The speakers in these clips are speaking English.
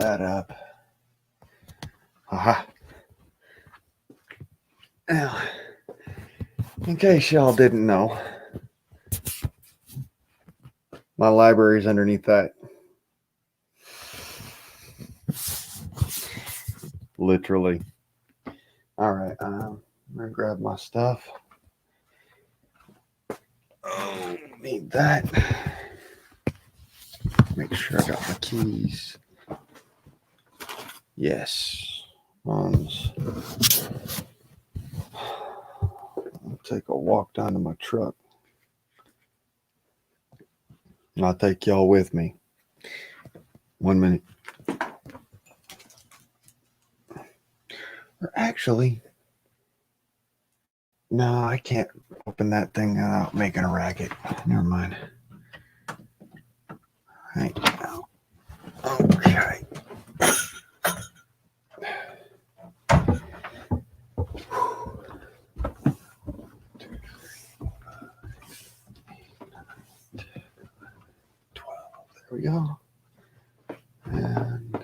that up. Aha. Now, in case y'all didn't know, my library's underneath that. Literally. All right, I'm gonna grab my stuff. Oh, need that. Make sure I got my keys. Yes. Ones. I'll take a walk down to my truck. And I'll take y'all with me. 1 minute. Or actually, no, I can't open that thing without making a racket. Never mind. Right now. Okay. There we go. And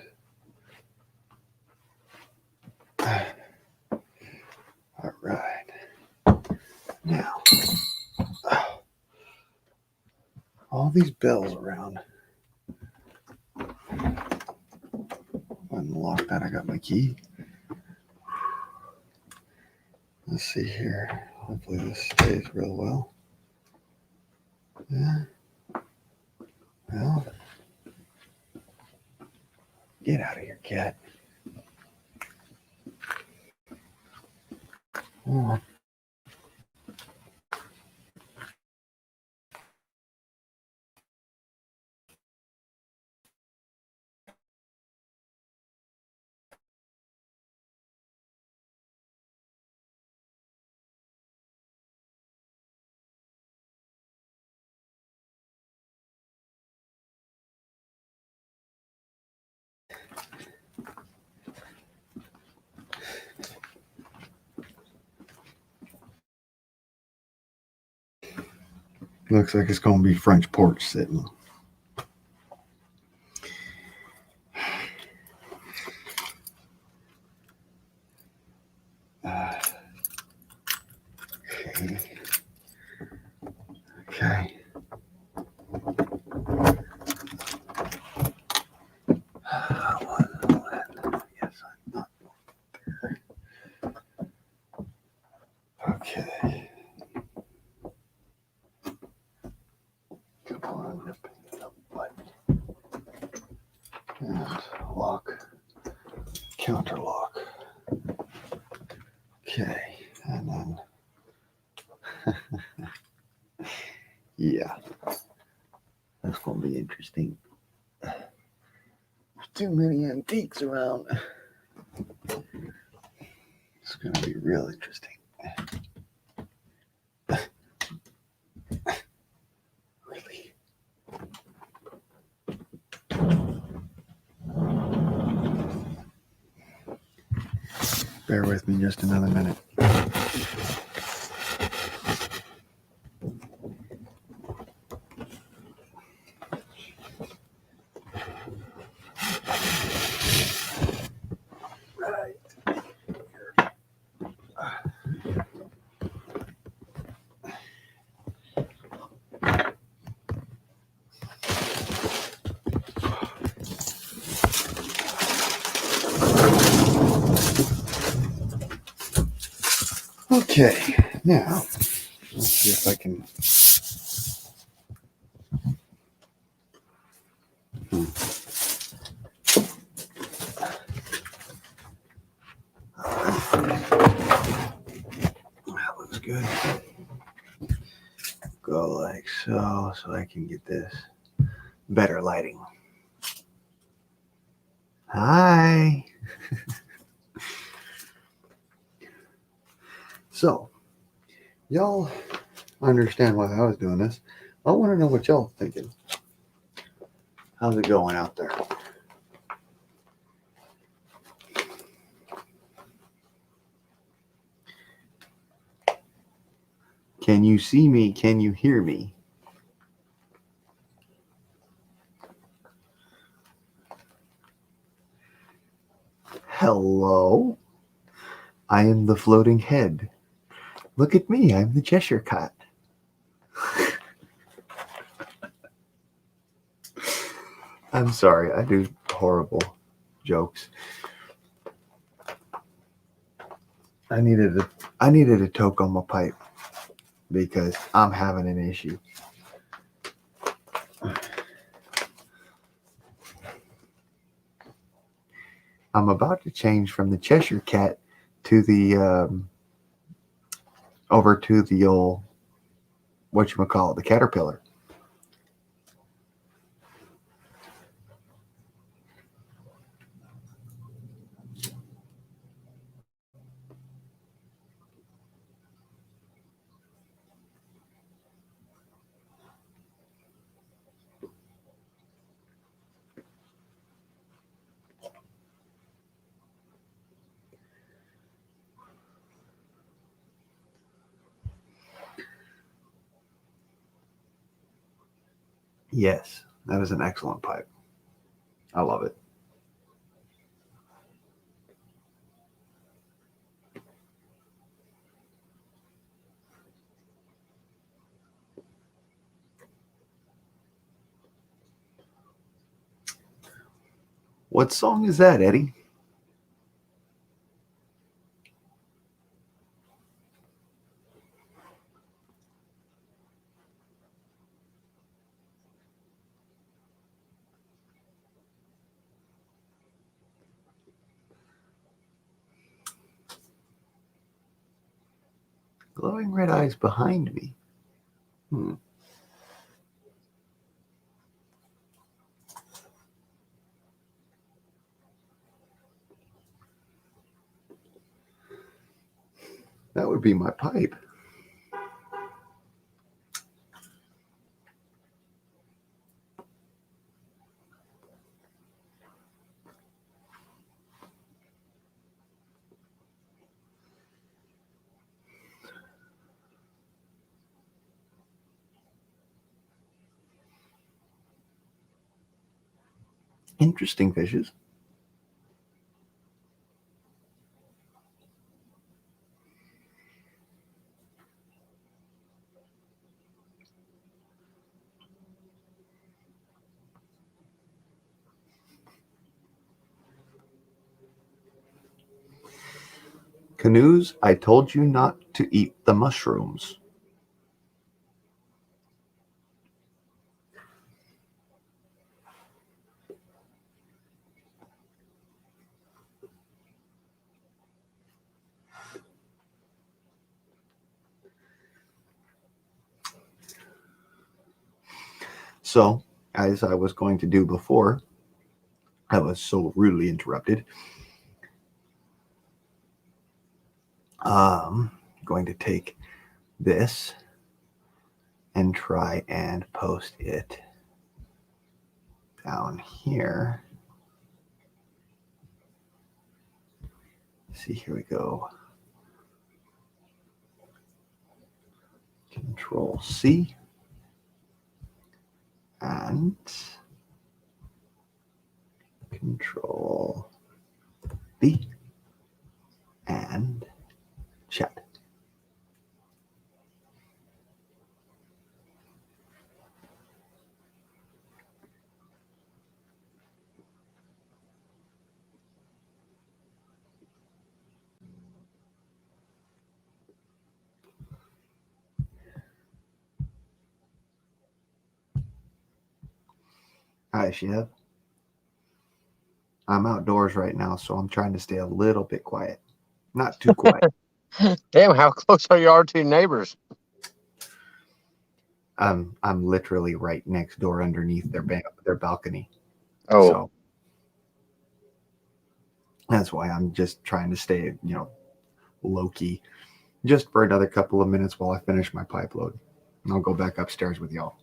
all right. Now, all these bells around. Unlock that. I got my key. Let's see here. Hopefully this stays real well. Yeah. Well, get out of here, cat. Oh. Looks like it's going to be French porch sitting. Okay. Okay. Come on, nip up button. And lock. Counter lock. Okay. And then yeah. That's gonna be interesting. There's too many antiques around. It's gonna be real interesting. Really. Bear with me just another minute. Okay, now let's see if I can. That looks good. Go like so I can get this better lighting. Hi. So, y'all understand why I was doing this. I want to know what y'all thinking. How's it going out there? Can you see me? Can you hear me? Hello, I am the floating head. Look at me, I'm the Cheshire Cat. I'm sorry, I do horrible jokes. I needed a toke on my pipe because I'm having an issue. I'm about to change from the Cheshire Cat to the over to the old whatchamacallit, the caterpillar. Yes, that is an excellent pipe. I love it. What song is that, Eddie? Glowing red eyes behind me. That would be my pipe. Interesting fishes. Canoes, I told you not to eat the mushrooms. So, as I was going to do before, I was so rudely interrupted. Going to take this and try and post it down here. See, here we go. Control C and Control B and chat. Hi, Shiv. I'm outdoors right now, so I'm trying to stay a little bit quiet. Not too quiet. Damn, how close are your two neighbors? I'm literally right next door underneath their balcony. Oh, So that's why I'm just trying to stay, low key, just for another couple of minutes while I finish my pipe load. And I'll go back upstairs with y'all.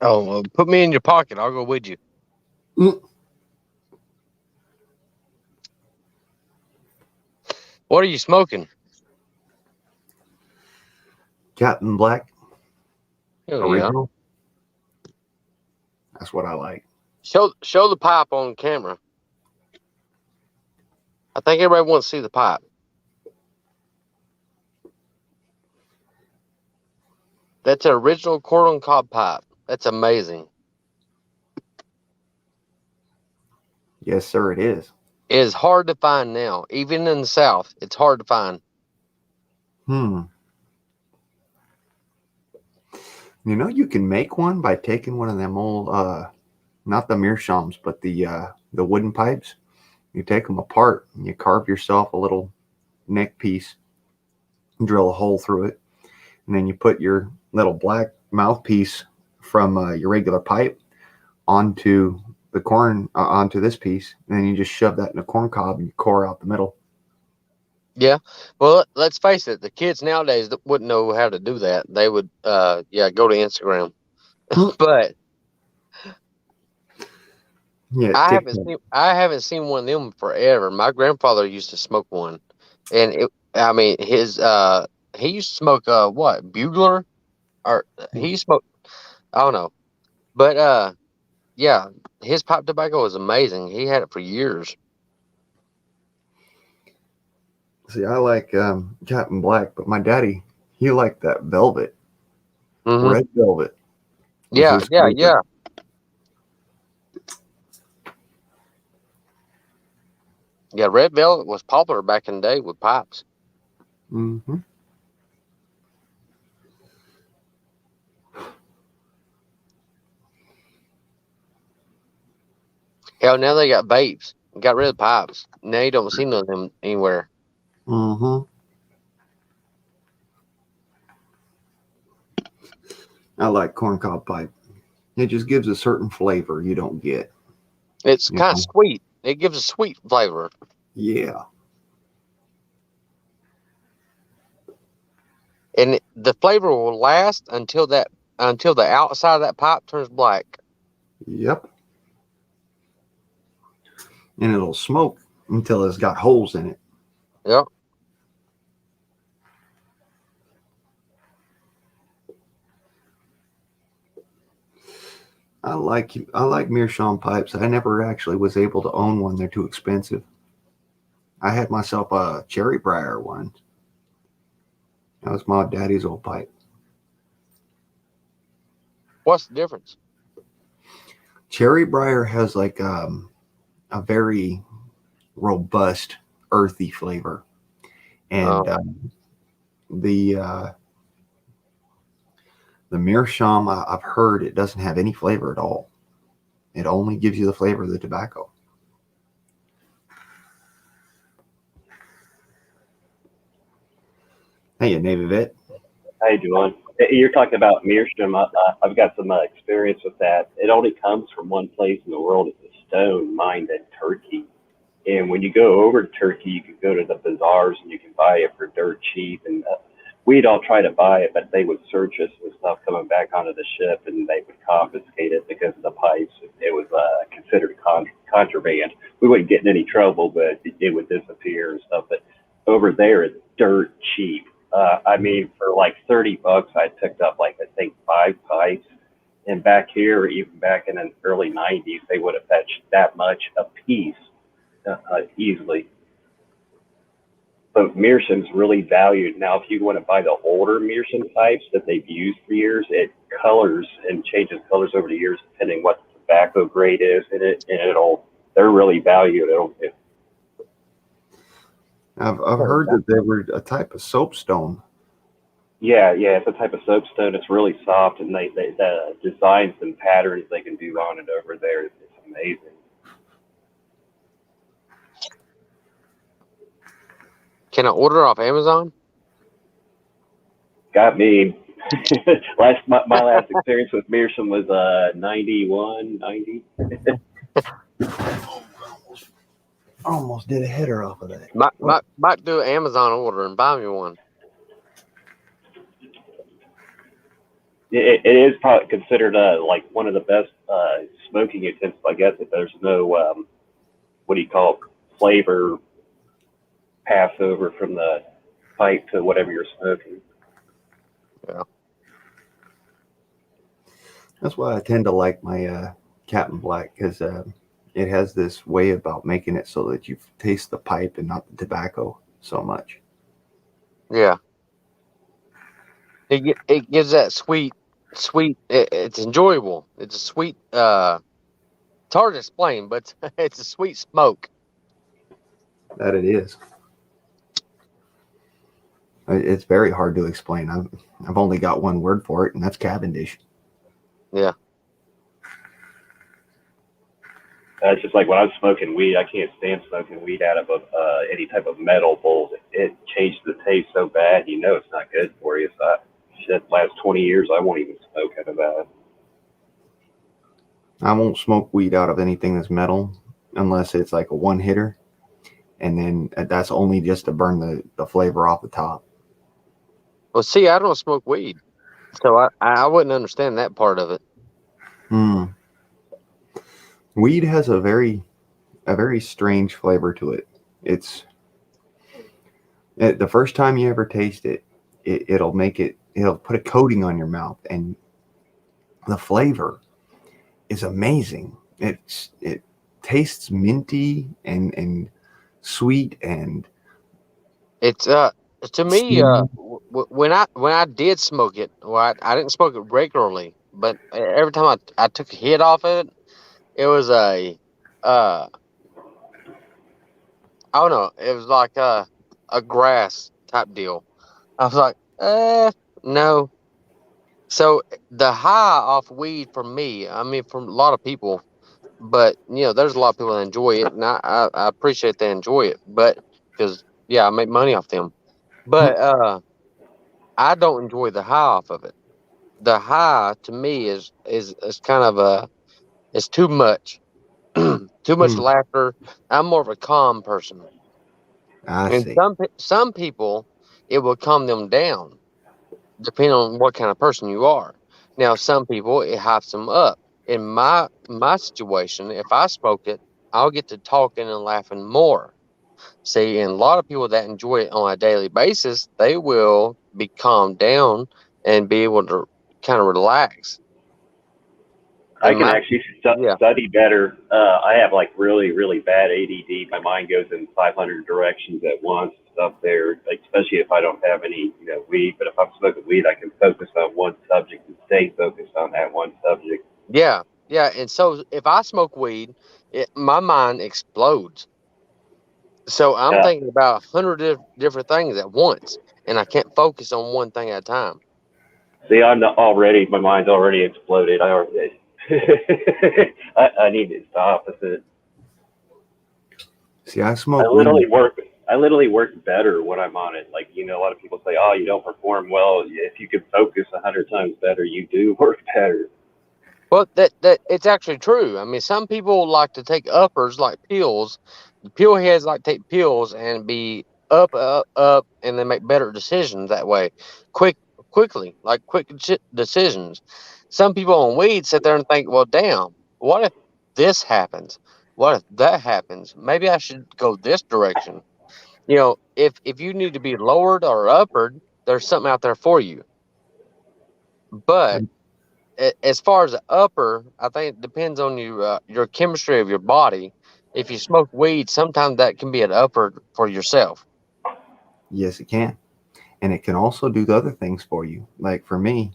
oh, well, put me in your pocket. I'll go with you. Mm. What are you smoking? Captain Black Oh yeah. original. That's what I like. Show the pipe on camera. I think everybody wants to see the pipe. That's an original corn on cob pipe. That's amazing. Yes, sir, it is. It is hard to find now. Even in the South, it's hard to find. You know, you can make one by taking one of them old, not the meerschaums, but the wooden pipes. You take them apart and you carve yourself a little neck piece, drill a hole through it, and then you put your little black mouthpiece from your regular pipe onto the corn, onto this piece, and then you just shove that in a corn cob and you core out the middle. Yeah. Well, let's face it. The kids nowadays wouldn't know how to do that. They would, go to Instagram. But Yeah, I haven't seen one of them forever. My grandfather used to smoke one, and he used to smoke what, Bugler, or he smoked, I don't know, but yeah, his pipe tobacco was amazing. He had it for years. See, I like Captain Black, but my daddy, he liked that velvet, red velvet. Yeah, yeah, yeah. Yeah, red velvet was popular back in the day with pipes. Mm-hmm. Hell, now they got vapes. Got rid of pipes. Now you don't see none of them anywhere. Mm-hmm. I like corncob pipe. It just gives a certain flavor you don't get. It's kind of sweet. It gives a sweet flavor. Yeah. And the flavor will last until the outside of that pipe turns black. Yep. And it'll smoke until it's got holes in it. Yep. I like meerschaum pipes. I never actually was able to own one. They're too expensive. I had myself a cherry briar one. That was my daddy's old pipe. What's the difference? Cherry briar has like a very robust, earthy flavor, and the meerschaum, I've heard it doesn't have any flavor at all. It only gives you the flavor of the tobacco. Hey, Navy vet. How you doing? You're talking about meerschaum. I've got some experience with that. It only comes from one place in the world. It's a stone mined in Turkey. And when you go over to Turkey, you can go to the bazaars and you can buy it for dirt cheap. And we'd all try to buy it, but they would search us and stuff coming back onto the ship, and they would confiscate it because of the pipes. It was considered contraband. We wouldn't get in any trouble, but it would disappear and stuff. But over there, it's dirt cheap. I mean, for like $30, I picked up like I think 5 pipes. And back here, even back in the early '90s, they would have fetched that much a piece easily. But meerschaum's really valued. Now, if you want to buy the older meerschaum pipes that they've used for years, it colors and changes colors over the years depending what the tobacco grade is in it, and they're really valued. I've heard that they were a type of soapstone. Yeah, it's a type of soapstone. It's really soft, and the designs and patterns they can do on it over there is amazing. Can I order off Amazon? Got me. My last experience with meerschaum was 91, 90. Almost did a header off of that. Might do an Amazon order and buy me one. It is probably considered like one of the best smoking utensils, I guess, if there's no what do you call it, flavor pass over from the pipe to whatever you're smoking. Yeah. That's why I tend to like my Captain Black, because it has this way about making it so that you taste the pipe and not the tobacco so much. Yeah, it gives that sweet. It's enjoyable. It's a sweet. It's hard to explain, but it's a sweet smoke. That it is. It's very hard to explain. I've only got one word for it, and that's Cavendish. Yeah. It's just like when I was smoking weed, I can't stand smoking weed out of any type of metal bowl. It changed the taste so bad, you know it's not good for you. So, shit, last 20 years, I won't even smoke out of that. I won't smoke weed out of anything that's metal unless it's like a one hitter, and then that's only just to burn the flavor off the top. Well, see, I don't smoke weed, so I wouldn't understand that part of it. Hmm. Weed has a very strange flavor to it. It's the first time you ever taste it, it'll put a coating on your mouth, and the flavor is amazing. It tastes minty and sweet and It's to me cinnamon. when I did smoke it, well, I didn't smoke it regularly, but every time I took a hit off of it, it was a uh I don't know, it was like a grass type deal. I was like, no. So the high off weed for me, I mean, from a lot of people, but there's a lot of people that enjoy it, and I appreciate they enjoy it, but because yeah, I make money off them, but I don't enjoy the high off of it. The high to me is kind of it's too much, too much Hmm, laughter. I'm more of a calm person, I and see. some people it will calm them down depending on what kind of person you are. Now, some people it hypes them up. In my situation, if I smoke it, I'll get to talking and laughing more. See, and a lot of people that enjoy it on a daily basis, they will be calmed down and be able to kind of relax. I And can my actually yeah, study better. I have like really, really bad ADD. My mind goes in 500 directions at once up there, like, especially if I don't have any, weed. But if I'm smoking weed, I can focus on one subject and stay focused on that one subject. yeah, yeah. And so if I smoke weed, my mind explodes. So I'm Yeah. thinking about 100 different things at once, and I can't focus on one thing at a time. See, my mind's already exploded. I need to stop with it. See, I I smoke weed. literally work. I literally work better when I'm on it. Like, a lot of people say, "Oh, you don't perform well." If you could focus 100 times better, you do work better. Well, that it's actually true. I mean, some people like to take uppers like pills. The pill heads like to take pills and be up, up, up, and then make better decisions that way, quick, quickly, like quick decisions. Some people on weed sit there and think, well, damn, what if this happens? What if that happens? Maybe I should go this direction. If you need to be lowered or upward, there's something out there for you. But as far as the upper, I think it depends on your chemistry of your body. If you smoke weed, sometimes that can be an upper for yourself. Yes, it can, and it can also do the other things for you. Like for me,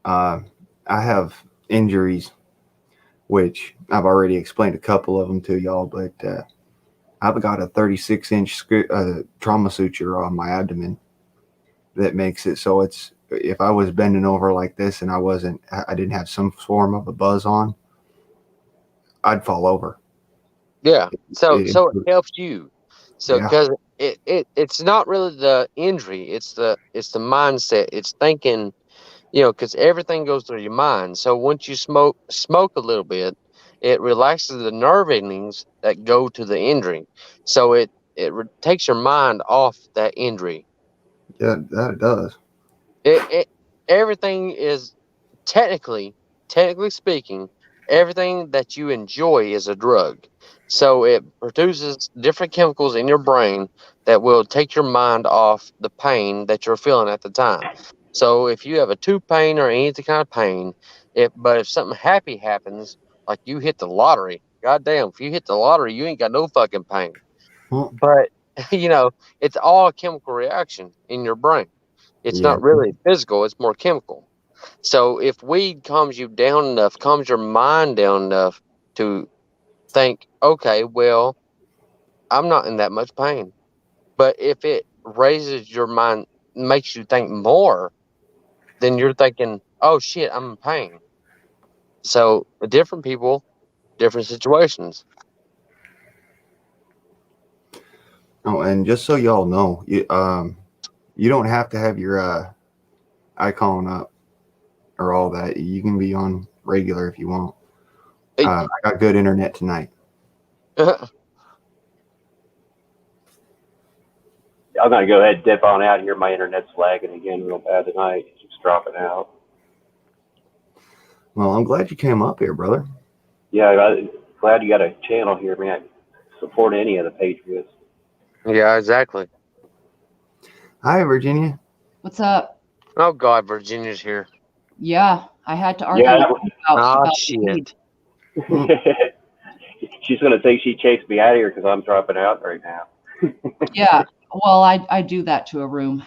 uh, I have injuries, which I've already explained a couple of them to y'all, but I've got a 36-inch trauma suture on my abdomen that makes it so it's if I was bending over like this and I didn't have some form of a buzz on, I'd fall over. Yeah. So It, so it helps you. So yeah, because it's not really the injury, it's the mindset. It's thinking, because everything goes through your mind. So once you smoke a little bit, it relaxes the nerve endings that go to the injury. So it takes your mind off that injury. yeah, that it does. It everything is technically technically speaking, everything that you enjoy is a drug. So it produces different chemicals in your brain that will take your mind off the pain that you're feeling at the time. So if you have a tooth pain or any kind of pain, but if something happy happens, like you hit the lottery, goddamn, if you hit the lottery, you ain't got no fucking pain. Well, But it's all a chemical reaction in your brain. It's yeah. not really physical; it's more chemical. So if weed calms you down enough, calms your mind down enough to think, okay, well, I'm not in that much pain. But if it raises your mind, makes you think more, then you're thinking, oh shit, I'm in pain. So different people, different situations. Oh, and just so y'all know, you don't have to have your icon up or all that. You can be on regular if you want. I got good internet tonight. I'm gonna go ahead and dip on out here. My internet's lagging again real bad tonight. It keeps dropping out. Well, I'm glad you came up here, brother. Yeah, I'm glad you got a channel here, man. Support any of the Patriots. Yeah, exactly. Hi, Virginia. What's up? Oh God, Virginia's here. Yeah, I had to argue Yeah, with you about shit. weed. she's gonna think she chased me out of here because I'm dropping out right now. Yeah, well, I do that to a room.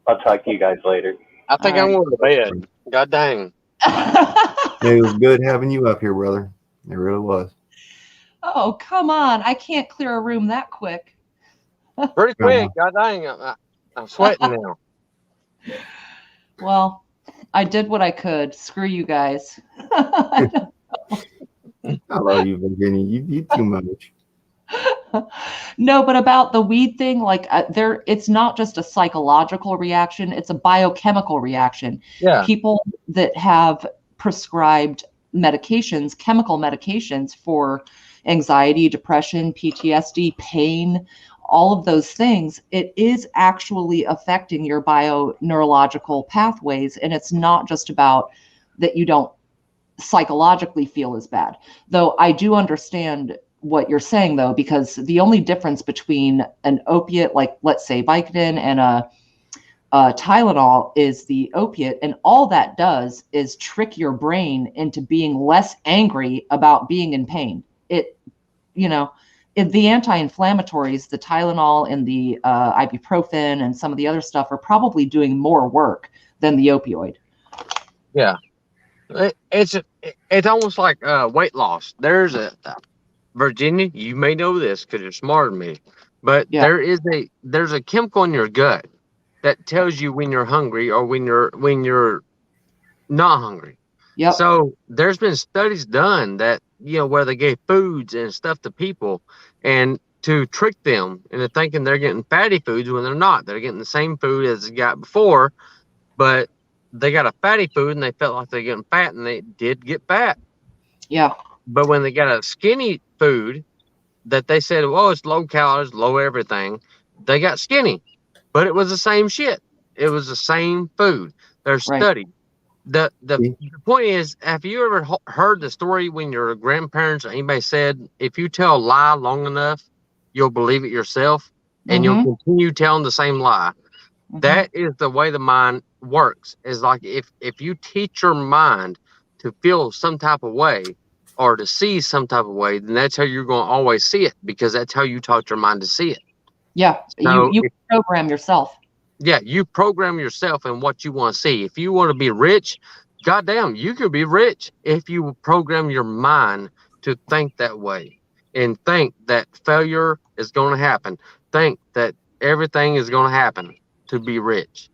I'll talk to you guys later. I think All I'm right. going to bed. God dang. It was good having you up here, brother. It really was. Oh, come on. I can't clear a room that quick. Pretty Come quick. on. God dang. I'm sweating now. Well, I did what I could. Screw you guys. I love you, Virginia. You too much. No, but about the weed thing, like it's not just a psychological reaction, it's a biochemical reaction. Yeah. People that have prescribed medications, chemical medications for anxiety, depression, PTSD, pain, all of those things, it is actually affecting your bioneurological pathways. And it's not just about that you don't psychologically feel as bad. Though I do understand what you're saying, though, because the only difference between an opiate, like let's say Vicodin, and a Tylenol is the opiate, and all that does is trick your brain into being less angry about being in pain. It, the anti-inflammatories, the Tylenol and the ibuprofen and some of the other stuff are probably doing more work than the opioid. Yeah. It's almost like weight loss. There's Virginia, you may know this because you're smarter than me, but Yeah. there's a chemical in your gut that tells you when you're hungry or when you're not hungry. Yep. So there's been studies done that where they gave foods and stuff to people and to trick them into thinking they're getting fatty foods when they're not. They're getting the same food as they got before, but they got a fatty food and they felt like they're getting fat, and they did get fat. Yeah. But when they got a skinny food that they said, oh, it's low calories, low everything, they got skinny. But it was the same shit. It was the same food. There's Right. study. The point is, have you ever heard the story when your grandparents or anybody said, if you tell a lie long enough, you'll believe it yourself, and you'll continue telling the same lie? That is the way the mind works. Is like if you teach your mind to feel some type of way or to see some type of way, then that's how you're going to always see it, because that's how you taught your mind to see it. Yeah. So you program yourself. Yeah, you program yourself in what you want to see. If you want to be rich, goddamn, you could be rich if you program your mind to think that way and think that failure is going to happen. Think that everything is going to happen to be rich.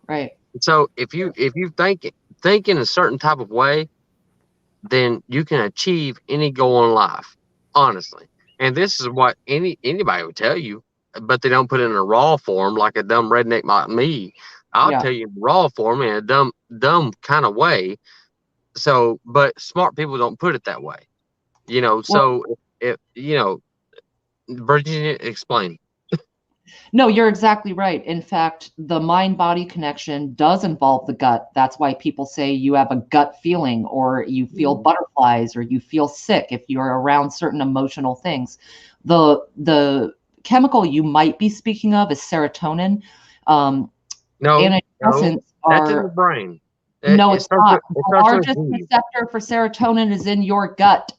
Right. So if you think in a certain type of way, then you can achieve any goal in life, honestly. And this is what anybody would tell you, but they don't put it in a raw form like a dumb redneck like me. I'll tell you in raw form in a dumb kind of way. So, but smart people don't put it that way, So if Virginia, explain. No, you're exactly right. In fact, the mind-body connection does involve the gut. That's why people say you have a gut feeling, or you feel butterflies, or you feel sick if you're around certain emotional things. The chemical you might be speaking of is serotonin. No, Antidepressants that's in the are brain. No, It it's starts not. with, it The starts with largest D. receptor for serotonin is in your gut.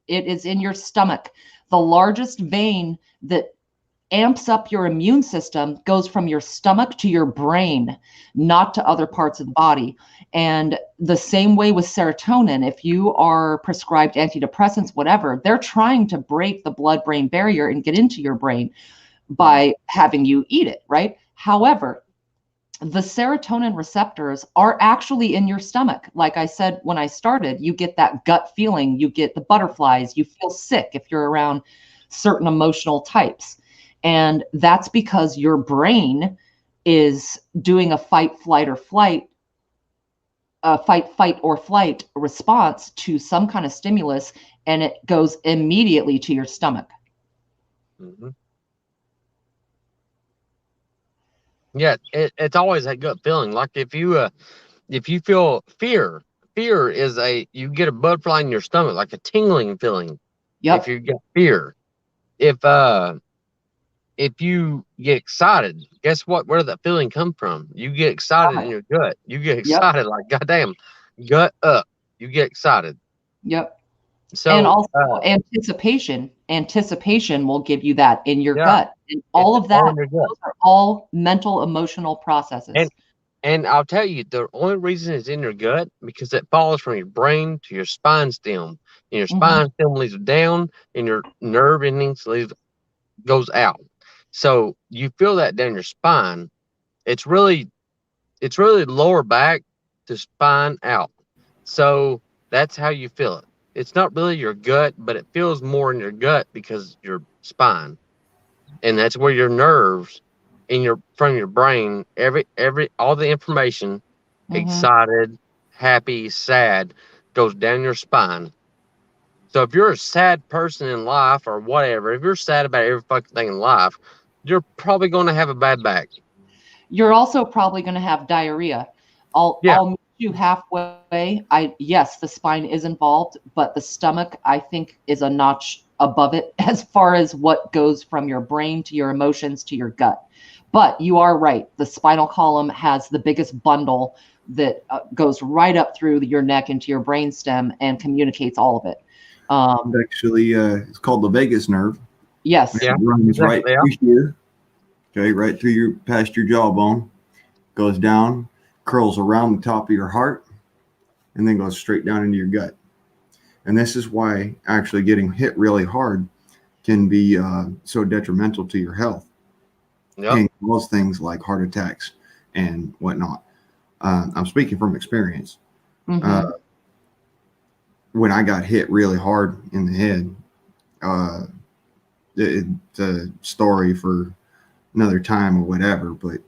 It is in your stomach. The largest vein that amps up your immune system goes from your stomach to your brain, not to other parts of the body. And the same way with serotonin, if you are prescribed antidepressants, whatever, they're trying to break the blood-brain barrier and get into your brain by having you eat it, right? However, the serotonin receptors are actually in your stomach. Like I said when I started, you get that gut feeling, you get the butterflies, you feel sick if you're around certain emotional types. And that's because your brain is doing a fight, flight, or flight, fight or flight response to some kind of stimulus, and it goes immediately to your stomach. Hmm. Yeah, it's always that gut feeling. Like if you feel fear, fear is you get a butterfly in your stomach, like a tingling feeling. If Yep. you get fear, if you get excited, guess what? Where did that feeling come from? You get excited in your gut. You get Yep. excited, like goddamn, gut up. You get excited. Yep. And So also anticipation will give you that in your yeah, gut. And all it's of all that, in your gut. those are all mental, emotional processes. And I'll tell you, the only reason it's in your gut because it follows from your brain to your spine stem. And your Mhm. spine stem leads down, and your nerve endings goes out. So you feel that down your spine. It's really lower back to spine out. So that's how you feel it. It's not really your gut, but it feels more in your gut because your spine, and that's where your nerves in your from your brain, every all the information, Mhm. excited, happy, sad, goes down your spine. So if you're a sad person in life or whatever, if you're sad about every fucking thing in life, you're probably going to have a bad back. You're also probably going to have diarrhea. Yeah. I'll meet you halfway. Yes, the spine is involved, but the stomach I think is a notch above it as far as what goes from your brain to your emotions to your gut. But you are right. The spinal column has the biggest bundle that goes right up through your neck into your brainstem and communicates all of it. Actually, it's called the vagus nerve. Yes. Yeah. It runs right Yeah. through here, okay, right through your past your jawbone, goes down, curls around the top of your heart, and then goes straight down into your gut. And this is why actually getting hit really hard can be so detrimental to your health Yep. and cause things like heart attacks and whatnot. I'm speaking from experience. Mhm. When I got hit really hard in the head, uh, it's a story for another time or whatever. But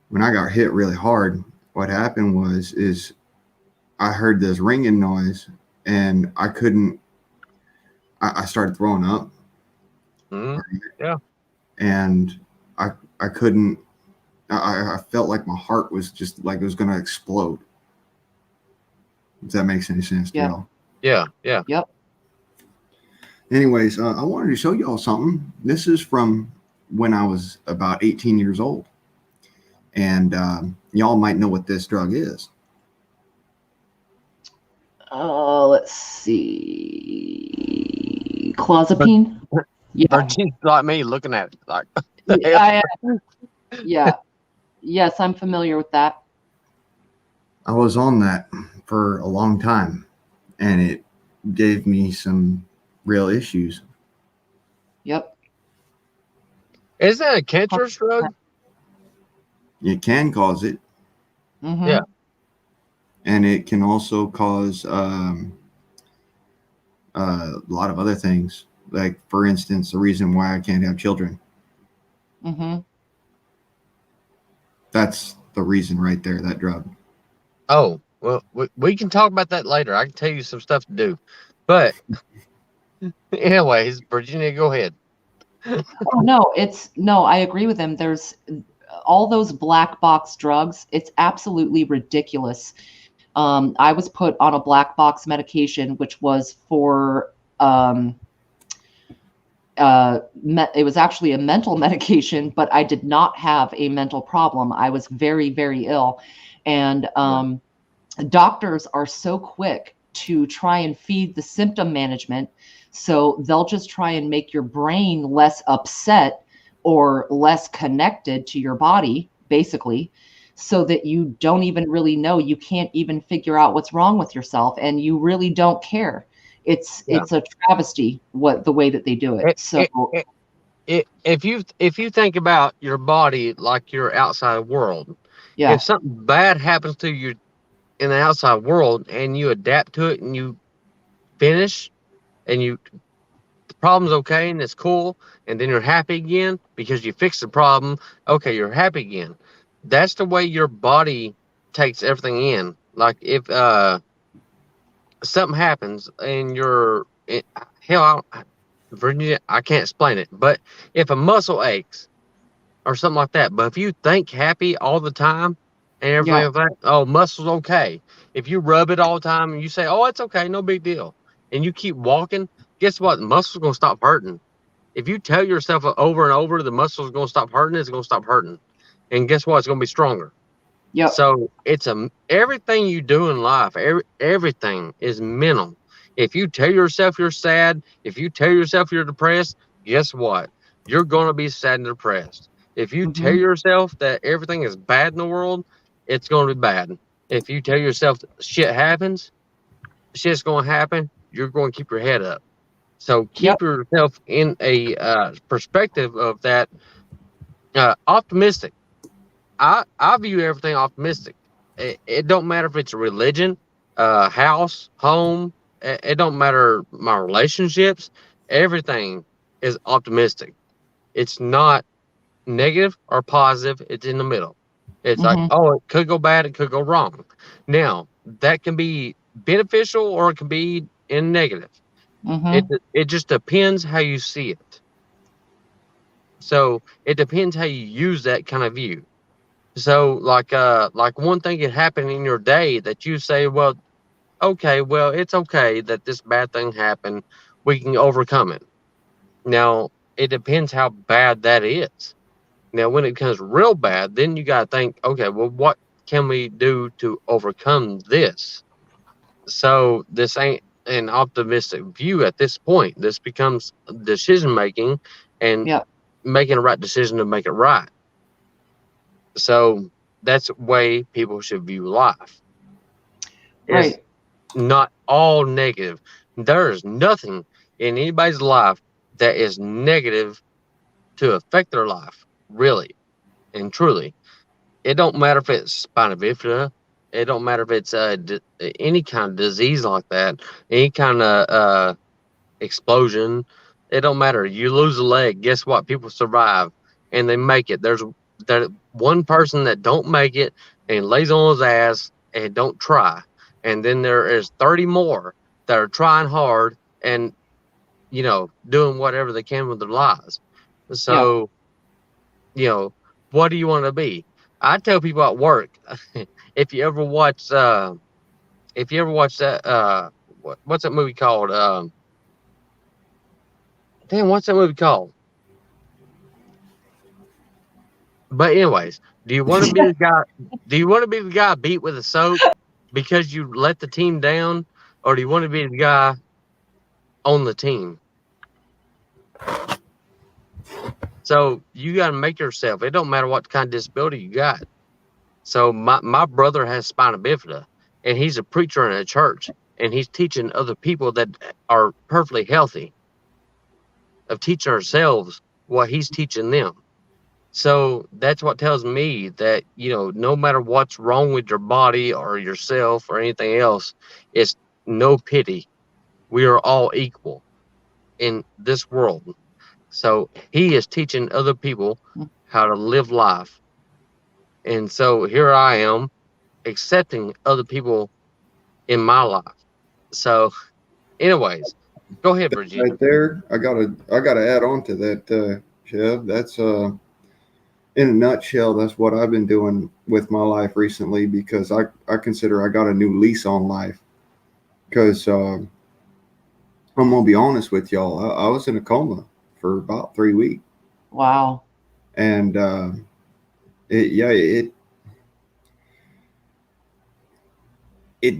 when I got hit really hard, what happened is I heard this ringing noise, and I couldn't. I started throwing up, Hmm. Yeah. and I couldn't. I felt like my heart was just like it was going to explode. If that makes any sense to Yep. y'all. Yeah. Yeah. Yep. Anyways, I wanted to show y'all something. This is from when I was about 18 years old, and y'all might know what this drug is. Let's see. Clozapine? Yeah. Virginia's like me looking at it like, I, yeah. Yes, I'm familiar with that. I was on that for a long time, and it gave me some real issues. Yep. isn't that a cancerous drug? It can cause it, Mm-hmm. Yeah. and it can also cause a lot of other things. Like, for instance, the reason why I can't have children. Mm-hmm. That's the reason right there, that drug. Oh, well, we can talk about that later. I can tell you some stuff to do. But anyways, Virginia, go ahead. Oh no, I agree with him. There's all those black box drugs. It's absolutely ridiculous. I was put on a black box medication, which was for it was actually a mental medication, but I did not have a mental problem. I was very, very ill. And doctors are so quick to try and feed the symptom management. So they'll just try and make your brain less upset or less connected to your body, basically, so that you don't even really know. You can't even figure out what's wrong with yourself, and you really don't care. It's Yeah. it's a travesty the way that they do it. So If you think about your body like your outside world, yeah, if something bad happens to you in the outside world and you adapt to it and you finish and the problem's okay and it's cool, and then you're happy again because you fixed the problem, okay, you're happy again. That's the way your body takes everything in. Like if something happens and hell, Virginia, I can't explain it, but if a muscle aches or something like that, but if you think happy all the time and everything yeah, like that, oh, muscle's okay. If you rub it all the time and you say, oh, it's okay, no big deal, and you keep walking, guess what? The muscle's gonna stop hurting. If you tell yourself over and over the muscle's gonna stop hurting, it's gonna stop hurting, and guess what? It's gonna be stronger. yep, So it's everything you do in life, everything is mental. If you tell yourself you're sad, if you tell yourself you're depressed, guess what? You're gonna be sad and depressed. If you tell hmm, yourself that everything is bad in the world, it's gonna be bad. If you tell yourself that shit happens, shit's gonna happen, you're gonna keep your head up. So yep, keep yourself in a perspective of that optimistic. I view everything optimistic. It don't matter if it's a religion, house, home. It don't matter my relationships. Everything is optimistic. It's not negative or positive. It's in the middle. It's like, hmm, oh, it could go bad. It could go wrong. Now that can be beneficial or it can be in negative. It hmm, it just depends how you see it. So it depends how you use that kind of view. So like one thing could happen in your day that you say, well, okay, well, it's okay that this bad thing happened. We can overcome it. Now, it depends how bad that is. Now, when it becomes real bad, then you got to think, okay, well, what can we do to overcome this? So this ain't an optimistic view at this point. This becomes decision making and yep, making a right decision to make it right. So that's the way people should view life. It's right, not all negative. There is nothing in anybody's life that is negative to affect their life, really and truly. It don't matter if it's spina bifida. It don't matter if it's any kind of disease like that, any kind of explosion. It don't matter. You lose a leg, guess what? People survive and they make it. There's one person that don't make it and lays on his ass and don't try. And then there is 30 more that are trying hard and doing whatever they can with their lives. yep, So, you know, what do you want to be? I tell people at work, if you ever watch that what's that movie called? Damn, what's that movie called? But anyways, do you want to be the guy? Do you want to be the guy beat with a soap because you let the team down, or do you want to be the guy on the team? So you got to make yourself. It don't matter what kind of disability you got. So my brother has spina bifida, and he's a preacher in a church, and he's teaching other people that are perfectly healthy of teaching ourselves what he's teaching them. So that's what tells me that, no matter what's wrong with your body or yourself or anything else, it's no pity. We are all equal in this world. So he is teaching other people how to live life. And so here I am accepting other people in my life. So, anyways, go ahead, Virginia. Right there, I gotta add on to that, Chev. That's in a nutshell, that's what I've been doing with my life recently because I consider I got a new lease on life. Because I'm gonna be honest with y'all, I was in a coma for about 3 weeks. Wow. And it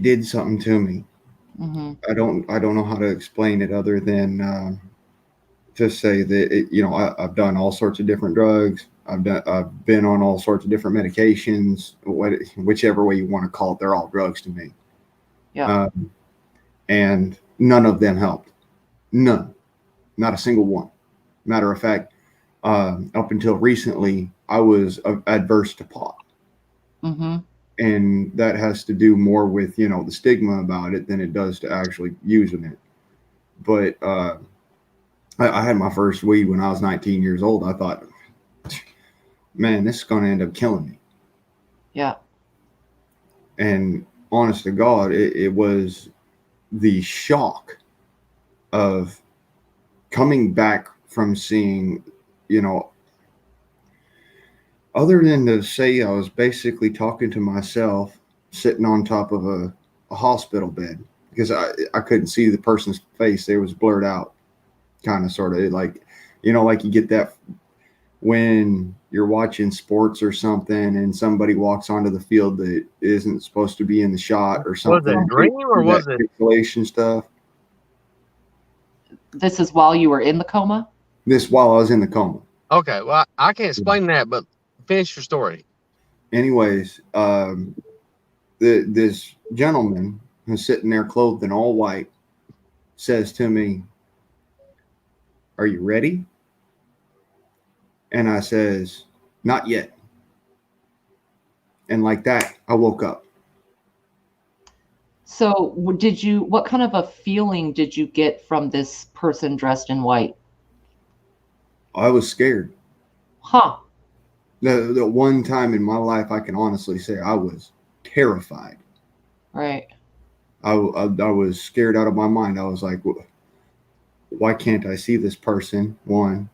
did something to me. Mm-hmm. I don't know how to explain it other than to say that I've done all sorts of different drugs. I've been on all sorts of different medications. Whichever way you want to call it, they're all drugs to me. Yeah. And none of them helped. None, not a single one. Matter of fact, up until recently, I was adverse to pot. Mm-hmm. And that has to do more with the stigma about it than it does to actually using it. But I had my first weed when I was 19 years old. I thought, man, this is going to end up killing me. Yeah. And honest to God, it was the shock of coming back from seeing, other than to say I was basically talking to myself sitting on top of a hospital bed because I couldn't see the person's face. It was blurred out, kind of, sort of like, like you get that when you're watching sports or something and somebody walks onto the field that isn't supposed to be in the shot or something. Was it a dream or was it pixelation stuff? This is while you were in the coma? This while I was in the coma. Okay, well, I can't explain that, but finish your story. Anyways, this gentleman who's sitting there clothed in all white says to me, "Are you ready?" And I says, "Not yet." And like that, I woke up. So what kind of a feeling did you get from this person dressed in white? I was scared. Huh. The one time in my life I can honestly say I was terrified. Right. I was scared out of my mind. I was like, why can't I see this person? One.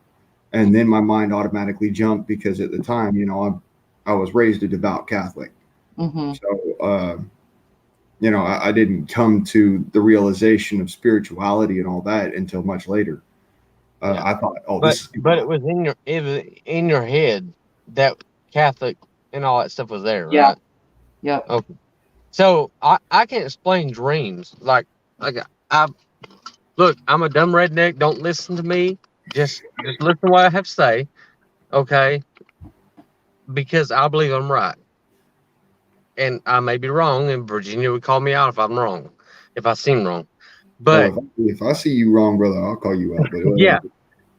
And then my mind automatically jumped because at the time, I was raised a devout Catholic. Mm-hmm. So, I didn't come to the realization of spirituality and all that until much later. Yeah. I thought, but it was in your head that Catholic and all that stuff was there, Yeah. right? Yep. Okay. So I can't explain dreams. Like look, I'm a dumb redneck. Don't listen to me. Just listen to what I have to say, okay? Because I believe I'm right, and I may be wrong. And Virginia would call me out if I'm wrong, if I seem wrong. But if I see you wrong, brother, I'll call you out. But yeah.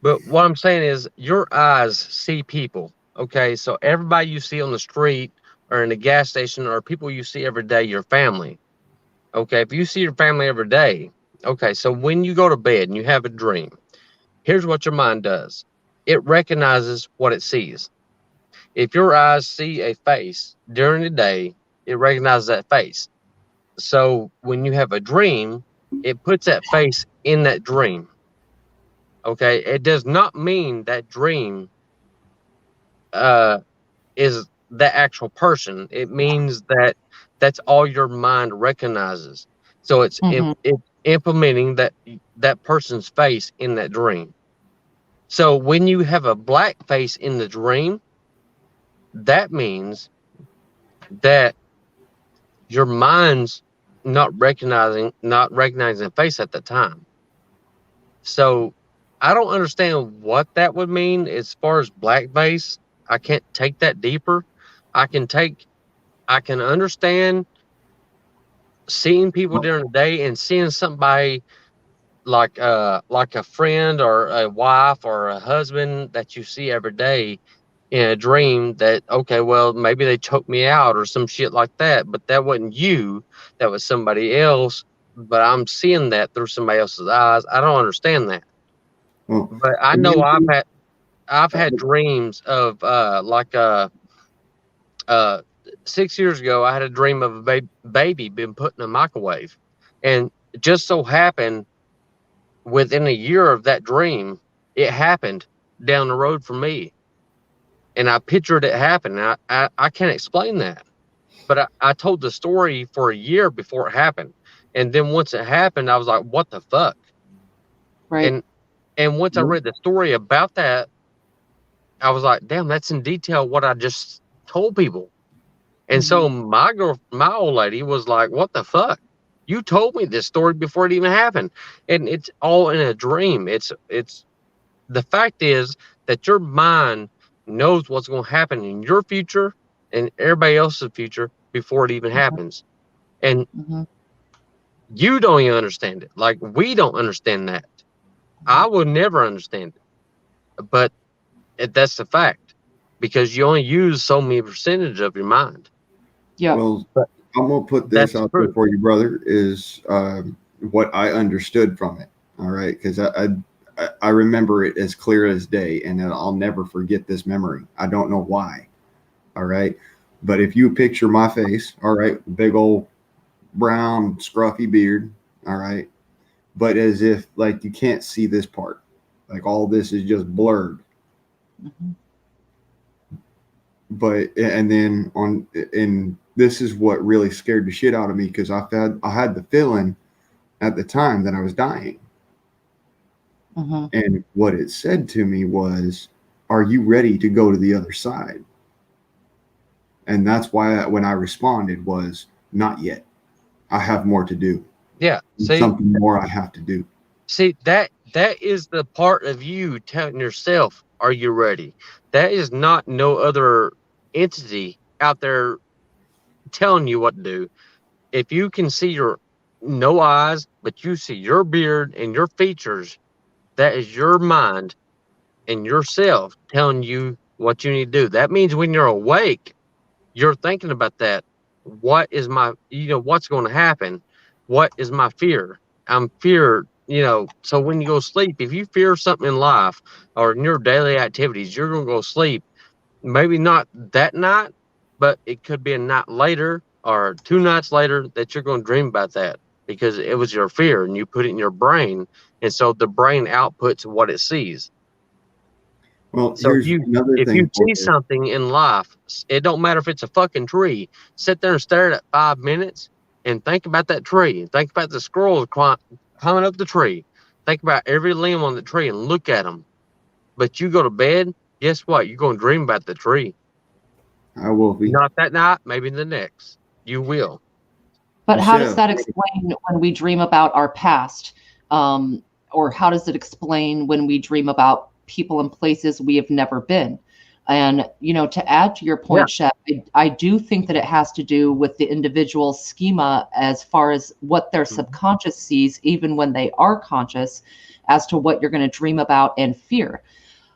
But what I'm saying is, your eyes see people. Okay, so everybody you see on the street or in the gas station or people you see every day, your family. Okay, if you see your family every day, okay, so when you go to bed and you have a dream, here's what your mind does. It recognizes what it sees. If your eyes see a face during the day, it recognizes that face. So when you have a dream, it puts that face in that dream. Okay, it does not mean that dream is the actual person. It means that that's all your mind recognizes. So it's Mm-hmm. it's implementing that person's face in that dream. So when you have a black face in the dream, that means that your mind's not recognizing the face at the time. So I don't understand what that would mean as far as blackface. I can't take that deeper. I can understand seeing people during the day and seeing somebody like a friend or a wife or a husband that you see every day in a dream that, okay, well, maybe they choked me out or some shit like that, but that wasn't you, that was somebody else, but I'm seeing that through somebody else's eyes. I don't understand that. Well, But I know I've had dreams of uh 6 years ago I had a dream of a baby being put in a microwave, and it just so happened within a year of that dream it happened down the road from me, and I pictured it happen. I can't explain that, but I told the story for a year before it happened, and then once it happened I was like, what the fuck? Right. And And once I read the story about that, I was like, damn, that's in detail what I just told people. And so my old lady was like, what the fuck? You told me this story before it even happened. And it's all in a dream. It's the fact is that your mind knows what's going to happen in your future and everybody else's future before it even happens. And you don't even understand it. Like, we don't understand that. I will never understand it. But that's the fact, because you only use so many percentage of your mind. Yeah. Well, But I'm gonna put this that's out true. there for you, brother. Is what I understood from it. All right, because I remember it as clear as day, and I'll never forget this memory. I don't know why. All right, but if you picture my face, all right, big old brown scruffy beard, all right, but as if like you can't see this part, like all this is just blurred. But and then on and this is what really scared the shit out of me, because I had the feeling at the time that I was dying. And what it said to me was, are you ready to go to the other side? And that's why when I responded was, not yet. I have more to do. Yeah. See, Something more I have to do. see, that is the part of you telling yourself, are you ready? That is not no other entity out there telling you what to do. If you can see your no eyes, but you see your beard and your features, that is your mind and yourself telling you what you need to do. That means when you're awake, you're thinking about that. What is my, what's going to happen? What is my fear? I'm feared, so when you go sleep, if you fear something in life or in your daily activities, you're going to go sleep. Maybe not that night, but it could be a night later or 2 nights later that you're going to dream about that, because it was your fear and you put it in your brain. And so the brain outputs what it sees. Well, So here's another if you thing for see you. something in life, it don't matter if it's a fucking tree. Sit there and stare at it 5 minutes and think about that tree. Think about the squirrels climbing up the tree. Think about every limb on the tree and look at them. But you go to bed, guess what? You're going to dream about the tree. I will be. Not that night, maybe the next. You will. But Well, how does Chef, that explain when we dream about our past? Or how does it explain when we dream about people and places we have never been? And, to add to your Yeah. point, Chef, I do think that it has to do with the individual schema as far as what their subconscious sees, even when they are conscious, as to what you're going to dream about and fear.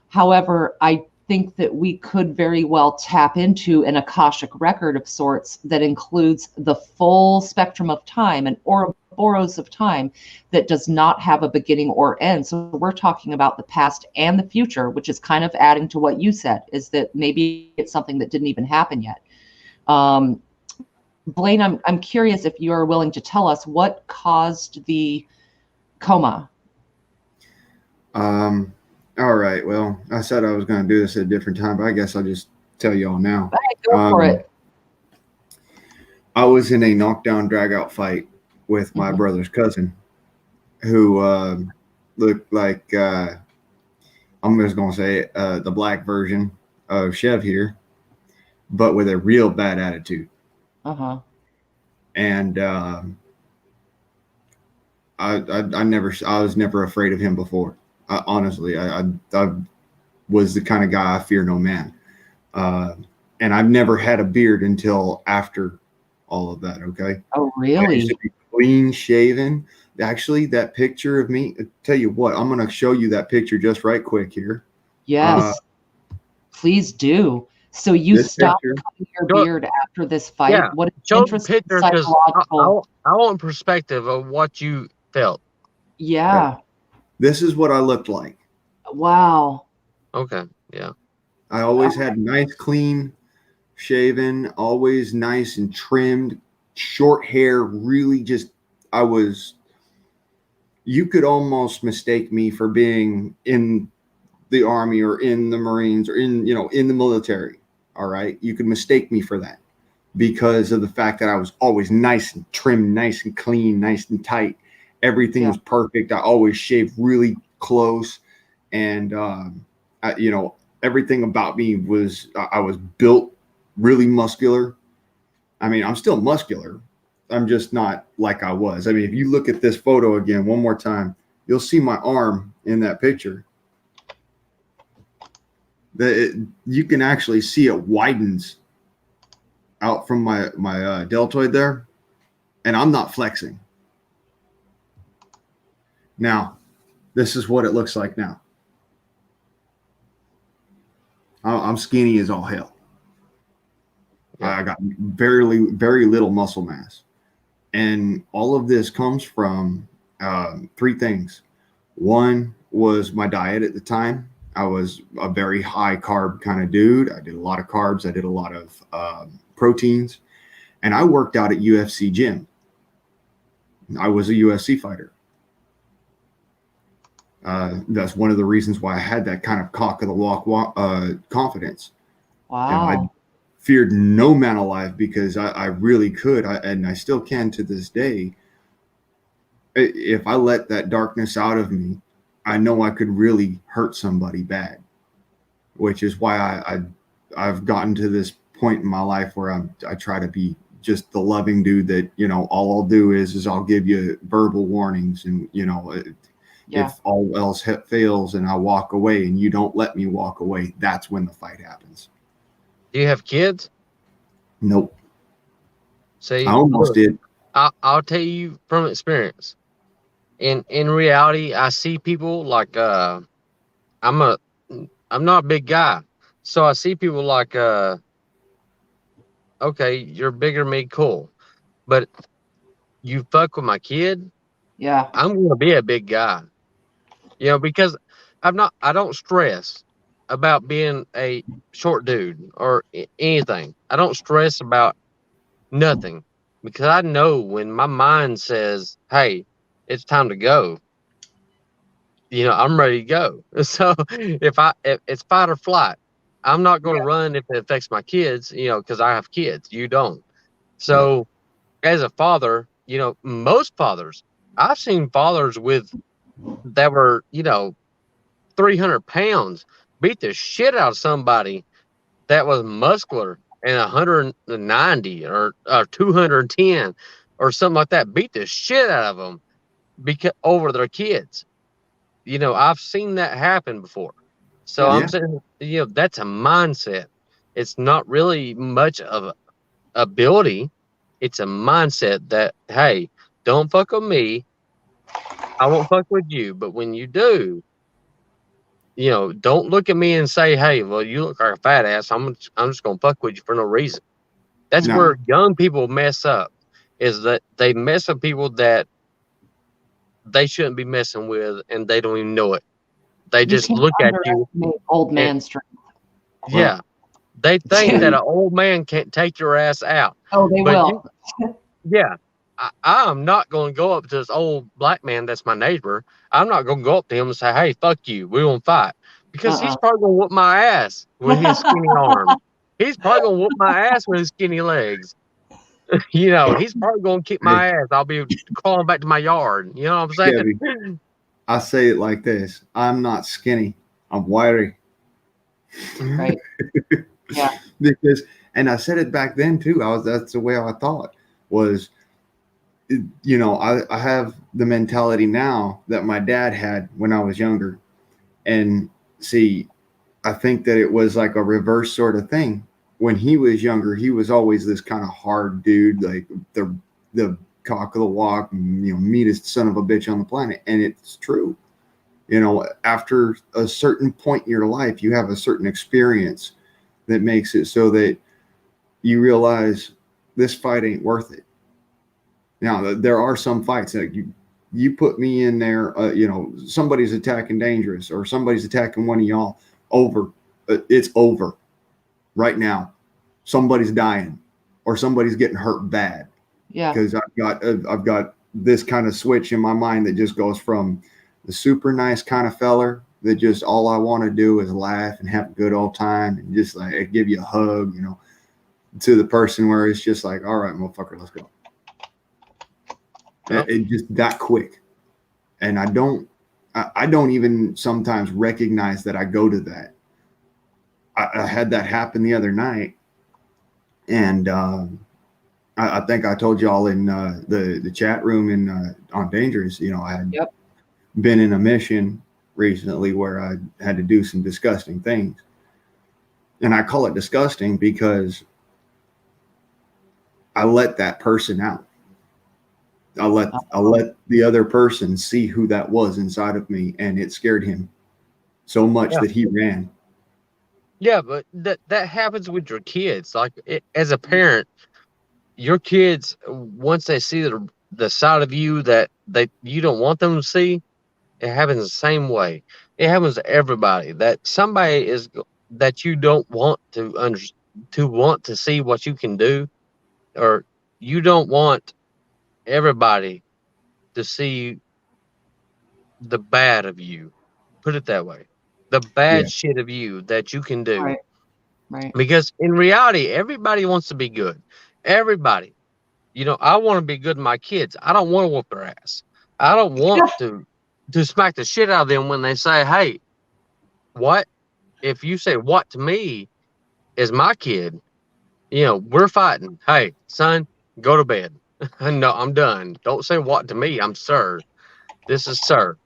However, I think that we could very well tap into an Akashic record of sorts that includes the full spectrum of time, an Ouroboros of time that does not have a beginning or end. So we're talking about the past and the future, which is kind of adding to what you said, is that maybe it's something that didn't even happen yet. Blaine, I'm curious if you are willing to tell us what caused the coma. All right. Well, I said I was going to do this at a different time, but I guess I'll just tell you all now. All right, go for it. I was in a knockdown, drag-out fight with my brother's cousin, who looked like, I'm just going to say it, the black version of Chev here, but with a real bad attitude. And I was never afraid of him before. Honestly, I was the kind of guy I fear no man. And I've never had a beard until after all of that. Okay. Oh, I really? used to be clean shaven. Actually, that picture of me, tell you what, I'm going to show you that picture just right quick here. Yes. Please do. So you This stopped picture. cutting your beard after this fight? Yeah. What an Show the interesting picture, because psychological. I want perspective of what you felt. Yeah. This is what I looked like. Wow. Okay. Yeah. I always had nice, clean shaven, always nice and trimmed, short hair. Really just, you could almost mistake me for being in the Army or in the Marines or in the military. All right. You could mistake me for that because of the fact that I was always nice and trim, nice and clean, nice and tight. Everything was perfect. I always shaved really close. and everything about me was I was built really muscular. I mean, I'm still muscular. I'm just not like I was. I mean, if you look at this photo again one more time, you'll see my arm in that picture. You can actually see it widens out from my deltoid there, and I'm not flexing. Now, this is what it looks like now. I'm skinny as all hell. I got very little muscle mass. And all of this comes from three things. One was my diet at the time. I was a very high carb kind of dude. I did a lot of carbs. I did a lot of proteins. And I worked out at UFC gym. I was a UFC fighter. That's one of the reasons why I had that kind of cock of the walk confidence. Wow. I feared no man alive because I really could, and I still can to this day. If I let that darkness out of me, I know I could really hurt somebody bad, which is why I've gotten to this point in my life where I try to be just the loving dude that, all I'll do is I'll give you verbal warnings, and, if all else fails and I walk away and you don't let me walk away, that's when the fight happens. Do you have kids? Nope. See, I almost did. I'll tell you from experience. In reality, I see people like I'm not a big guy, so I see people like okay, you're bigger than me, cool, but you fuck with my kid, Yeah. I'm gonna be a big guy, because I don't stress about being a short dude or anything. I don't stress about nothing because I know when my mind says, "Hey, it's time to go," I'm ready to go. So if it's fight or flight, I'm not going to run if it affects my kids, because I have kids. You don't. So as a father, most fathers, I've seen fathers that were, 300 pounds beat the shit out of somebody that was muscular and 190 or 210 or something like that, beat the shit out of them because over their kids. I've seen that happen before. So I'm saying, that's a mindset. It's not really much of ability. It's a mindset that, hey, don't fuck with me. I won't fuck with you. But when you do, don't look at me and say, hey, well, you look like a fat ass. I'm just going to fuck with you for no reason. That's where young people mess up, is that they mess with people that they shouldn't be messing with, and they don't even know it. They just look at you. Old man strength. Yeah. They think that an old man can't take your ass out. Oh, they will. I'm not going to go up to this old black man that's my neighbor. I'm not going to go up to him and say, hey, fuck you. We're going to fight. Because he's probably going to whoop my ass with his skinny arms. He's probably going to whoop my ass with his skinny legs. He's probably going to kick my ass. I'll be crawling back to my yard. You know what I'm saying? Chevy, I say it like this. I'm not skinny. I'm wiry. Right. Yeah. Because, and I said it back then too. That's the way I thought was, I have the mentality now that my dad had when I was younger. And see, I think that it was like a reverse sort of thing. When he was younger, he was always this kind of hard dude, like the cock of the walk, meanest son of a bitch on the planet. And it's true. After a certain point in your life, you have a certain experience that makes it so that you realize this fight ain't worth it. Now, there are some fights that you put me in there, somebody's attacking dangerous or somebody's attacking one of y'all over. It's over right now. Somebody's dying or somebody's getting hurt bad. Yeah. Because I've got this kind of switch in my mind that just goes from the super nice kind of feller that just all I want to do is laugh and have a good old time and just like give you a hug, to the person where it's just like, all right, motherfucker, let's go. Yep. It just that quick. And I don't I don't even sometimes recognize that I go to that. I had that happen the other night, and I think I told y'all in the chat room in on Dangerous. You know, I had Yep. been in a mission recently where I had to do some disgusting things, and I call it disgusting because I let that person out. I let the other person see who that was inside of me, and it scared him so much Yeah. that he ran. Yeah, but that happens with your kids. Like as a parent, your kids once they see the side of you that you don't want them to see, it happens the same way. It happens to everybody that somebody is that you don't want to want to see what you can do, or you don't want everybody to see the bad of you. Put it that way. The Yeah, bad shit of you that you can do. Right. Right. Because in reality, everybody wants to be good. Everybody. You know, I want to be good to my kids. I don't want to whoop their ass. I don't want to smack the shit out of them when they say, "Hey, what?" If you say "what" to me as my kid, you know, we're fighting. Hey, son, go to bed. No, I'm done. Don't say "what" to me. I'm sir. This is sir.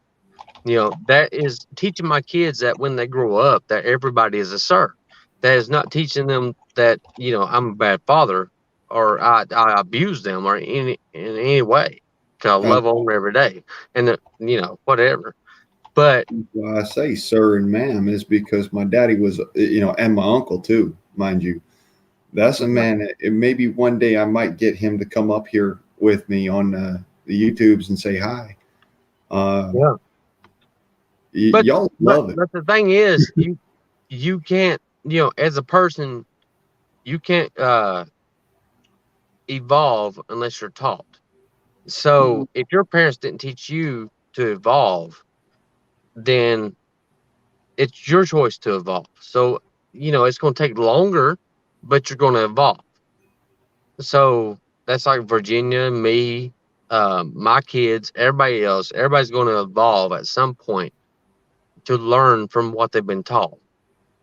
You know, that is teaching my kids that when they grow up, that everybody is a sir. That is not teaching them that, you know, I'm a bad father or I abuse them or in any way. 'Cause I that's love on them every day. And you know, whatever. But why I say sir and ma'am is because my daddy was, you know, and my uncle too, mind you. That's a man. Maybe one day I might get him to come up here with me on the YouTubes and say hi. Uh, yeah. But y'all but love it. but the thing is, you can't, you know, as a person, you can't evolve unless you're taught. Mhm. So if your parents didn't teach you to evolve, then it's your choice to evolve. So, you know, it's going to take longer, but you're going to evolve. So that's like Virginia, me, my kids, everybody else. Everybody's going to evolve at some point to learn from what they've been taught.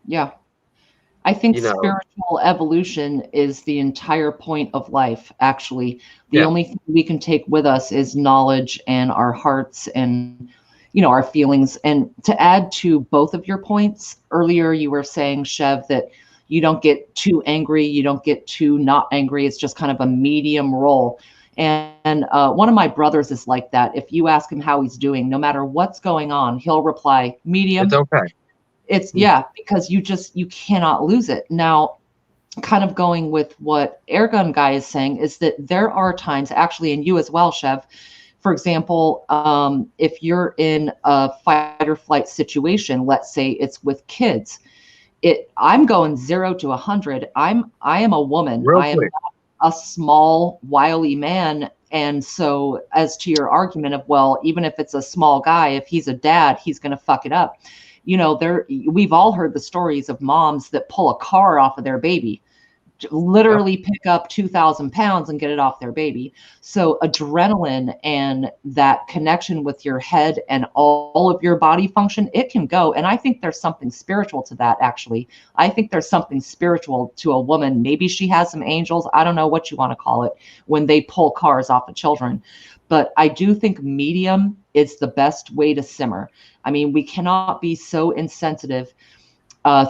Yeah. I think You know, spiritual evolution is the entire point of life, actually. The yeah, only thing we can take with us is knowledge and our hearts and, our feelings. And to add to both of your points, earlier you were saying, Chev, that you don't get too angry, you don't get too not angry. It's just kind of a medium role. And one of my brothers is like that. If you ask him how he's doing, no matter what's going on, he'll reply, it's medium. okay. It's because you cannot lose it. Now, kind of going with what Airgun Guy is saying is that there are times, actually, and you as well, Chev, for example, if you're in a fight or flight situation, let's say it's with kids, I'm going 0 to 100. I am a woman. Real I am quick. not a small, wily man. And so, as to your argument of, well, even if it's a small guy, if he's a dad, he's going to fuck it up. We've all heard the stories of moms that pull a car off of their baby, Yep. literally pick up 2,000 pounds and get it off their baby. So adrenaline and that connection with your head and all of your body function, it can go. And I think there's something spiritual to that, actually. I think there's something spiritual to a woman. Maybe she has some angels. I don't know what you want to call it when they pull cars off of children. But I do think medium is the best way to simmer. I mean, we cannot be so insensitive.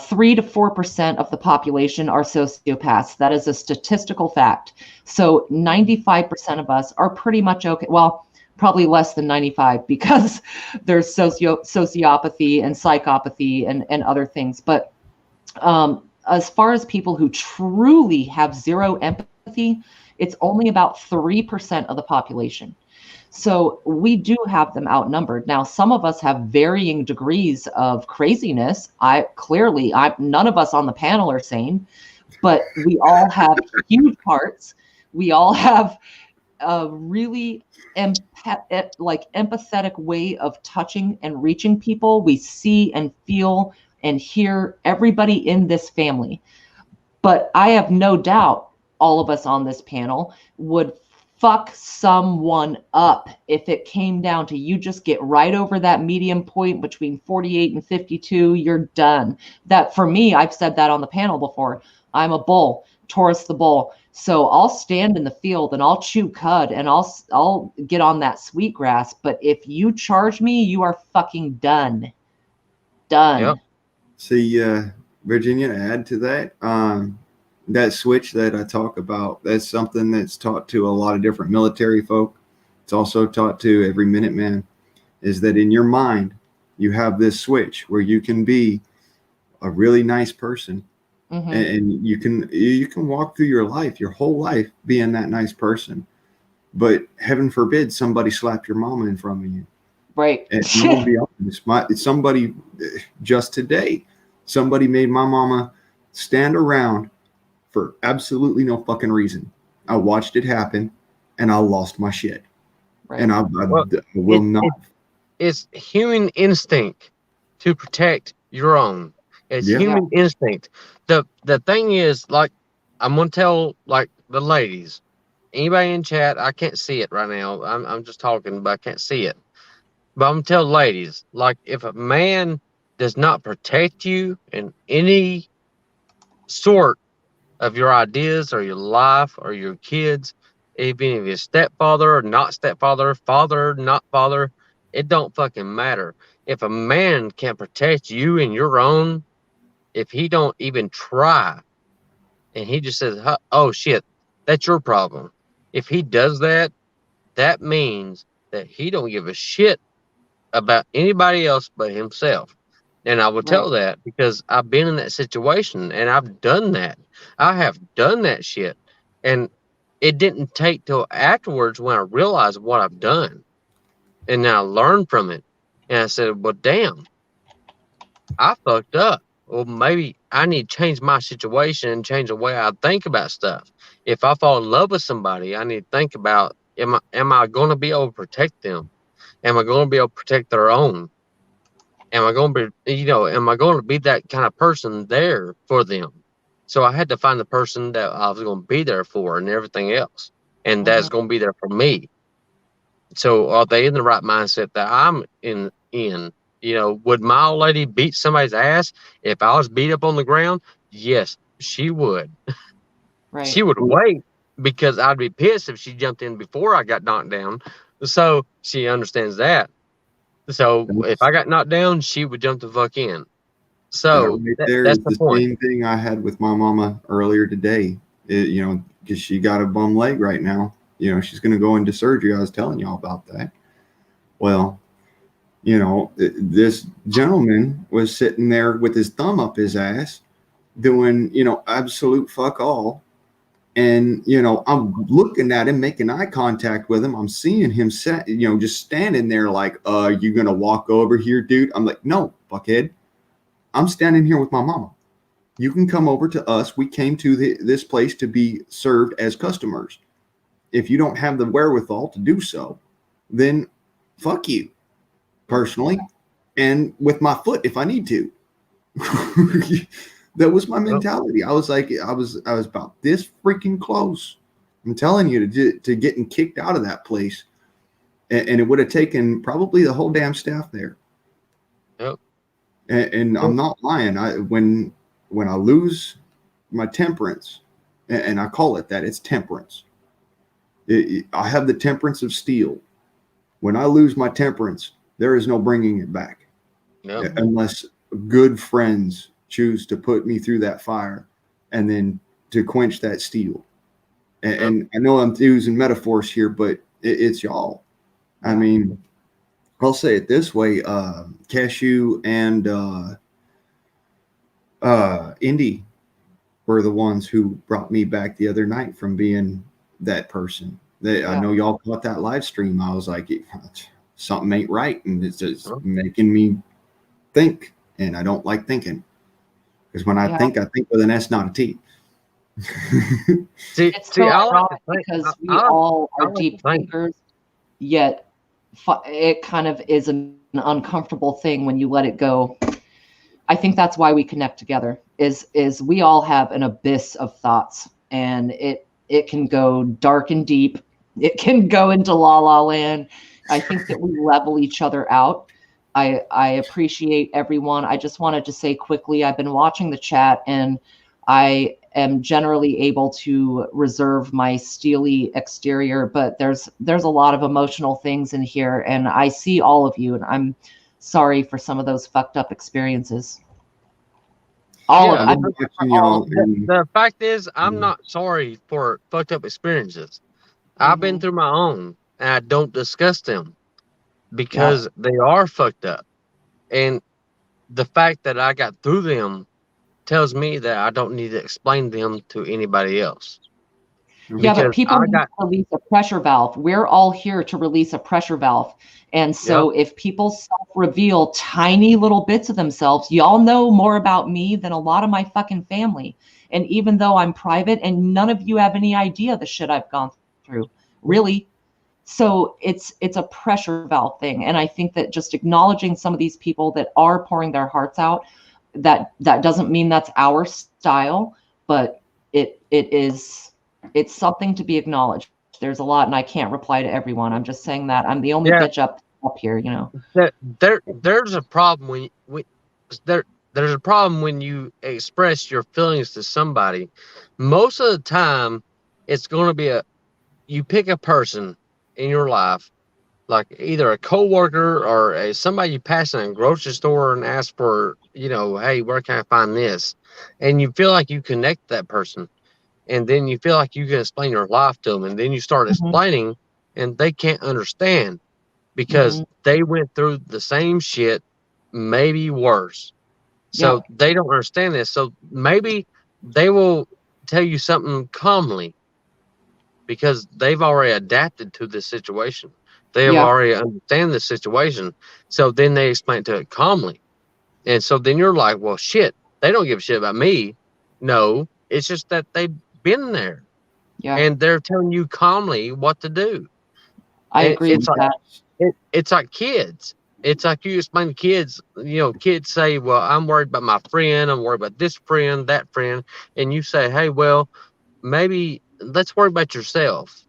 3 to 4% of the population are sociopaths. That is a statistical fact. So 95% of us are pretty much okay. Well, probably less than 95 because there's sociopathy and psychopathy and other things. But as far as people who truly have zero empathy, it's only about 3% of the population. So we do have them outnumbered. Now, some of us have varying degrees of craziness. None of us on the panel are sane, but we all have huge hearts. We all have a really empathetic way of touching and reaching people. We see and feel and hear everybody in this family. But I have no doubt all of us on this panel would fuck someone up if it came down to you just get right over that medium point between 48 and 52, you're done. That for me, I've said that on the panel before. I'm a bull, Taurus the bull. So I'll stand in the field and I'll chew cud and I'll get on that sweet grass. But if you charge me, you are fucking done. Done. Yep. See, Virginia, to add to that, that switch that I talk about, that's something that's taught to a lot of different military folk. It's also taught to every Minuteman, is that in your mind, you have this switch where you can be a really nice person. Mm-hmm. And you can walk through your life, your whole life, being that nice person. But heaven forbid somebody slap your mama in front of you. Right. And I'm gonna be honest, somebody just today, somebody made my mama stand around for absolutely no fucking reason. I watched it happen, and I lost my shit. Right. And I will not. It's human instinct to protect your own. It's Yeah. human instinct. The thing is, like, I'm gonna tell like the ladies, anybody in chat, I can't see it right now. I'm just talking, but I can't see it. But I'm gonna tell ladies, like, if a man does not protect you in any sort of your ideas or your life or your kids, even if you're stepfather or not stepfather, father, not father, it don't fucking matter. If a man can't protect you and your own, if he don't even try and he just says, oh shit, that's your problem. If he does that, that means that he don't give a shit about anybody else but himself. And I will tell that because I've been in that situation and I've done that. I have done that shit. And it didn't take till afterwards when I realized what I've done. And then I learned from it. And I said, well, damn, I fucked up. Well, maybe I need to change my situation and change the way I think about stuff. If I fall in love with somebody, I need to think about, am I going to be able to protect them? Am I going to be able to protect their own? Am I going to be, am I going to be that kind of person there for them? So I had to find the person that I was going to be there for and everything else. And that's going to be there for me. So are they in the right mindset that I'm in? Would my old lady beat somebody's ass if I was beat up on the ground? Yes, she would. Right. She would wait because I'd be pissed if she jumped in before I got knocked down. So she understands that. So if I got knocked down, she would jump the fuck in. So There's that's the the point. same thing I had with my mama earlier today. Because she got a bum leg right now. She's going to go into surgery. I was telling y'all about that. Well, this gentleman was sitting there with his thumb up his ass doing, absolute fuck all. And, I'm looking at him, making eye contact with him. I'm seeing him just standing there like, you going to walk over here, dude? I'm like, no, fuckhead. I'm standing here with my mama. You can come over to us. We came to this place to be served as customers. If you don't have the wherewithal to do so, then fuck you personally. And with my foot, if I need to. That was my mentality. I was like, I was about this freaking close. I'm telling you to getting kicked out of that place. And it would have taken probably the whole damn staff there. Yep. And I'm not lying. When I lose my temperance, and I call it that, it's temperance. I have the temperance of steel. When I lose my temperance, there is no bringing it back. Yep. Unless good friends choose to put me through that fire and then to quench that steel. And I know I'm using metaphors here, but it's y'all. I mean, I'll say it this way. Cashew and Indy were the ones who brought me back the other night from being that person. I know y'all caught that live stream. I was like, something ain't right. And it's just making me think. And I don't like thinking. Because when I think with an S, not a T. It's so ironic because we all are deep thinkers, yet it kind of is an uncomfortable thing when you let it go. I think that's why we connect together is we all have an abyss of thoughts, and it can go dark and deep it can go into la la land. I think that we level each other out. I appreciate everyone. I just wanted to say quickly, I've been watching the chat, and I am generally able to reserve my steely exterior, but there's a lot of emotional things in here, and I see all of you, and I'm sorry for some of those fucked up experiences. All Yeah, of them. the fact is, I'm not sorry for fucked up experiences. I've been through my own, and I don't discuss them because they are fucked up. And the fact that I got through them tells me that I don't need to explain them to anybody else. Yeah, but Because people need to release a pressure valve. We're all here to release a pressure valve. And so if people self-reveal tiny little bits of themselves, y'all know more about me than a lot of my fucking family. And even though I'm private, and none of you have any idea the shit I've gone through, really. So it's a pressure valve thing. And I think that just acknowledging some of these people that are pouring their hearts out, that doesn't mean that's our style, but it's something to be acknowledged. There's a lot, and I can't reply to everyone. I'm just saying that I'm the only bitch up here, you know. There's a problem there's a problem when you express your feelings to somebody. Most of the time, it's going to be you pick a person in your life, like either a coworker or somebody you pass in a grocery store and ask for, hey, where can I find this? And you feel like you connect that person. And then you feel like you can explain your life to them. And then you start explaining and they can't understand because they went through the same shit, maybe worse. So they don't understand this. So maybe they will tell you something calmly because they've already adapted to this situation. They have already understand the situation. So then they explain to it calmly. And so then you're like, well, shit, they don't give a shit about me. No, it's just that they've been there. Yeah. And they're telling you calmly what to do. I agree with that. It's like kids. It's like you explain to kids, kids say, well, I'm worried about my friend. I'm worried about this friend, that friend. And you say, hey, well, maybe let's worry about yourself.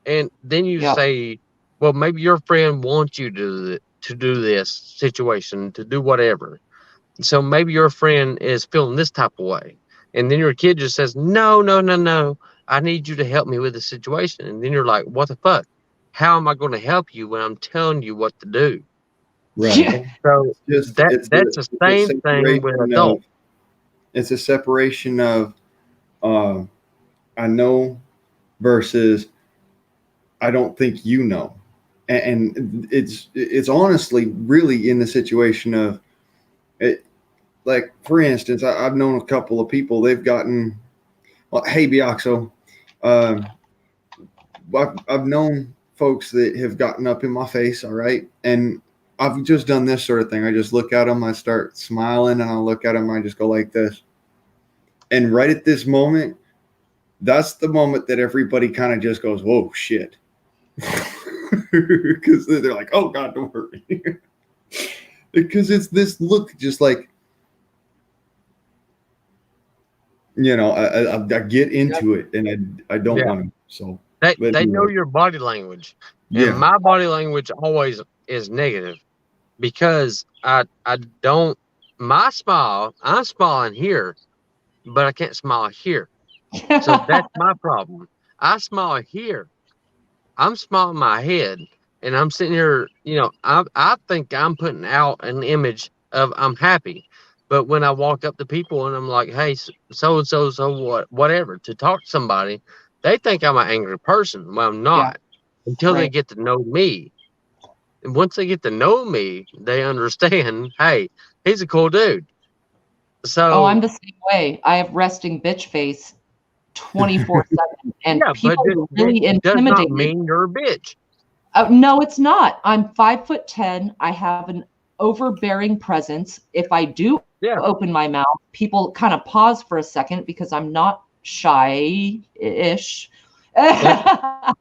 And then you say, well, maybe your friend wants you to do this situation, to do whatever. So maybe your friend is feeling this type of way. And then your kid just says, no, no, no, no. I need you to help me with the situation. And then you're like, what the fuck? How am I going to help you when I'm telling you what to do? Right. And so that's the same thing with adults. It's a separation of I know versus I don't think you know. And it's honestly really in the situation of it. Like, for instance, I've known a couple of people, they've gotten, well, hey, Biaxo, I've known folks that have gotten up in my face, all right? And I've just done this sort of thing. I just look at them, I start smiling, and I look at them, I just go like this. And right at this moment, that's the moment that everybody kind of just goes, whoa, shit. Because they're like, oh, God, don't hurt me. Because it's this look just like, I get into it and I don't want to. So they know your body language. And my body language always is negative because I don't, my smile, I'm smiling here, but I can't smile here. So that's my problem. I smile here. I'm smiling my head and I'm sitting here, I think I'm putting out an image of I'm happy. But when I walk up to people and I'm like, hey, so what, whatever, to talk to somebody, they think I'm an angry person. Well, I'm not until they get to know me. And once they get to know me, they understand, hey, he's a cool dude. So, I'm the same way. I have resting bitch face 24/7, and people really intimidate does not mean you're a bitch. No, it's not. I'm 5'10". I have an overbearing presence. If I do open my mouth, people kind of pause for a second because I'm not shy-ish. But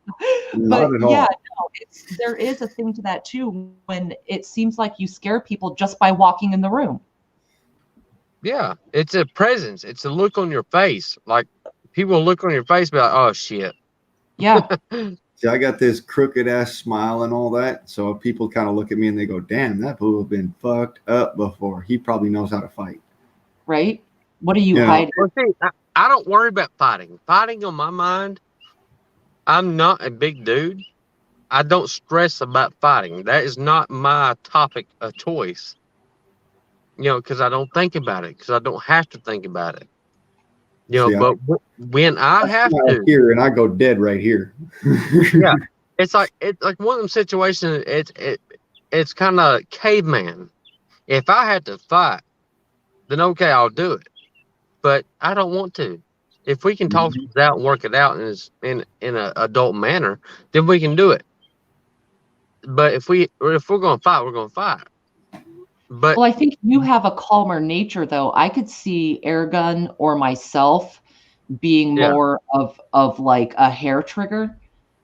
there is a thing to that too, when it seems like you scare people just by walking in the room. Yeah, it's a presence. It's a look on your face. Like people look on your face, be like, "Oh shit." Yeah. See, I got this crooked ass smile and all that. So people kind of look at me and they go, damn, that fool have been fucked up before. He probably knows how to fight. Right? What are you Yeah. hiding? Well, see, I don't worry about fighting. Fighting on my mind, I'm not a big dude. I don't stress about fighting. That is not my topic of choice. Because I don't think about it, because I don't have to think about it. See, But when I have smile to, here and I go dead right here. yeah, it's like one of them situations. It's kind of caveman. If I had to fight, then okay, I'll do it. But I don't want to. If we can talk things out and work it out in an adult manner, then we can do it. But if we're gonna fight, we're gonna fight. But Well, I think you have a calmer nature, though. I could see Airgun or myself being Yeah. more of like a hair trigger,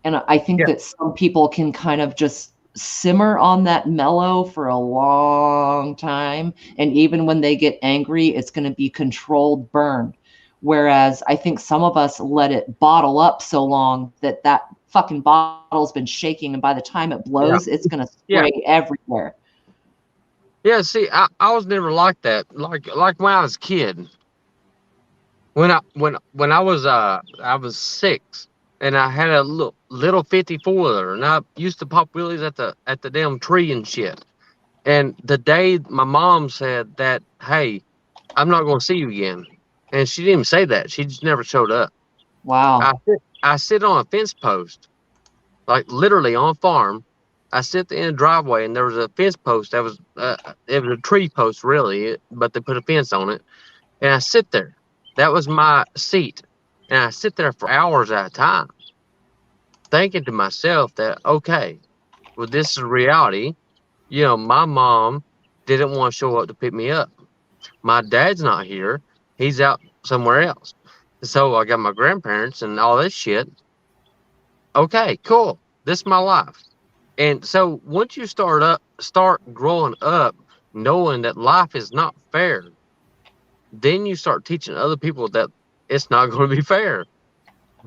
and I think Yeah. that some people can kind of just simmer on that mellow for a long time, and even when they get angry, it's going to be controlled burn. Whereas I think some of us let it bottle up so long that that fucking bottle's been shaking, and by the time it blows, it's going to Yeah. spray everywhere. yeah, see, I was never like that. Like when I was a kid. When I was 6 and I had a little 54 and I used to pop wheelies at the damn tree and shit. And the day my mom said that, hey, I'm not gonna see you again. And she didn't even say that. She just never showed up. Wow. I sit on a fence post, like literally on a farm. I sit at the end of the driveway and there was a fence post that was it was a tree post really, but they put a fence on it. And I sit there. That was my seat. And I sit there for hours at a time, thinking to myself that, okay, well, this is reality. My mom didn't want to show up to pick me up. My dad's not here. He's out somewhere else. So I got my grandparents and all this shit. Okay, cool. This is my life. And so once you start growing up, knowing that life is not fair, then you start teaching other people that it's not going to be fair.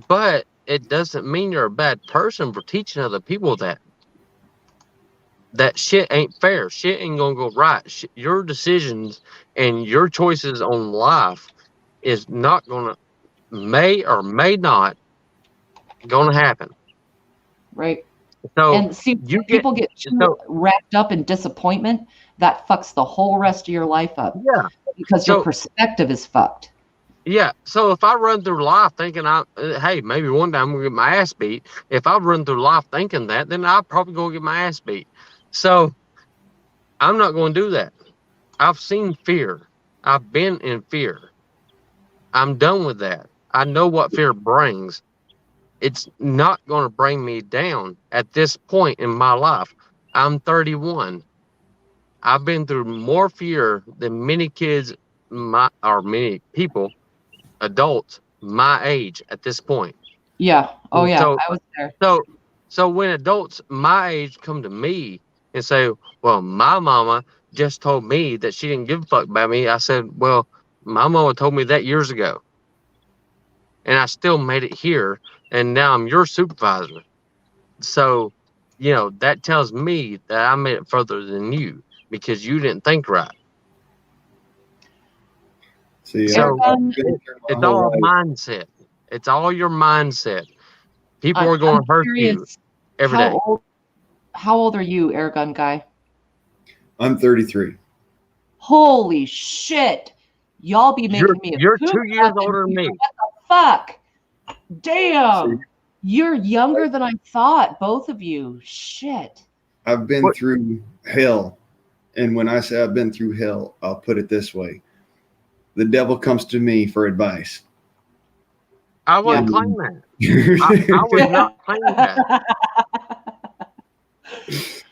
But it doesn't mean you're a bad person for teaching other people that shit ain't fair. Shit ain't gonna go right. Your decisions and your choices on life is not gonna may or may not gonna happen. Right. So And see, you when get people get too so wrapped up in disappointment, that fucks the whole rest of your life up yeah. because So your perspective is fucked. yeah. So if I run through life thinking hey, maybe one day I'm gonna get my ass beat. If I run through life thinking that, then I'm probably gonna get my ass beat. So I'm not gonna do that. I've seen fear. I've been in fear. I'm done with that. I know what fear brings. It's not going to bring me down at this point in my life. I'm 31. I've been through more fear than many kids, or many people, adults my age at this point. Yeah. Oh, yeah. So, I was there. so, so when adults my age come to me and say, "Well, my mama just told me that she didn't give a fuck about me," I said, "Well, my mama told me that years ago, and I still made it here, and now I'm your supervisor. So, that tells me that I made it further than you because you didn't think right." See, So Airgun, it's all mindset. It's all your mindset. People are going I'm to hurt you curious, every day. how old are you, Airgun guy? I'm 33. Holy shit. Y'all be making me a You're poop 2 years fucking older than here. me. What the fuck? Damn. You're younger than I thought, both of you. Shit. I've been What? through hell. And when I say I've been through hell, I'll put it this way. The devil comes to me for advice. I wouldn't Yeah. claim that. I would not claim that.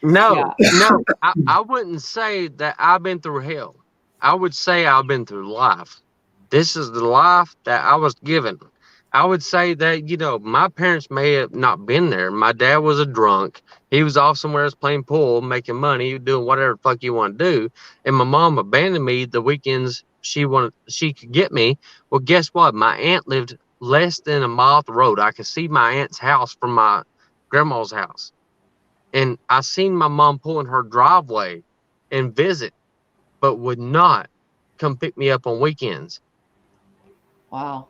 No, no, I wouldn't say that I've been through hell. I would say I've been through life. This is the life that I was given. I would say that, my parents may have not been there. My dad was a drunk. He was off somewhere else playing pool, making money, doing whatever the fuck you want to do. And my mom abandoned me the weekends she could get me. Well, guess what? My aunt lived less than a mile up the road. I could see my aunt's house from grandma's house. And I seen my mom pull in her driveway and visit, but would not come pick me up on weekends. Wow.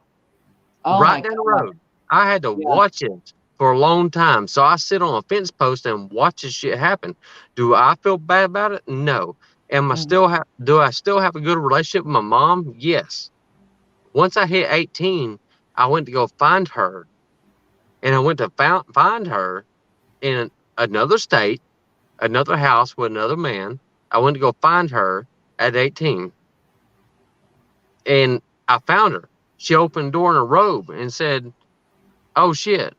Oh Right my down the God. road. I had to Yeah. watch it for a long time. So I sit on a fence post and watch this shit happen. Do I feel bad about it? No. Mhm. Do I still have a good relationship with my mom? Yes. Once I hit 18, I went to go find her, and I went to find her in another state, another house with another man. I went to go find her at 18, and I found her. She opened the door in a robe and said, "Oh shit,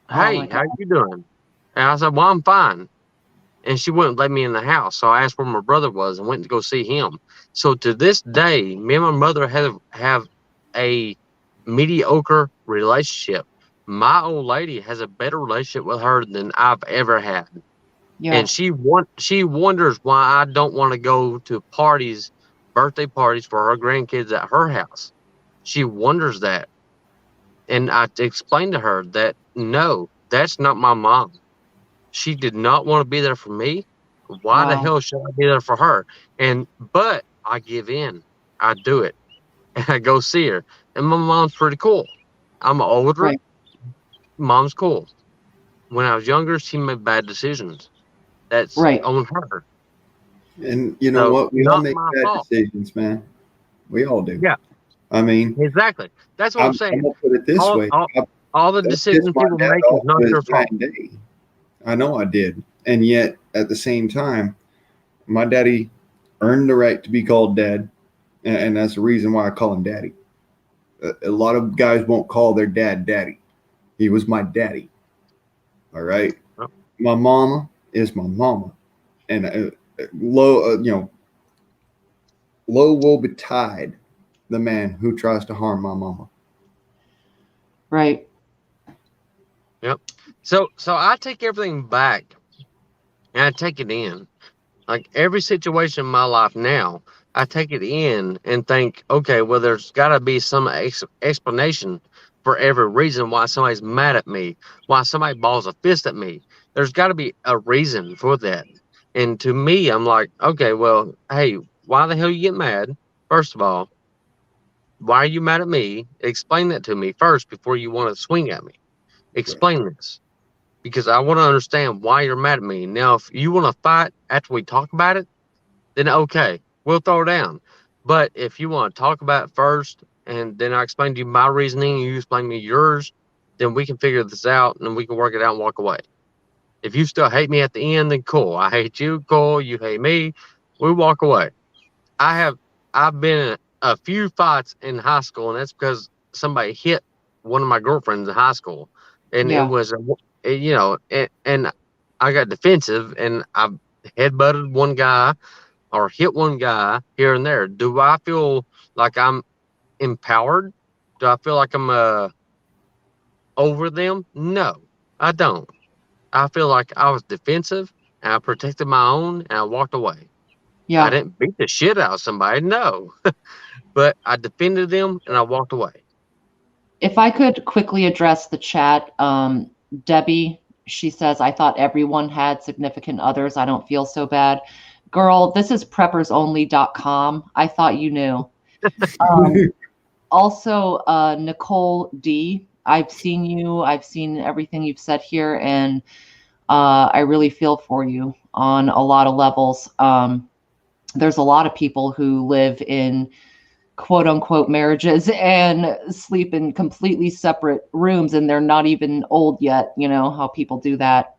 Oh my hey, God. how you doing?" And I said, "Well, I'm fine." And she wouldn't let me in the house, so I asked where my brother was and went to go see him. So to this day, me and my mother have a mediocre relationship. My old lady has a better relationship with her than I've ever had. Yeah. And she wonders why I don't want to go to parties, birthday parties for her grandkids at her house. She wonders that. And I explained to her that no, that's not my mom. She did not want to be there for me. Why the Wow. hell should I be there for her? But I give in. I do it. And I go see her. And my mom's pretty cool. I'm older. Right. Mom's cool. When I was younger, she made bad decisions. That's Right. on her. And you know So what? We all not make my bad fault. decisions, man. We all do. Yeah, I mean, exactly. That's what I'm I'm saying. gonna put it this All way. all, all the I pissed decisions my people dad make is off not to his your fault. dying day. I know I did. And yet, at the same time, my daddy earned the right to be called dad. And that's the reason why I call him daddy. A lot of guys won't call their dad daddy. He was my daddy. All right. Well, My mama is my mama. And low, low will betide the man who tries to harm my mama. Right. yep. So I take everything back and I take it in. Like every situation in my life now, I take it in and think, okay, well, there's got to be some explanation for every reason why somebody's mad at me, why somebody balls a fist at me. There's got to be a reason for that. And to me, I'm like, okay, well, hey, why the hell you get mad? First of all, why are you mad at me? Explain that to me first before you want to swing at me. Right. Explain this because I want to understand why you're mad at me. Now, if you want to fight after we talk about it, then okay, we'll throw down. But if you want to talk about it first, and then I explain to you my reasoning, and you explain to me yours, then we can figure this out and we can work it out and walk away. If you still hate me at the end, then cool. I hate you, cool. You hate me. We walk away. I have I've been in a few fights in high school, and that's because somebody hit one of my girlfriends in high school, and it Yeah. was and I got defensive, and I headbutted one guy or hit one guy here and there. Do I feel like I'm empowered? Do I feel like I'm over them? No, I don't. I feel like I was defensive and I protected my own and I walked away. I Yeah. didn't beat the shit out of somebody, no, but I defended them and I walked away. If I could quickly address the chat, Debbie, she says, I thought everyone had significant others. I don't feel so bad. Girl, this is preppersonly.com. I thought you knew. Um, also, Nicole D, I've seen you, I've seen everything you've said here, and I really feel for you on a lot of levels. There's a lot of people who live in quote unquote marriages and sleep in completely separate rooms and they're not even old yet, you know, how people do that.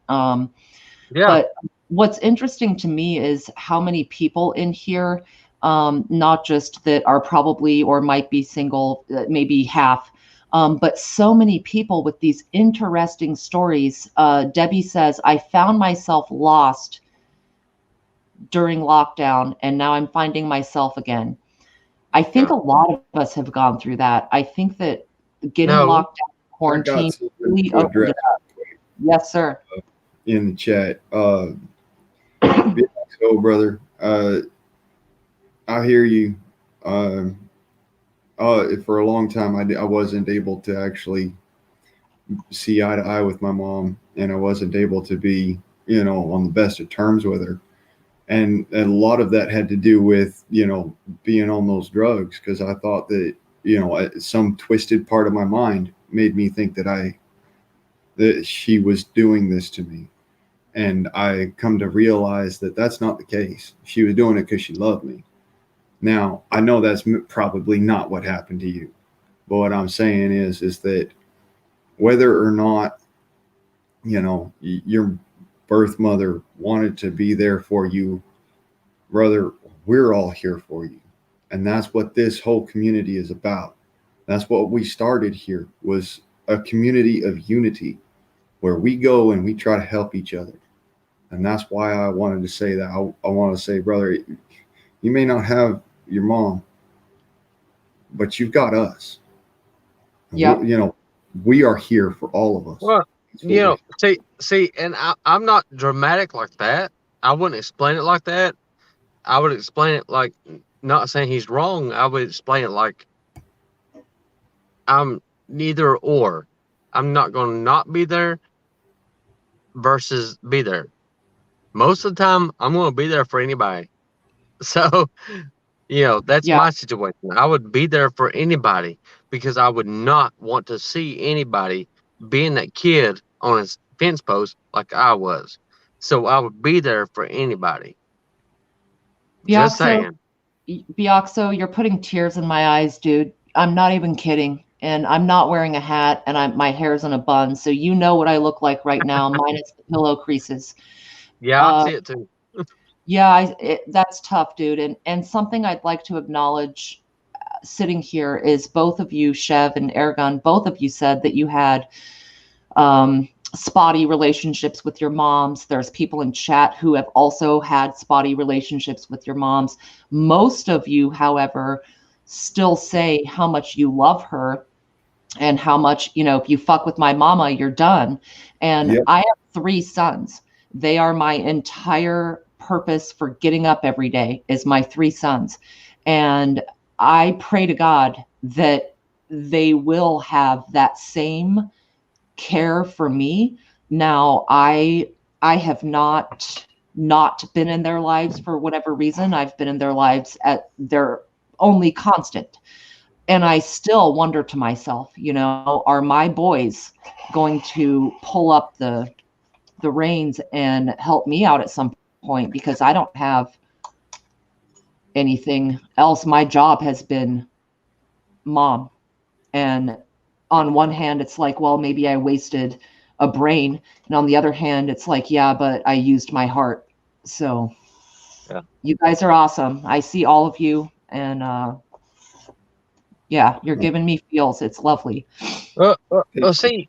Yeah, But what's interesting to me is how many people in here, not just that are probably or might be single, maybe half, but so many people with these interesting stories. Debbie says, I found myself lost during lockdown and now I'm finding myself again. I think yeah. a lot of us have gone through that. I think that getting No, locked down, I got quarantine something really to opened address it up. Yes, sir. in the chat. So, brother, I hear you. For a long time, I wasn't able to actually see eye to eye with my mom, and I wasn't able to be, on the best of terms with her. And a lot of that had to do with, being on those drugs, because I thought that, some twisted part of my mind made me think that she was doing this to me. And I come to realize that that's not the case. She was doing it because she loved me. Now, I know that's probably not what happened to you, but what I'm saying is that whether or not, your birth mother wanted to be there for you, brother, we're all here for you. And that's what this whole community is about. That's what we started here, was a community of unity where we go and we try to help each other. And that's why I wanted to say that. I want to say, brother, you may not have your mom, but you've got us. Yeah. We are here for all of us. Well, see, and I'm not dramatic like that. I wouldn't explain it like that. I would explain it like, not saying he's wrong. I would explain it like I'm neither or. I'm not going to not be there versus be there. Most of the time, I'm going to be there for anybody. So, that's Yeah. my situation. I would be there for anybody because I would not want to see anybody being that kid on his fence post like I was. So I would be there for anybody. Just Bioxo, saying. Bioxo, you're putting tears in my eyes, dude. I'm not even kidding. And I'm not wearing a hat, and my hair's in a bun. So you know what I look like right now, minus the pillow creases. Yeah, I Uh, see it too. yeah, that's tough, dude. And something I'd like to acknowledge sitting here is both of you, Chev and Ergon, both of you said that you had spotty relationships with your moms. There's people in chat who have also had spotty relationships with your moms. Most of you, however, still say how much you love her and how much, if you fuck with my mama, you're done. And Yep. I have 3 sons. They are my entire purpose for getting up every day, is my 3 sons. And I pray to God that they will have that same care for me. Now, I have not been in their lives for whatever reason. I've been in their lives at their only constant. And I still wonder to myself, are my boys going to pull up the reins and help me out at some point, because I don't have anything else. My job has been mom. And on one hand, it's like, well, maybe I wasted a brain. And on the other hand, it's like, yeah, but I used my heart. So Yeah. you guys are awesome. I see all of you. And yeah, you're giving me feels. It's lovely. Well, see,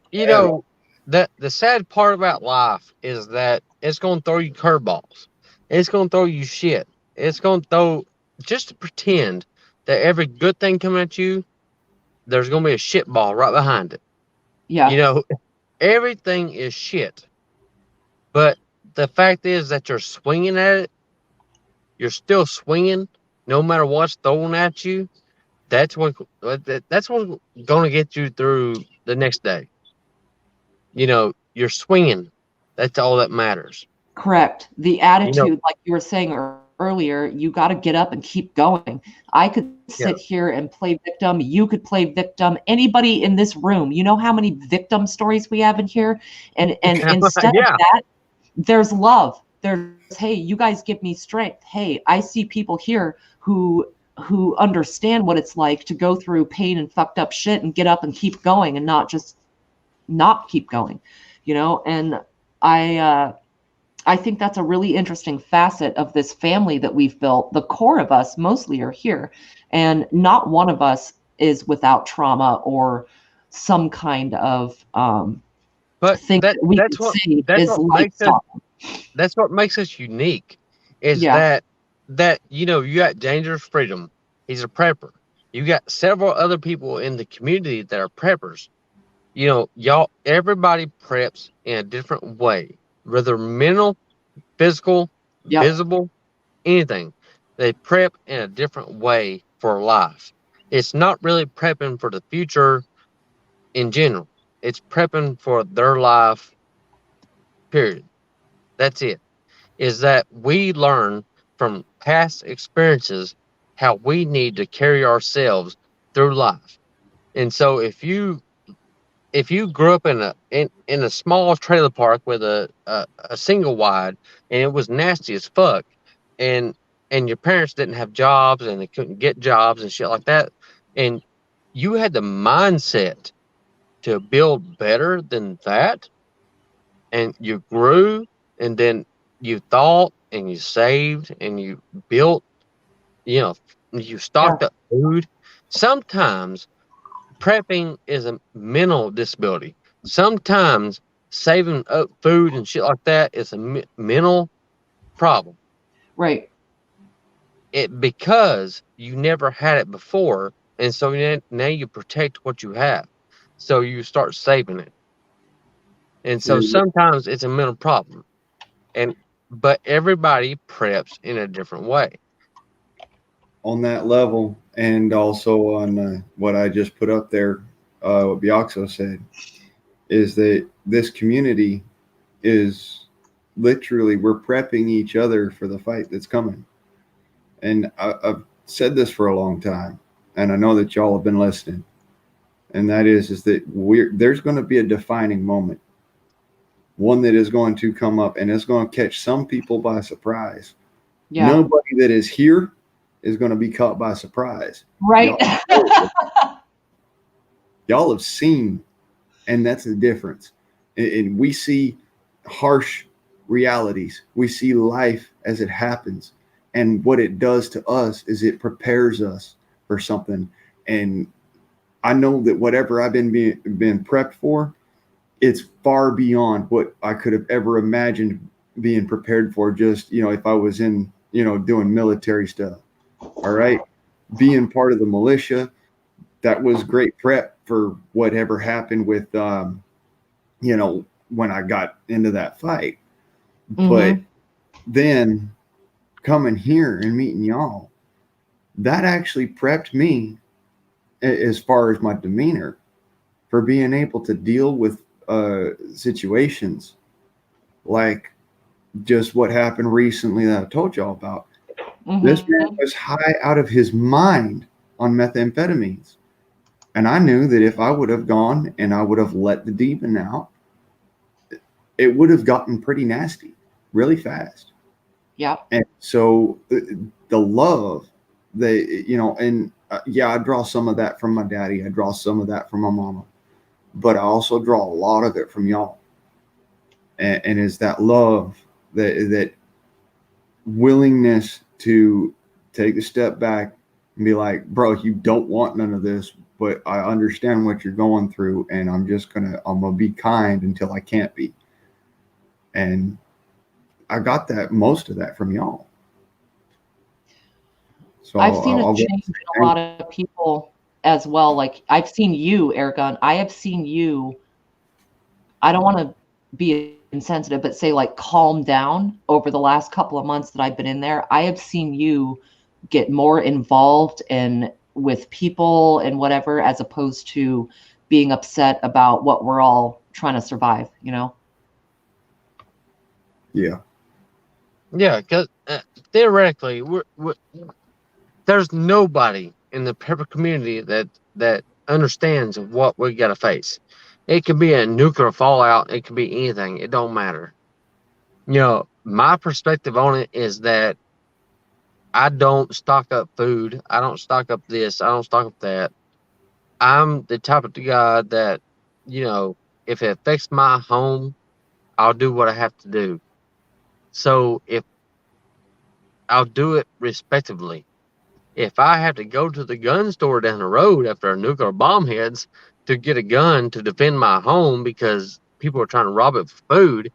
that the sad part about life is that it's going to throw you curveballs. It's going to throw you shit. It's going to throw, just to pretend that every good thing coming at you, there's going to be a shit ball right behind it. Yeah. Everything is shit. But the fact is that you're swinging at it. You're still swinging, no matter what's thrown at you. That's what's going to get you through the next day. You're swinging. That's all that matters. Correct. The You know, attitude, like you were saying earlier, you got to get up and keep going. I could yeah, sit here and play victim. You could play victim. Anybody in this room, you know how many victim stories we have in here? And instead of yeah, that, there's love. There's, hey, you guys give me strength. Hey, I see people here who understand what it's like to go through pain and fucked up shit and get up and keep going and not just not keep going, and I think that's a really interesting facet of this family that we've built. The core of us mostly are here, and not one of us is without trauma or some kind of but thing that we that's could what say that's is what life makes us stop. that's what makes us unique. Is Yeah, that you got Dangerous Freedom. He's a prepper. You got several other people in the community that are preppers. Y'all, everybody preps in a different way, whether mental, physical, yep, visible, anything. They prep in a different way for life. It's not really prepping for the future in general. It's prepping for their life, period. That's it. Is that we learn from past experiences how we need to carry ourselves through life. And so if you grew up in a small trailer park with a single wide and it was nasty as fuck, and your parents didn't have jobs and they couldn't get jobs and shit like that, and you had the mindset to build better than that, and you grew, and then you thought and you saved and you built, you know, you Yeah. stocked up food. Sometimes prepping is a mental disability. Sometimes saving up food and shit like that is a mental problem. Right. It because you never had it before, and so now you protect what you have. So you start saving it, and so And sometimes it's a mental problem, and but everybody preps in a different way. on that level, and also on what I just put up there, what Biaxo said, is that this community is literally, we're prepping each other for the fight that's coming. And I've said this for a long time, and I know that y'all have been listening. And that is that there's going to be a defining moment, one that is going to come up, and it's going to catch some people by surprise. Yeah. Nobody that is here is going to be caught by surprise. Right. Y'all have seen, and that's the difference. And we see harsh realities. We see life as it happens. And what it does to us is it prepares us for something. And I know that whatever I've been prepped for, it's far beyond what I could have ever imagined being prepared for. Just, if I was in, doing military stuff. All right. Being part of the militia, that was great prep for whatever happened with, when I got into that fight. But then coming here and meeting y'all, that actually prepped me as far as my demeanor for being able to deal with situations like just what happened recently that I told y'all about. This man was high out of his mind on methamphetamines. And I knew that if I would have gone and I would have let the demon out, it would have gotten pretty nasty really fast. Yeah. And so the love, and yeah, I draw some of that from my daddy. I draw some of that from my mama, but I also draw a lot of it from y'all. And is that love, that willingness to take a step back and be like, bro, you don't want none of this, but I understand what you're going through, and I'm gonna be kind until I can't be. And I got most of that from y'all. So I've seen a change in a lot of people as well. Like I've seen you, Ergun. I have seen you. I don't want to be insensitive, but say like calm down over the last couple of months that I've been in there. I have seen you get more involved with people and whatever, as opposed to being upset about what we're all trying to survive, Yeah. Yeah, because theoretically, there's nobody in the prepper community that understands what we got to face. It could be a nuclear fallout. It could be anything. It don't matter. My perspective on it is that I don't stock up food. I don't stock up this. I don't stock up that. I'm the type of guy that, if it affects my home, I'll do what I have to do. So if I'll do it respectively. If I have to go to the gun store down the road after a nuclear bomb hits to get a gun to defend my home because people are trying to rob it for food,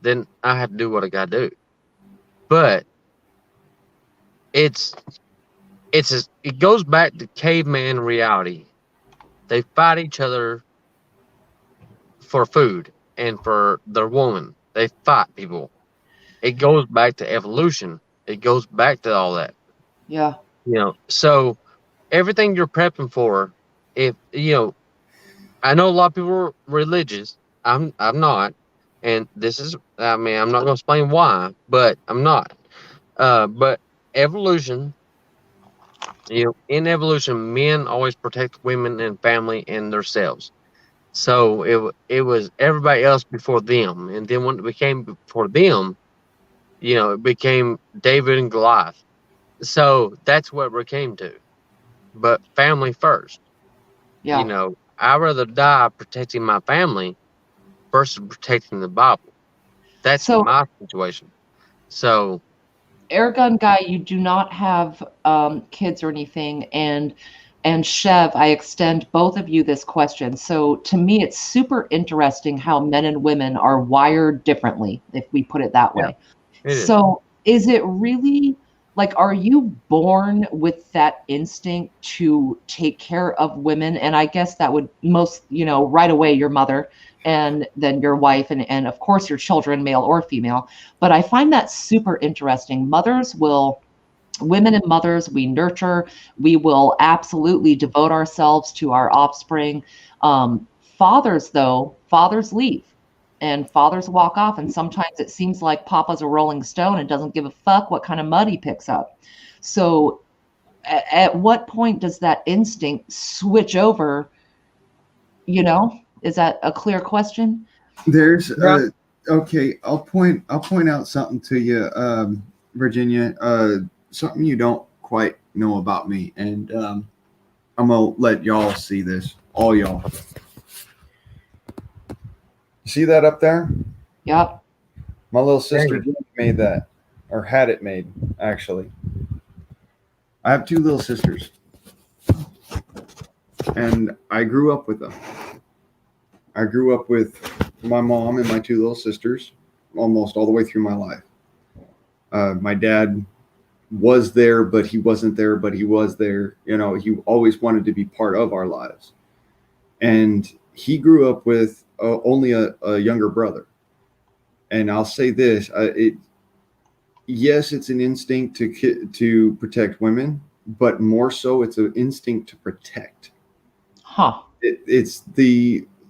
then I have to do what I got to do. But it goes back to caveman reality. They fight each other for food and for their woman. They fight people. It goes back to evolution. It goes back to all that. Yeah. So everything you're prepping for, if I know a lot of people are religious. I'm not, and this is. I mean, I'm not going to explain why, but I'm not. But evolution, in evolution, men always protect women and family and themselves. So it was everybody else before them, and then when it became before them, it became David and Goliath. So that's what we came to. But family first. Yeah. I'd rather die protecting my family versus protecting the Bible. That's So, my situation. So Airgun guy, you do not have kids or anything, and Chev, I extend both of you this question. So to me, it's super interesting how men and women are wired differently, if we put it that yeah, way. it is. So is it really like, are you born with that instinct to take care of women? And I guess that would most, right away, your mother and then your wife and of course your children, male or female. But I find that super interesting. Women and mothers, we nurture, we will absolutely devote ourselves to our offspring. Fathers, though, fathers leave and fathers walk off. And sometimes it seems like Papa's a rolling stone and doesn't give a fuck what kind of mud he picks up. So, at what point does that instinct switch over? Is that a clear question? There's Yeah. okay. I'll point out something to you, Virginia. Something you don't quite know about me, and I'm gonna let y'all see this. All y'all. You see that up there? Yep. My little sister Dang. Jenny made that, or had it made, actually. I have two little sisters, and I grew up with them. I grew up with my mom and my two little sisters almost all the way through my life. My dad was there, but he wasn't there, but he was there. He always wanted to be part of our lives. And he grew up with only a younger brother. And I'll say this: yes, it's an instinct to protect women, but more so, it's an instinct to protect. Huh. It's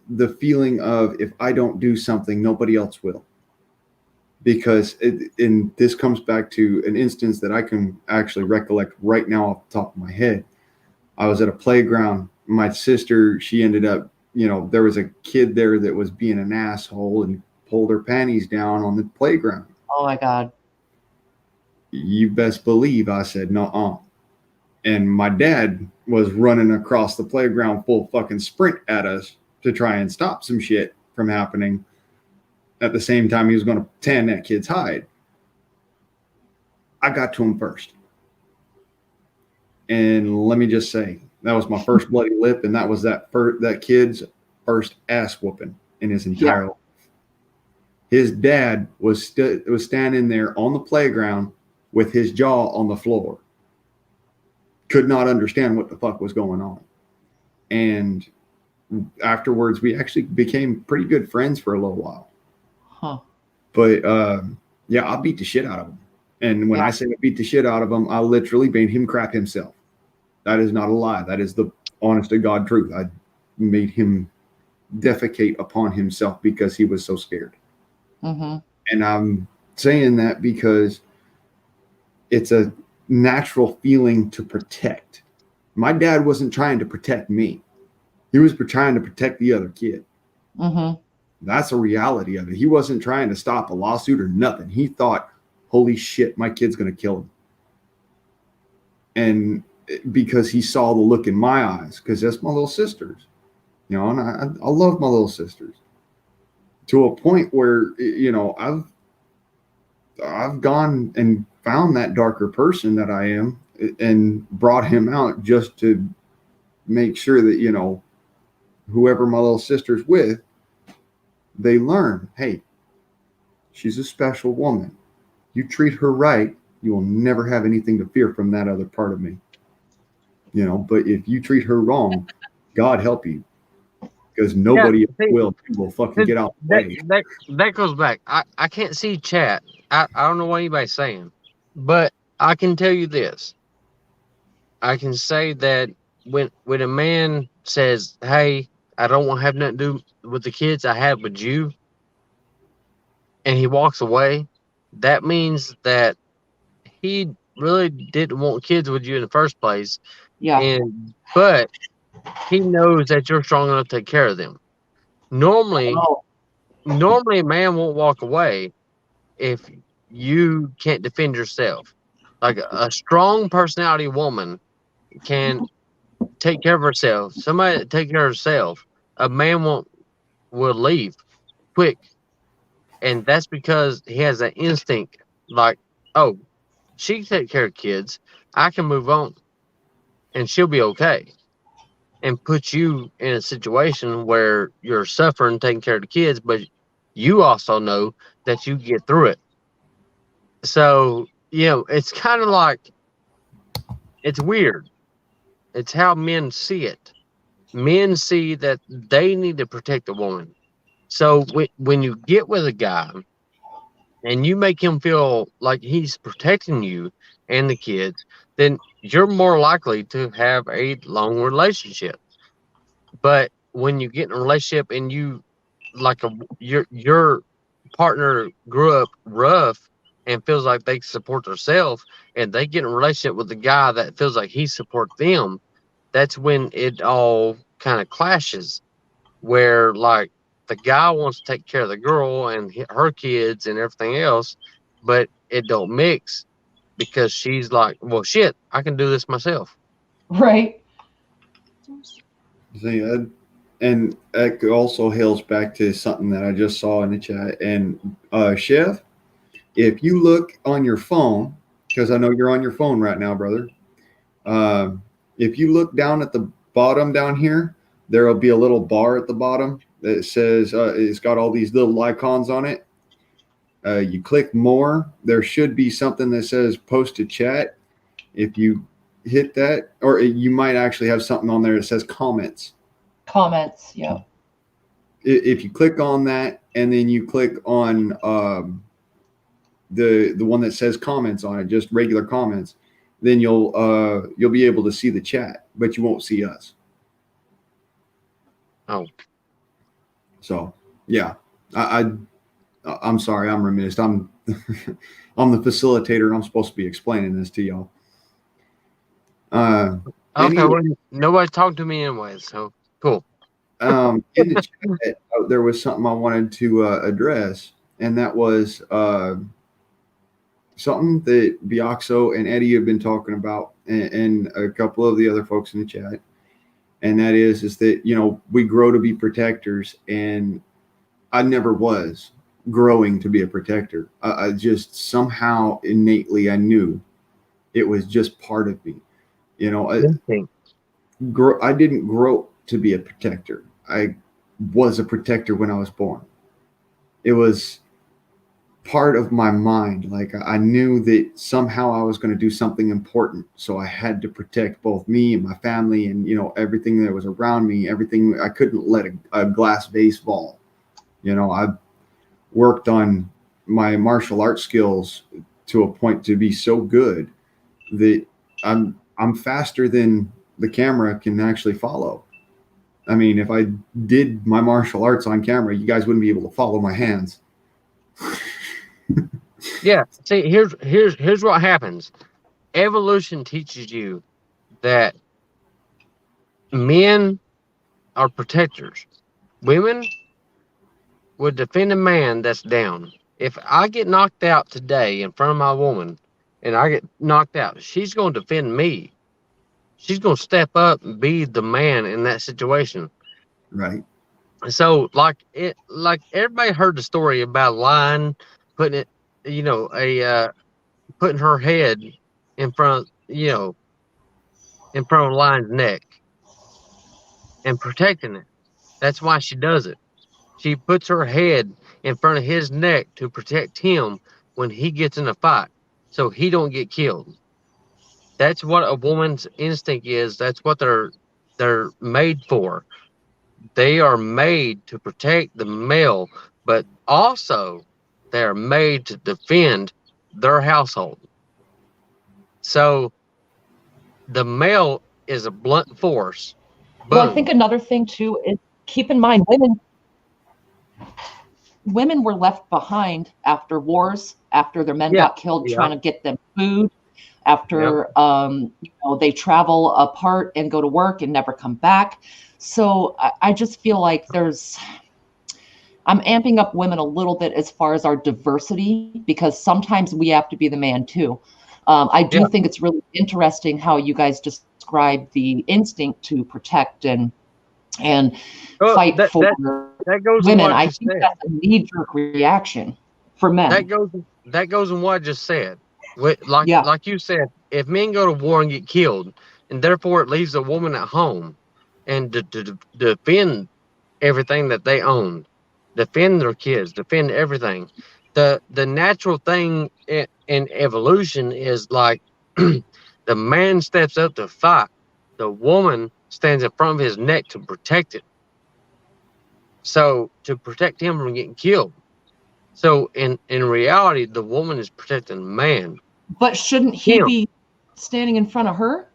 the feeling of, if I don't do something, nobody else will. Because and this comes back to an instance that I can actually recollect right now off the top of my head. I was at a playground. My sister, she ended up, there was a kid there that was being an asshole and pulled her panties down on the playground. Oh my God. You best believe I said, nuh-uh. And my dad was running across the playground full fucking sprint at us to try and stop some shit from happening. At the same time, he was going to tan that kid's hide. I got to him first. And let me just say, that was my first bloody lip, and that was that kid's first ass whooping in his entire life. His dad was standing there on the playground with his jaw on the floor. Could not understand what the fuck was going on. And afterwards, we actually became pretty good friends for a little while. Huh. But yeah, I beat the shit out of him. And when I say I beat the shit out of him, I literally made him crap himself. That is not a lie. That is the honest to God truth. I made him defecate upon himself because he was so scared. Mm-hmm. And I'm saying that because it's a natural feeling to protect. My dad wasn't trying to protect me. He was trying to protect the other kid. Mm-hmm. That's a reality of it. He wasn't trying to stop a lawsuit or nothing. He thought, holy shit, my kid's going to kill him. And because he saw the look in my eyes, because that's my little sisters, and I love my little sisters to a point where, I've gone and found that darker person that I am and brought him out just to make sure that, whoever my little sister's with, they learn, hey, she's a special woman. You treat her right, you will never have anything to fear from that other part of me. But if you treat her wrong, God help you, because nobody will fucking get out of the way. That goes back. I can't see chat. I don't know what anybody's saying, but I can tell you this. I can say that when a man says, "Hey, I don't want to have nothing to do with the kids. I have with you. And he walks away. That means that he really didn't want kids with you in the first place. Yeah. But he knows that you're strong enough to take care of them. Normally, Oh, normally a man won't walk away if you can't defend yourself. Like a strong personality woman can take care of herself. Somebody that take care of herself, a man won't will leave quick, and that's because he has that instinct. Like, oh, she can take care of kids. I can move on, and she'll be okay. And put you in a situation where you're suffering taking care of the kids, but you also know that you get through it. So, it's kind of like it's weird. It's how men see it. Men see that they need to protect a woman. So when you get with a guy and you make him feel like he's protecting you and the kids, then you're more likely to have a long relationship. But when you get in a relationship and your partner grew up rough and feels like they support themselves, and they get in a relationship with a guy that feels like he supports them, that's when it all kind of clashes. Where like the guy wants to take care of the girl and her kids and everything else, but it don't mix because she's like, well, shit, I can do this myself. right. See, and that also hails back to something that I just saw in the chat. And Chef, if you look on your phone, because I know you're on your phone right now, brother. Uh, if you look down at the bottom down here, there will be a little bar at the bottom that says it's got all these little icons on it. You click more. There should be something that says post to chat. If you hit that, or you might actually have something on there that says comments. Comments. Yeah. If you click on that and then you click on the one that says comments on it, just regular comments, then you'll be able to see the chat, but you won't see us. Oh, So yeah, I'm sorry, I'm remiss. I'm I'm the facilitator. I'm supposed to be explaining this to y'all. okay. Anyway, Well, nobody talked to me anyway, so cool. in the chat, there was something I wanted to address, and that was something that Bioxo and Eddie have been talking about, and a couple of the other folks in the chat, and that is that we grow to be protectors, and I never was growing to be a protector. I just somehow innately I knew it was just part of me. I didn't grow to be a protector. I was a protector when I was born. It was part of my mind. Like I knew that somehow I was going to do something important. So I had to protect both me and my family and, everything that was around me, everything. I couldn't let a glass vase fall. I worked on my martial arts skills to a point to be so good that I'm faster than the camera can actually follow. I mean, if I did my martial arts on camera, you guys wouldn't be able to follow my hands. Yeah. See, here's what happens. Evolution teaches you that men are protectors. Women would defend a man that's down. If I get knocked out today in front of my woman and I get knocked out, she's going to defend me. She's going to step up and be the man in that situation. Right. So like everybody heard the story about a lion putting it, putting her head in front, in front of a lion's neck and protecting it. That's why she does it. She puts her head in front of his neck to protect him when he gets in a fight, so he don't get killed. That's what a woman's instinct is. That's what they're made for. They are made to protect the male, but also they are made to defend their household. So the male is a blunt force. Well, I Boom. think another thing too is keep in mind, women were left behind after wars, after their men Yeah, got killed yeah, trying to get them food, yeah. after they travel apart and go to work and never come back. So I just feel like I'm amping up women a little bit as far as our diversity, because sometimes we have to be the man too. I do Yeah. think it's really interesting how you guys describe the instinct to protect and Well, fight that for that that goes in women. what I I just think said. that's a knee-jerk reaction for That men. goes that goes in what I just said. Like Yeah. like you said, if men go to war and get killed, and therefore it leaves a woman at home, and to defend everything that they own, defend their kids, defend everything. The natural thing in evolution is like the man steps up to fight, the woman stands in front of his neck to protect it. So to protect him from getting killed. So in reality, the woman is protecting the man. But shouldn't he Him, be standing in front of her?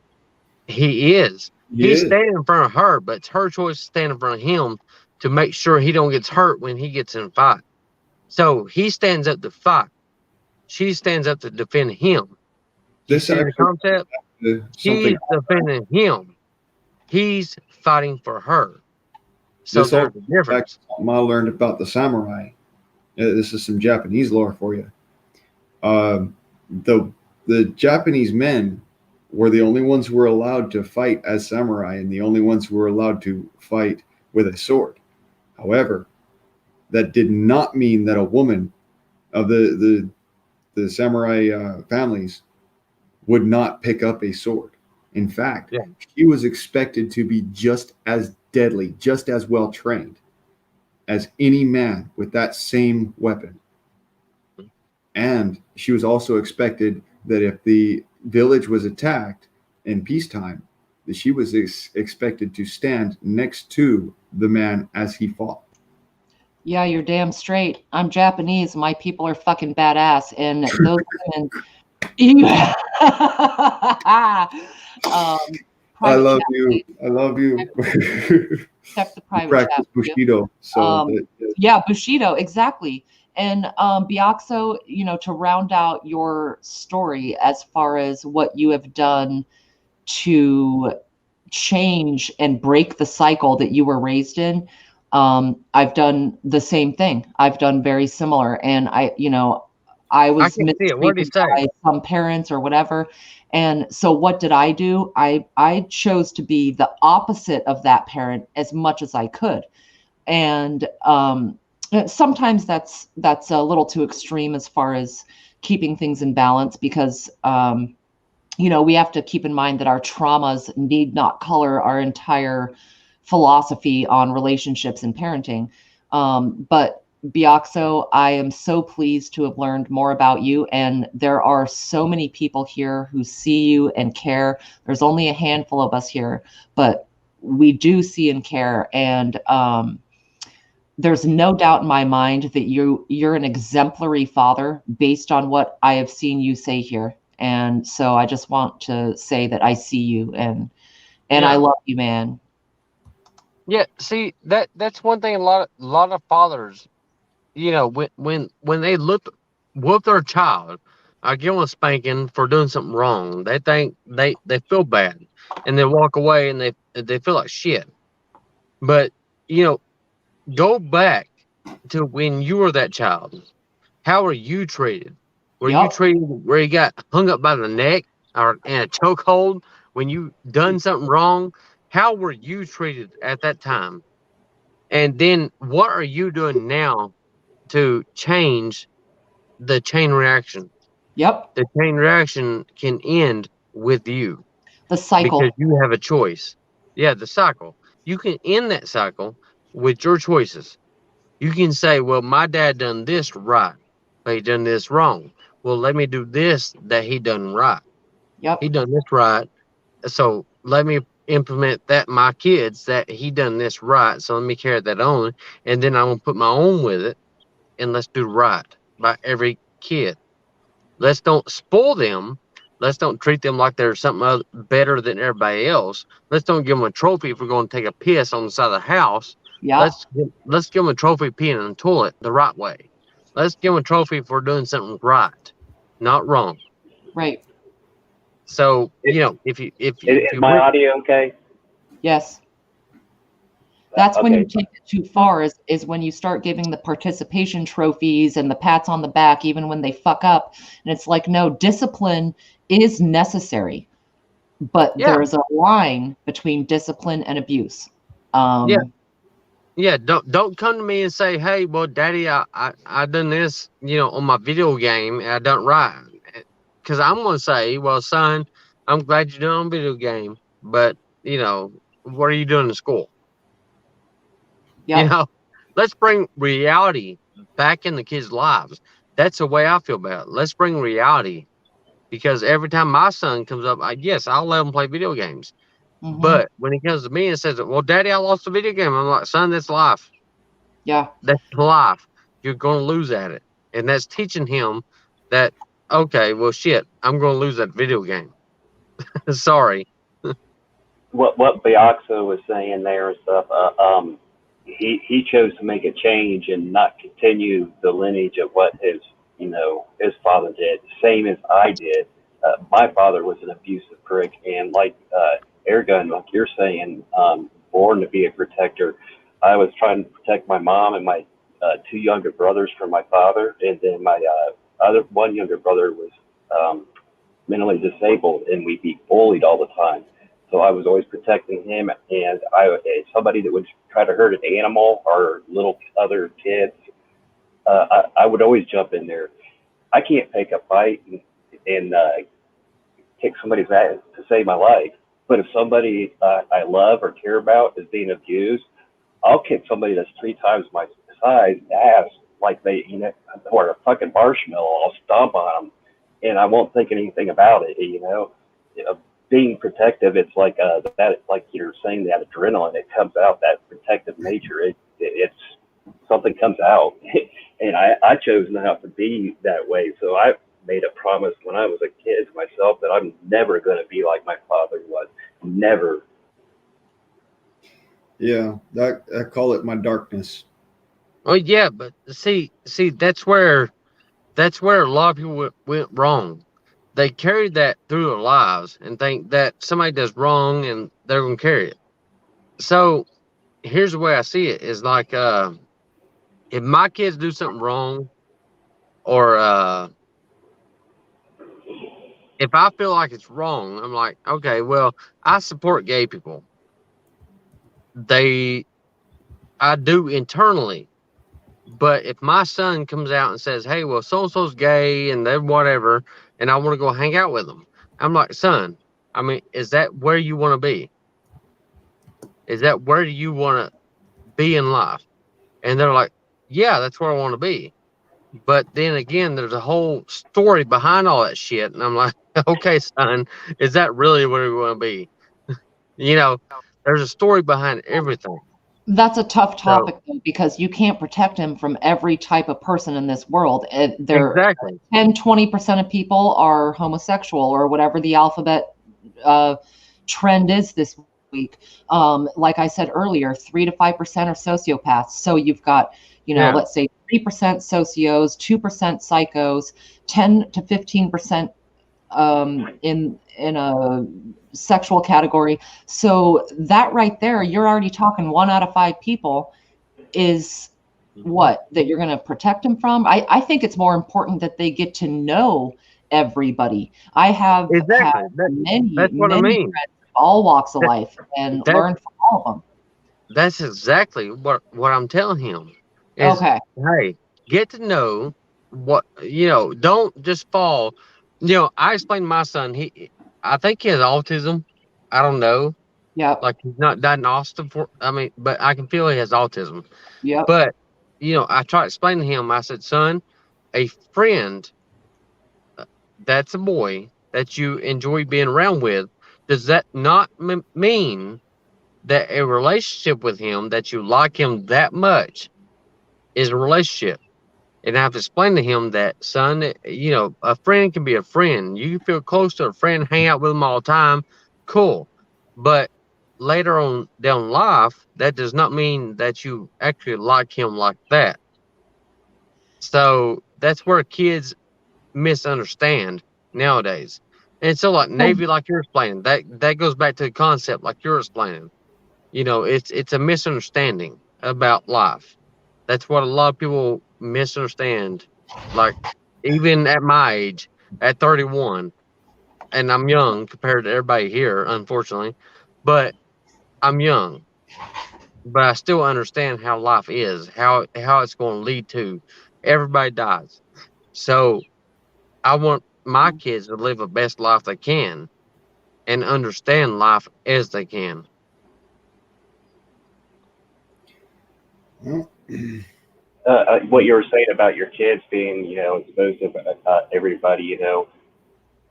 he is. He's Yeah. standing in front of her, but it's her choice to stand in front of him to make sure he don't get hurt when he gets in a fight. So he stands up to fight. She stands up to defend him. Do you This see the actually concept? something. She's defending him. He's fighting for her. So This all there's a goes back to difference. something I learned about the samurai. This is some Japanese lore for you. Um, the the Japanese men were the only ones who were allowed to fight as samurai, and the only ones who were allowed to fight with a sword. However, that did not mean that a woman of the samurai families would not pick up a sword. In fact, Yeah. she was expected to be just as deadly, just as well trained as any man with that same weapon. And she was also expected that if the village was attacked in peacetime, that she was expected to stand next to the man as he fought. Yeah, you're damn straight. I'm Japanese. My people are fucking badass, and those women. Yeah. I Private love chat, you. please. I love you. Check the You private chat. practice Bushido, so Um, yeah, Bushido, exactly. And Byakuso, to round out your story as far as what you have done to change and break the cycle that you were raised in, I've done the same thing. I've done very similar, and I I was can't see it. What did he mistreated say? by some parents or whatever. And so what did I do? I chose to be the opposite of that parent as much as I could. And sometimes that's a little too extreme as far as keeping things in balance, because we have to keep in mind that our traumas need not color our entire philosophy on relationships and parenting. But Byakuso, I am so pleased to have learned more about you. And there are so many people here who see you and care. There's only a handful of us here, but we do see and care. And there's no doubt in my mind that you're an exemplary father based on what I have seen you say here. And so I just want to say that I see you, and I Yeah. love you, man. Yeah. See, that's one thing a lot of fathers, when they whoop their child, I give them a spanking for doing something wrong. They think they feel bad, and they walk away and they feel like shit. But you know, go back to when you were that child. How were you treated? Were you Yep. treated where you got hung up by the neck or in a chokehold when you done something wrong? How were you treated at that time? And then what are you doing now to change the chain reaction? Yep. The chain reaction can end with you The because cycle. you have a choice. Yeah, the cycle. You can end that cycle with your choices. You can say, well, my dad done this right, but he done this wrong. Well, let me do this that he done right. He Yep. done this right. So let me implement that in my kids that he done this right. So let me carry that on. And then I'm gonna put my own with it and let's do right by every kid. Let's don't spoil them. Let's don't treat them like they're better than everybody else. Let's don't give them a trophy if we're going to take a piss on the side of the house. Yeah. Let's give him a trophy peeing in the toilet the right way. Let's give him a trophy for doing something right, not wrong. Right. So Is, if is you my went, audio okay? Yes. That's when you Okay. take it too far, is when you start giving the participation trophies and the pats on the back, even when they fuck up. And it's like, no, discipline is necessary, but yeah, there's a line between discipline and abuse. yeah, Um, yeah. Don't come to me and say, hey, well, Daddy, I done this, on my video game and I done right. Because I'm gonna say, well, son, I'm glad you're doing on video game, but what are you doing in school? You yep. know, let's bring reality back in the kids' lives. That's the way I feel about it. Let's bring reality because every time my son comes up, yes, I'll let him play video games. Hmm. But when he comes to me and says, well, Daddy, I lost a video game, I'm like, son, that's life. Yeah. That's life. You're going to lose at it. And that's teaching him that, okay, well, shit, I'm going to lose that video game. Sorry. What Biaxa was saying there and stuff. He chose to make a change and not continue the lineage of what his father did, same as I did. My father was an abusive prick, and like Airgun, like you're saying, born to be a protector. I was trying to protect my mom and my two younger brothers from my father, and then my other one younger brother was mentally disabled, and we'd be bullied all the time. So I was always protecting him, and somebody that would try to hurt an animal or little other kids, I would always jump in there. I can't take a fight and kick somebody's ass to save my life, but if somebody I love or care about is being abused, I'll kick somebody that's 3 times my size ass like or a fucking marshmallow. I'll stomp on them, and I won't think anything about it. Being protective, it's like that, like you're saying, that adrenaline, it comes out, that protective nature. It's something comes out, and I chose not to be that way. So I made a promise when I was a kid to myself that I'm never going to be like my father was. Never. Yeah, that I call it my darkness. Oh, yeah, but see, that's where a lot of people went wrong. They carried that through their lives and think that somebody does wrong and they're going to carry it. So here's the way I see it is like, if my kids do something wrong or if I feel like it's wrong, I'm like, okay, well, I support gay people. They, I do internally. But if my son comes out and says, hey, well, so and so's gay and they're whatever, and I want to go hang out with them, I'm like, son, I mean, is that where you want to be? Is that where you want to be in life? And they're like, yeah, that's where I want to be. But then again, there's a whole story behind all that shit. And I'm like, okay, son, is that really where you want to be? You know, there's a story behind everything. That's a tough So, topic though, because you can't protect him from every type of person in this world. There exactly. 10-20% of people are homosexual or whatever the alphabet uh, trend is this week. Like I said earlier, 3 to 5% are sociopaths. So you've got, Yeah. let's say 3% socios, 2% psychos, 10 to 15% in a sexual category. So that right there, you're already talking 1 out of 5 people is what that you're going to protect them from. I think it's more important that they get to know everybody. I have had Exactly. many That's what I many mean. friends of all walks of That, life and that learned from all of them. That's exactly what I'm telling him is, Okay. hey, get to know what, don't just fall. I explained to my son, I think he has autism. I don't know. Yep. Like he's not diagnosed for, I mean, but I can feel he has autism. Yep. But, I try to explain to him, I said, son, a friend, that's a boy that you enjoy being around with. Does that not mean that a relationship with him that you like him that much is a relationship? And I have to explain to him that, son, a friend can be a friend. You can feel close to a friend, hang out with them all the time, cool. But later on down life, that does not mean that you actually like him like that. So that's where kids misunderstand nowadays. And so like Navy, like you're explaining, that goes back to the concept like you're explaining. It's a misunderstanding about life. That's what a lot of people misunderstand. Like even at my age, at 31, and I'm young compared to everybody here, unfortunately, but I'm young, but I still understand how life is, how it's going to lead to. Everybody dies. So I want my kids to live the best life they can and understand life as they can. Well, What you were saying about your kids being, exposed to everybody,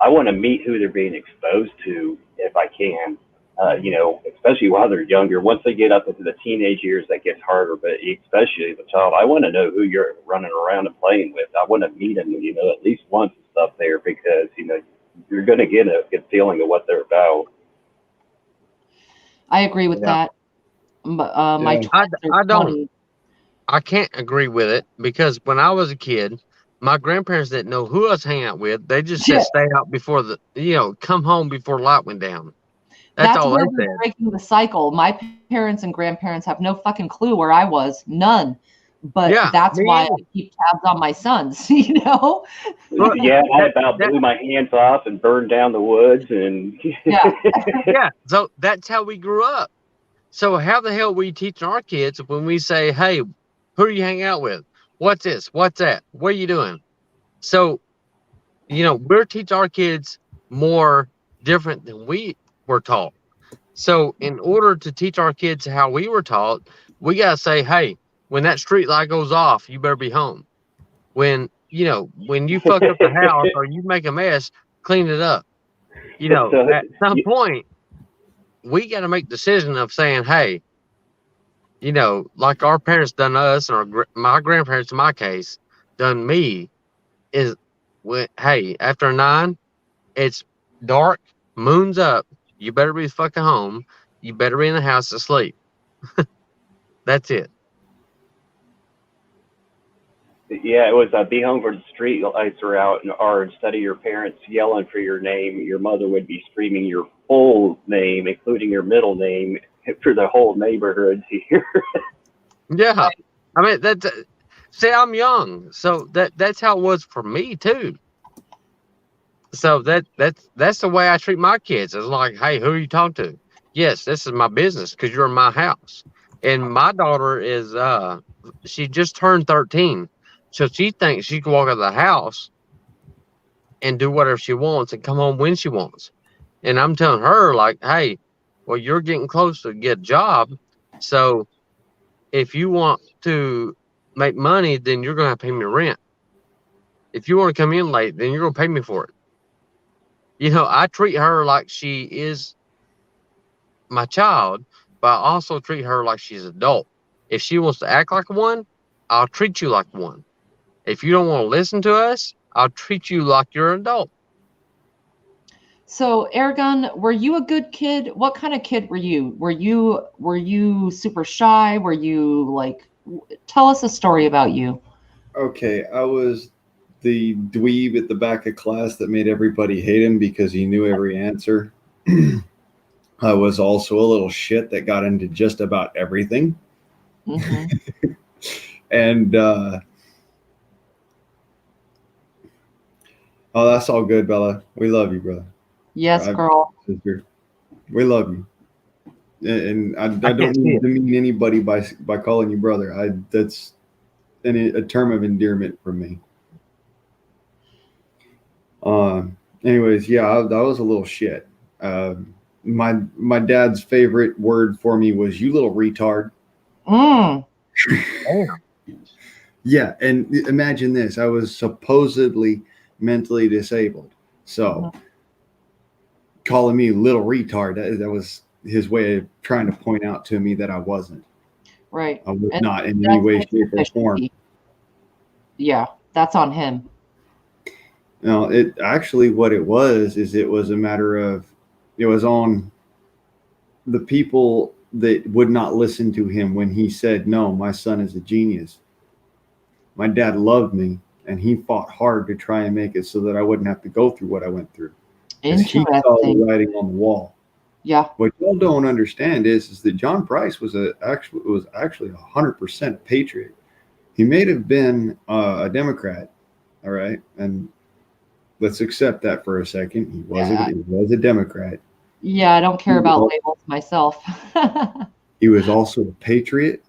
I want to meet who they're being exposed to if I can. Especially while they're younger. Once they get up into the teenage years, that gets harder. But especially as a child, I want to know who you're running around and playing with. I want to meet them, at least once and stuff there, because you're going to get a good feeling of what they're about. I agree with Yeah. that. My Yeah. twins are I don't. 20. I can't agree with it because when I was a kid, my grandparents didn't know who I was hanging out with. They just said Yeah. stay out before come home before light went down. That's That's all where they we're said. breaking the cycle. My parents and grandparents have no fucking clue where I was. None. But Yeah, that's me why either. I keep tabs on my sons, you know? But Yeah, I that, about that blew my hands off and burned down the woods, and Yeah. yeah. So that's how we grew up. So how the hell we teaching our kids when we say, "Hey, who are you hanging out with? What's this? What's that? What are you doing?" So we're teaching our kids more different than we were taught. So in order to teach our kids how we were taught, we gotta say, "Hey, when that street light goes off, you better be home. When you fuck up the house or you make a mess, clean it up." so At some point, we got to make the decision of saying, "Hey, like our parents done us, or my grandparents, in my case, done me, is hey, after 9, it's dark, moon's up. You better be fucking home. You better be in the house asleep." That's it. Yeah, it was be home for the street lights are out, or instead of your parents yelling for your name, your mother would be screaming your full name, including your middle name, for the whole neighborhood to hear. Yeah. I mean, see, I'm young, so that's how it was for me too. So that's the way I treat my kids. It's like, "Hey, who are you talking to?" "Yes, this is my business because you're in my house." And my daughter is she just turned 13, so she thinks she can walk out of the house and do whatever she wants and come home when she wants. And I'm telling her like, "Hey, well, you're getting close to get a job, so if you want to make money, then you're gonna have to pay me rent. If you want to come in late, then you're gonna pay me for it." I treat her like she is my child, but I also treat her like she's an adult. If she wants to act like one, I'll treat you like one. If you don't want to listen to us, I'll treat you like you're an adult. So, Aragon, were you a good kid? What kind of kid were you? Were you super shy? Were you like tell us a story about you. Okay, I was the dweeb at the back of class that made everybody hate him because he knew every answer. I was also a little shit that got into just about everything. Hmm. And oh, that's all good, Bella. We love you, brother. Yes, girl. Sister. We love you. And I I don't can't see mean it. to mean anybody by calling you brother. That's a term of endearment from me. Anyways, yeah, I was a little shit. My dad's favorite word for me was "you little retard." Mm. Damn. Yeah, and imagine this: I was supposedly mentally disabled, so calling me little retard, that was his way of trying to point out to me that I wasn't. Right. I was And not in any that's way, his shape, or form. deficiency. Yeah, that's on him. No, it actually what it was is it was a matter of it was on the people that would not listen to him when he said, "No, my son is a genius." My dad loved me, and he fought hard to try and make it so that I wouldn't have to go through what I went through. Because he saw the Interesting. writing on the wall. Yeah. What y'all don't understand is that John Price was actually 100% a patriot. He may have been a Democrat, all right, and let's accept that for a second. Yeah. He was a Democrat. Yeah, I don't care about labels myself. He was also a patriot,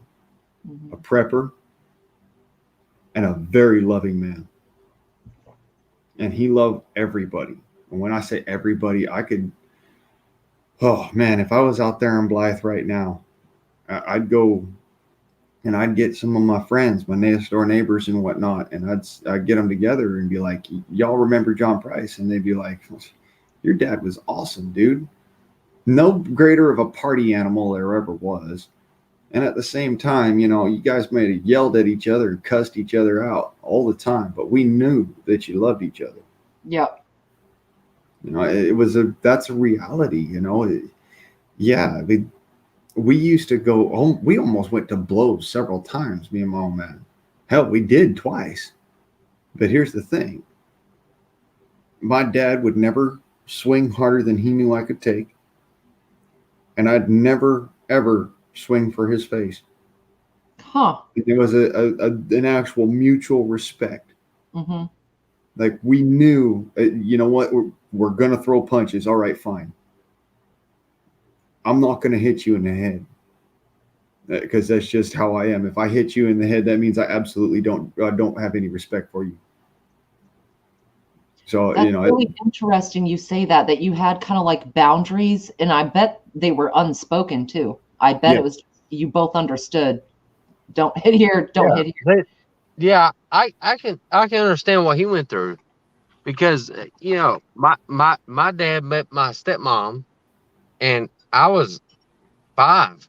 a Mhm. prepper, and a very loving man. And he loved everybody. And when I say everybody, I could, oh man, if I was out there in Blythe right now, I'd go and I'd get some of my friends, my next door neighbors and whatnot, and I'd get them together and be like, "Y'all remember John Price?" And they'd be like, "Your dad was awesome, dude. No greater of a party animal there ever was." And at the same time, you guys may have yelled at each other and cussed each other out all the time, but we knew that you loved each other. Yep. That's a reality. Yeah, we used to go home. We almost went to blows several times, me and my old man. Hell, we did twice. But here's the thing. My dad would never swing harder than he knew I could take. And I'd never, ever swing for his face. Huh. It was an actual mutual respect. Mm-hmm. Like we knew, you know what, we're going to throw punches. All right, fine. I'm not going to hit you in the head. Because that's just how I am. If I hit you in the head, that means I absolutely don't have any respect for you. So That's really interesting you say that you had kind of like boundaries, and I bet they were unspoken too. I bet it was you both understood. Don't hit here, don't hit here. Yeah, I can understand what he went through because my dad met my stepmom, and I was 5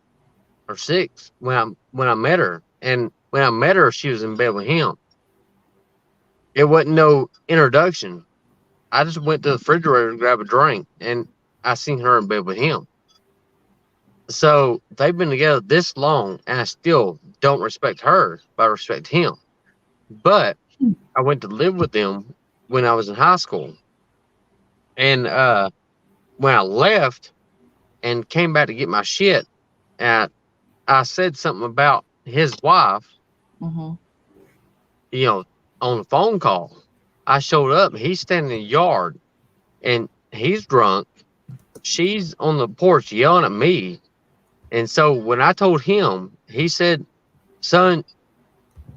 or 6 when I met her, and when I met her, she was in bed with him. It wasn't no introduction. I just went to the refrigerator to grab a drink, and I seen her in bed with him. So they've been together this long, and I still don't respect her, but I respect him. But I went to live with them when I was in high school, and when I left and came back to get my shit, and I said something about his wife, Mm-hmm. you know, on the phone call. I showed up, he's standing in the yard, and he's drunk. She's on the porch yelling at me. And so when I told him, he said, "Son,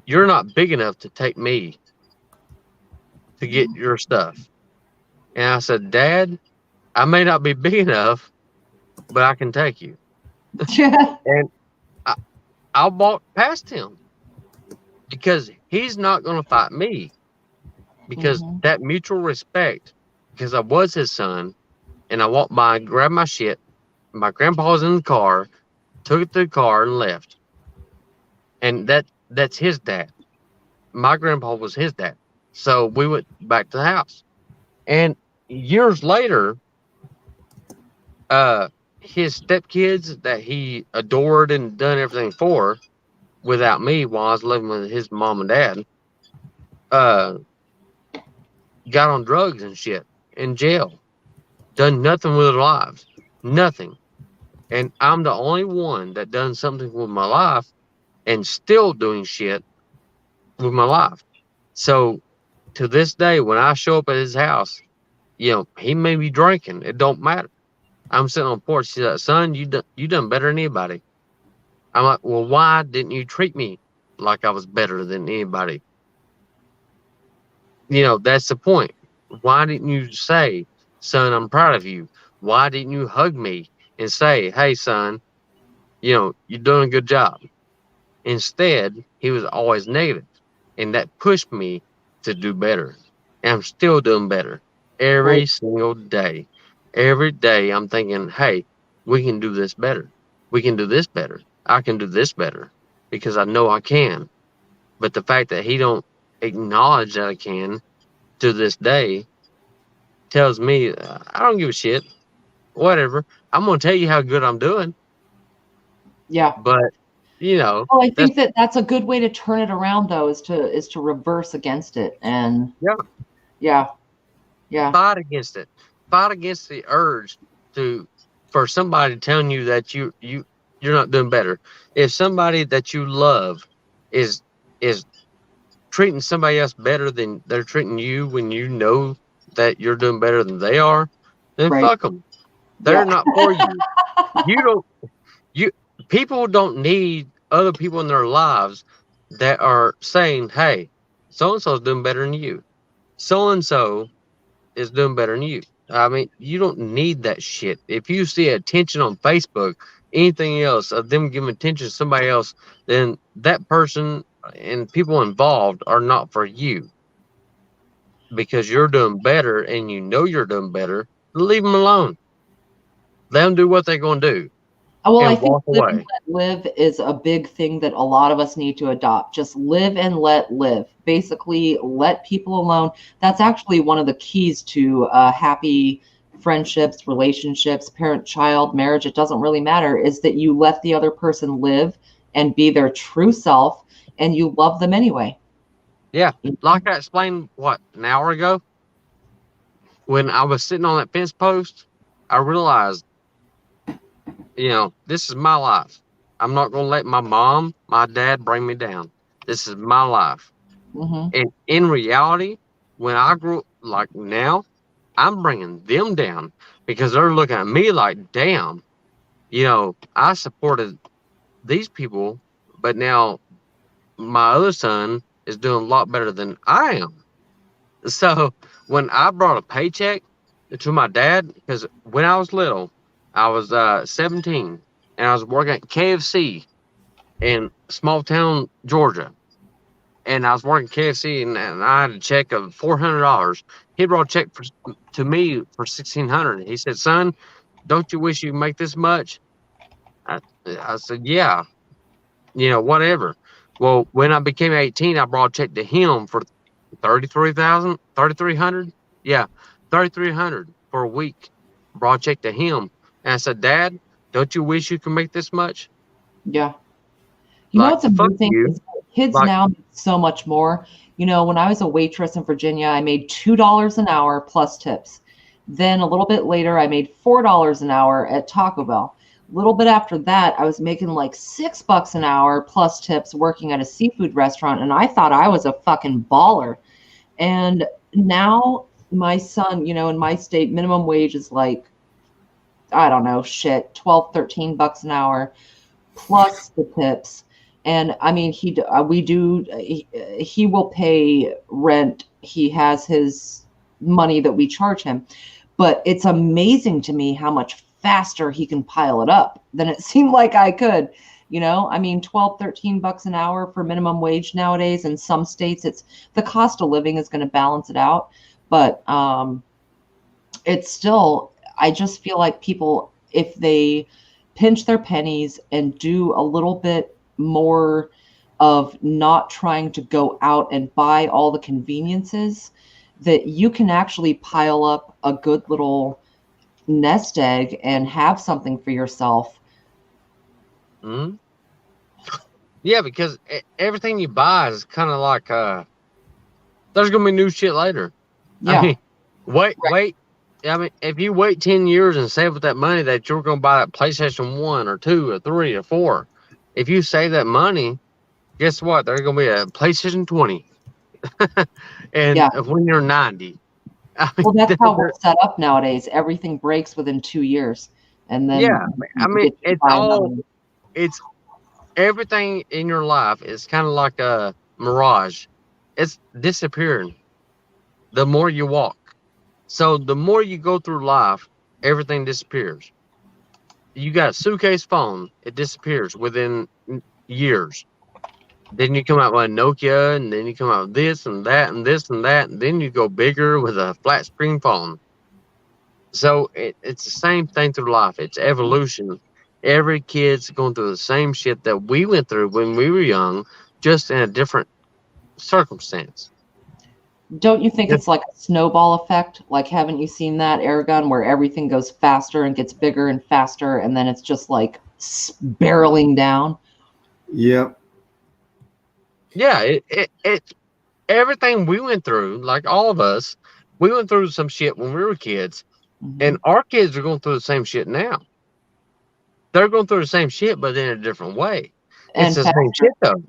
you're not big enough to take me to get your stuff." And I said, "Dad, I may not be big enough, but I can take you." And I, I walked past him because he's not going to fight me, because Mm-hmm. that mutual respect, because I was his son, and I walked by, grabbed my shit. My grandpa was in the car, took it to the car and left. And that's his dad. My grandpa was his dad. So we went back to the house. And years later, uh, his stepkids that he adored and done everything for without me while I was living with his mom and dad, uh, got on drugs and shit in jail, done nothing with their lives, nothing. And I'm the only one that done something with my life and still doing shit with my life. So to this day, when I show up at his house, he may be drinking. It don't matter. I'm sitting on the porch. He's like, "Son, you done better than anybody." I'm like, "Well, why didn't you treat me like I was better than anybody?" That's the point. Why didn't you say, "Son, I'm proud of you"? Why didn't you hug me and say, "Hey, son, you're doing a good job"? Instead, he was always negative, and that pushed me to do better. And I'm still doing better Right. every single day. Every day, I'm thinking, "Hey, we can do this better. We can do this better. I can do this better because I know I can." But the fact that he don't acknowledge that I can to this day tells me I don't give a shit. whatever. I'm gonna tell you how good I'm doing, Yeah. but you know, Well, I that's think that that's a good way to turn it around, though, is to reverse against it. And yeah. yeah, yeah, Fight against it. Fight against the urge to for somebody telling you that you're not doing better. If somebody that you love is is treating somebody else better than they're treating you when you know that you're doing better than they are, then right. fuck them. Yeah. They're not for you. You don't. You People don't need other people in their lives that are saying, "Hey, so and so's doing better than you. So and so is doing better than you." I mean, you don't need that shit. If you see attention on Facebook, anything else of them giving attention to somebody else, then that person and people involved are not for you because you're doing better and you know you're doing better. Leave them alone. Let them do what they're going to do Well, I and think walk live and away. let live is a big thing that a lot of us need to adopt. Just live and let live. Basically, let people alone. That's actually one of the keys to happy friendships, relationships, parent-child, marriage. It doesn't really matter, is that you let the other person live and be their true self, and you love them anyway. Yeah. Like I explained, what, an hour ago? When I was sitting on that fence post, I realized, this is my life. I'm not going to let my mom, my dad bring me down. This is my life. Hmm. And in reality, when I grew like now, I'm bringing them down because they're looking at me like, damn, I supported these people, but now my other son is doing a lot better than I am. So when I brought a paycheck to my dad, because when I was little, I was 17 and I was working at KFC in small town Georgia. And I was working KFC and I had a check of $400. He brought a check to me for 1,600. He said, "Son, don't you wish you could make this much?" I said, "Yeah, whatever." Well, when I became 18, I brought a check to him for 3,300. Yeah, 3,300 for a week. Brought a check to him. And I said, "Dad, don't you wish you could make this much?" Yeah. You know Like, what's fuck amazing you. is kids Like, now make so much more. When I was a waitress in Virginia, I made $2 an hour plus tips. Then a little bit later, I made $4 an hour at Taco Bell. A little bit after that, I was making like $6 an hour plus tips working at a seafood restaurant, and I thought I was a fucking baller. And now my son, in my state, minimum wage is like, I don't know, shit, 12, $13 an hour plus the tips. And I mean, he will pay rent. He has his money that we charge him, but it's amazing to me how much faster he can pile it up than it seemed like I could. I mean, 12, $13 an hour for minimum wage nowadays. In some states, it's the cost of living is going to balance it out. But it's still, I just feel like people, if they pinch their pennies and do a little bit more of not trying to go out and buy all the conveniences, that you can actually pile up a good little nest egg and have something for yourself. mm, yeah, because everything you buy is kind of like, there's going to be new shit later. I Yeah. mean, wait. I mean, if you wait 10 years and save up that money that you're going to buy that PlayStation 1 or 2 or 3 or 4, if you save that money, guess what? There's going to be a PlayStation 20. And Yeah. when you're 90, I mean, Well, that's how we're set up nowadays. Everything breaks within 2 years, and yeah, then I you mean, get to buy another one. it's everything in your life is kind of like a mirage. It's disappearing the more you walk. So the more you go through life, everything disappears. You got a suitcase phone, it disappears within years. Then you come out with a Nokia, and then you come out with this and that and this and that, and then you go bigger with a flat screen phone. So it's the same thing through life. It's evolution. Every kid's going through the same shit that we went through when we were young, just in a different circumstance. Don't you think Yeah. it's like a snowball effect? Like, haven't you seen that air gun where everything goes faster and gets bigger and faster, and then it's just like barreling down? Yep. Yeah, it everything we went through, like all of us, we went through some shit when we were kids, and Mhm. our kids are going through the same shit now. They're going through the same shit, but in a different way. It's And the same faster. shit though.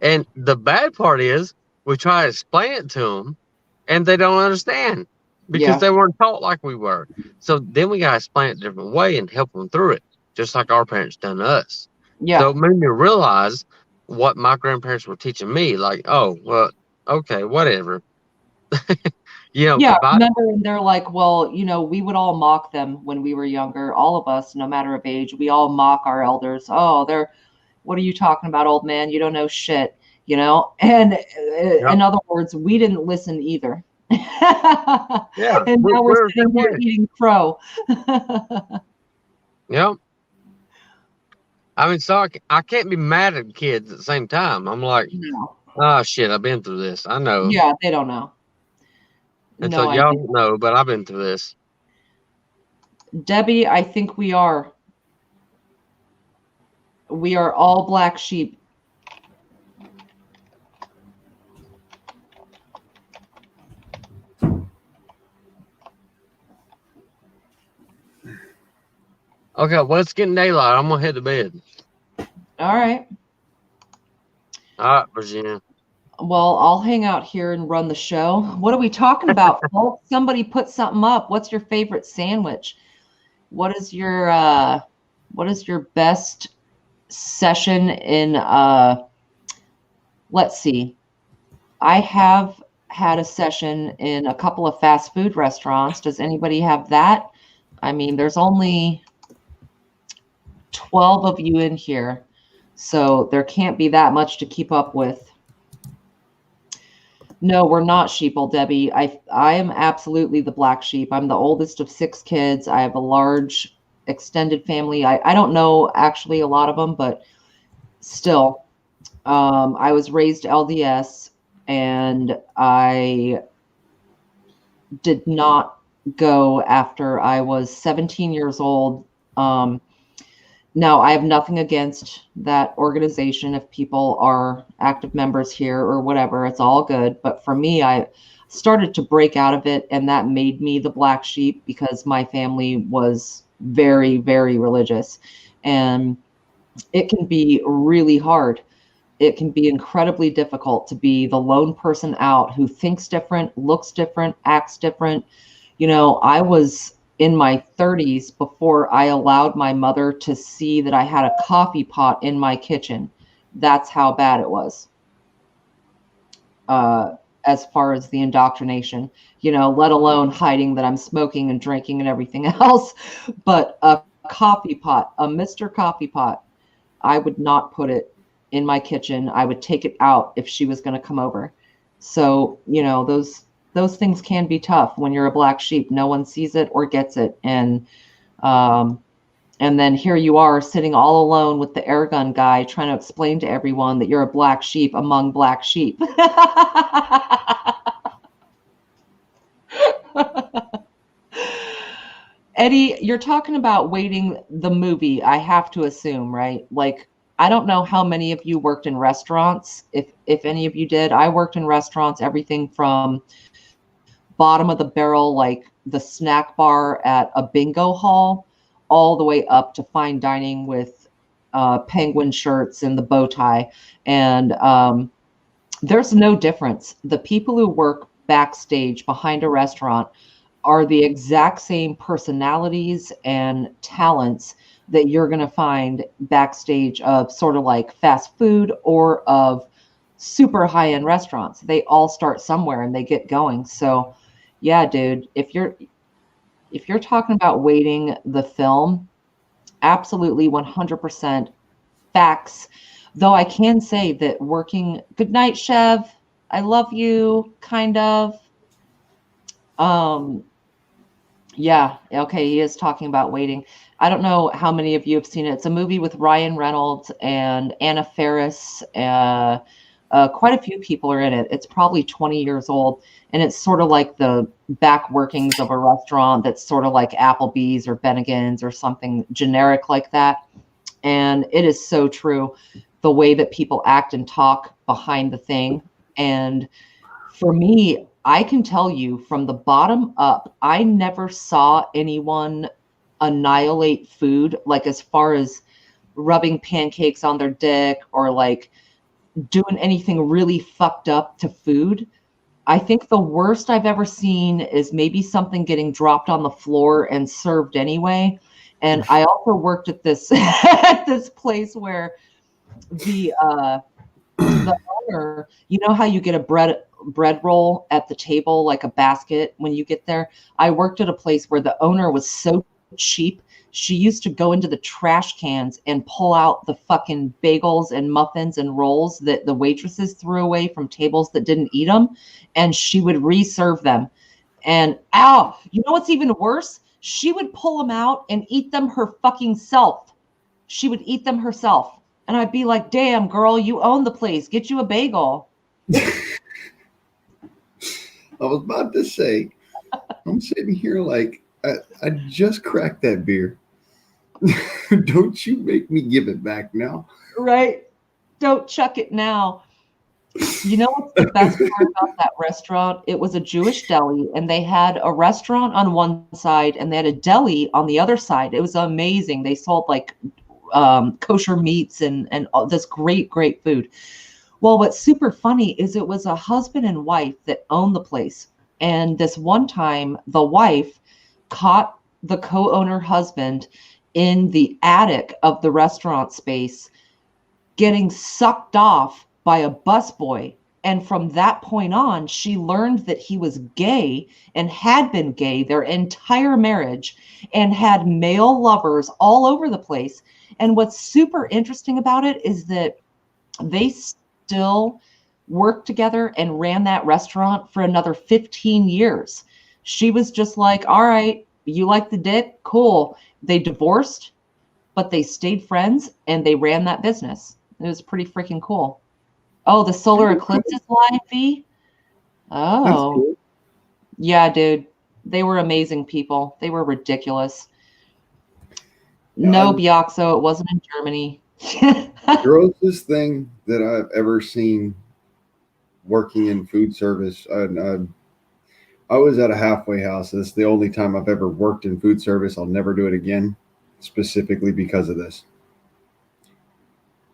And the bad part is we try to explain it to them and they don't understand because Yeah. they weren't taught like we were. So then we got to explain it a different way and help them through it, just like our parents done to us. Yeah. So it made me realize what my grandparents were teaching me. Like, oh, well, okay, whatever. Yeah. If I, Remember, and they're like, well, we would all mock them when we were younger. All of us, no matter of age, we all mock our elders. Oh, what are you talking about, old man? You don't know shit, And yep, in other words, we didn't listen either. yeah, And now we're we're the sitting same here way. eating crow. Yep. I mean, so I can't be mad at kids at the same time. I'm like, No. oh, shit, I've been through this. I know. Yeah, they don't know. And so No y'all idea. don't know, but I've been through this. Debbie, I think we are. We are all black sheep. Okay, well, it's getting daylight. I'm gonna head to bed. All right. All right, Virginia. Well, I'll hang out here and run the show. What are we talking about, folks? Somebody put something up. What's your favorite sandwich? What is your best session in let's see. I have had a session in a couple of fast food restaurants. Does anybody have that? I mean, there's only 12 of you in here, so there can't be that much to keep up with. No, we're not sheeple, Debbie. I am absolutely the black sheep. I'm the oldest of 6 kids. I have a large extended family. I don't know actually a lot of them, but still, I was raised LDS, and I did not go after I was 17 years old. Now, I have nothing against that organization. If people are active members here or whatever, it's all good. But for me, I started to break out of it, and that made me the black sheep because my family was very, very religious. And it can be really hard. It can be incredibly difficult to be the lone person out who thinks different, looks different, acts different. I was in my 30s before I allowed my mother to see that I had a coffee pot in my kitchen. That's how bad it was. As far as the indoctrination, let alone hiding that I'm smoking and drinking and everything else. But a coffee pot, a Mr. Coffee Pot, I would not put it in my kitchen. I would take it out if she was going to come over. So, those things can be tough when you're a black sheep. No one sees it or gets it. And then here you are sitting all alone with the air gun guy trying to explain to everyone that you're a black sheep among black sheep. Eddie, you're talking about waiting the movie, I have to assume, right? Like, I don't know how many of you worked in restaurants. If any of you did, I worked in restaurants, everything from bottom of the barrel, like the snack bar at a bingo hall, all the way up to fine dining with penguin shirts and the bow tie. And there's no difference. The people who work backstage behind a restaurant are the exact same personalities and talents that you're going to find backstage of sort of like fast food or of super high-end restaurants. They all start somewhere and they get going. So yeah, dude, if you're talking about waiting the film, absolutely 100% facts. Though I can say that working, good night, Chev. I love you, kind of. Yeah, okay, he is talking about waiting. I don't know how many of you have seen it. It's a movie with Ryan Reynolds and Anna Faris, Quite a few people are in it. It's probably 20 years old, and it's sort of like the back workings of a restaurant that's sort of like Applebee's or Bennigan's or something generic like that. And it is so true, the way that people act and talk behind the thing. And for me, I can tell you from the bottom up, I never saw anyone annihilate food, like as far as rubbing pancakes on their dick or like doing anything really fucked up to food. I think the worst I've ever seen is maybe something getting dropped on the floor and served anyway. And I also worked at this at this place where the owner, you know how you get a bread roll at the table, like a basket when you get there? I worked at a place where the owner was so cheap. She used to go into the trash cans and pull out the fucking bagels and muffins and rolls that the waitresses threw away from tables that didn't eat them, and she would reserve them. And ow, you know what's even worse? She would pull them out and eat them her fucking self. She would eat them herself. And I'd be like, damn, girl, you own the place. Get you a bagel. I was about to say, I'm sitting here like, I just cracked that beer. Don't you make me give it back now. Right? Don't chuck it now. You know what's the best part about that restaurant? It was a Jewish deli, and they had a restaurant on one side and they had a deli on the other side. It was amazing. They sold like kosher meats and all this great food. Well, what's super funny is it was a husband and wife that owned the place. And this one time, the wife caught the co-owner husband in the attic of the restaurant space getting sucked off by a busboy. And from that point on, she learned that he was gay and had been gay their entire marriage and had male lovers all over the place. And what's super interesting about it is that they still worked together and ran that restaurant for another 15 years. She was just like, all right, you like the dick? Cool. They divorced, but they stayed friends and they ran that business. It was pretty freaking cool. Oh, the solar eclipse is live, V? Oh. Cool. Yeah, dude. They were amazing people. They were ridiculous. No, Bioxo, it wasn't in Germany. Grossest thing that I've ever seen working in food service. I was at a halfway house. This is the only time I've ever worked in food service. I'll never do it again, specifically because of this.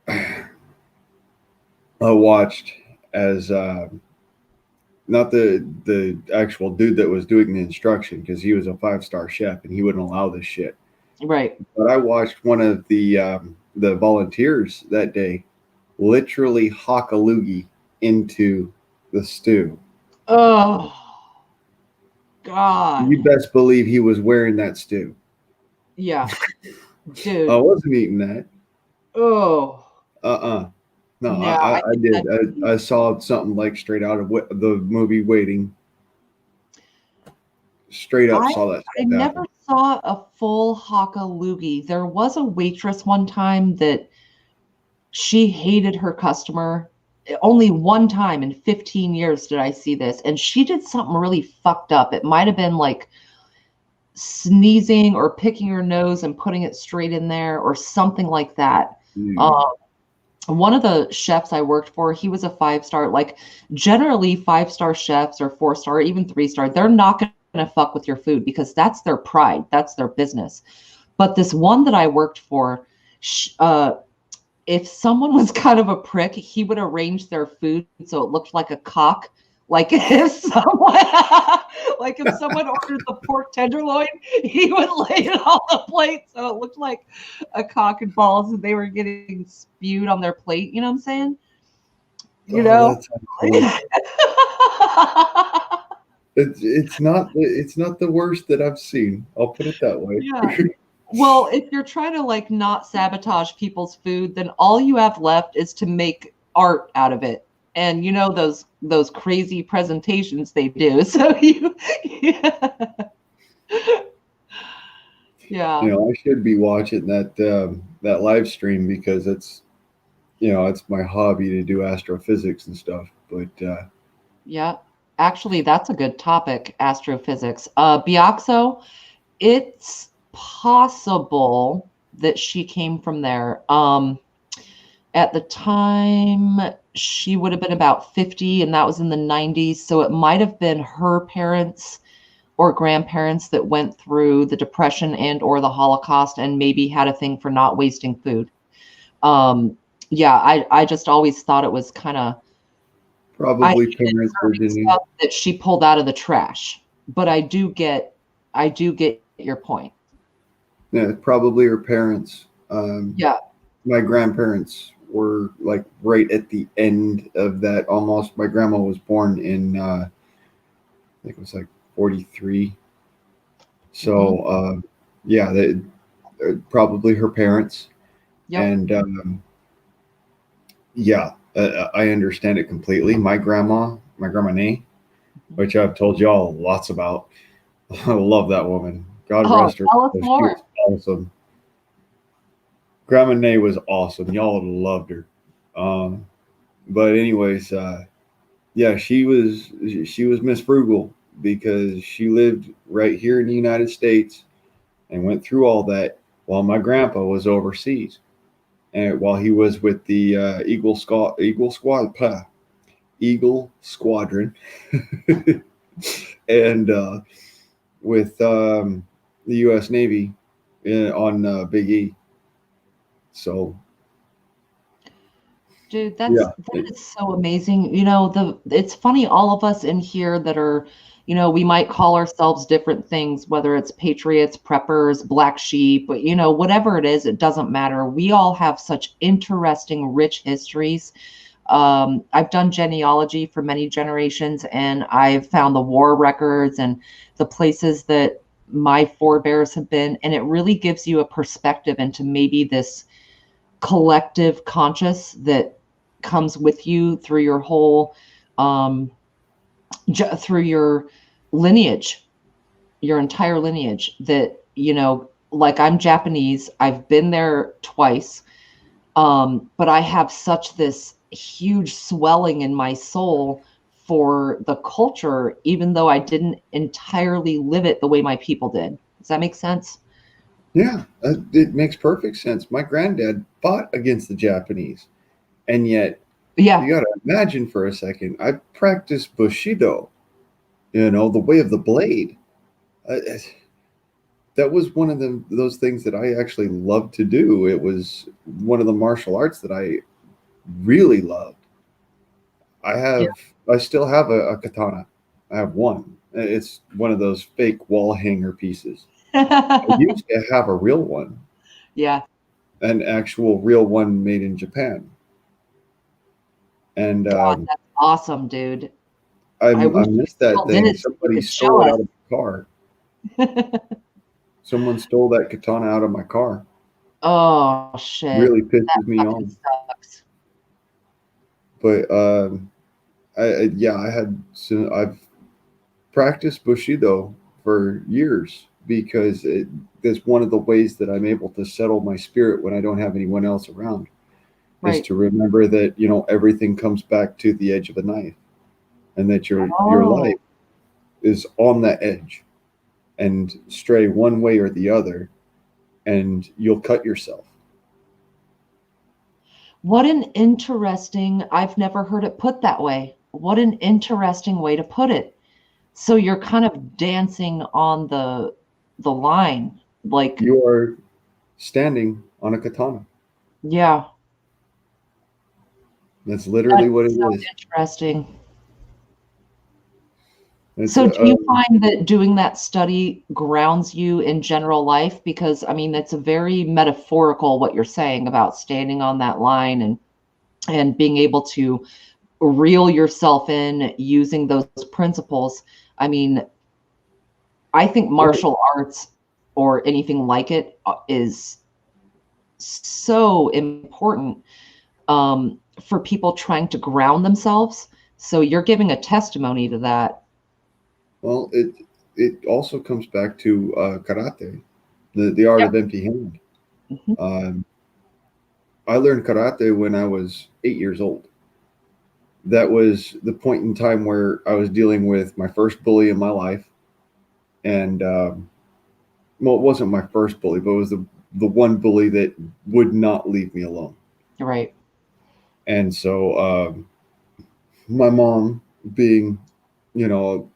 I watched as not the actual dude that was doing the instruction, because he was a 5-star chef and he wouldn't allow this shit. Right. But I watched one of the volunteers that day literally hock a loogie into the stew. Oh, God. You best believe he was wearing that stew. Yeah. Dude. I wasn't eating that. Oh. No, No, I did. I saw something like straight out of the movie Waiting. Straight up saw that. I never saw a full haka loogie. There was a waitress one time that she hated her customer. Only one time in 15 years did I see this. And she did something really fucked up. It might have been like sneezing or picking her nose and putting it straight in there or something like that. One of the chefs I worked for, he was a 5-star. Like generally 5-star chefs or 4-star, even 3-star, they're not going to fuck with your food because that's their pride. That's their business. But this one that I worked for, if someone was kind of a prick, he would arrange their food so it looked like a cock. Like if someone ordered the pork tenderloin, he would lay it on the plate so it looked like a cock and balls and they were getting spewed on their plate. You know what I'm saying? You know? It's not the worst that I've seen. I'll put it that way. Yeah. Well, if you're trying to like not sabotage people's food, then all you have left is to make art out of it. And you know those crazy presentations they do. So yeah. You know, I should be watching that live stream because it's my hobby to do astrophysics and stuff. But Yeah. Actually, that's a good topic, astrophysics. Byaxo, it's possible that she came from there. At the time, she would have been about 50, and that was in the 90s. So it might have been her parents or grandparents that went through the Depression and or the Holocaust and maybe had a thing for not wasting food. Um, yeah, I just always thought it was kind of probably parents, Virginia. stuff that she pulled out of the trash. But I do get your point. Yeah, probably her parents. Yeah. My grandparents were like right at the end of that. Almost, my grandma was born in I think it was like 43. So yeah, probably her parents. Yep. And yeah, I understand it completely. My grandma Nay, which I've told y'all lots about. I love that woman. God Oh, rest her. tell us She more. was awesome. Grandma Nay was awesome. Y'all loved her. Um, but anyways, yeah, she was Miss Frugal because she lived right here in the United States and went through all that while my grandpa was overseas and while he was with the Eagle Squadron, and with the U.S. Navy on Big E. So Dude, yeah, that is so amazing. It's funny, all of us in here that are, we might call ourselves different things, whether it's patriots, preppers, black sheep, but whatever it is, it doesn't matter. We all have such interesting, rich histories. I've done genealogy for many generations, and I've found the war records and the places that my forebears have been, and it really gives you a perspective into maybe this collective conscious that comes with you through your whole um through your lineage, your entire lineage, that like I'm Japanese, I've been there twice, but I have such this huge swelling in my soul for the culture, even though I didn't entirely live it the way my people did. Does that make sense? yeah, it makes perfect sense. My granddad fought against the Japanese, and yet Yeah. you got to imagine for a second. I practiced Bushido, the way of the blade. Uh, that was one of those things that I actually loved to do. It was one of the martial arts that I really loved. I have, I still have a katana. I have one. It's one of those fake wall hanger pieces. I Yeah. used to have a real one, Yeah. an actual real one made in Japan, and God, that's awesome, dude. I I wish you missed that still did thing. it so you Somebody could show stole it us. out of my car. Someone stole that katana out of my car. Oh shit. Really That pisses me fucking off. sucks. But yeah, I've practiced Bushido for years because that's one of the ways that I'm able to settle my spirit when I don't have anyone else around, is Right. to remember that everything comes back to the edge of a knife, and that your Oh, life is on the edge, and stray one way or the other, and you'll cut yourself. what an interesting, I've never heard it put that way. What an interesting way to put it. So you're kind of dancing on the line. Like, You are standing on a katana. yeah, That's that literally what it is so is. interesting. It's So do you find that doing that study grounds you in general life? Because I mean, that's a very metaphorical what you're saying about standing on that line and being able to reel yourself in using those principles. I mean, I think martial arts or anything like it is so important for people trying to ground themselves. So you're giving a testimony to that. well, it also comes back to karate, the art Yeah. of empty hand. Mhm. Um, I learned karate when I was 8 years old. That was the point in time where I was dealing with my first bully in my life, and well, it wasn't my first bully, but it was the one bully that would not leave me alone. Right. And so my mom, being, you know,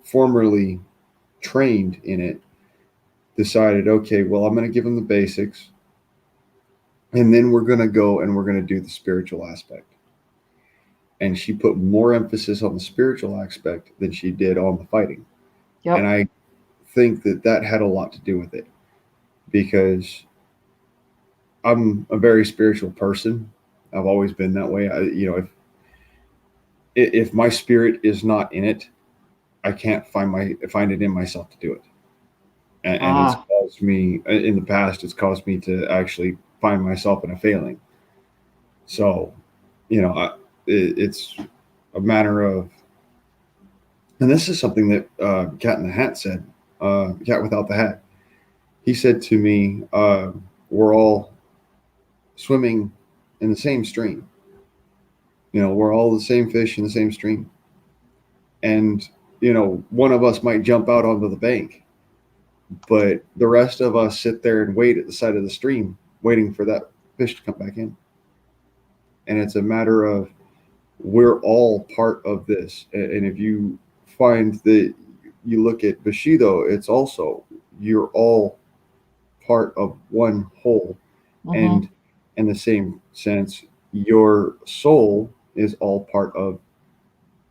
formerly trained in it, decided, okay, well, I'm going to give him the basics, and then we're going to go and we're going to do the spiritual aspect. And she put more emphasis on the spiritual aspect than she did on the fighting. Yep. And I think that that had a lot to do with it, because I'm a very spiritual person. I've always been that way. If my spirit is not in it, I can't find it in myself to do it. And it's caused me in the past. It's caused me to actually find myself in a failing. So, it's a matter of, and this is something that Cat in the Hat said. Cat Without the Hat. He said to me, "We're all swimming in the same stream. We're all the same fish in the same stream. And one of us might jump out onto the bank, but the rest of us sit there and wait at the side of the stream, waiting for that fish to come back in. And it's a matter of, we're all part of this. And if you find that you look at Bushido, it's also, you're all part of one whole. And in the same sense, your soul is all part of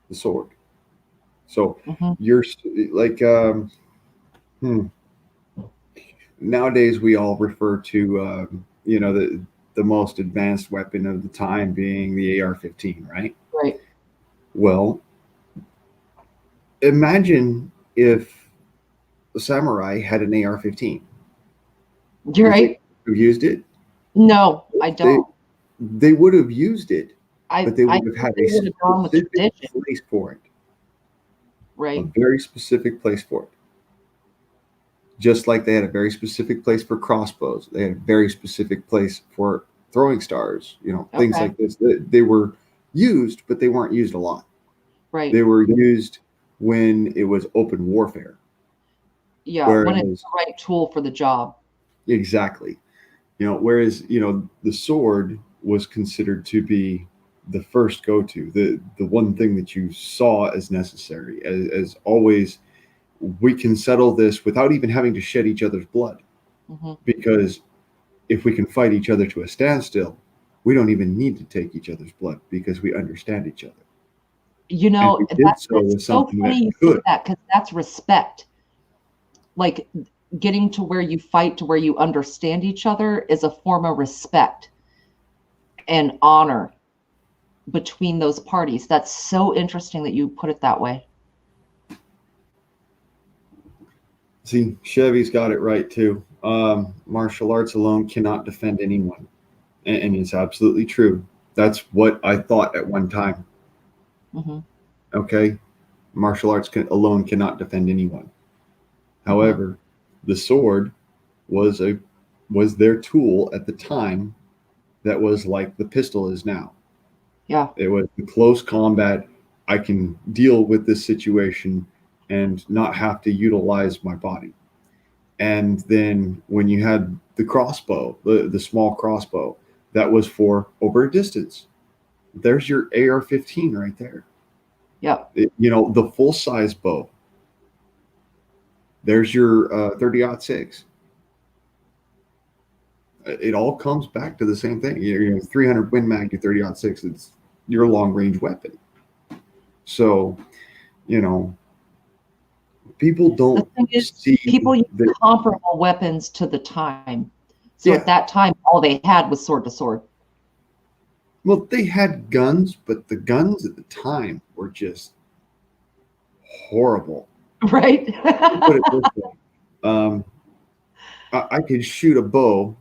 the sword. So you're like, nowadays we all refer to, the most advanced weapon of the time being the AR-15, right? Right. Well, imagine if the samurai had an AR-15. You're right. Who used it? No, I don't. They would have used it, but they would have had a specific place for it. Right. A very specific place for it. Just like they had a very specific place for crossbows. They had a very specific place for throwing stars, things like this. They were used, but they weren't used a lot. Right. They were used when it was open warfare. Yeah, when it's the right tool for the job. Exactly. Whereas, the sword was considered to be the first go-to, the one thing that you saw as necessary, as always. We can settle this without even having to shed each other's blood, because if we can fight each other to a standstill, we don't even need to take each other's blood, because we understand each other. That's so funny you say that, because that's respect. Like, getting to where you fight to where you understand each other is a form of respect and honor between those parties. That's so interesting that you put it that way. See, Chevy's got it right too. Martial arts alone cannot defend anyone. And it's absolutely true. That's what I thought at one time. Okay? Martial arts alone cannot defend anyone. However, the sword was their tool at the time that was like the pistol is now. Yeah. It was the close combat. I can deal with this situation and not have to utilize my body. And then when you had the crossbow, the small crossbow, that was for over a distance. There's your AR-15 right there. Yeah. The full-size bow. There's your 30-06. It all comes back to the same thing. 300 Win Mag, your 30-06. It's your long-range weapon. So, people don't see. People use comparable weapons to the time. So at that time, all they had was sword to sword. Well, they had guns, but the guns at the time were just horrible. Right. Put it this way. I could shoot a bow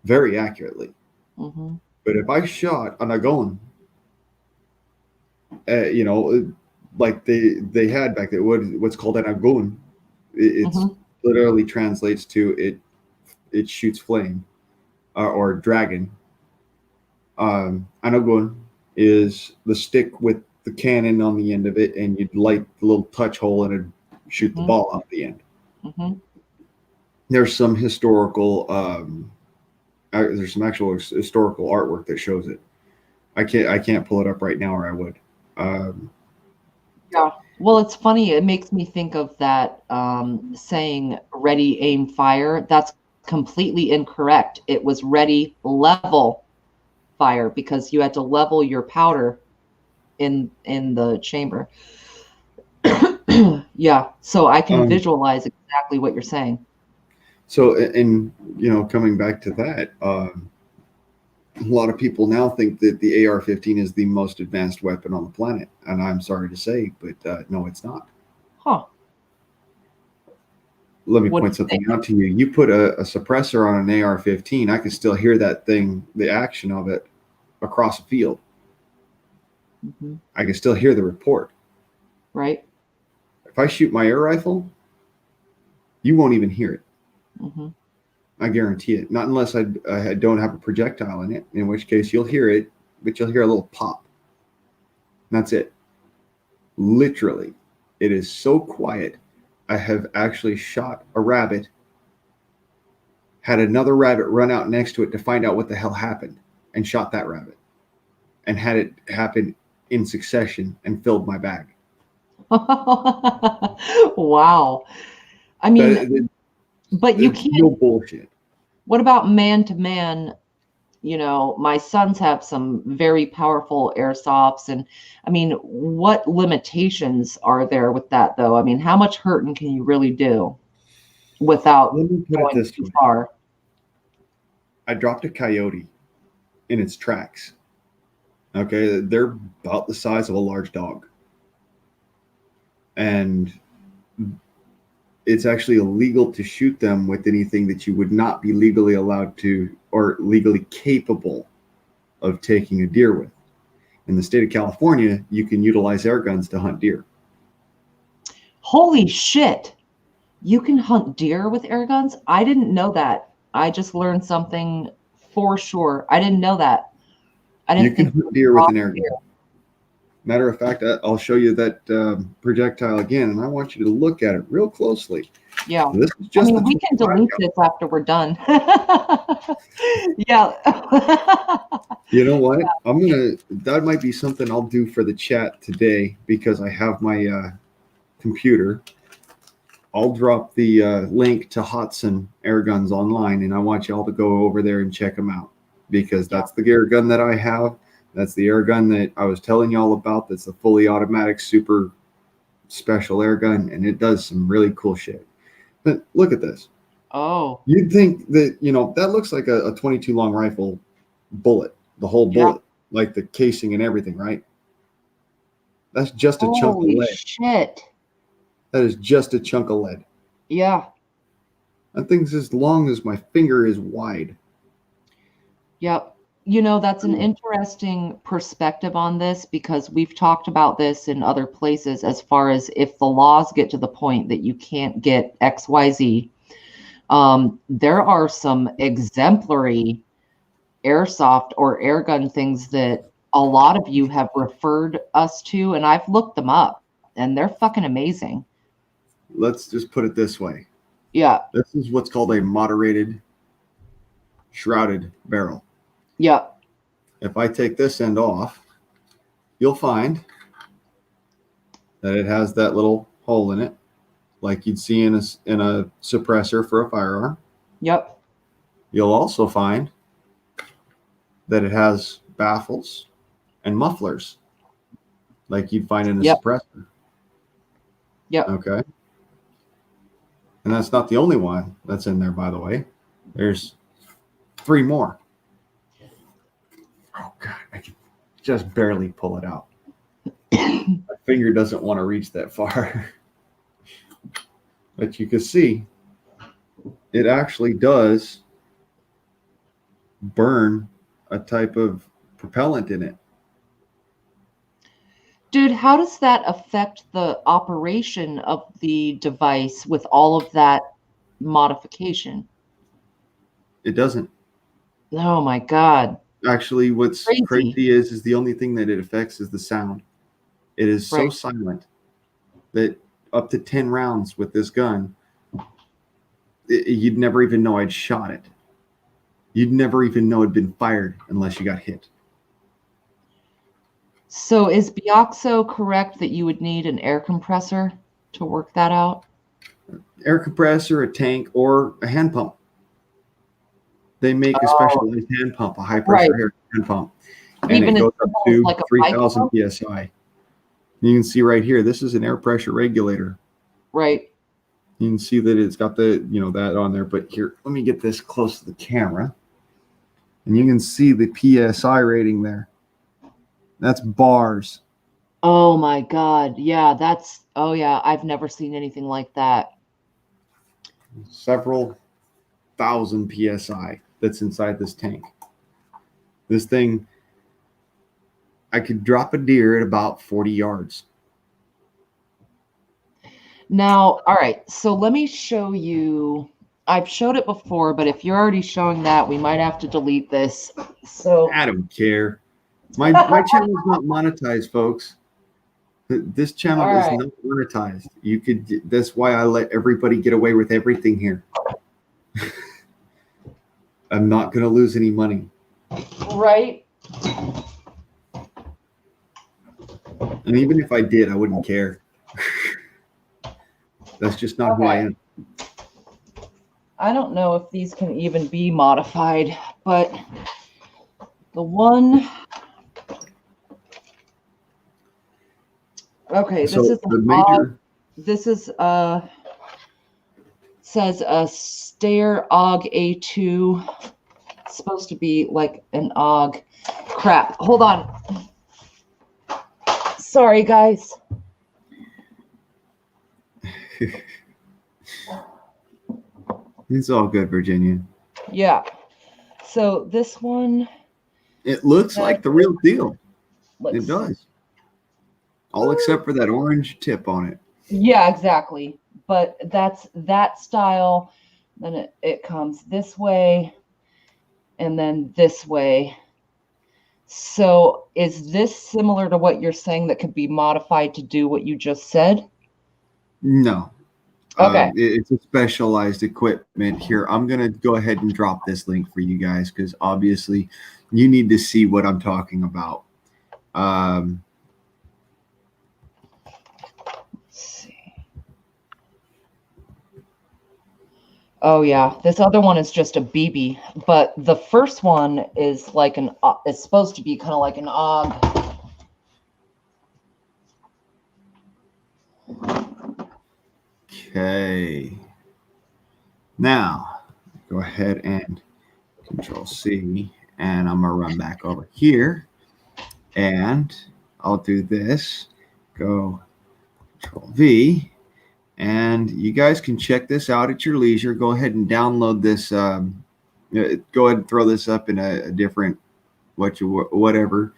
very accurately. But if I shot an agon, like they had back there, what's called an agon, it's literally translates to it shoots flame. or dragon. Anagun is the stick with the cannon on the end of it, and you'd light the little touch hole and it'd shoot the Mhm. ball out the end. Hmm. There's some historical, there's some actual historical artwork that shows it. I can't pull it up right now, or I would. Um, Yeah. Well, it's funny. It makes me think of that saying, ready, aim, fire. That's completely incorrect. It was ready, level, fire, because you had to level your powder in the chamber. Yeah. So I can um, visualize exactly what you're saying. so, and coming back to that, a lot of people now think that the AR-15 is the most advanced weapon on the planet, and I'm sorry to say, but no, it's not. Huh. Let me What do point you think? something out to you. You put a suppressor on an AR-15, I can still hear that thing, the action of it, across a field. Hmm. I can still hear the report. Right? If I shoot my air rifle, you won't even hear it. Hmm. I guarantee it. Not unless I don't have a projectile in it, in which case you'll hear it, but you'll hear a little pop. That's it. Literally, it is so quiet. I have actually shot a rabbit, had another rabbit run out next to it to find out what the hell happened, and shot that rabbit, and had it happen in succession and filled my bag. Wow. I mean, but you It's no can't. bullshit. What about man to man? My sons have some very powerful airsofts, and I mean, what limitations are there with that, though? I mean, how much hurting can you really do without Let me put it going this too way. far? I dropped a coyote in its tracks. Okay, they're about the size of a large dog. And it's actually illegal to shoot them with anything that you would not be legally allowed to or legally capable of taking a deer with. In the state of California, you can utilize air guns to hunt deer. Holy shit! You can hunt deer with air guns? I didn't know that. I just learned something for sure. I didn't know that. I You didn't can think you hunt could deer with draw an air deer. gun. Matter of fact, I'll show you that projectile again, and I want you to look at it real closely. Yeah. This is I just mean, a we can 25 delete cal. this after we're done. Yeah. You know what? That might be something I'll do for the chat today because I have my computer. I'll drop the link to Hotson air guns online, and I want y'all to go over there and check them out because Yeah. that's the air gun that I have. That's the air gun that I was telling y'all about. That's a fully automatic, super special air gun, and it does some really cool shit. But look at this. Oh, You'd think that that looks like a 22 long rifle bullet, the whole yeah. bullet, like the casing and everything, right? That's just a chunk of Holy lead. shit. That is just a chunk of lead. Yeah. That thing's as long as my finger is wide. Yep. That's an interesting perspective on this because we've talked about this in other places as far as if the laws get to the point that you can't get XYZ. There are some exemplary airsoft or airgun things that a lot of you have referred us to, and I've looked them up, and they're fucking amazing. Let's just put it this way. Yeah. This is what's called a moderated shrouded barrel. Yeah. If I take this end off, you'll find that it has that little hole in it, like you'd see in a suppressor for a firearm. Yep. You'll also find that it has baffles and mufflers, like you'd find in a Yep. suppressor. Yep. Okay. And that's not the only one that's in there, by the way. There's 3 more. Oh, God, I can just barely pull it out. My finger doesn't want to reach that far. But you can see it actually does burn a type of propellant in it. Dude, how does that affect the operation of the device with all of that modification? It doesn't. Oh my God. Actually, what's Crazy. crazy is the only thing that it affects is the sound. It is so Right. silent that up to 10 rounds with this gun, you'd never even know I'd shot it. You'd never even know it'd been fired unless you got hit. So is Bioxo correct that you would need an air compressor to work that out? Air compressor, a tank, or a hand pump. They make a Oh, specialized hand pump, a high pressure right. air hand pump, and Even it as goes up simple as to like a bike 3,000 pump? psi. You can see right here, this is an air pressure regulator. Right. You can see that it's got the, that on there. But here, let me get this close to the camera. And you can see the PSI rating there. That's bars. Oh my God. Yeah, oh yeah, I've never seen anything like that. Several thousand PSI that's inside this tank. This thing, I could drop a deer at about 40 yards. Now, all right, so let me show you. I've showed it before, but if you're already showing that, we might have to delete this. So I don't care. My channel is not monetized, folks. This channel all is right. not monetized. That's why I let everybody get away with everything here. I'm not going to lose any money. Right. And even if I did, I wouldn't care. That's just not who I am. I don't know if these can even be modified, but the one. Okay, So this is the major. This is says a Steyr AUG A2. It's supposed to be like an AUG. Crap. Hold on. Sorry, guys. It's all good, Virginia. Yeah. So this one. It looks like the real deal. Let's, It does. All except for that orange tip on it. Yeah, exactly. But that's that style. Then it comes this way and then this way. So is this similar to what you're saying that could be modified to do what you just said? No. Okay. It's a specialized equipment here. I'm going to go ahead and drop this link for you guys because obviously you need to see what I'm talking about. Let's see. Oh yeah, this other one is just a BB, but the first one is like it's supposed to be kind of like an AUG. Okay. Now, go ahead and Control C, and I'm going to run back over here, and I'll do this. Go Control V, and you guys can check this out at your leisure. Go ahead and download this. Go ahead and throw this up in a different whatever,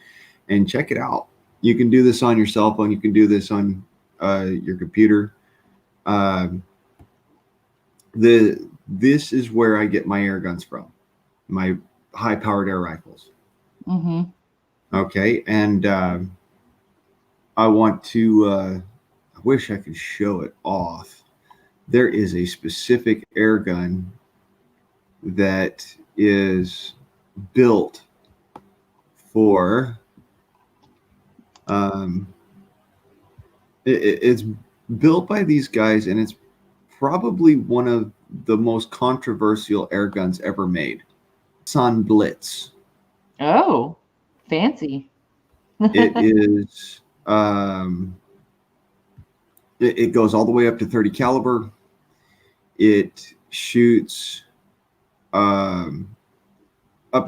and check it out. You can do this on your cell phone. You can do this on your computer. This is where I get my air guns from, my high-powered air rifles. Mm-hmm. Okay, and I want to. I wish I could show it off. There is a specific air gun that is built for. It's built by these guys, and it's probably one of the most controversial air guns ever made. Sun Blitz. Oh, fancy. It is. It goes all the way up to 30 caliber. It shoots up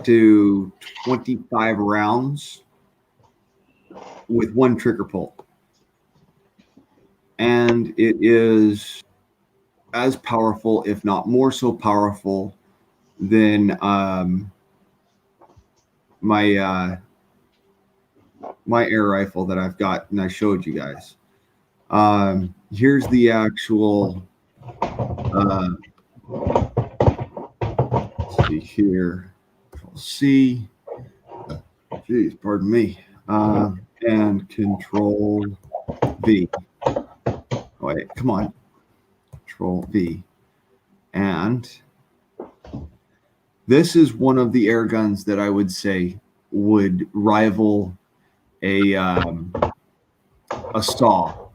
to 25 rounds with one trigger pull. And it is as powerful, if not more so powerful, than my air rifle that I've got and I showed you guys. Here's the actual. Let's see here. Control C. Jeez, pardon me. And Control V. Wait, come on. Control V. And this is one of the air guns that I would say would rival a SAW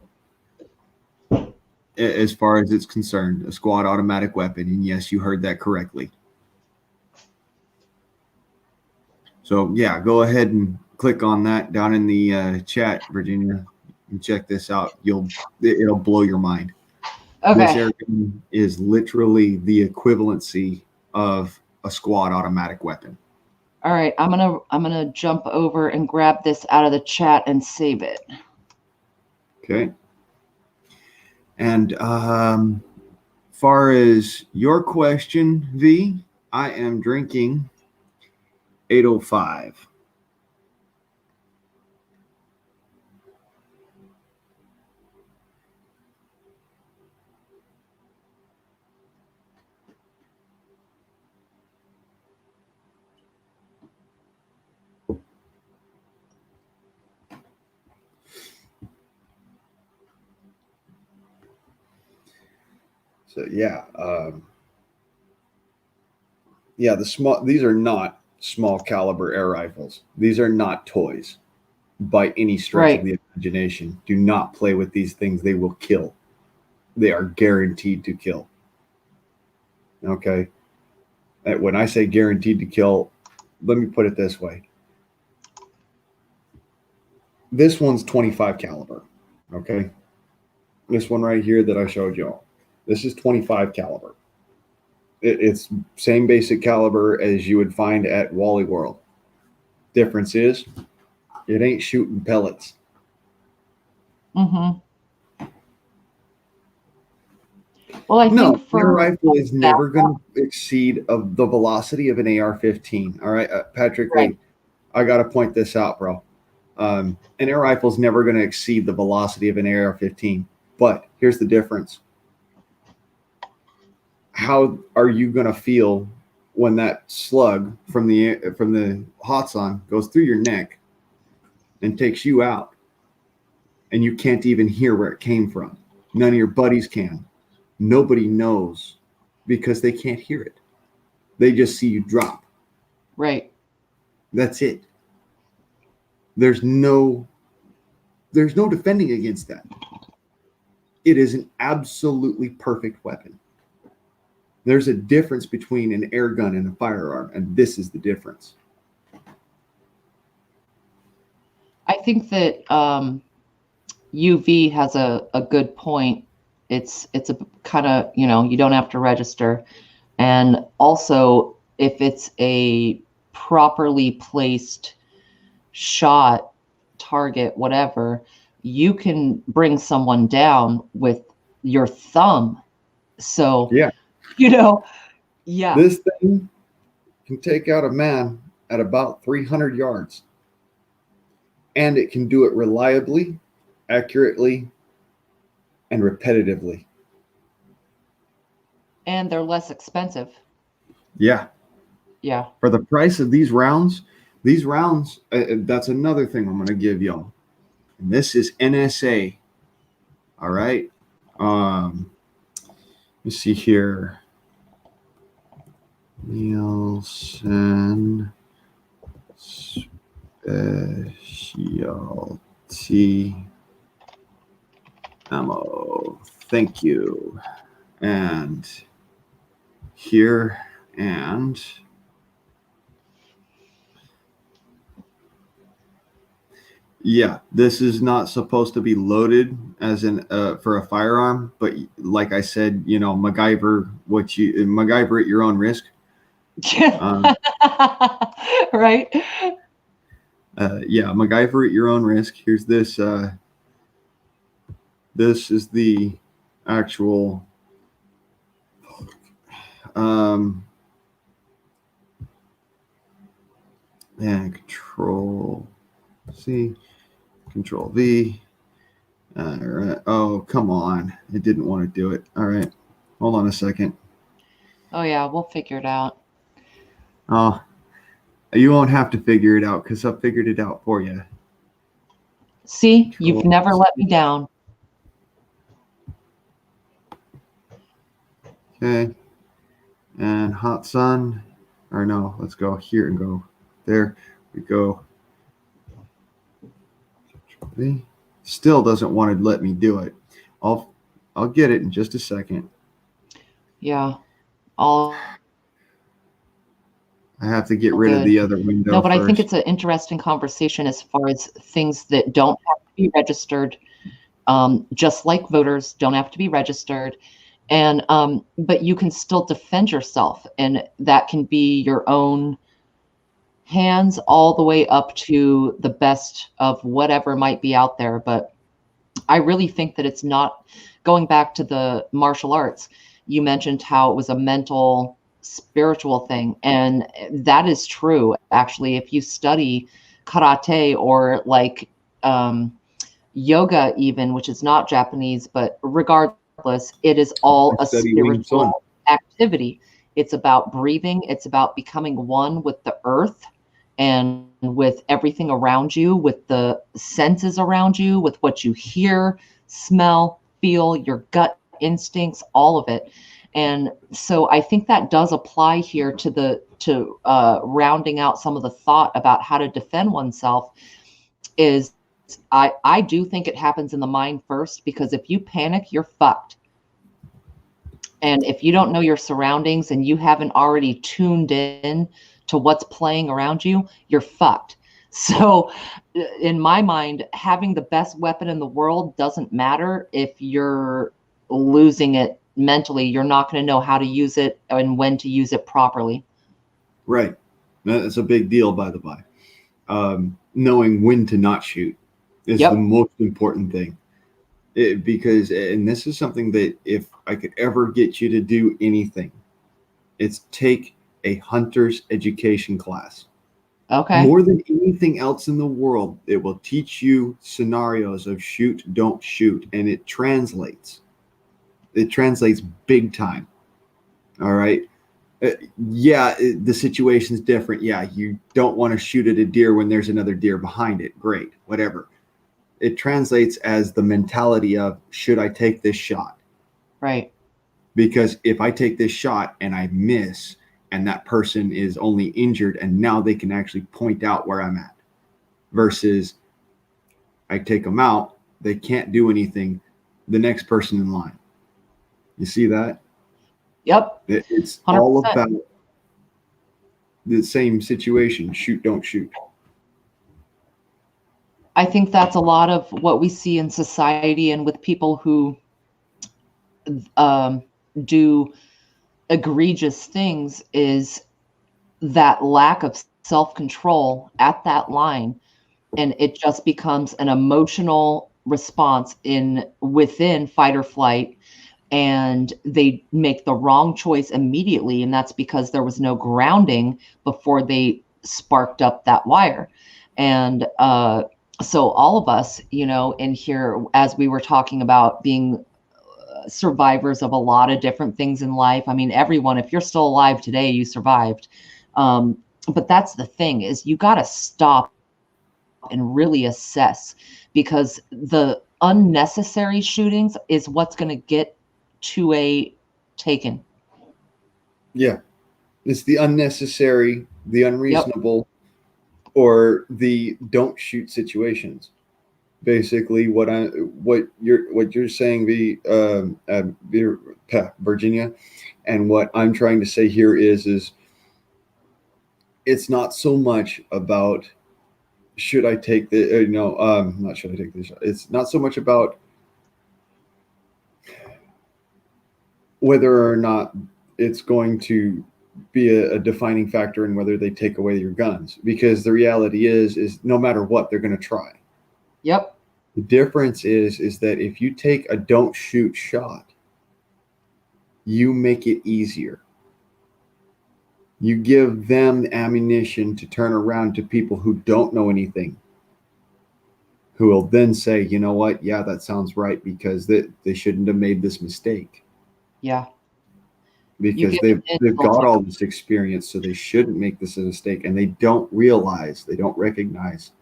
as far as it's concerned, a squad automatic weapon. And yes, you heard that correctly. So yeah, go ahead and click on that down in the chat, Virginia, and check this out. It'll blow your mind. This Okay. air gun is literally the equivalency of a squad automatic weapon. All right. I'm gonna jump over and grab this out of the chat and save it. Okay. And far as your question, V, I am drinking 805. So yeah, these are not small caliber air rifles. These are not toys by any stretch of the imagination. Do not play with these things. They will kill. They are guaranteed to kill. Okay. When I say guaranteed to kill, let me put it this way. This one's 25 caliber. Okay. This one right here that I showed y'all. This is 25 caliber. It's same basic caliber as you would find at Wally World. Difference is it ain't shooting pellets. Mm-hmm. Well, I think your rifle is never going to exceed of the velocity of an AR-15. All right, Patrick, wait, I got to point this out, bro. An air rifle is never going to exceed the velocity of an AR-15. But here's the difference. How are you going to feel when that slug from the Hatsan goes through your neck and takes you out, and you can't even hear where it came from? None of your buddies can. Nobody knows because they can't hear it. They just see you drop. Right. That's it. There's no defending against that. It is an absolutely perfect weapon. There's a difference between an air gun and a firearm, and this is the difference. I think that UV has a good point. It's a kind of, you don't have to register. And also, if it's a properly placed shot, target, whatever, you can bring someone down with your thumb. So, yeah. Yeah. This thing can take out a man at about 300 yards. And it can do it reliably, accurately, and repetitively. And they're less expensive. Yeah. Yeah. For the price of these rounds, that's another thing I'm going to give y'all. And this is NSA. All right. Let's see here. Nielsen Specialty Ammo. Thank you. And here and yeah, this is not supposed to be loaded as an for a firearm, but like I said, MacGyver at your own risk. Right. Yeah, MacGyver at your own risk. Here's this. This is the actual. And Control C, Control V. All right. Oh, come on! It didn't want to do it. All right, hold on a second. Oh yeah, we'll figure it out. Oh, You won't have to figure it out because I figured it out for you. See, you've never let me down. Okay. And hot sun. Or no, let's go here and go there. We go. Still doesn't want to let me do it. I'll get it in just a second. Yeah. All I have to get rid of the other window. No, but first. I think it's an interesting conversation as far as things that don't have to be registered. Just like voters don't have to be registered. And but you can still defend yourself, and that can be your own hands all the way up to the best of whatever might be out there. But I really think that it's not, going back to the martial arts, you mentioned how it was a mental, spiritual thing. And that is true. Actually, if you study karate or like yoga, even, which is not Japanese, but regardless, it is all a spiritual activity. It's about breathing. It's about becoming one with the earth and with everything around you, with the senses around you, with what you hear, smell, feel, your gut instincts, all of it. And so I think that does apply here to rounding out some of the thought about how to defend oneself. Is I do think it happens in the mind first, because if you panic, you're fucked. And if you don't know your surroundings and you haven't already tuned in to what's playing around you, you're fucked. So in my mind, having the best weapon in the world doesn't matter if you're losing it mentally. You're not going to know how to use it and when to use it properly. Right. That's a big deal, by the by. Knowing when to not shoot is the most important thing. Because, and this is something that if I could ever get you to do anything, it's take a hunter's education class. Okay. More than anything else in the world, it will teach you scenarios of shoot, don't shoot, and it translates. It translates big time. All right. The situation's different. Yeah, you don't want to shoot at a deer when there's another deer behind it. Great, whatever. It translates as the mentality of, should I take this shot? Right. Because if I take this shot and I miss, and that person is only injured, and now they can actually point out where I'm at, versus I take them out, they can't do anything, the next person in line. You see that? Yep. It's 100%. all about the same situation. Shoot, don't shoot. I think that's a lot of what we see in society and with people who do egregious things, is that lack of self-control at that line. And it just becomes an emotional response within fight or flight. And they make the wrong choice immediately. And that's because there was no grounding before they sparked up that wire. And so all of us, in here, as we were talking about being survivors of a lot of different things in life. I mean, everyone, if you're still alive today, you survived. But that's the thing, is you got to stop and really assess, because the unnecessary shootings is what's going to get 2A taken. Yeah. It's the unnecessary, the unreasonable, or the don't shoot situations. Basically, what you're saying, Virginia, and what I'm trying to say here is it's not so much about should I take the not should I take this. It's not so much about whether or not it's going to be a defining factor in whether they take away your guns, because the reality is no matter what, they're going to try. Yep. The difference is that if you take a don't shoot shot, you make it easier. You give them ammunition to turn around to people who don't know anything, who will then say, you know what? Yeah, that sounds right, because they shouldn't have made this mistake. Yeah. You because give them they've got insults. all this experience, so they shouldn't make this a mistake, and they don't realize, they don't recognize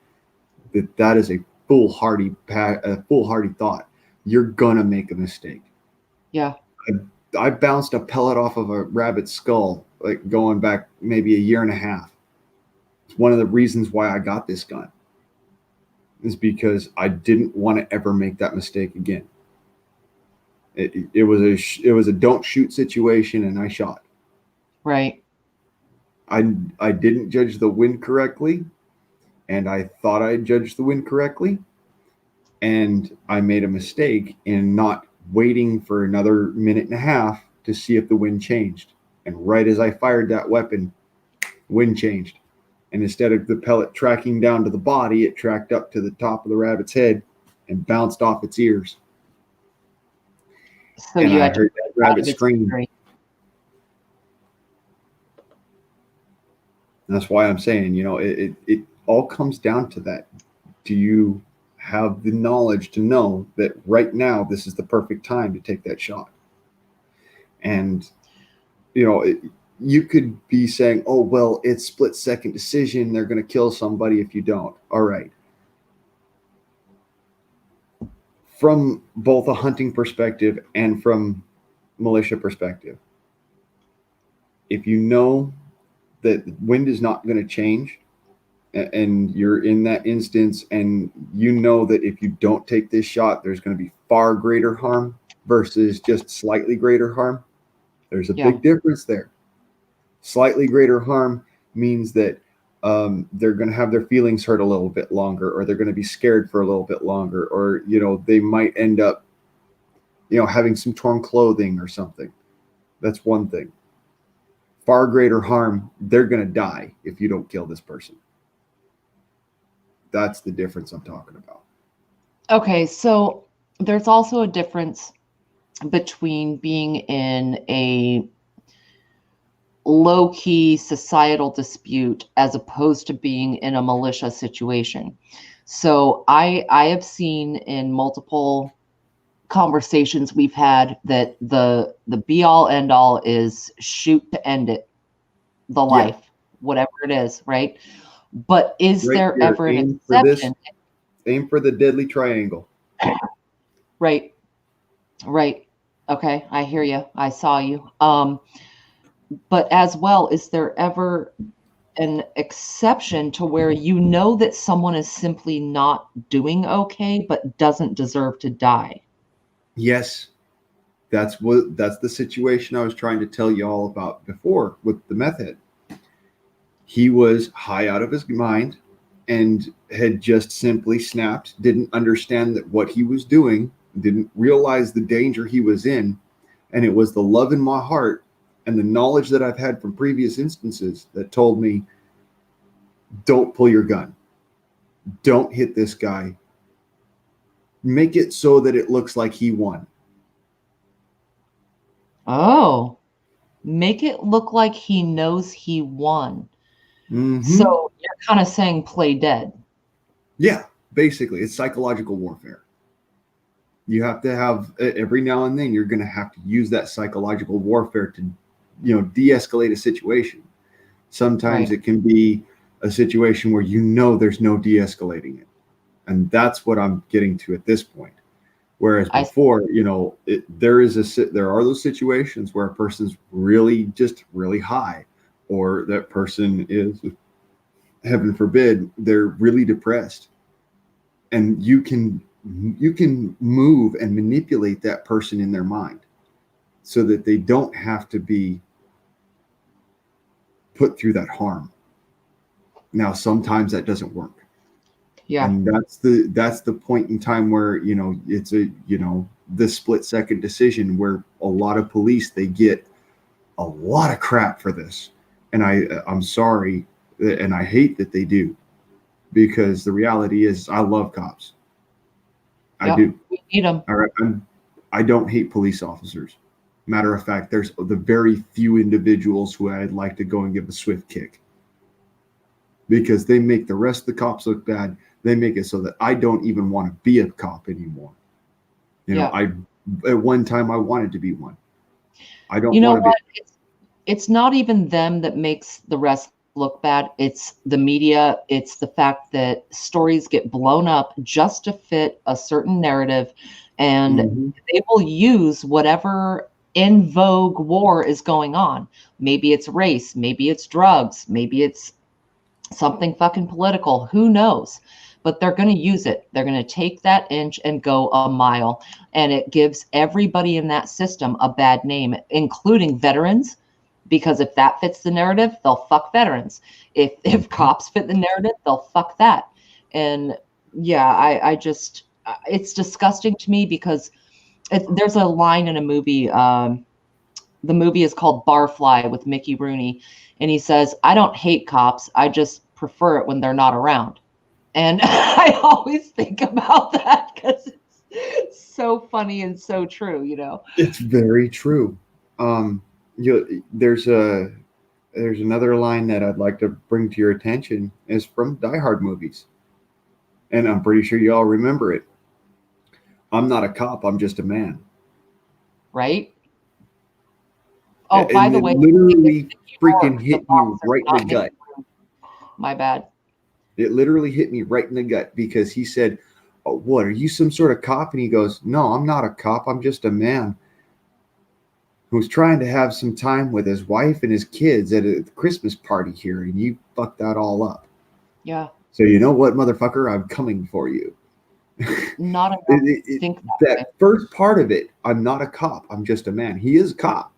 that that is a foolhardy thought. You're gonna make a mistake. Yeah. I bounced a pellet off of a rabbit's skull, like going back maybe a year and a half. It's one of the reasons why I got this gun, is because I didn't want to ever make that mistake again. It was a don't shoot situation, and I shot. Right. I didn't judge the wind correctly, and I thought I judged the wind correctly, and I made a mistake in not waiting for another minute and a half to see if the wind changed. And right as I fired that weapon, wind changed. And instead of the pellet tracking down to the body, it tracked up to the top of the rabbit's head and bounced off its ears. So And you I had to heard that rabbit scream. That's why I'm saying, it all comes down to that. Do you have the knowledge to know that right now this is the perfect time to take that shot? And, you could be saying, oh, well, it's split second decision. They're going to kill somebody if you don't. All right. From both a hunting perspective and from militia perspective, if you know that the wind is not going to change, and you're in that instance, and you know that if you don't take this shot, there's going to be far greater harm versus just slightly greater harm. There's a big difference there. Slightly greater harm means that they're going to have their feelings hurt a little bit longer, or they're going to be scared for a little bit longer, or, they might end up, having some torn clothing or something. That's one thing. Far greater harm, they're going to die if you don't kill this person. That's the difference I'm talking about. Okay, so there's also a difference between being in a low-key societal dispute as opposed to being in a militia situation. So I have seen in multiple conversations we've had that the be all end all is shoot to end it, the life, whatever it is, right? But is there ever an exception? Aim for the deadly triangle. Right. Okay, I hear you. I saw you. But as well, is there ever an exception to where you know that someone is simply not doing okay, but doesn't deserve to die? Yes. That's the situation I was trying to tell you all about before with the meth head. He was high out of his mind and had just simply snapped, didn't understand that what he was doing, didn't realize the danger he was in. And it was the love in my heart and the knowledge that I've had from previous instances that told me, don't pull your gun. Don't hit this guy. Make it so that it looks like he won. Oh, make it look like he knows he won. Mm-hmm. So you're kind of saying play dead. Yeah, basically, it's psychological warfare. You have to have, every now and then, you're going to have to use that psychological warfare to, de-escalate a situation. Sometimes it can be a situation where there's no de-escalating it. And that's what I'm getting to at this point. Whereas before, there are those situations where a person's really high, or that person is, heaven forbid, they're really depressed. And you can move and manipulate that person in their mind so that they don't have to be put through that harm. Now, sometimes that doesn't work. Yeah. And that's the point in time where, it's the split second decision where a lot of police, they get a lot of crap for this. And I'm sorry, and I hate that they do, because the reality is I love cops. I do. We need them. All right. I don't hate police officers. Matter of fact, there's the very few individuals who I'd like to go and give a swift kick, because they make the rest of the cops look bad. They make it so that I don't even want to be a cop anymore. At one time I wanted to be one. I don't You know want to be. what? It's not even them that makes the rest look bad. It's the media. It's the fact that stories get blown up just to fit a certain narrative, and Mhm. they will use whatever in vogue war is going on. Maybe it's race, maybe it's drugs, maybe it's something fucking political. Who knows? But they're going to use it. They're going to take that inch and go a mile. And it gives everybody in that system a bad name, including veterans, because if that fits the narrative, they'll fuck veterans. If cops fit the narrative, they'll fuck that. And yeah, I just it's disgusting to me because there's a line in a movie. The movie is called Barfly with Mickey Rooney, and he says, "I don't hate cops. I just prefer it when they're not around." And I always think about that because it's so funny and so true, you know. It's very true. Um, there's another line that I'd like to bring to your attention is from Die Hard movies, and I'm pretty sure you all remember it. I'm not a cop. I'm just a man. Right? Oh, by And the it way, literally freaking the hit me boxer, right in not the Mickey gut. Rooney. My bad. It literally hit me right in the gut because he said, "Oh, what, are you some sort of cop?" And he goes, "No, I'm not a cop. I'm just a man who's trying to have some time with his wife and his kids at a Christmas party here, and you fucked that all up. Yeah. So you know what, motherfucker? I'm coming for you." Not enough think that way. That first part of it, I'm not a cop. I'm just a man. He is a cop,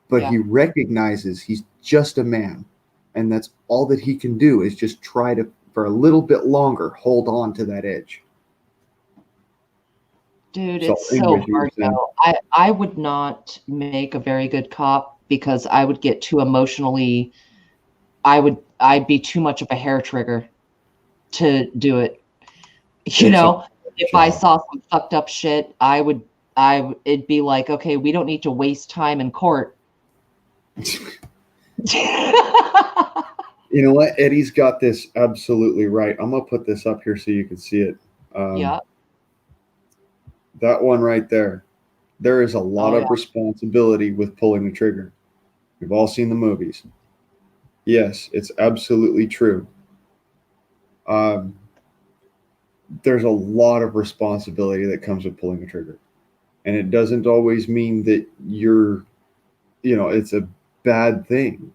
but Yeah. he recognizes he's just a man. And that's all that he can do is just try to, for a little bit longer, hold on to that edge. Dude, So, it's so anyways, you were hard saying, though. I would not make a very good cop because I would get too emotionally. I'd be too much of a hair trigger to do it. You it's a know, if I job. saw some fucked up shit, it'd be like, okay, we don't need to waste time in court. You know what? Eddie's got this absolutely right. I'm going to put this up here so you can see it. Yeah. That one right there. There is a lot Oh yeah. of responsibility with pulling the trigger. We've all seen the movies. Yes, it's absolutely true. Um, there's a lot of responsibility that comes with pulling the trigger. And it doesn't always mean that it's a bad thing.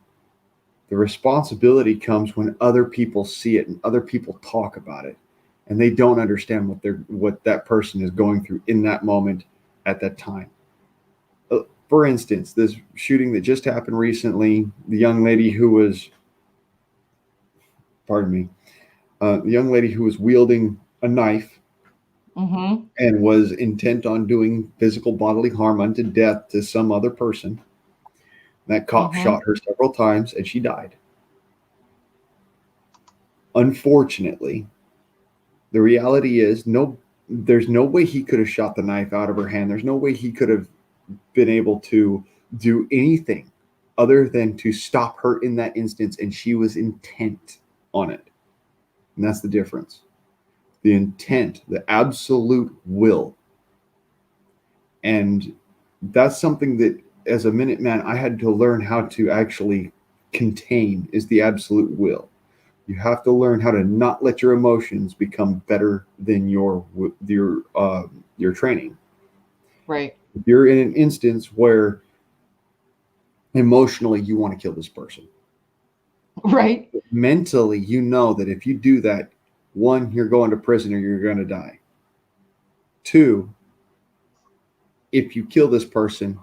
The responsibility comes when other people see it and other people talk about it, and they don't understand what that person is going through in that moment at that time. For instance, this shooting that just happened recently, the young lady who was, pardon me, the young lady who was wielding a knife Mm-hmm. and was intent on doing physical bodily harm unto death to some other person. That cop Mm-hmm. shot her several times and she died. Unfortunately, the reality is there's no way he could have shot the knife out of her hand. There's no way he could have been able to do anything other than to stop her in that instance, and she was intent on it. And that's the difference. The intent, the absolute will. And that's something that as a Minuteman I had to learn how to actually contain, is the absolute will. You have to learn how to not let your emotions become better than your training. Right. If you're in an instance where emotionally you want to kill this person, Right. mentally you know that if you do that, one, you're going to prison or you're going to die. Two, if you kill this person,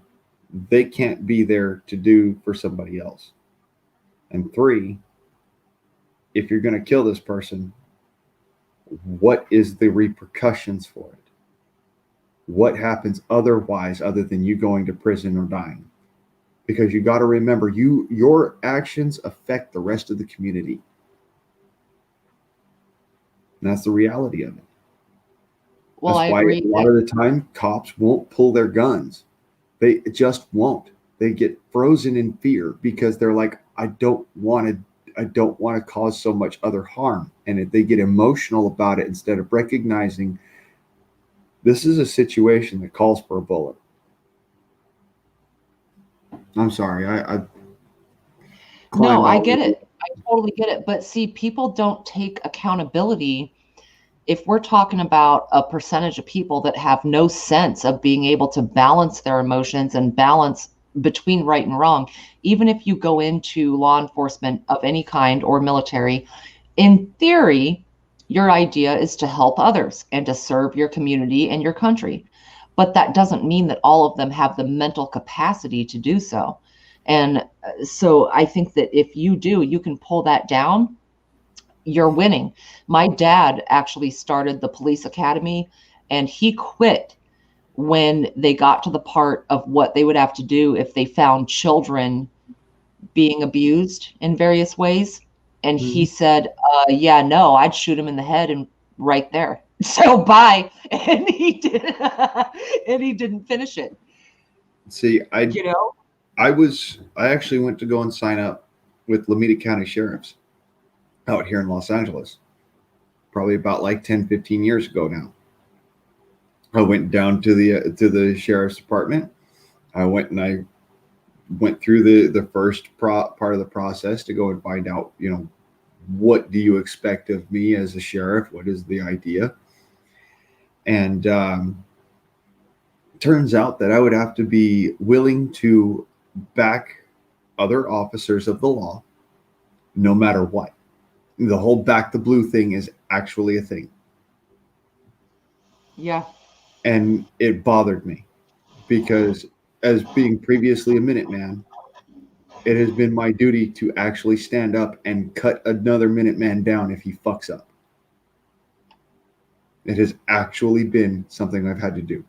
they can't be there to do for somebody else. And three, if you're going to kill this person, what is the repercussions for it? What happens otherwise other than you going to prison or dying? Because you got to remember, your actions affect the rest of the community. And that's the reality of it. Well, I That's why agree. a lot of the time cops won't pull their guns. They just won't. They get frozen in fear because they're like, I don't want to cause so much other harm. And if they get emotional about it instead of recognizing this is a situation that calls for a bullet. I'm sorry. I No, climb I all get it. I totally get it. But see, people don't take accountability. If we're talking about a percentage of people that have no sense of being able to balance their emotions and balance between right and wrong, even if you go into law enforcement of any kind or military, in theory, your idea is to help others and to serve your community and your country. But that doesn't mean that all of them have the mental capacity to do so. And so I think that if you do, you can pull that down, you're winning. My dad actually started the police academy and he quit when they got to the part of what they would have to do if they found children being abused in various ways. And he Mhm. said, yeah, no, I'd shoot him in the head and right there. So bye. And he did, and he didn't finish it, See, you know? I actually went to go and sign up with Lameda County Sheriffs out here in Los Angeles, probably about like 10, 15 years ago now. I went down to the sheriff's department. I went and I went through the first part of the process to go and find out, what do you expect of me as a sheriff? What is the idea? And turns out that I would have to be willing to back other officers of the law no matter what. The whole back the blue thing is actually a thing. Yeah. And it bothered me because, as being previously a Minuteman, it has been my duty to actually stand up and cut another Minuteman down if he fucks up. It has actually been something I've had to do.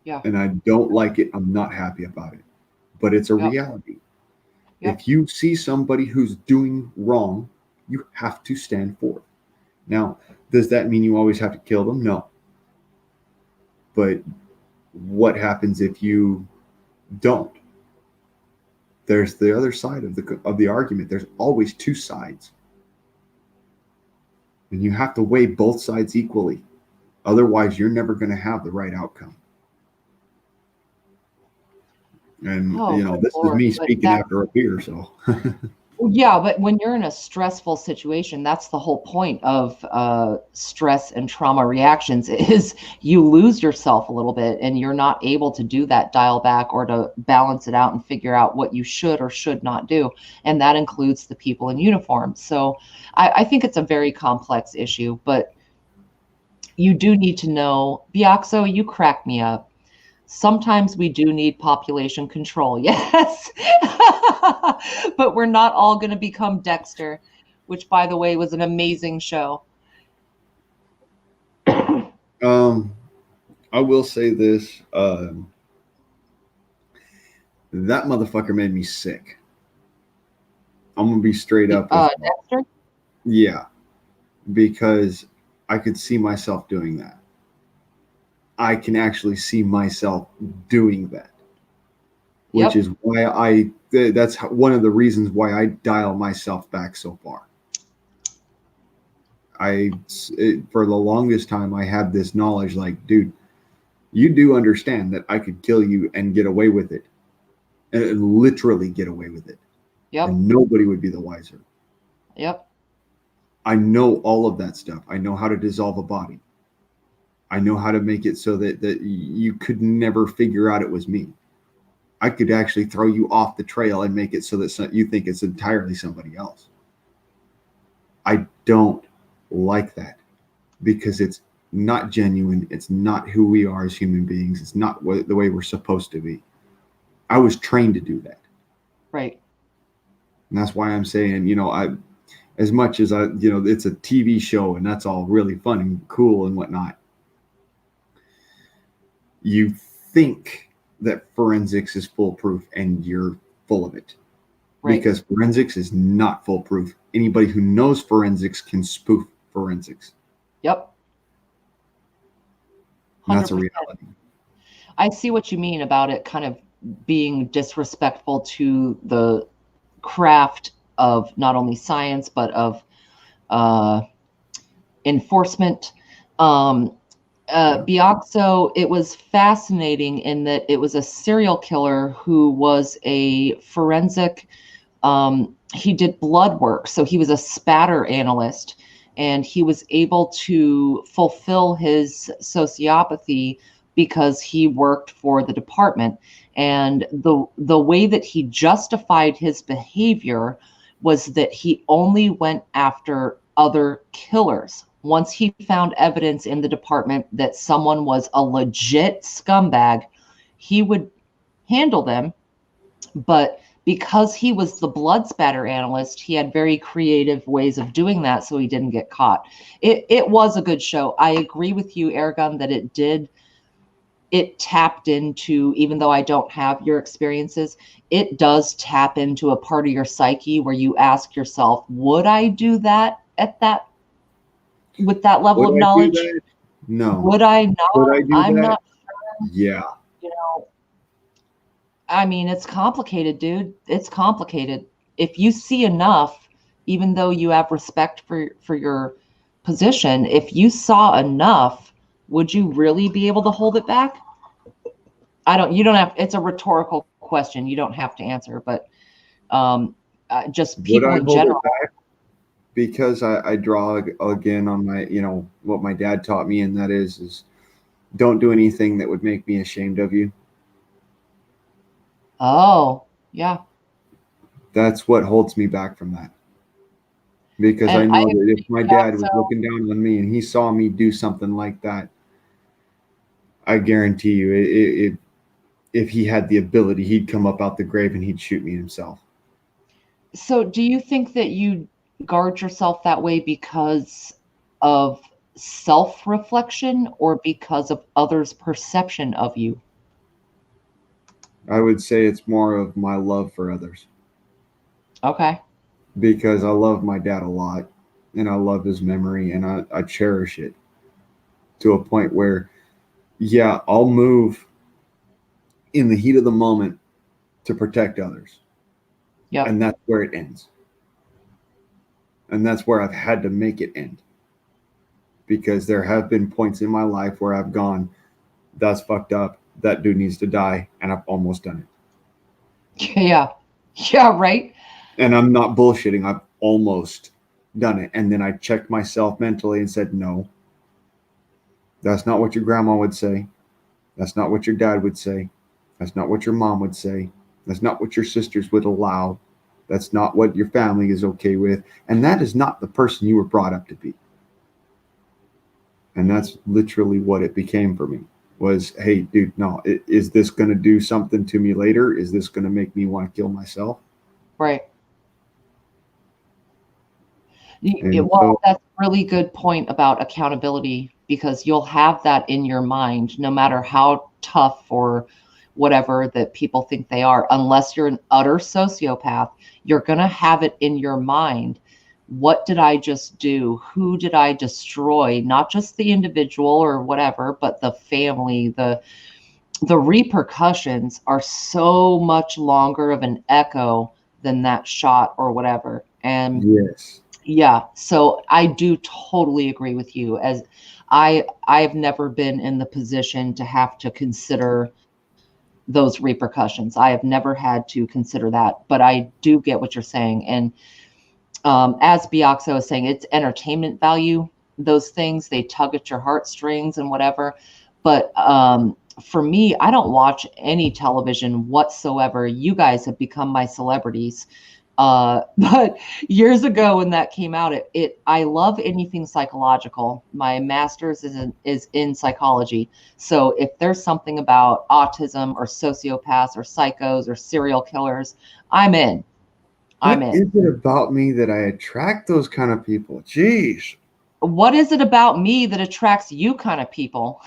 Yeah. And I don't like it. I'm not happy about it. But it's a Yep. reality. Yep. If you see somebody who's doing wrong, you have to stand for it. Now, does that mean you always have to kill them? No. But what happens if you don't? There's the other side of the argument. There's always two sides. And you have to weigh both sides equally. Otherwise, you're never going to have the right outcome. And, Oh, good this is Lord. me But speaking that, after a beer. So, yeah, but when you're in a stressful situation, that's the whole point of stress and trauma reactions is you lose yourself a little bit and you're not able to do that dial back or to balance it out and figure out what you should or should not do. And that includes the people in uniform. So I think it's a very complex issue, but you do need to know, Biaxo, you crack me up. Sometimes we do need population control, yes. But we're not all going to become Dexter, which, by the way, was an amazing show. I will say this. That motherfucker made me sick. I'm going to be straight up with Dexter? Yeah, because I could see myself doing that. I can actually see myself doing that, which Yep. is why that's one of the reasons why I dial myself back so far. For the longest time, I had this knowledge like, dude, you do understand that I could kill you and get away with it, and literally get away with it. Yep. And nobody would be the wiser. Yep. I know all of that stuff. I know how to dissolve a body. I know how to make it so that you could never figure out it was me. I could actually throw you off the trail and make it so that you think it's entirely somebody else. I don't like that because it's not genuine. It's not who we are as human beings. It's not the way we're supposed to be. I was trained to do that. Right. And that's why I'm saying, as much as it's a TV show and that's all really fun and cool and whatnot. You think that forensics is foolproof and you're full of it. Right. Because forensics is not foolproof. Anybody who knows forensics can spoof forensics. Yep. 100%. And that's a reality. I see what you mean about it kind of being disrespectful to the craft of not only science, but of enforcement. Bioxo, it was fascinating in that it was a serial killer who was a forensic, he did blood work. So he was a spatter analyst, and he was able to fulfill his sociopathy because he worked for the department. And the way that he justified his behavior was that he only went after other killers. Once he found evidence in the department that someone was a legit scumbag, he would handle them. But because he was the blood spatter analyst, he had very creative ways of doing that so he didn't get caught. It was a good show. I agree with you, Aragon, that it tapped into, even though I don't have your experiences, it does tap into a part of your psyche where you ask yourself, would I do that at that, with that level of Would I do knowledge? that? No. Would I not? Would I do I'm that? not, Yeah. you know, I mean, it's complicated, dude. It's complicated. If you see enough, even though you have respect for your position, if you saw enough, would you really be able to hold it back? You don't have, it's a rhetorical question. You don't have to answer, but just Would people I in hold general. it back? Because I draw again on my, what my dad taught me, and that is don't do anything that would make me ashamed of you. Oh, yeah. That's what holds me back from that. Because I And know that if my dad was so looking down on me and he saw me do something like that, I guarantee you, if he had the ability, he'd come up out the grave and he'd shoot me himself. So do you think that you guard yourself that way because of self-reflection or because of others' perception of you? I would say it's more of my love for others, Okay. because I love my dad a lot and I love his memory and I cherish it to a point where, yeah, I'll move in the heat of the moment to protect others. Yep. And that's where it ends. And that's where I've had to make it end. Because there have been points in my life where I've gone, that's fucked up. That dude needs to die. And I've almost done it. Yeah. Yeah, right. And I'm not bullshitting. I've almost done it. And then I checked myself mentally and said, no, that's not what your grandma would say. That's not what your dad would say. That's not what your mom would say. That's not what your sisters would allow. That's not what your family is okay with. And that is not the person you were brought up to be. And that's literally what it became for me was, hey, dude, no, is this going to do something to me later? Is this going to make me want to kill myself? Right. And Well, so, that's a really good point about accountability, because you'll have that in your mind no matter how tough or whatever that people think they are. Unless you're an utter sociopath, you're going to have it in your mind. What did I just do? Who did I destroy? Not just the individual or whatever, but the family. The repercussions are so much longer of an echo than that shot or whatever. And yes. yeah, so I do totally agree with you. As I've never been in the position to have to consider those repercussions. I have never had to consider that, but I do get what you're saying. And as Bioxo is saying, it's entertainment value. Those things, they tug at your heartstrings and whatever. But for me, I don't watch any television whatsoever. You guys have become my celebrities. But years ago when that came out, I love anything psychological. My master's is in psychology. So if there's something about autism or sociopaths or psychos or serial killers, I'm in. I'm What in. is it about me that I attract those kind of people? Jeez. What is it about me that attracts you kind of people?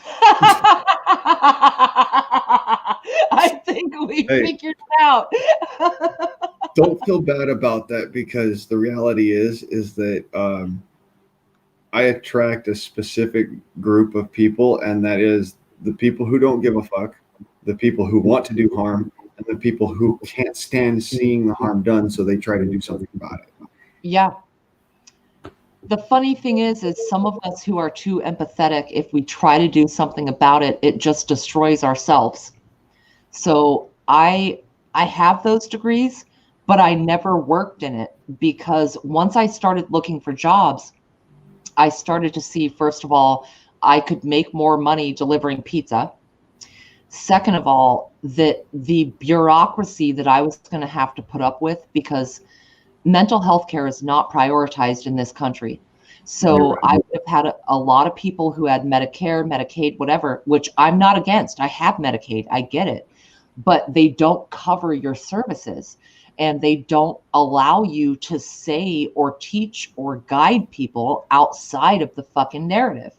I think we Hey, figured it out. don't feel bad about that, because the reality is that I attract a specific group of people, and that is the people who don't give a fuck, the people who want to do harm, and the people who can't stand seeing the harm done, so they try to do something about it. Yeah. The funny thing is some of us who are too empathetic, if we try to do something about it, it just destroys ourselves. So I have those degrees, but I never worked in it because once I started looking for jobs, I started to see, first of all, I could make more money delivering pizza. Second of all, that the bureaucracy that I was going to have to put up with, because mental health care is not prioritized in this country. So You're I would have had a lot of people who had Medicare, Medicaid, whatever, which I'm not against. I have Medicaid, I get it, but they don't cover your services and they don't allow you to say or teach or guide people outside of the fucking narrative.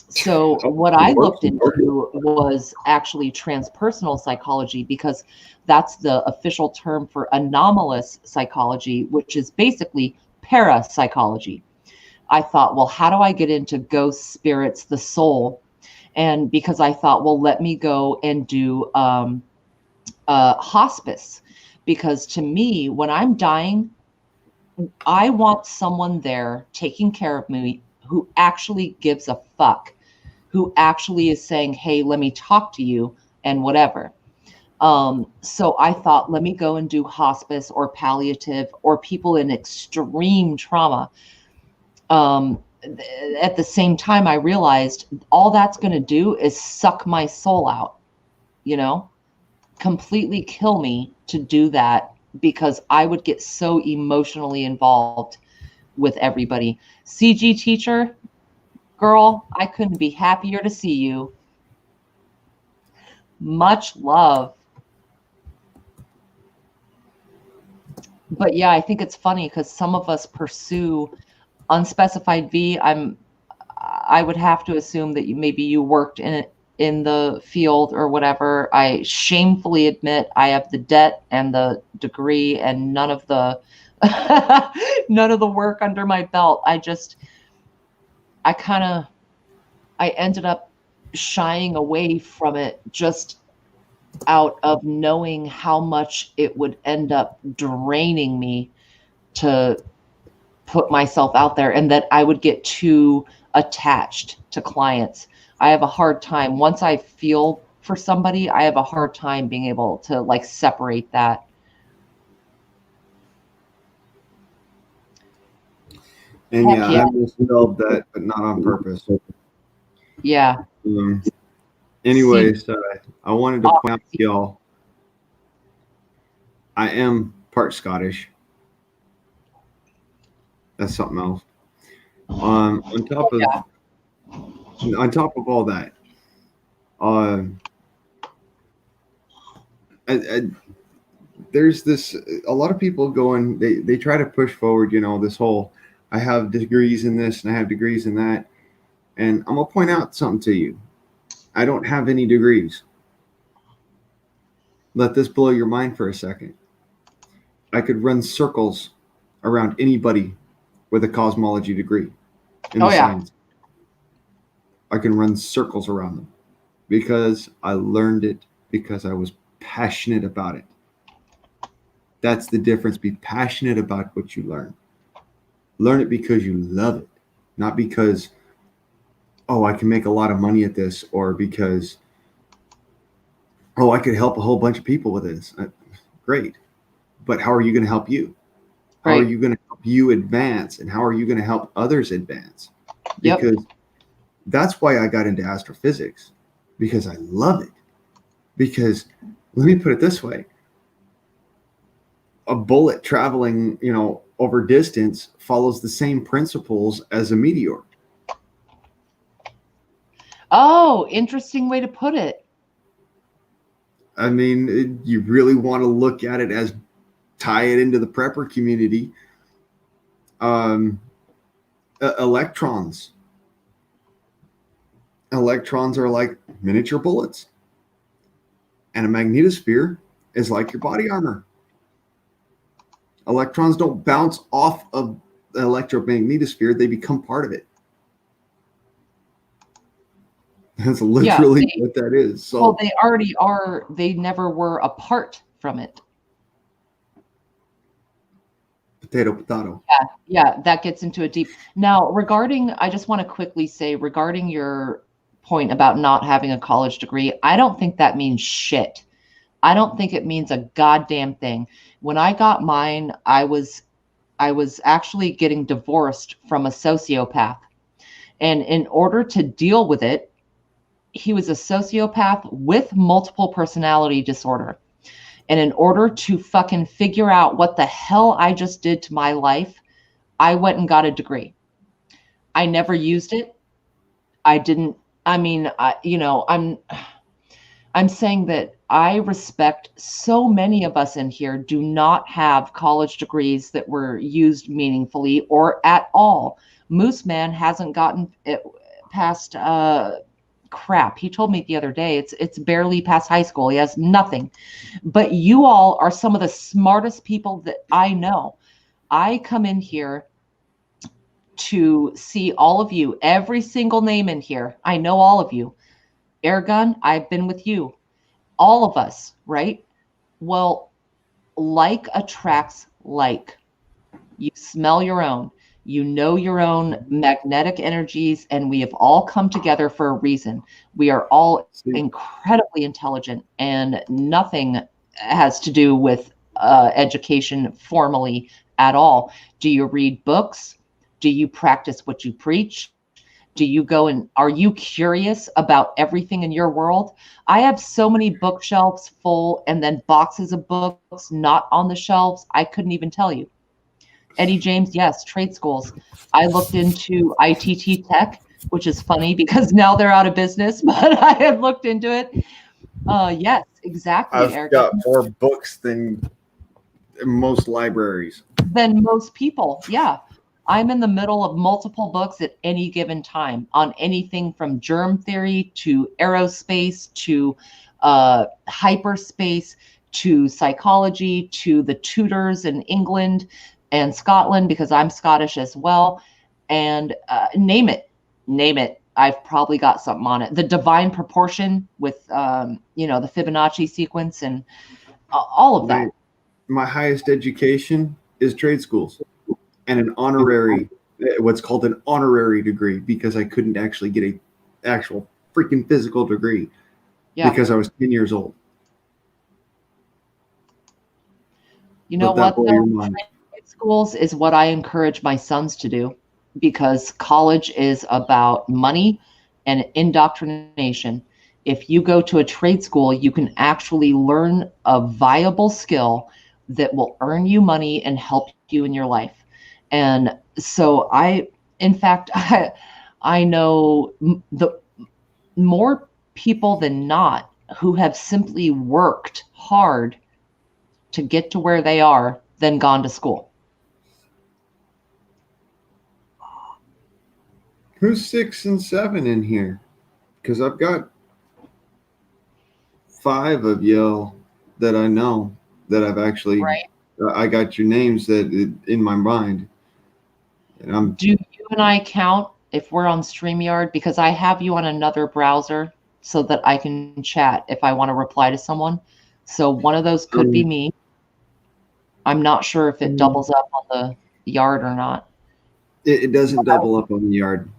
So what I looked into was actually transpersonal psychology, because that's the official term for anomalous psychology, which is basically parapsychology. I thought, well, how do I get into ghosts, spirits, the soul? And because I thought, well, let me go and do hospice, because to me, when I'm dying, I want someone there taking care of me who actually gives a fuck, who actually is saying, hey, let me talk to you and whatever. So I thought, let me go and do hospice or palliative or people in extreme trauma. At the same time, I realized all that's going to do is suck my soul out, you know, completely kill me to do that, because I would get so emotionally involved with everybody. CG teacher, girl, I couldn't be happier to see you. Much love. But yeah, I think it's funny because some of us pursue unspecified V. I would have to assume that maybe you worked in the field or whatever. I shamefully admit I have the debt and the degree and none of the none of the work under my belt. I ended up shying away from it just out of knowing how much it would end up draining me to put myself out there, and that I would get too attached to clients. I have a hard time, once I feel for somebody, I have a hard time being able to like separate that. And Heck yeah, yeah. I misspelled that, but not on purpose. Yeah. Anyways, I wanted to point out to y'all, I am part Scottish. That's something else. On top of on top of all that, I, there's this, a lot of people going, they try to push forward, you know, this whole, I have degrees in this and I have degrees in that. And I'm going to point out something to you. I don't have any degrees. Let this blow your mind for a second. I could run circles around anybody with a cosmology degree in the science. I can run circles around them because I learned it, because I was passionate about it. That's the difference. Be passionate about what you learn. Learn it because you love it, not because, oh, I can make a lot of money at this, or because, oh, I could help a whole bunch of people with this. Great. But how are you going to help you? How are you going to help you advance? And how are you going to help others advance? Because that's why I got into astrophysics, because I love it. Because let me put it this way. A bullet traveling, you know, over distance follows the same principles as a meteor. Oh, interesting way to put it. I mean, you really want to look at it as, tie it into the prepper community. Electrons are like miniature bullets, and a magnetosphere is like your body armor. Electrons don't bounce off of the electromagnetosphere, they become part of it. That's literally what that is. So, well, they already are. They never were apart from it. Potato. Yeah, that gets into it deep. Now, I just want to quickly say regarding your point about not having a college degree, I don't think that means shit. I don't think it means a goddamn thing. When I got mine, I was actually getting divorced from a sociopath. And in order to deal with it, he was a sociopath with multiple personality disorder. And in order to fucking figure out what the hell I just did to my life, I went and got a degree. I never used it. I didn't, I mean, I'm saying that I respect so many of us in here do not have college degrees that were used meaningfully or at all. Moose Man hasn't gotten it past crap. He told me the other day it's barely past high school. He has nothing. But you all are some of the smartest people that I know. I come in here to see all of you, every single name in here. I know all of you. Airgun, I've been with you. All of us, right? Well, like attracts like. You smell your own. You know your own magnetic energies, and we have all come together for a reason. We are all incredibly intelligent, and nothing has to do with education formally at all. Do you read books? Do you practice what you preach? Do you go and are you curious about everything in your world? I have so many bookshelves full and then boxes of books not on the shelves. I couldn't even tell you. Eddie James, yes, trade schools. I looked into ITT Tech, which is funny because now they're out of business, but I had looked into it. Yes, exactly, I've Eric. got more books than most libraries. Than most people, yeah. I'm in the middle of multiple books at any given time on anything from germ theory to aerospace to hyperspace to psychology to the Tudors in England and Scotland because I'm Scottish as well. And name it. I've probably got something on it. The divine proportion with, the Fibonacci sequence and all of that. My highest education is trade schools and an honorary, what's called an honorary degree, because I couldn't actually get a actual freaking physical degree because I was 10 years old. You know what, though? Trade schools is what I encourage my sons to do because college is about money and indoctrination. If you go to a trade school, you can actually learn a viable skill that will earn you money and help you in your life. And so I know the more people than not who have simply worked hard to get to where they are than gone to school. Who's 6 and 7 in here? Because I've got 5 of y'all that I know that I've actually, I got your names that in my mind. And do you and I count if we're on StreamYard? Because I have you on another browser so that I can chat if I want to reply to someone. So one of those could be me. I'm not sure if it doubles up on the yard or not. It doesn't double up on the yard.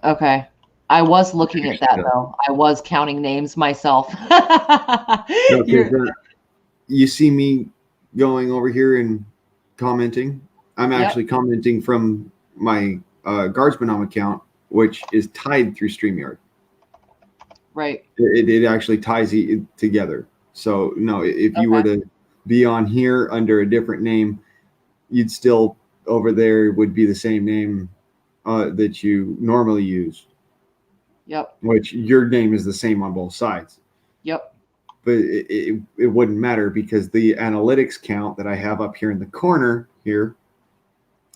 Okay. I was looking at that, though. I was counting names myself. You see me going over here and commenting. I'm actually commenting from my Guardsman account, which is tied through StreamYard. Right. It actually ties it together. So, no, if you were to be on here under a different name, you'd still over there would be the same name that you normally use. Yep. Which your name is the same on both sides. Yep. But it wouldn't matter because the analytics count that I have up here in the corner here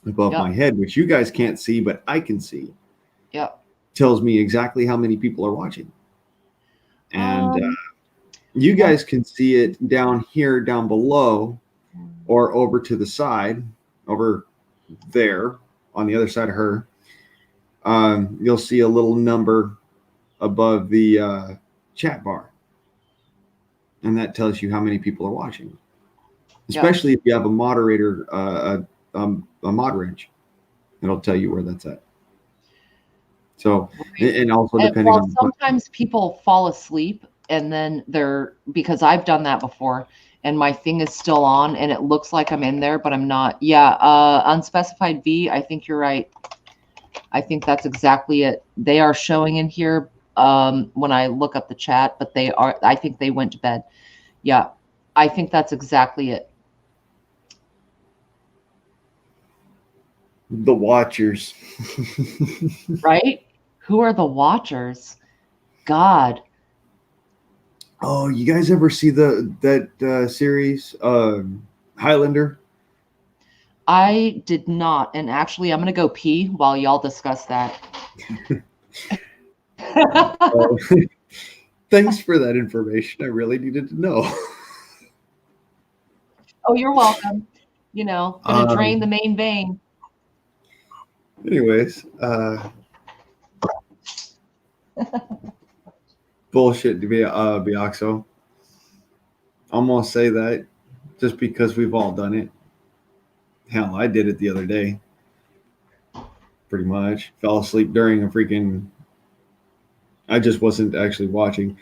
above my head, which you guys can't see, but I can see, tells me exactly how many people are watching. And you guys can see it down here, down below, or over to the side, over there on the other side of her. You'll see a little number above the chat bar. And that tells you how many people are watching. Especially if you have a moderator, a mod wrench. It'll tell you where that's at. So, and also depending well, on sometimes people fall asleep and then because I've done that before and my thing is still on and it looks like I'm in there, but I'm not. Yeah, unspecified V, I think you're right. I think that's exactly it. They are showing in here when I look up the chat, but I think they went to bed. Yeah, I think that's exactly it. the watchers. Right? Who are the watchers? God. Oh, you guys ever see that series Highlander? I did not. And actually, I'm going to go pee while y'all discuss that. Oh, thanks for that information. I really needed to know. Oh, you're welcome. Gonna drain the main vein. Anyways, bullshit to be Bioxo. I'm gonna say that just because we've all done it. Hell, I did it the other day. Pretty much fell asleep during a freaking. I just wasn't actually watching.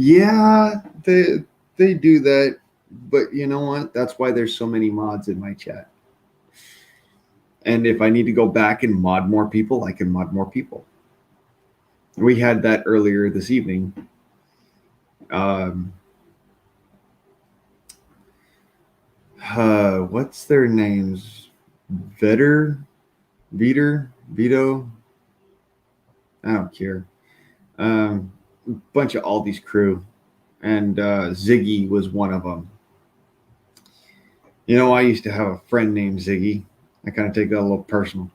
Yeah, they do that, but you know what? That's why there's so many mods in my chat. And if I need to go back and mod more people, I can mod more people. We had that earlier this evening. What's their names? Vito. I don't care. Bunch of Aldi's crew, and Ziggy was one of them. I used to have a friend named Ziggy. I kind of take that a little personal.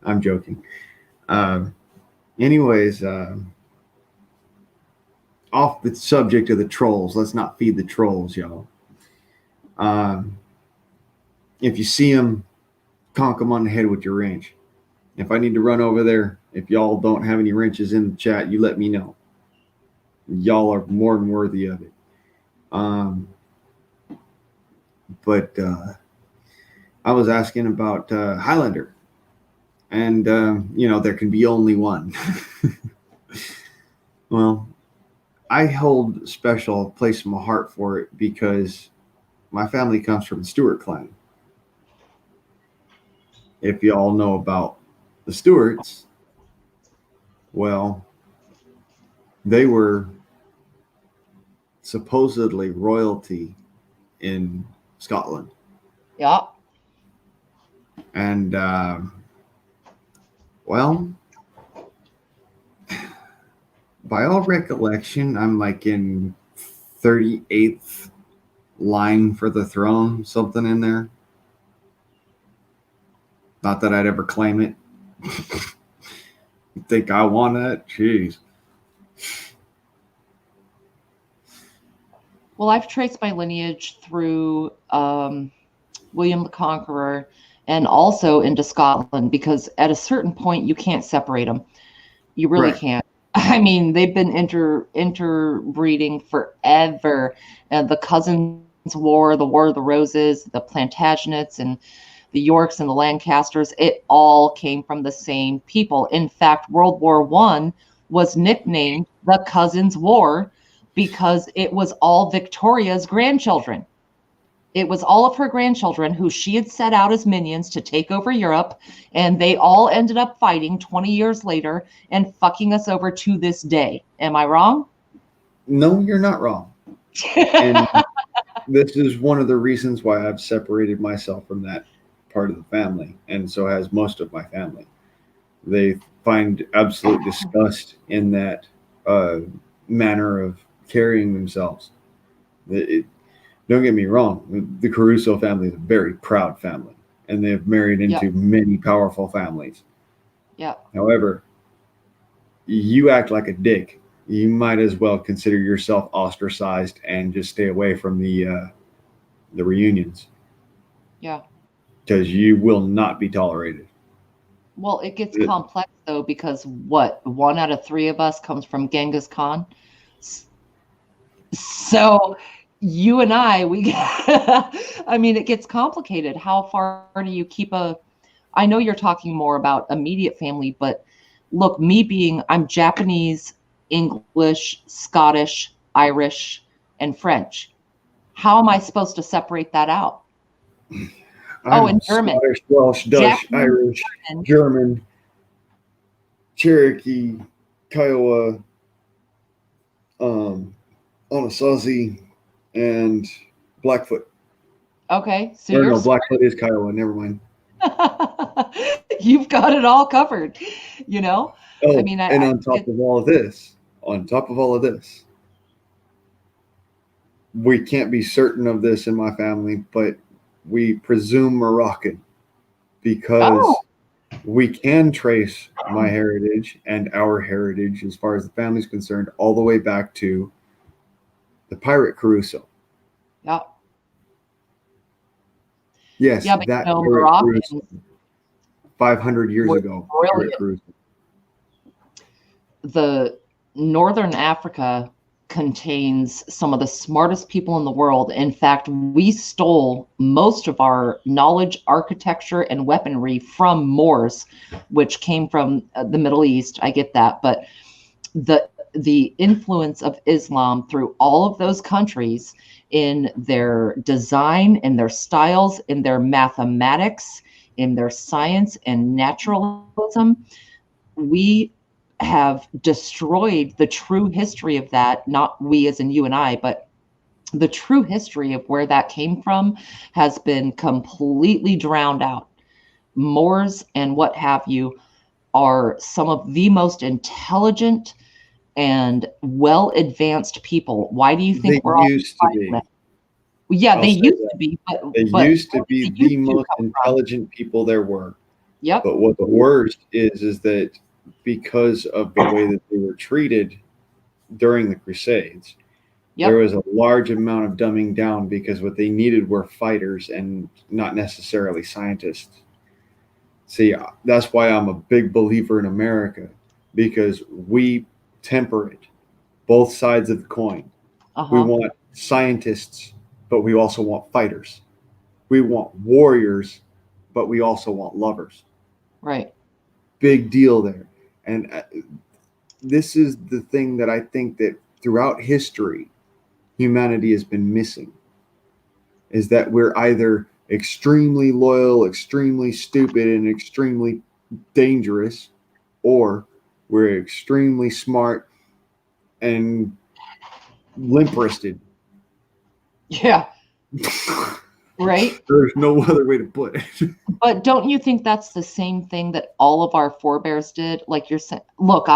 I'm joking. Anyways, off the subject of the trolls, let's not feed the trolls, y'all. If you see them, conk them on the head with your wrench. If I need to run over there, if y'all don't have any wrenches in the chat, you let me know. Y'all are more than worthy of it. But I was asking about Highlander, and there can be only one. Well, I hold special place in my heart for it because my family comes from the Stewart clan. If y'all know about the Stewarts, well, they were supposedly royalty in Scotland. Yeah. And, well, by all recollection, I'm like in 38th line for the throne, something in there. Not that I'd ever claim it. You think I want that? Jeez. Well, I've traced my lineage through William the Conqueror and also into Scotland because at a certain point you can't separate them. You really can't. I mean, they've been interbreeding forever. The Cousins War, the War of the Roses, the Plantagenets, and the Yorks and the Lancasters, it all came from the same people. In fact, World War I was nicknamed the Cousins War because it was all Victoria's grandchildren. It was all of her grandchildren who she had set out as minions to take over Europe, and they all ended up fighting 20 years later and fucking us over to this day. Am I wrong? No, you're not wrong. And this is one of the reasons why I've separated myself from that part of the family, and so has most of my family. They find absolute disgust in that manner of carrying themselves. Don't get me wrong, the Caruso family is a very proud family, and they have married into many powerful families. Yeah. However, you act like a dick. You might as well consider yourself ostracized and just stay away from the reunions. Yeah. because you will not be tolerated. Well, it gets It- complex though, because what, 1 out of 3 of us comes from Genghis Khan. So you and we, I mean, it gets complicated. How far do you keep I know you're talking more about immediate family, but look, I'm Japanese, English, Scottish, Irish, and French. How am I supposed to separate that out? Oh, I'm and German. Scottish, Welsh, Dutch, Japanese, Irish, German. German, Cherokee, Kiowa, Anasazi, and Blackfoot. Okay, so Or you're no, Blackfoot is Kiowa. Never mind. you've got it all covered, you know? Oh, I mean, and on top of all of this, we can't be certain of this in my family, but we presume Moroccan because oh, we can trace my heritage and our heritage as far as the family's concerned all the way back to the pirate Crusoe. yeah. Yes, Yeah, but that pirate Moroccans Crusoe, 500 years were ago. Pirate brilliant. Crusoe. The Northern Africa contains some of the smartest people in the world. In fact, we stole most of our knowledge, architecture, and weaponry from Moors, which came from the Middle East. I get that, but the influence of Islam through all of those countries in their design, in their styles, in their mathematics, in their science and naturalism, we have destroyed the true history of that. Not we as in you and I, but the true history of where that came from has been completely drowned out. Moors and what have you are some of the most intelligent and well advanced people. Why do you They think we're all used to be. them? Yeah, I'll they say used that. to be, They but used to where be did they the used to most come from? intelligent people there were. Yep. But what the worst is that because of the way that they were treated during the Crusades, there Yep. was a large amount of dumbing down because what they needed were fighters and not necessarily scientists. See, that's why I'm a big believer in America, because we temper it, both sides of the coin. We Uh-huh. want scientists, but we also want fighters. We want warriors, but we also want lovers. Right. Big deal there. And this is the thing that I think that throughout history, humanity has been missing, is that we're either extremely loyal, extremely stupid, and extremely dangerous, or we're extremely smart and limp wristed. Yeah. Right. There's no other way to put it. But don't you think that's the same thing that all of our forebears did? Like you're saying, look,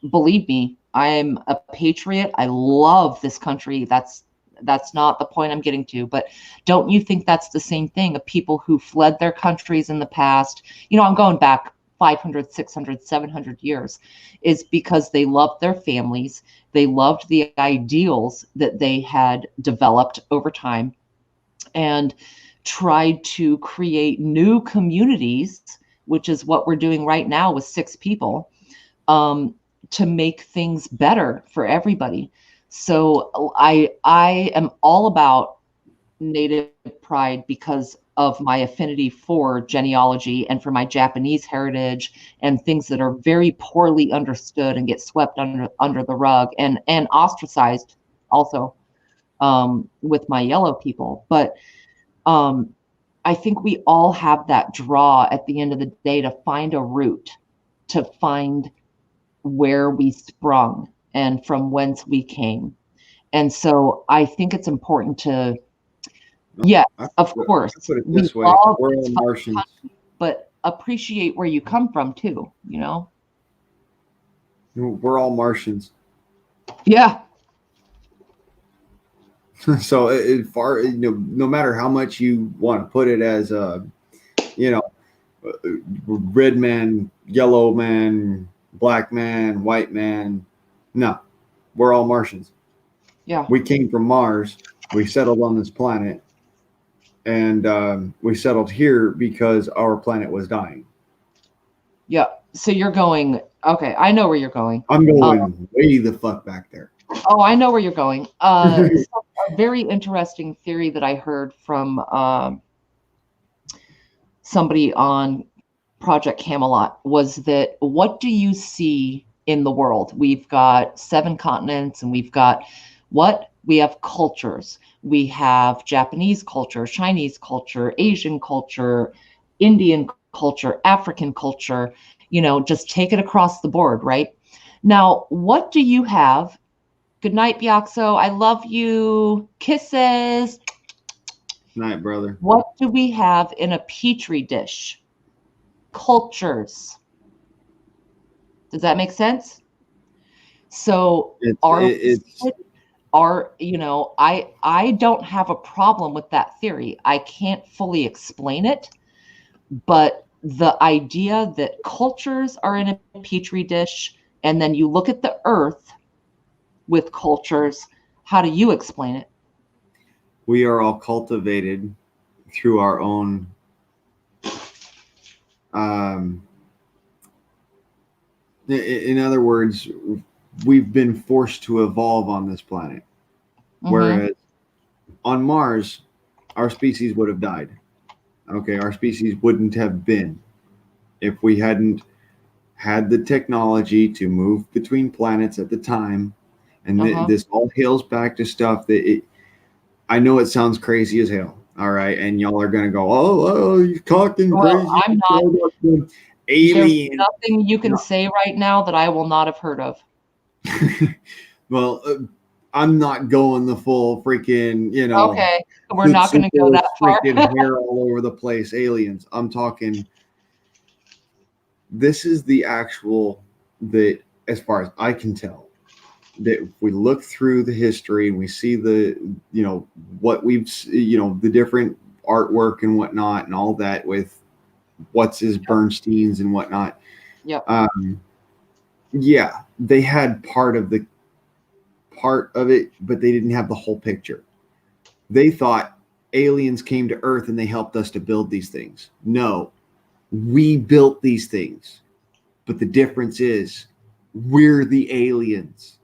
believe me, I'm a patriot. I love this country. That's not the point I'm getting to. But don't you think that's the same thing of people who fled their countries in the past? You know, I'm going back 500, 600, 700 years, is because they loved their families. They loved the ideals that they had developed over time and tried to create new communities, which is what we're doing right now with 6 people, to make things better for everybody. So I am all about Native pride because of my affinity for genealogy and for my Japanese heritage and things that are very poorly understood and get swept under the rug and ostracized also, with my yellow people. But I think we all have that draw at the end of the day to find a root, to find where we sprung and from whence we came. And so I think it's important to, yes, of course, I put it we this way: love we're this all fucking Martians. country, but appreciate where you come from too, you know? We're all Martians. Yeah. So far, no matter how much you want to put it as red man, yellow man, black man, white man, no, we're all Martians. Yeah. We came from Mars. We settled on this planet, and we settled here because our planet was dying. Yeah. So you're going. Okay, I know where you're going. I'm going way the fuck back there. Oh, I know where you're going. So a very interesting theory that I heard from somebody on Project Camelot was that what do you see in the world? We've got 7 continents, and we've got what? We have cultures. We have Japanese culture, Chinese culture, Asian culture, Indian culture, African culture, just take it across the board, right? Now, what do you have? Good night, Biaxo. I love you. Kisses. Night, brother. What do we have in a petri dish? Cultures. Does that make sense? So I don't have a problem with that theory. I can't fully explain it, but the idea that cultures are in a petri dish, and then you look at the earth with cultures, how do you explain it? We are all cultivated through our own in other words, we've been forced to evolve on this planet. Whereas on Mars, our species would have died. Okay, our species wouldn't have been if we hadn't had the technology to move between planets at the time. And this all hails back to stuff that I know it sounds crazy as hell. All right, and y'all are gonna go, oh, you talking crazy. I'm not. Alien. There's nothing you can say right now that I will not have heard of. Well, I'm not going the full freaking, Okay, we're not going to go that far. Freaking hair all over the place, aliens. I'm talking. This is the actual that, as far as I can tell, that if we look through the history and we see the, what we've, the different artwork and whatnot and all that with what's his Bernsteins and whatnot. Yep. Yeah, they had part of it, but they didn't have the whole picture. They thought aliens came to Earth and they helped us to build these things. No, we built these things, but the difference is we're the aliens.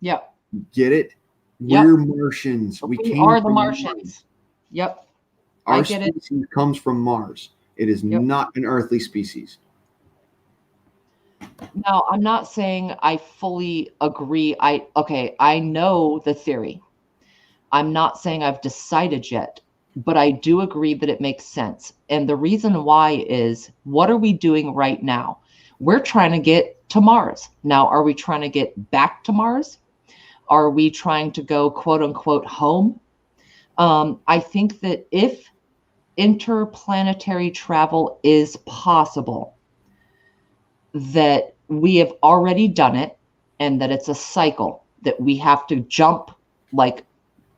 Yep. Get it? Yep. We're Martians. We are the Martians. Mars. Yep. Our species comes from Mars. It is not an earthly species. Now, I'm not saying I fully agree. I know the theory. I'm not saying I've decided yet, but I do agree that it makes sense. And the reason why is, what are we doing right now? We're trying to get to Mars. Now, are we trying to get back to Mars? Are we trying to go, quote unquote, home? I think that if interplanetary travel is possible, that we have already done it, and that it's a cycle that we have to jump, like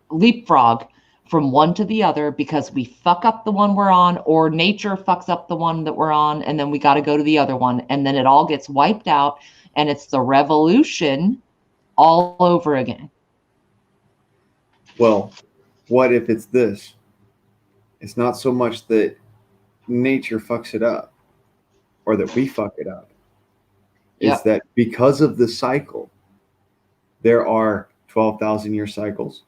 leapfrog from one to the other, because we fuck up the one we're on, or nature fucks up the one that we're on, and then we got to go to the other one, and then it all gets wiped out, and it's the revolution all over again. Well, what if it's this? It's not so much that nature fucks it up or that we fuck it up. It's that because of the cycle, there are 12,000 year cycles.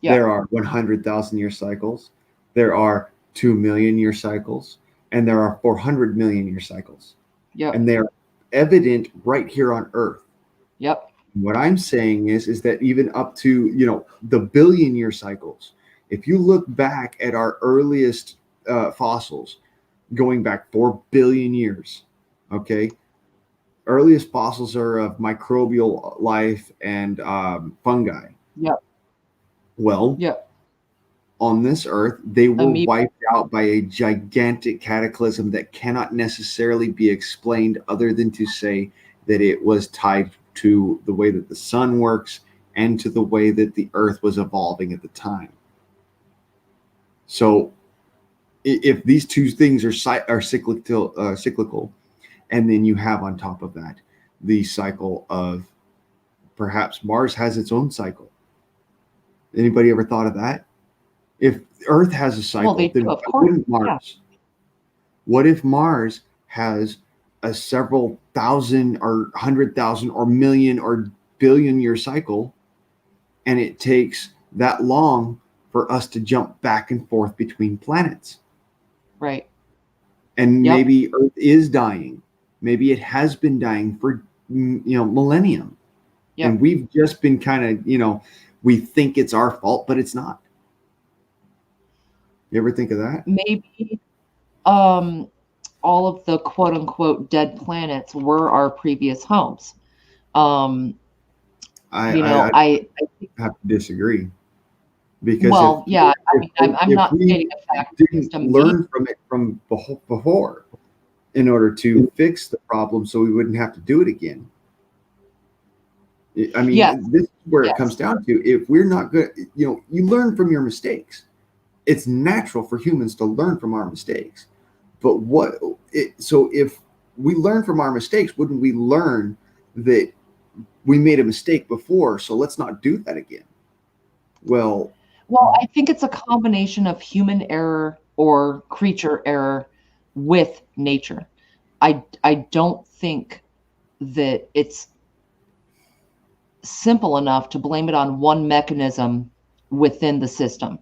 Yep. There are 100,000 year cycles. There are 2 million year cycles. And there are 400 million year cycles. Yep. And they're evident right here on Earth. Yep. What I'm saying is that even up to, the billion year cycles, if you look back at our earliest fossils, going back 4 billion years, okay, earliest fossils are of microbial life and fungi. Yep. Well, on this Earth, they were wiped out by a gigantic cataclysm that cannot necessarily be explained other than to say that it was tied to the way that the sun works and to the way that the Earth was evolving at the time. So if these two things are cyclical, and then you have on top of that the cycle of perhaps Mars has its own cycle. Anybody ever thought of that? If Earth has a cycle, they then do, of why course. wouldn't Mars? What if Mars has a several thousand or 100,000 or million or billion year cycle, and it takes that long for us to jump back and forth between planets? Right. And Yep. maybe Earth is dying. Maybe it has been dying for millennium. Yep. And we've just been kind of, we think it's our fault, but it's not. You ever think of that? Maybe all of the quote unquote dead planets were our previous homes. I have to disagree, because I'm not we stating a fact. didn't learn from it from before in order to fix the problem, so we wouldn't have to do it again. I mean, this is where it comes down to. If we're not good, you learn from your mistakes. It's natural for humans to learn from our mistakes. But so if we learn from our mistakes, wouldn't we learn that we made a mistake before, so let's not do that again? Well, I think it's a combination of human error or creature error with nature. I don't think that it's simple enough to blame it on one mechanism within the system.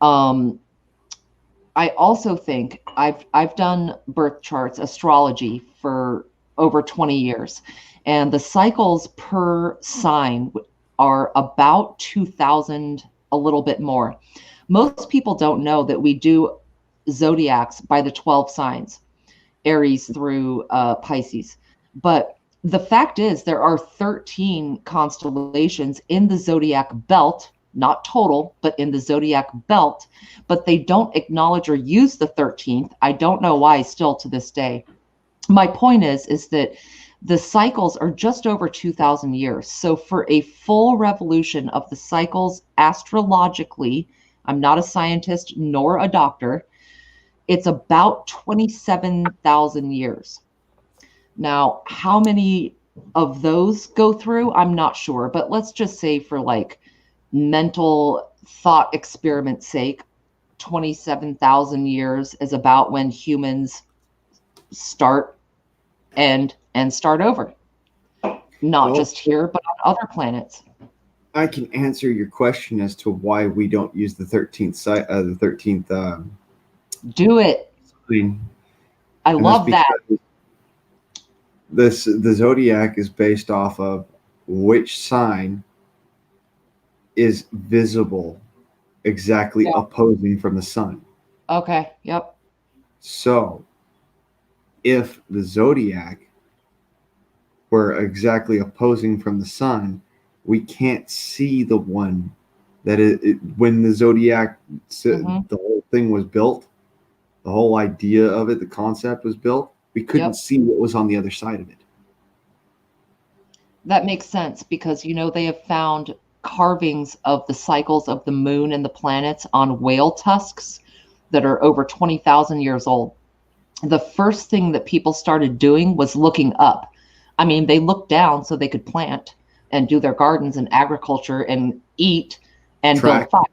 I also think I've done birth charts, astrology, for over 20 years, and the cycles per sign are about 2,000, a little bit more. Most people don't know that we do zodiacs by the 12 signs, Aries through Pisces. But the fact is, there are 13 constellations in the zodiac belt, not total, but in the zodiac belt, but they don't acknowledge or use the 13th. I don't know why still to this day. My point is that the cycles are just over 2,000 years. So for a full revolution of the cycles astrologically, I'm not a scientist nor a doctor, it's about 27,000 years. Now, how many of those go through? I'm not sure, but let's just say for like mental thought experiment's sake, 27,000 years is about when humans start and start over. Not just here, but on other planets. I can answer your question as to why we don't use the 13th site, the 13th. Do it. I love that. The zodiac is based off of which sign is visible exactly opposing from the sun. Okay. Yep. So if the zodiac were exactly opposing from the sun, we can't see the one that when the zodiac, the whole thing was built, the whole idea of it, the concept was built, we couldn't see what was on the other side of it. That makes sense because, they have found carvings of the cycles of the moon and the planets on whale tusks that are over 20,000 years old. The first thing that people started doing was looking up. I mean, they looked down so they could plant and do their gardens and agriculture and eat and build fire,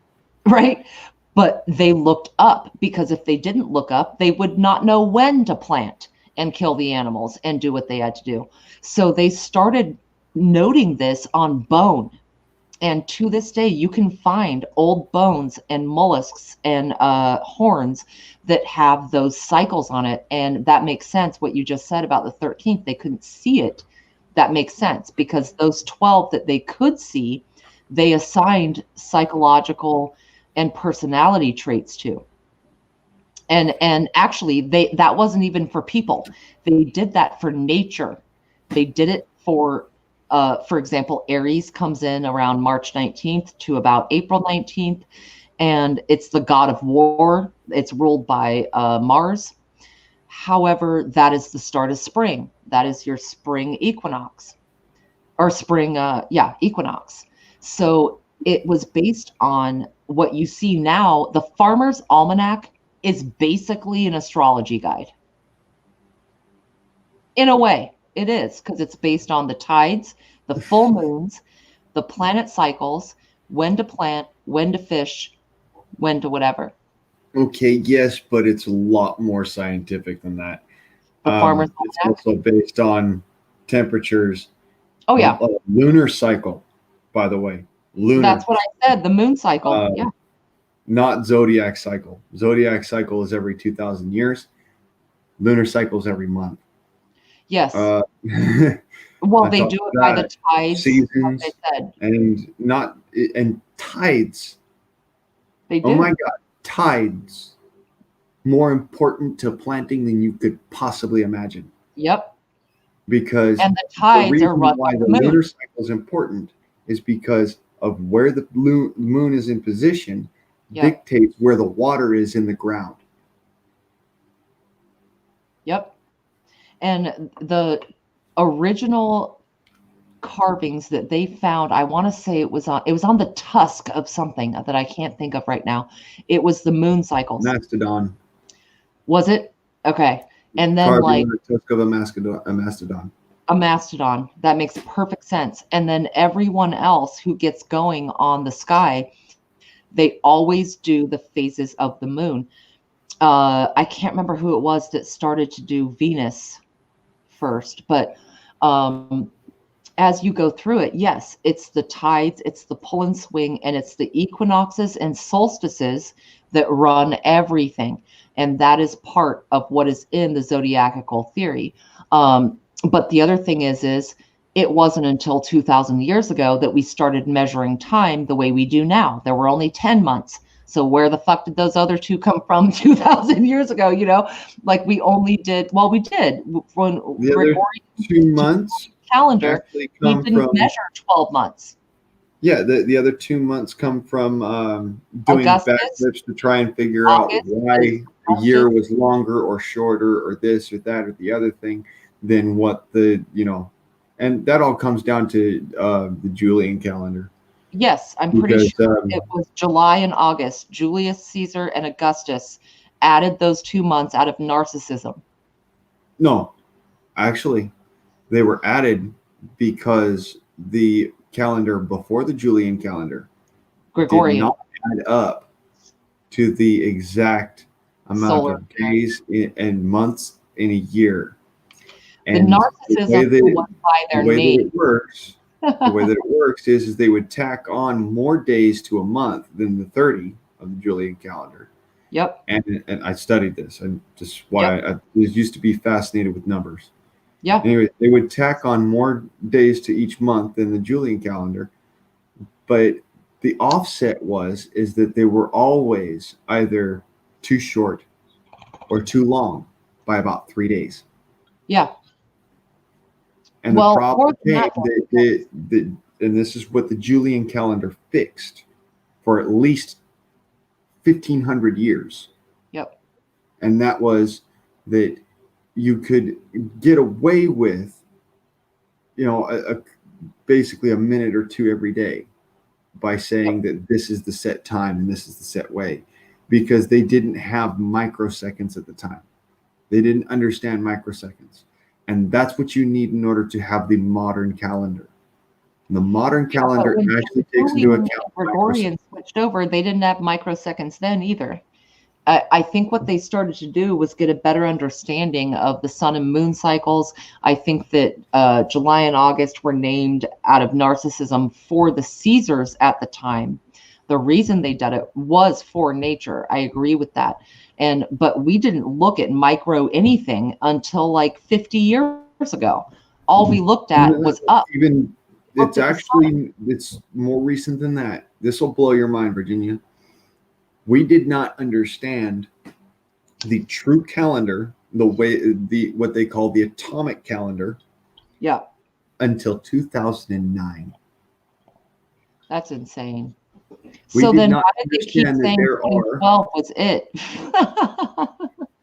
right? But they looked up because if they didn't look up, they would not know when to plant and kill the animals and do what they had to do. So they started noting this on bone. And to this day, you can find old bones and mollusks and horns that have those cycles on it. And that makes sense. What you just said about the 13th, they couldn't see it. That makes sense because those 12 that they could see, they assigned psychological and personality traits to. And actually, that wasn't even for people. They did that for nature. They did it for example, Aries comes in around March 19th to about April 19th, and it's the god of war. It's ruled by Mars. However, that is the start of spring. That is your spring equinox, or spring, equinox. So it was based on what you see now. The Farmer's Almanac is basically an astrology guide. In a way. It is, because it's based on the tides, the full moons, the planet cycles, when to plant, when to fish, when to whatever. Okay, yes, but it's a lot more scientific than that. The farmer's It's almanac. also based on temperatures. Oh yeah, Lunar cycle, by the way. Lunar, that's what I said. The moon cycle. uh, Yeah. not zodiac cycle. Zodiac cycle is every 2,000 years. Lunar cycle is every month. Yes. Uh, Well, on they top do of it by the that, tides, like I seasons said. and tides. They Oh my do. God, tides more important to planting than you could possibly imagine. Yep. Because And the the tides are reason run why by the the moon. lunar cycle is important is because of where the moon is in position Yep. dictates where the water is in the ground. Yep. And the original carvings that they found, I want to say it was on the tusk of something that I can't think of right now. It was the moon cycles. Mastodon. Was it? Okay. And then Carving like on the tusk of a mastodon. a mastodon. That makes perfect sense. And then everyone else who gets going on the sky, they always do the phases of the moon. I can't remember who it was that started to do Venus first, but as you go through it, yes, it's the tides, it's the pull and swing, and it's the equinoxes and solstices that run everything. And that is part of what is in the zodiacal theory. But the other thing is it wasn't until 2000 years ago that we started measuring time the way we do now. There were only 10 months. So where the fuck did those other two come from 2000 years ago? You know, like we only did, well, we did when The other Gregorian 2 months calendar, actually we come didn't from measure 12 months. yeah. The other 2 months come from doing Augustus, backflips to try and figure out August why is a year was longer or shorter or this or that or the other thing than what and that all comes down to the Julian calendar. Yes, I'm pretty Because sure it was July and August. Julius Caesar and Augustus added those 2 months out of narcissism. no, actually, they were added because the calendar before the Julian calendar did Gregorian, not add up to the exact amount solar. of days and months in a year. The And the way narcissism that was by the their way that name. it works, the way that it works is they would tack on more days to a month than the 30 of the Julian calendar. Yep. And I studied this, and just why I was used to be fascinated with numbers. Yeah. Anyway, they would tack on more days to each month than the Julian calendar, but the offset is that they were always either too short or too long by about 3 days. Yeah. And Well, the more problem than came that, and this is what the Julian calendar fixed for at least 1,500 years. Yep. And that was that you could get away with, basically a minute or two every day by saying that this is the set time and this is the set way, because they didn't have microseconds at the time. They didn't understand microseconds. And that's what you need in order to have the modern calendar. The modern calendar but when actually takes into Julian account and Gregorian switched over, they didn't have microseconds then either. I think what they started to do was get a better understanding of the sun and moon cycles. I think that July and August were named out of narcissism for the Caesars at the time. The reason they did it was for nature. I agree with that. But we didn't look at micro anything until like 50 years ago. All we looked at was up. Even Looked at the sun. it's more recent than that. This will blow your mind, Virginia. We did not understand the true calendar, what they call the atomic calendar, Yeah, until 2009. that's insane. We So did then not why did they keep understand that saying there are 2012 was it?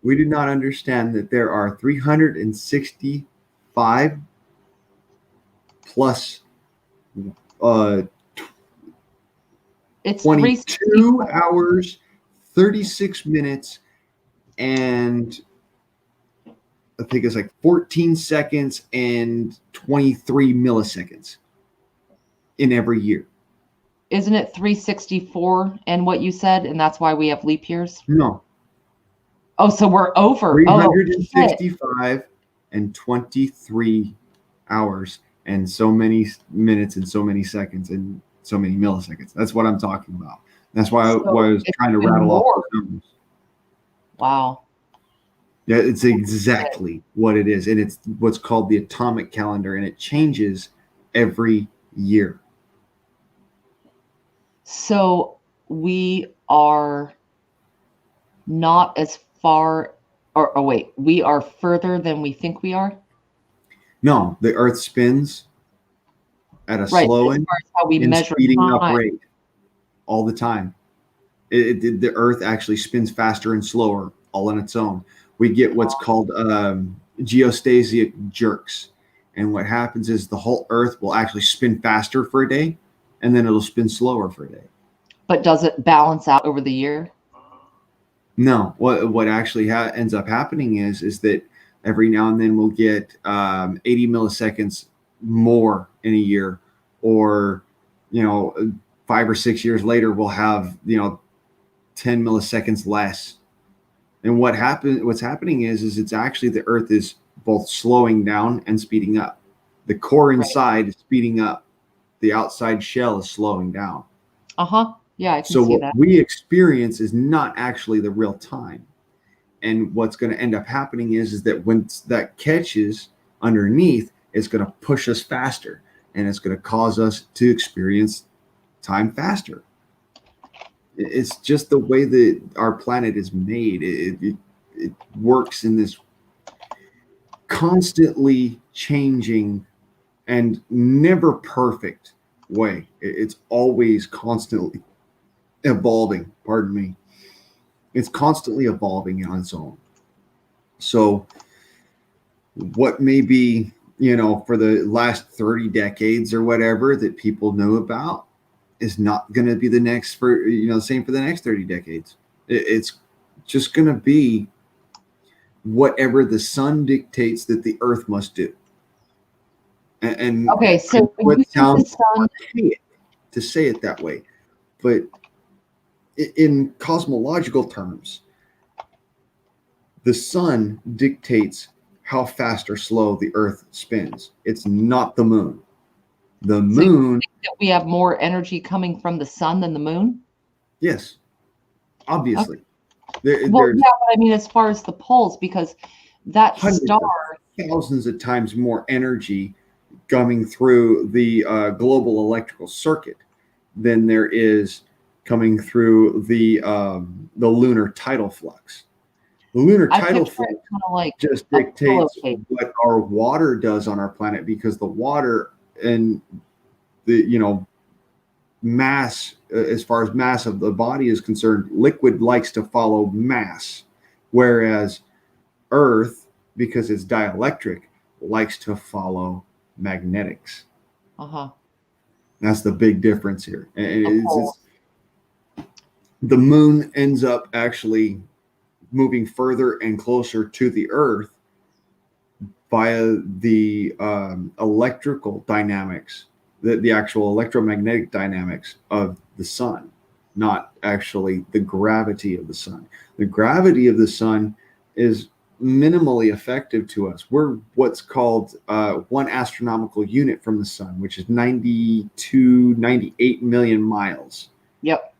we did not understand that there are 365 plus It's 22 hours, 36 minutes, and I think it's like 14 seconds and 23 milliseconds in every year. isn't it 364 and what you said, and that's why we have leap years? No, Oh, so we're over. Oh, shit. 365 and 23 hours and so many minutes and so many seconds and so many milliseconds. That's what I'm talking about. That's why I was trying to rattle off those numbers. Wow. Yeah, it's exactly what it is. And it's what's called the atomic calendar, and it changes every year. So we are not as far, or wait, we are further than we think we are? No, the Earth spins at a Right, slow as and far as how we measure speeding up time. rate all the time. The Earth actually spins faster and slower all on its own. We get what's called geostasic jerks. And what happens is the whole Earth will actually spin faster for a day, and then it'll spin slower for a day. But does it balance out over the year? No, what actually ends up happening is that every now and then we'll get 80 milliseconds more in a year, or 5 or 6 years later we'll have 10 milliseconds less. And what's happening is it's actually the Earth is both slowing down and speeding up. The core inside is speeding up. The outside shell is slowing down. Yeah, I can So see what that. we experience is not actually the real time. And what's going to end up happening is that when that catches underneath, it's going to push us faster, and it's going to cause us to experience time faster. It's just the way that our planet is made. It works in this constantly changing and never perfect way. It's always constantly evolving. Pardon me. It's constantly evolving on its own. So what may be, for the last 30 decades or whatever that people knew about is not going to be the next same for the next 30 decades. It's just going to be whatever the sun dictates that the Earth must do. And okay, so it sounds archaic to say it that way, but in cosmological terms, the sun dictates how fast or slow the Earth spins. It's not the moon. The moon. That we have more energy coming from the sun than the moon? Yes, obviously. Okay. But I mean, as far as the poles, because that star, thousands of times more energy coming through the global electrical circuit than there is coming through the lunar tidal flux. The lunar tidal flux just dictates what our water does on our planet, because the water and the mass, as far as mass of the body is concerned, liquid likes to follow mass, whereas Earth, because it's dielectric, likes to follow magnetics. That's the big difference here. And the moon ends up actually moving further and closer to the Earth via the electrical dynamics, the actual electromagnetic dynamics of the sun, not actually the gravity of the sun. The gravity of the sun is minimally effective to us. We're what's called 1 astronomical unit from the sun, which is 98 million miles. Yep.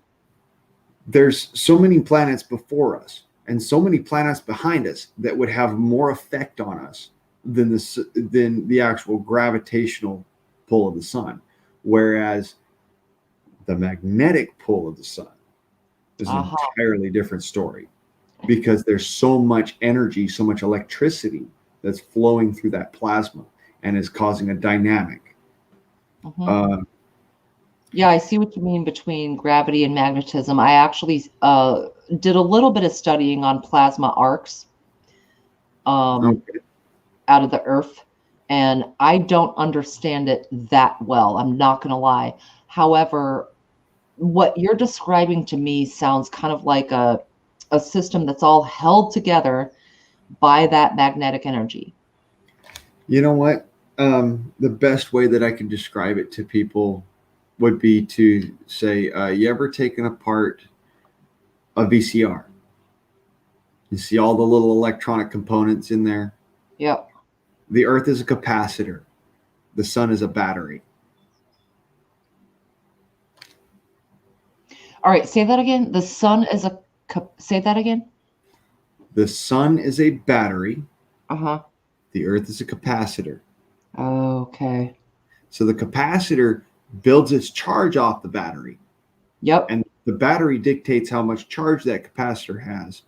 There's so many planets before us and so many planets behind us that would have more effect on us than the actual gravitational pull of the sun, whereas the magnetic pull of the sun is an entirely different story, because there's so much energy, so much electricity that's flowing through that plasma and is causing a dynamic. Yeah, I see what you mean between gravity and magnetism. I actually did a little bit of studying on plasma arcs out of the Earth, and I don't understand it that well. I'm not going to lie. However, what you're describing to me sounds kind of like a system that's all held together by that magnetic energy. You know what? The best way that I can describe it to people would be to say, you ever taken apart a VCR? You see all the little electronic components in there? Yep. The Earth is a capacitor. The sun is a battery. All right, say that again. The sun is a say that again. The sun is a battery. Uh-huh. The Earth is a capacitor. Okay. So the capacitor builds its charge off the battery. Yep. And the battery dictates how much charge that capacitor has.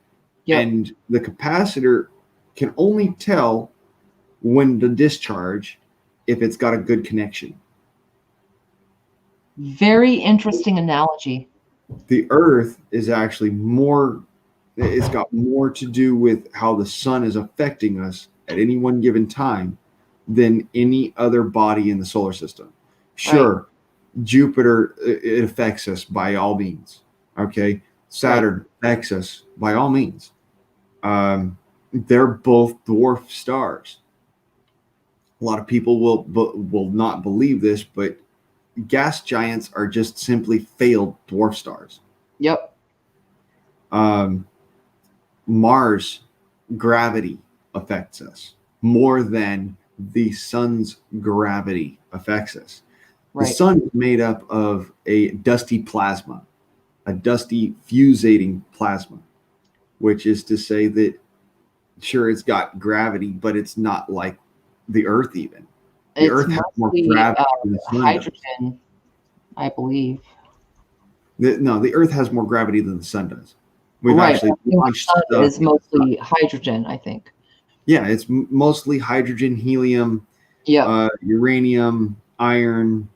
Yep. And the capacitor can only tell when to discharge if it's got a good connection. Very interesting analogy. The Earth is actually more, it's got more to do with how the sun is affecting us at any one given time than any other body in the solar system. Sure, Jupiter, it affects us by all means. Okay. Saturn affects us by all means. They're both dwarf stars. A lot of people will not believe this, but gas giants are just simply failed dwarf stars. Yep. Mars gravity affects us more than the sun's gravity affects us. The sun is made up of a dusty plasma, a dusty fusating plasma, which is to say that sure, it's got gravity, but it's not like the Earth even. The Earth has more gravity than the sun hydrogen, does. I believe. The Earth has more gravity than the sun does. We've Right. actually launched The sun stuff. is mostly hydrogen, I think. Yeah, it's mostly hydrogen, helium, uranium, iron,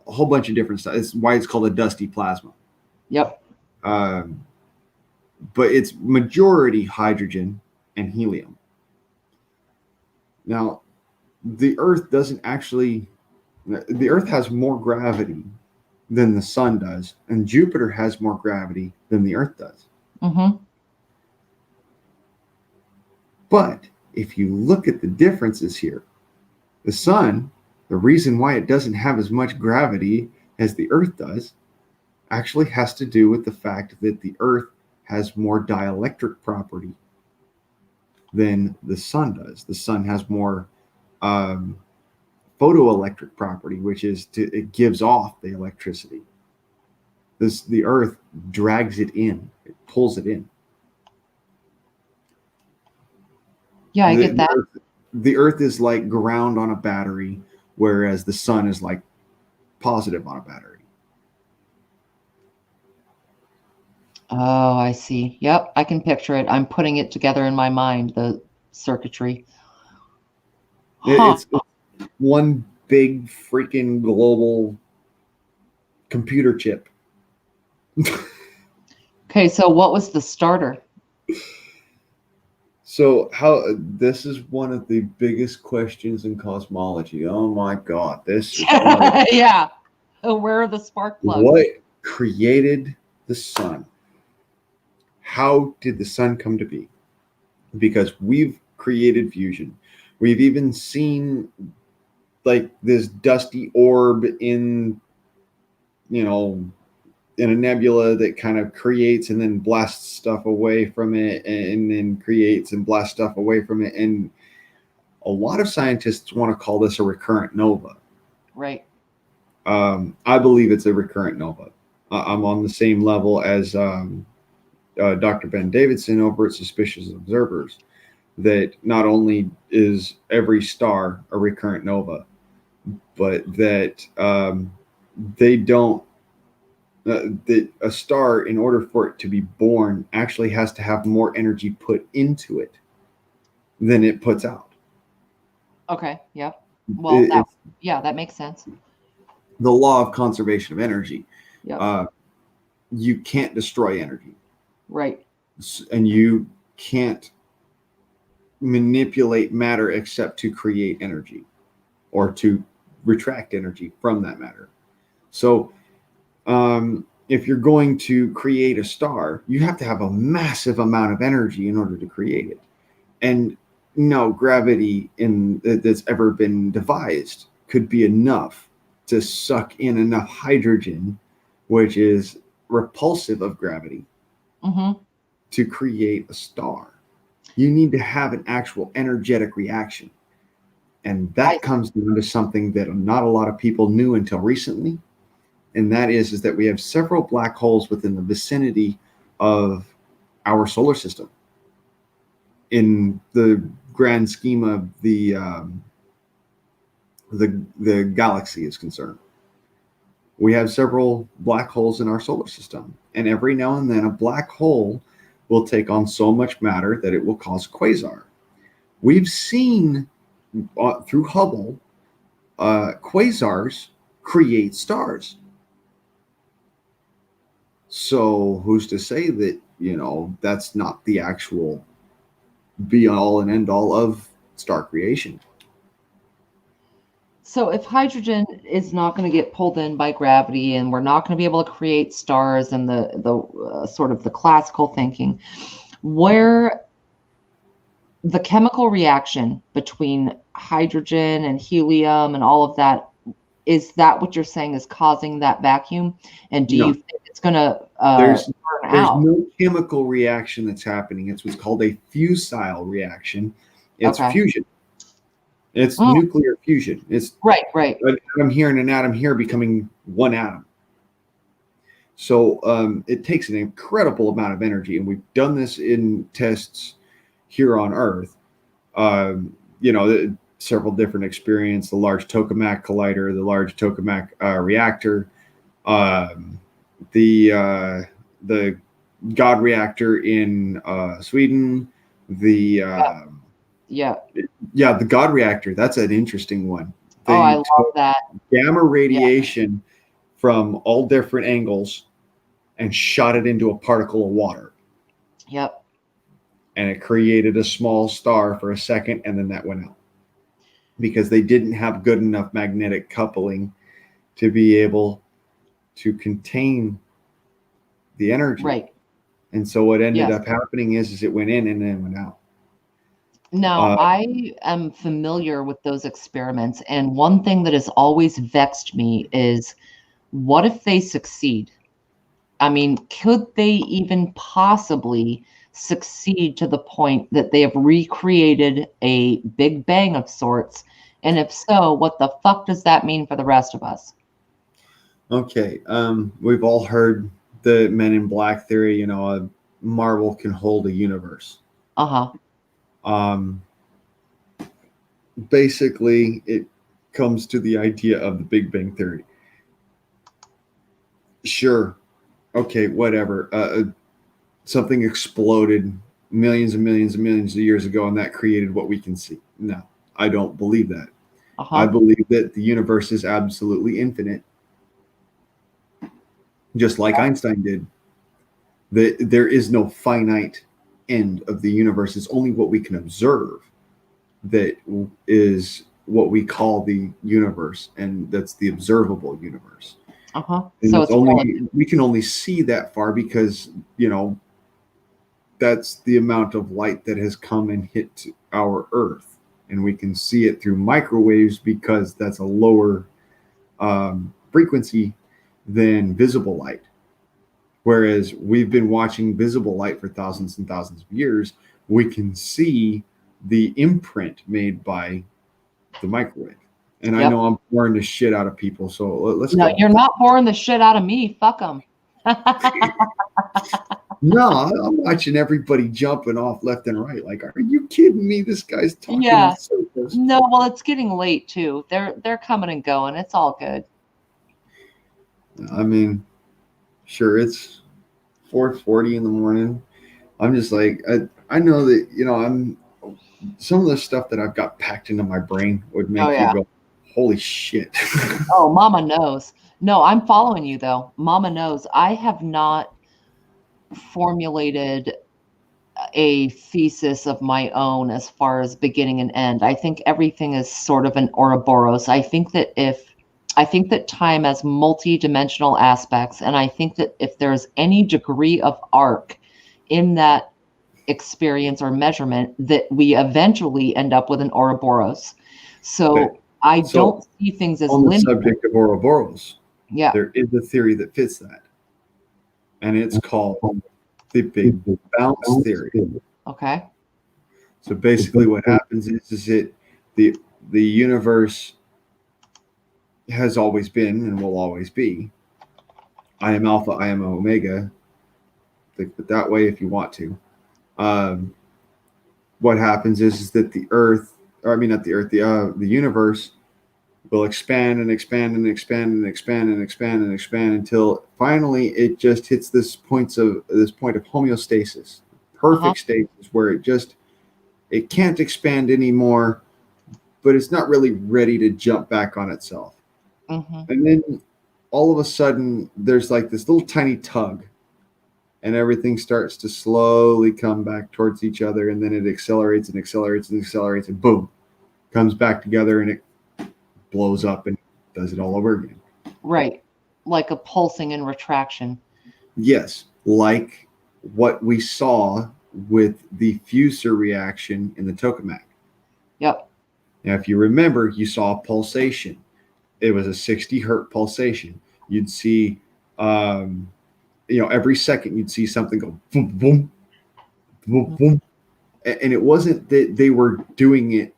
a whole bunch of different stuff. It's why it's called a dusty plasma. Yep. But it's majority hydrogen and helium. Now, the Earth doesn't actually, the Earth has more gravity than the sun does, and Jupiter has more gravity than the Earth does. Mm-hmm. But if you look at the differences here, the sun, the reason why it doesn't have as much gravity as the Earth does, actually has to do with the fact that the Earth has more dielectric property than the sun does. The sun has more photoelectric property, which is it gives off the electricity. The Earth drags it in, it pulls it in. Yeah, I get that. The Earth is like ground on a battery, whereas the sun is like positive on a battery. Oh, I see. Yep, I can picture it. I'm putting it together in my mind, the circuitry. It's one big freaking global computer chip. Okay, so what was the starter? So this is one of the biggest questions in cosmology. Oh my God, this is yeah. Where are the spark plugs? What created the sun? How did the sun come to be? Because we've created fusion. We've even seen like this dusty orb in a nebula that kind of creates and then blasts stuff away from it, and then creates and blasts stuff away from it. And a lot of scientists want to call this a recurrent nova. Right. I believe it's a recurrent nova. I'm on the same level as Dr. Ben Davidson over at Suspicious Observers, that not only is every star a recurrent nova, but that that a star, in order for it to be born, actually has to have more energy put into it than it puts out. Okay. Yep. Well, that makes sense. The law of conservation of energy. Yep. You can't destroy energy. Right. And you can't manipulate matter except to create energy or to retract energy from that matter. So if you're going to create a star, you have to have a massive amount of energy in order to create it. And no gravity that's ever been devised could be enough to suck in enough hydrogen, which is repulsive of gravity, Mm-hmm. to create a star. You need to have an actual energetic reaction. And that comes down to something that not a lot of people knew until recently. And that is that we have several black holes within the vicinity of our solar system. In the grand scheme of the galaxy is concerned, we have several black holes in our solar system, and every now and then a black hole will take on so much matter that it will cause quasar. We've seen through Hubble quasars create stars. So who's to say that, that's not the actual be all and end all of star creation? So if hydrogen is not going to get pulled in by gravity, and we're not going to be able to create stars and the sort of the classical thinking, where the chemical reaction between hydrogen and helium and all of that, is that what you're saying is causing that vacuum? And do you think it's going to There's burn out? no chemical reaction that's happening. It's what's called a fusile reaction. It's Okay. fusion. It's nuclear fusion. It's right. An atom here and an atom here becoming one atom. So it takes an incredible amount of energy, and we've done this in tests here on Earth. Several different experiments: the Large Tokamak Collider, the Large Tokamak Reactor, the God Reactor in Sweden, the the God Reactor. That's an interesting one. I love that. Gamma radiation from all different angles and shot it into a particle of water. Yep. And it created a small star for a second, and then that went out because they didn't have good enough magnetic coupling to be able to contain the energy. Right. And so what ended up happening is it went in and then went out. Now, I am familiar with those experiments, and one thing that has always vexed me is, what if they succeed? I mean, could they even possibly succeed to the point that they have recreated a Big Bang of sorts? And if so, what the fuck does that mean for the rest of us? Okay, we've all heard the Men in Black theory, a marble can hold a universe. Basically, it comes to the idea of the Big Bang theory. Sure. Okay, whatever. Something exploded millions and millions and millions of years ago, and that created what we can see. No, I don't believe that. I believe that the universe is absolutely infinite, just like Einstein did. That there is no finite end of the universe. It's only what we can observe that is what we call the universe, and that's the observable universe. And so we can only see that far because that's the amount of light that has come and hit our Earth, and we can see it through microwaves because that's a lower frequency than visible light. Whereas we've been watching visible light for thousands and thousands of years, we can see the imprint made by the microwave. And I know I'm boring the shit out of people, so let's go. No, you're not boring the shit out of me. Fuck them. No, I'm watching everybody jumping off left and right. Like, are you kidding me? This guy's talking in circles. No, well, it's getting late too. They're coming and going. It's all good. I mean, sure, it's 4:40 in the morning. I'm just like, I know that, I'm some of the stuff that I've got packed into my brain would make you go, holy shit. Oh, mama knows. No, I'm following you though. Mama knows. I have not formulated a thesis of my own as far as beginning and end. I think everything is sort of an Ouroboros. I think that time has multi-dimensional aspects, and I think that if there's any degree of arc in that experience or measurement, that we eventually end up with an Ouroboros. So I So, don't see things as on the linear. subject of Ouroboros, Yeah. there is a theory that fits that, and it's called the Big Bounce theory. Okay. So basically, what happens is it the universe has always been and will always be. I am Alpha, I am Omega. Think of it that way if you want to. Um, what happens is that the Earth, or I mean not the Earth, the universe will expand and expand and expand and expand and expand and expand until finally it just hits this point of homeostasis, perfect stasis where it can't expand anymore, but it's not really ready to jump back on itself. Mm-hmm. And then all of a sudden there's like this little tiny tug, and everything starts to slowly come back towards each other, and then it accelerates and accelerates and accelerates, and boom, comes back together, and it blows up and does it all over again. Right. Like a pulsing and retraction. Yes, like what we saw with the fusor reaction in the tokamak. Yep. Now, if you remember, you saw a pulsation. It was a 60 hertz pulsation. You'd see, every second you'd see something go boom, boom, boom, boom. And it wasn't that they were doing it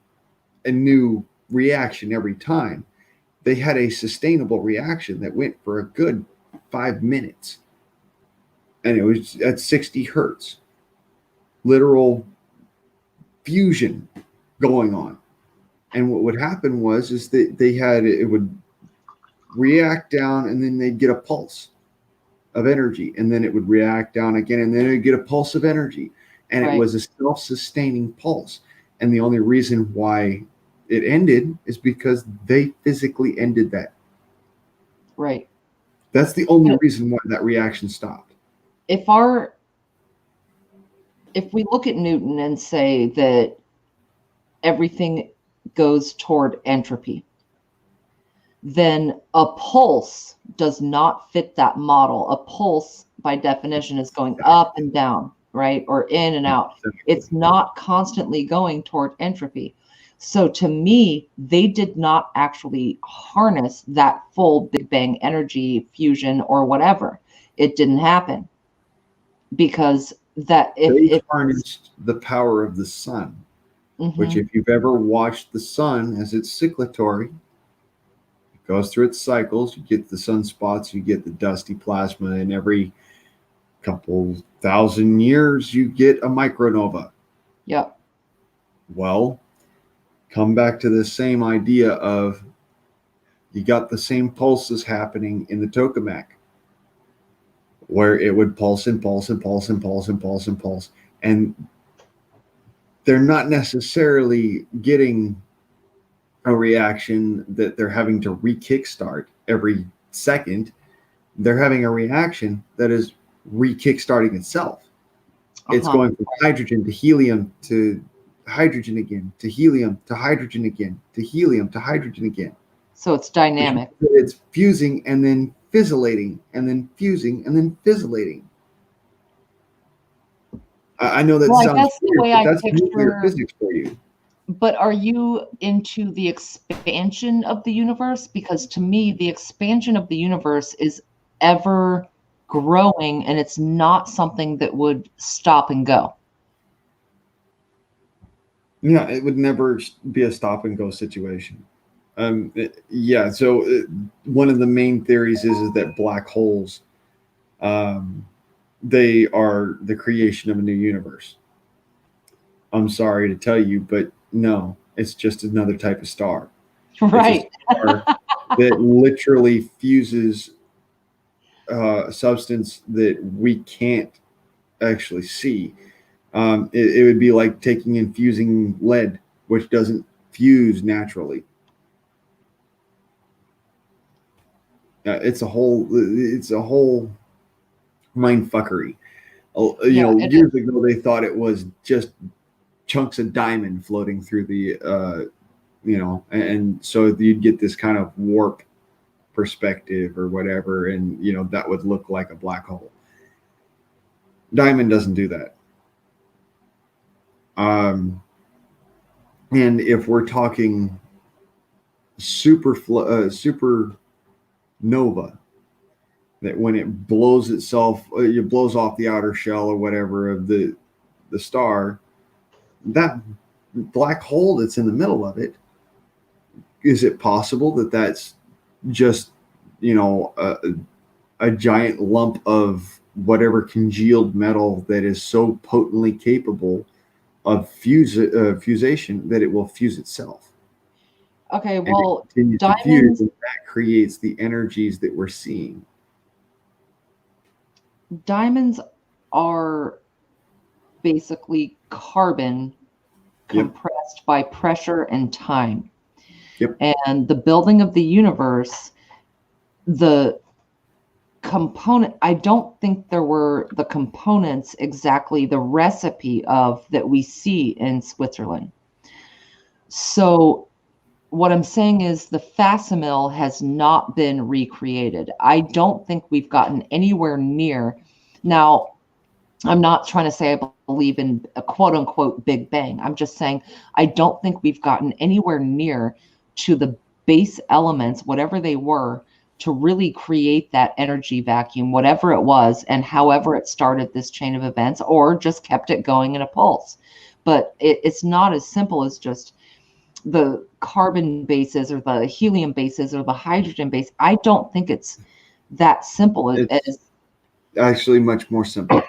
a new reaction every time. They had a sustainable reaction that went for a good 5 minutes. And it was at 60 hertz. Literal fusion going on. And what would happen is that it would react down, and then they'd get a pulse of energy, and then it would react down again, and then it'd get a pulse of energy. And Right. It was a self-sustaining pulse. And the only reason why it ended is because they physically ended that. Right. That's the only reason why that reaction stopped. If we look at Newton and say that everything goes toward entropy, then a pulse does not fit that model. A pulse, by definition, is going up and down, right? Or in and out. It's not constantly going toward entropy. So to me, they did not actually harness that full Big Bang energy fusion or whatever. It didn't happen because that They harnessed the power of the sun, which, if you've ever watched the sun as it's cyclatory, it goes through its cycles. You get the sunspots, you get the dusty plasma, and every couple thousand years you get a micronova. Yep. Well, come back to the same idea of you got the same pulses happening in the tokamak, where it would pulse and pulse and pulse and pulse and pulse and pulse. And they're not necessarily getting a reaction that they're having to re-kickstart every second. They're having a reaction that is re-kickstarting itself. It's going from hydrogen to helium to hydrogen again, to helium to hydrogen again, to helium to hydrogen again. So it's dynamic. It's fusing and then fizzolating and then fusing and then fizzolating. I know that sounds weird, but that's nuclear physics for you. But are you into the expansion of the universe? Because to me, the expansion of the universe is ever growing, and it's not something that would stop and go. Yeah, it would never be a stop and go situation. So one of the main theories is that black holes, they are the creation of a new universe. I'm sorry to tell you, but no, it's just another type of star. Right. It's a star that literally fuses a substance that we can't actually see. It would be like taking and fusing lead, which doesn't fuse naturally. It's a whole mind fuckery. Years ago they thought it was just chunks of diamond floating through the and so you'd get this kind of warp perspective or whatever, and that would look like a black hole. Diamond doesn't do that. And if we're talking supernova that when it blows itself, it blows off the outer shell or whatever of the star, that black hole that's in the middle of it, is it possible that that's just, you know, a giant lump of whatever congealed metal that is so potently capable of fusation that it will fuse itself? Okay, And well, it continues to fuse, diamonds and that creates the energies that we're seeing. diamonds are basically carbon Yep. compressed by pressure and time. Yep. And the building of the universe, the component, I don't think there were the components exactly the recipe of that we see in Switzerland. So what I'm saying is the facsimile has not been recreated. I don't think we've gotten anywhere near. Now, I'm not trying to say I believe in a quote unquote Big Bang. I'm just saying I don't think we've gotten anywhere near to the base elements, whatever they were, to really create that energy vacuum, whatever it was, and however it started this chain of events or just kept it going in a pulse. But it's not as simple as just the carbon bases or the helium bases or the hydrogen base. I don't think it's that simple It's actually much more simple.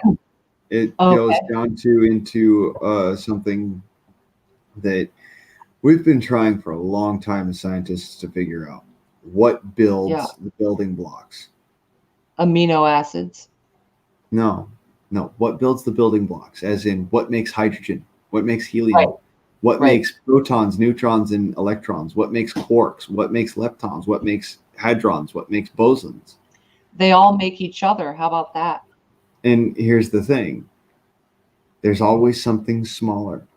It goes okay. down to into something that we've been trying for a long time as scientists to figure out: what Yeah. builds the building blocks. Amino acids. No, what builds the building blocks, as in what makes hydrogen, what makes Right. helium, what Right. makes protons, neutrons, and electrons, what makes quarks, what makes leptons, what makes hadrons, what makes bosons. They all make each other. How about that? And here's the thing: there's always something smaller.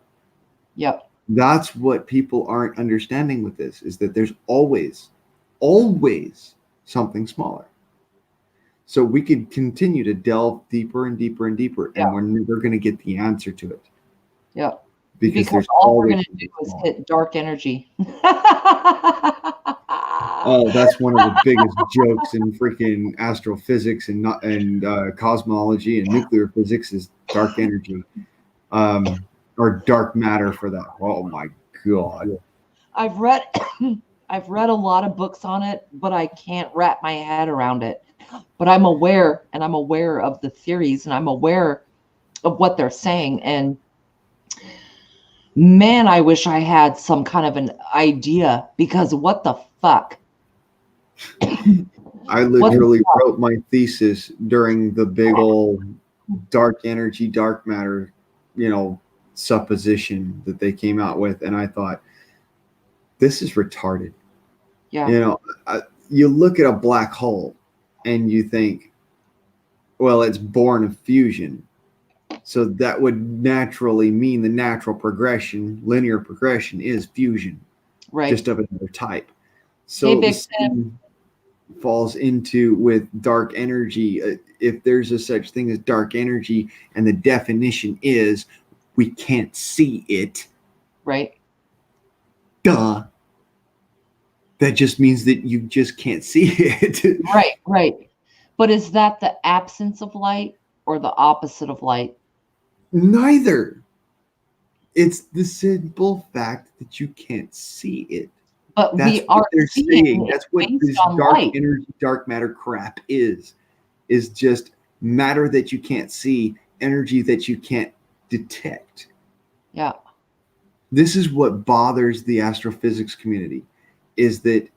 Yep. That's what people aren't understanding with this, is that there's always something smaller. So we could continue to delve deeper and deeper and deper, and Yeah. we're never going to get the answer to it. Yep. Because there's all we're always going to do is hit dark energy. Oh, that's one of the biggest jokes in freaking astrophysics and cosmology and nuclear physics is dark energy, or dark matter for that. Oh my god! I've read I've read a lot of books on it, but I can't wrap my head around it. But I'm aware of the theories, and I'm aware of what they're saying. And man, I wish I had some kind of an idea, because what the fuck? I literally wrote my thesis during the big old dark energy, dark matter, supposition that they came out with, and I thought, this is retarded. Yeah. You look at a black hole and you think, well, it's born of fusion. So that would naturally mean the natural progression, linear progression, is fusion, Right. just of another type. So Hey, the Big same falls into with dark energy. If there's a such thing as dark energy, and the definition is we can't see it, Right. duh. That just means that you just can't see it. Right. But is that the absence of light or the opposite of light? Neither. It's the simple fact that you can't see it. But That's we what are they're seeing saying. it That's what based this on dark light. energy, dark matter crap is just matter that you can't see, energy that you can't detect. Yeah. This is what bothers the astrophysics community, is that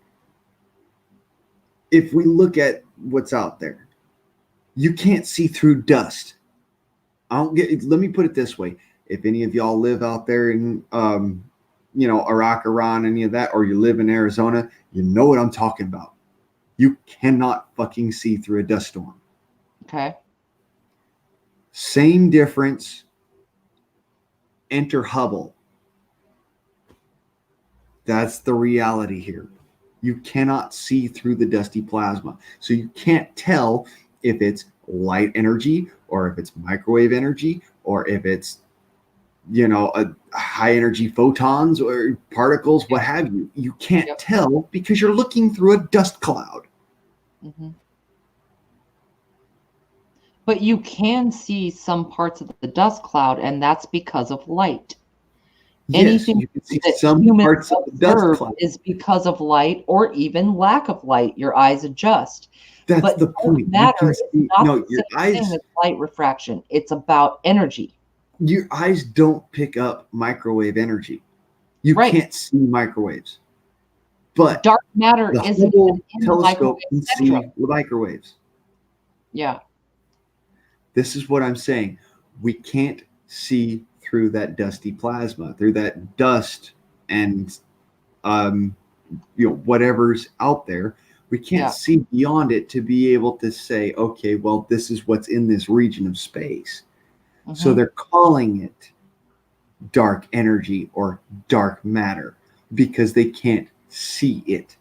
if we look at what's out there, you can't see through dust. Let me put it this way. If any of y'all live out there in Iraq, Iran, any of that, or you live in Arizona, you know what I'm talking about. You cannot fucking see through a dust storm. Okay. Same difference. Enter Hubble. That's the reality here. You cannot see through the dusty plasma. So you can't tell if it's light energy or if it's microwave energy or if it's high energy photons or particles, what have you. You can't tell because you're looking through a dust cloud. Mm-hmm. But you can see some parts of the dust cloud, and that's because of light. Yes, Anything you can see that some humans parts of the dust observe cloud. is because of light or even lack of light. Your eyes adjust. That's But the dark point. matter is not the Your same thing eyes, as light refraction. It's about energy. your eyes don't pick up microwave energy. You Right. can't see microwaves. But Dark matter the isn't Hubble even in the telescope microwave can see spectrum. the microwaves. Yeah. This is what I'm saying. We can't see through that dusty plasma, through that dust and whatever's out there. We can't see beyond it to be able to say, okay, well, this is what's in this region of space. Mm-hmm. So they're calling it dark energy or dark matter because they can't see it.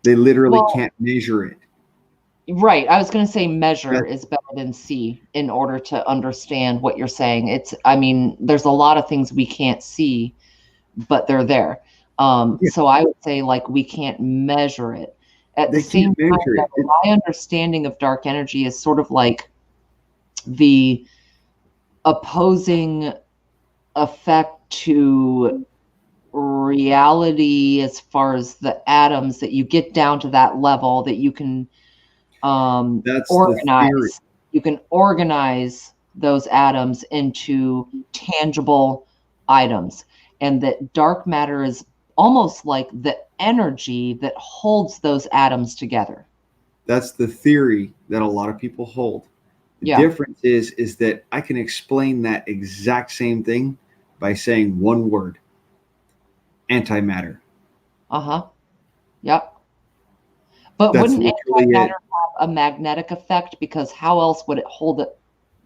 They literally can't measure it. Right. I was going to say measure is better than see in order to understand what you're saying. There's a lot of things we can't see, but they're there. So I would say we can't measure it. At the same time, my understanding of dark energy is sort of like the opposing effect to reality as far as the atoms, that you get down to that level that you can organize. You can organize those atoms into tangible items, and that dark matter is almost like the energy that holds those atoms together. That's the theory that a lot of people hold. The difference is that I can explain that exact same thing by saying one word: antimatter. Yep. But wouldn't antimatter have a magnetic effect? Because how else would it hold it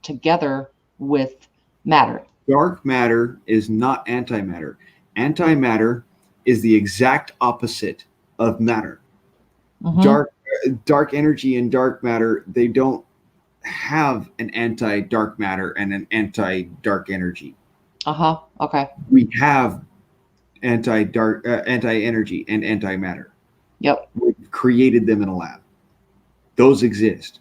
together with matter? Dark matter is not antimatter. Antimatter is the exact opposite of matter. Mm-hmm. Dark energy and dark matter, they don't have an anti-dark matter and an anti-dark energy. Okay. We have anti-energy and antimatter. Yep. We've created them in a lab. Those exist.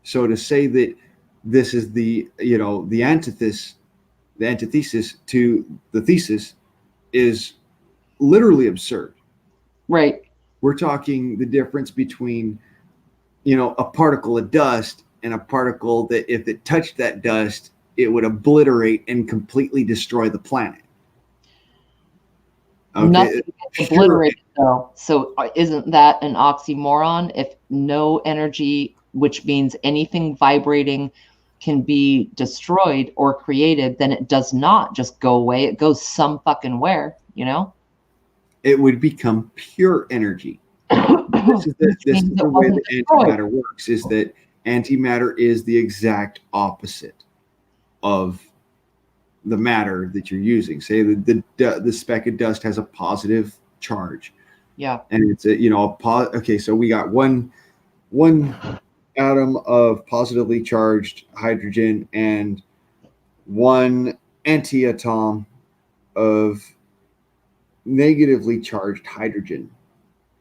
So to say that this is the antithesis to the thesis is literally absurd. Right. We're talking the difference between, a particle of dust and a particle that if it touched that dust, it would obliterate and completely destroy the planet. Okay. Nothing gets obliterated though. So isn't that an oxymoron? If no energy, which means anything vibrating, can be destroyed or created, then it does not just go away. It goes some fucking where, It would become pure energy. This is the way that antimatter works, is that antimatter is the exact opposite of the matter that you're using. Say the speck of dust has a positive charge. Yeah. And it's okay, so we got one atom of positively charged hydrogen and one antiatom of negatively charged hydrogen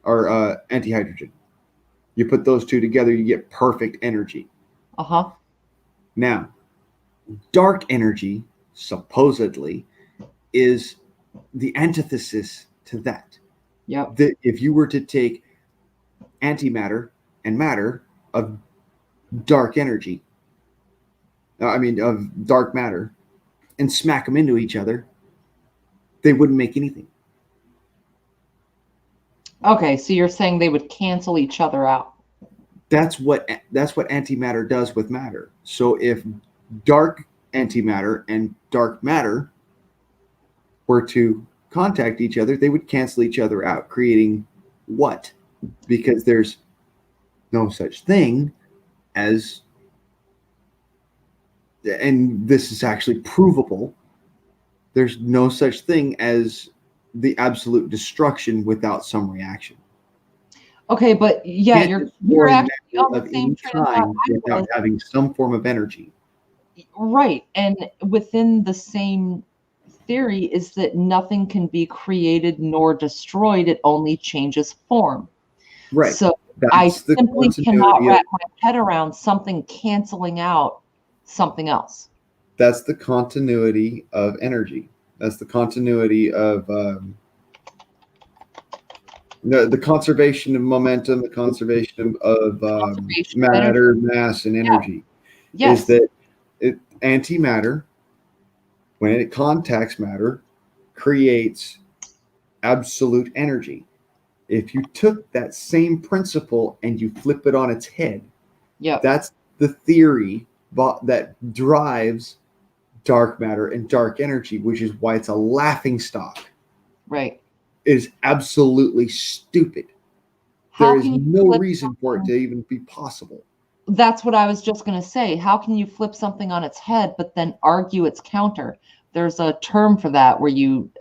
or antihydrogen. You put those two together, you get perfect energy. Now, dark energy supposedly is the antithesis to that. Yeah. That if you were to take antimatter and matter of dark energy, of dark matter, and smack them into each other, they wouldn't make anything. Okay, so you're saying they would cancel each other out. That's what antimatter does with matter. So if dark antimatter and dark matter were to contact each other, they would cancel each other out, creating what? Because there's no such thing as, and this is actually provable, there's no such thing as the absolute destruction without some reaction. Okay, but yeah, you're actually on the same train of thought without having some form of energy. Right, and within the same theory is that nothing can be created nor destroyed. It only changes form. Right. So I That's the simply cannot continuity of, wrap my head around something canceling out something else. that's the continuity of energy. That's the continuity of the conservation of momentum, the conservation of Conservation of energy. matter, mass, and energy. Is Yes. that antimatter, when it contacts matter, creates absolute energy. If you took that same principle and you flip it on its head, Yep. that's the theory that drives dark matter and dark energy, which is why it's a laughing stock. Right. It is absolutely stupid. How There is can you no flip reason for it something? to even be possible. That's what I was just going to say. How can you flip something on its head, but then argue its counter? There's a term for that where you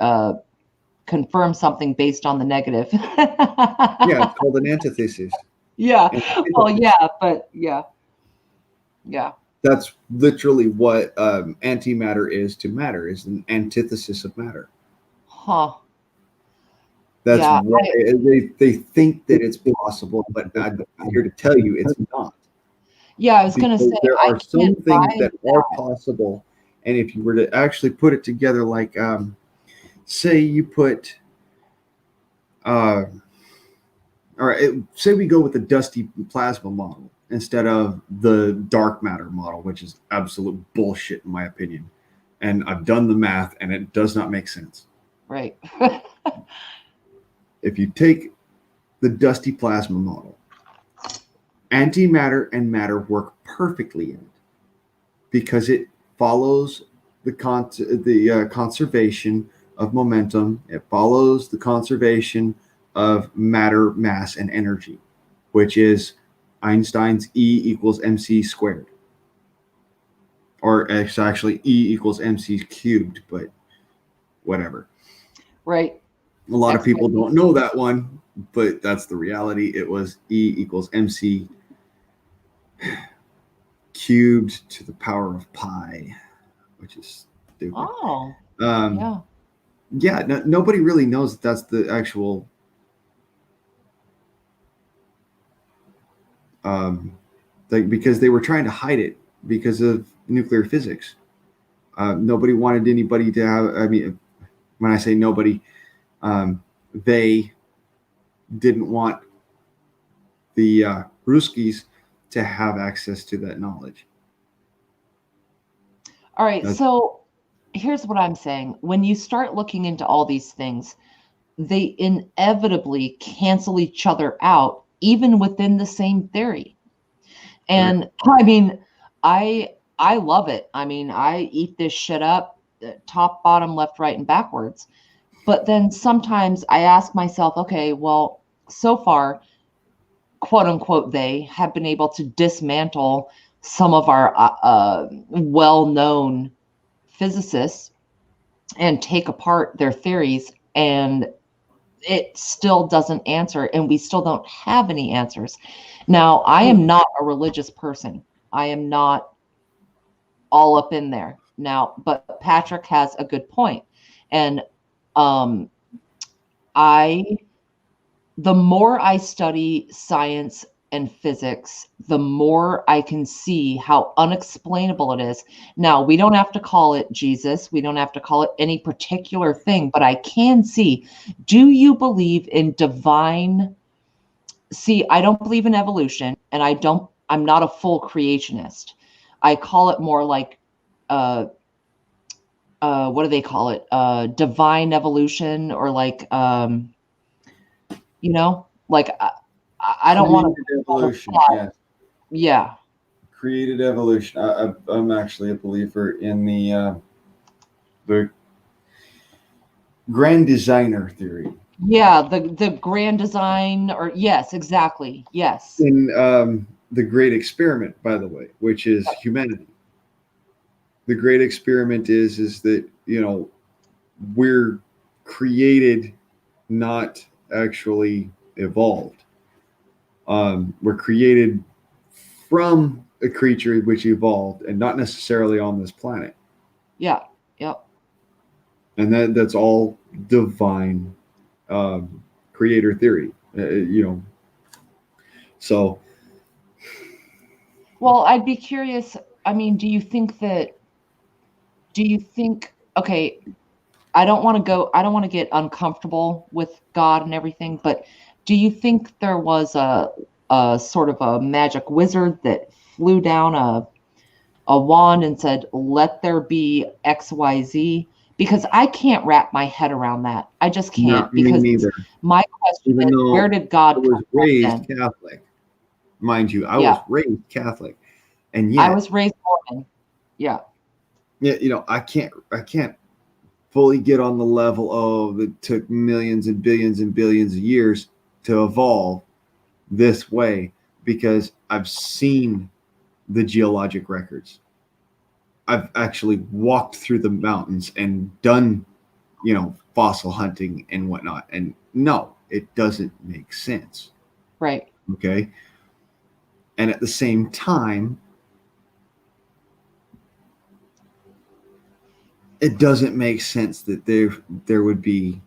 confirm something based on the negative. Yeah, it's called an antithesis. Yeah. Well, Antithesis. yeah, but yeah. Yeah. That's literally what antimatter is to matter, is an antithesis of matter. Huh. That's Yeah. why they think that it's possible, but I'm here to tell you it's not. Yeah, I was going to Because say, there I are some can't things buy that are possible, and if you were to actually put it together, like say you put all right, say we go with the dusty plasma model instead of the dark matter model, which is absolute bullshit in my opinion. And I've done the math and it does not make sense. Right. If you take the dusty plasma model, antimatter and matter work perfectly in it because it follows the conservation of momentum. It follows the conservation of matter, mass, and energy, which is Einstein's E equals mc squared. Or it's actually E equals mc cubed, but whatever. Right. A lot of people XYZ. don't know that one, but that's the reality. It was E equals mc cubed to the power of pi, which is stupid. Oh, Um, yeah. yeah, nobody really knows that that's the actual because they were trying to hide it because of nuclear physics. Nobody wanted anybody to have. I mean, when I say nobody, they didn't want the Ruskies to have access to that knowledge. All right. That's, So here's what I'm saying. When you start looking into all these things, they inevitably cancel each other out, even within the same theory. And I mean, I love it. I mean, I eat this shit up, top, bottom, left, right, and backwards. But then sometimes I ask myself, okay, well, so far, quote unquote, they have been able to dismantle some of our well-known physicists and take apart their theories, and it still doesn't answer, and we still don't have any answers. Now, I am not a religious person. I am not all up in there now, but Patrick has a good point. And um, the more I study science and physics, the more I can see how unexplainable it is. Now, we don't have to call it Jesus. We don't have to call it any particular thing, but I can see, do you believe in divine? See, I don't believe in evolution, and I'm not a full creationist. I call it more like, what do they call it? Divine evolution, or like, like I don't want created to. evolution. Yeah, Yeah. created evolution. I'm actually a believer in the grand designer theory. Yeah, the grand design, or yes, exactly. Yes. In the great experiment, by the way, which is humanity. The great experiment is that we're created, not actually evolved. We're created from a creature which evolved, and not necessarily on this planet. Yeah. Yep. And that's all divine creator theory. So Well, I'd be curious. I mean, okay, I don't want to get uncomfortable with God and everything, but do you think there was a sort of a magic wizard that flew down a wand and said, let there be XYZ? Because I can't wrap my head around that. I just no, can't, me because neither. my question Even is, where though did I God was come from raised then? Catholic, mind you, I was Yeah, raised Catholic, and I yet, was raised Mormon. Yeah, yeah, I can't fully get on the level of it took millions and billions of years to evolve this way because I've seen the geologic records. I've actually walked through the mountains and done, fossil hunting and whatnot. And no, it doesn't make sense. right. Okay. And at the same time, it doesn't make sense that there would be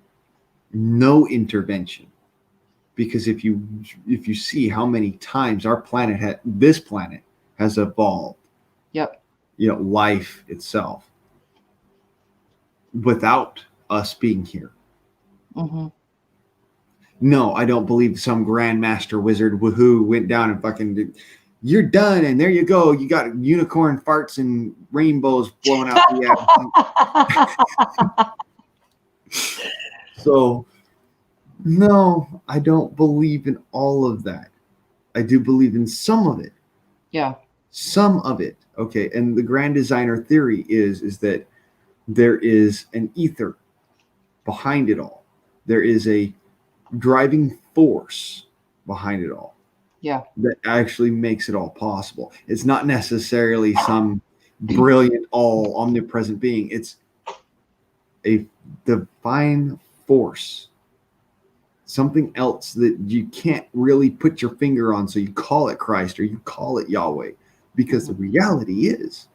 no intervention because if you see how many times this planet has evolved, Yep. life itself without us being here. Hmm. No, I don't believe some grandmaster wizard who went down and fucking you're done and there you go. You got unicorn farts and rainbows blowing out the air. So no, I don't believe in all of that. I do believe in some of it. Yeah. Some of it. Okay. And the grand designer theory is that there is an ether behind it all. There is a driving force behind it all Yeah. that actually makes it all possible. It's not necessarily some brilliant, all omnipresent being. It's a divine force, something else that you can't really put your finger on. So you call it Christ or you call it Yahweh, because the reality is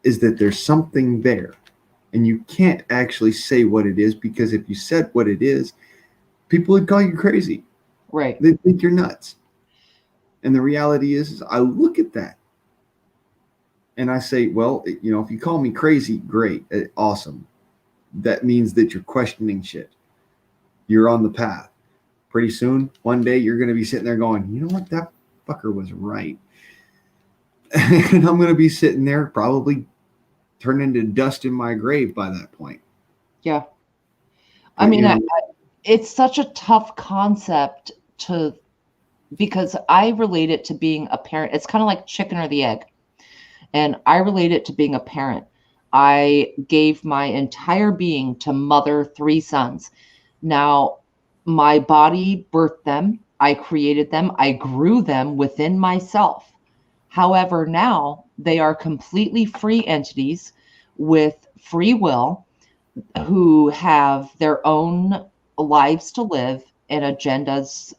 that there's something there, and you can't actually say what it is, because if you said what it is, people would call you crazy. Right. They think you're nuts. And the reality is I look at that and I say, well, if you call me crazy, great, awesome. That means that you're questioning shit. You're on the path. Pretty soon, one day, you're going to be sitting there going, you know what? That fucker was right. And I'm going to be sitting there probably turned into dust in my grave by that point. Yeah. I But, mean, it's such a tough concept because I relate it to being a parent. It's kind of like chicken or the egg. And I relate it to being a parent. I gave my entire being to mother 3 sons. Now, my body birthed them. I created them. I grew them within myself. However, now they are completely free entities with free will who have their own lives to live and agendas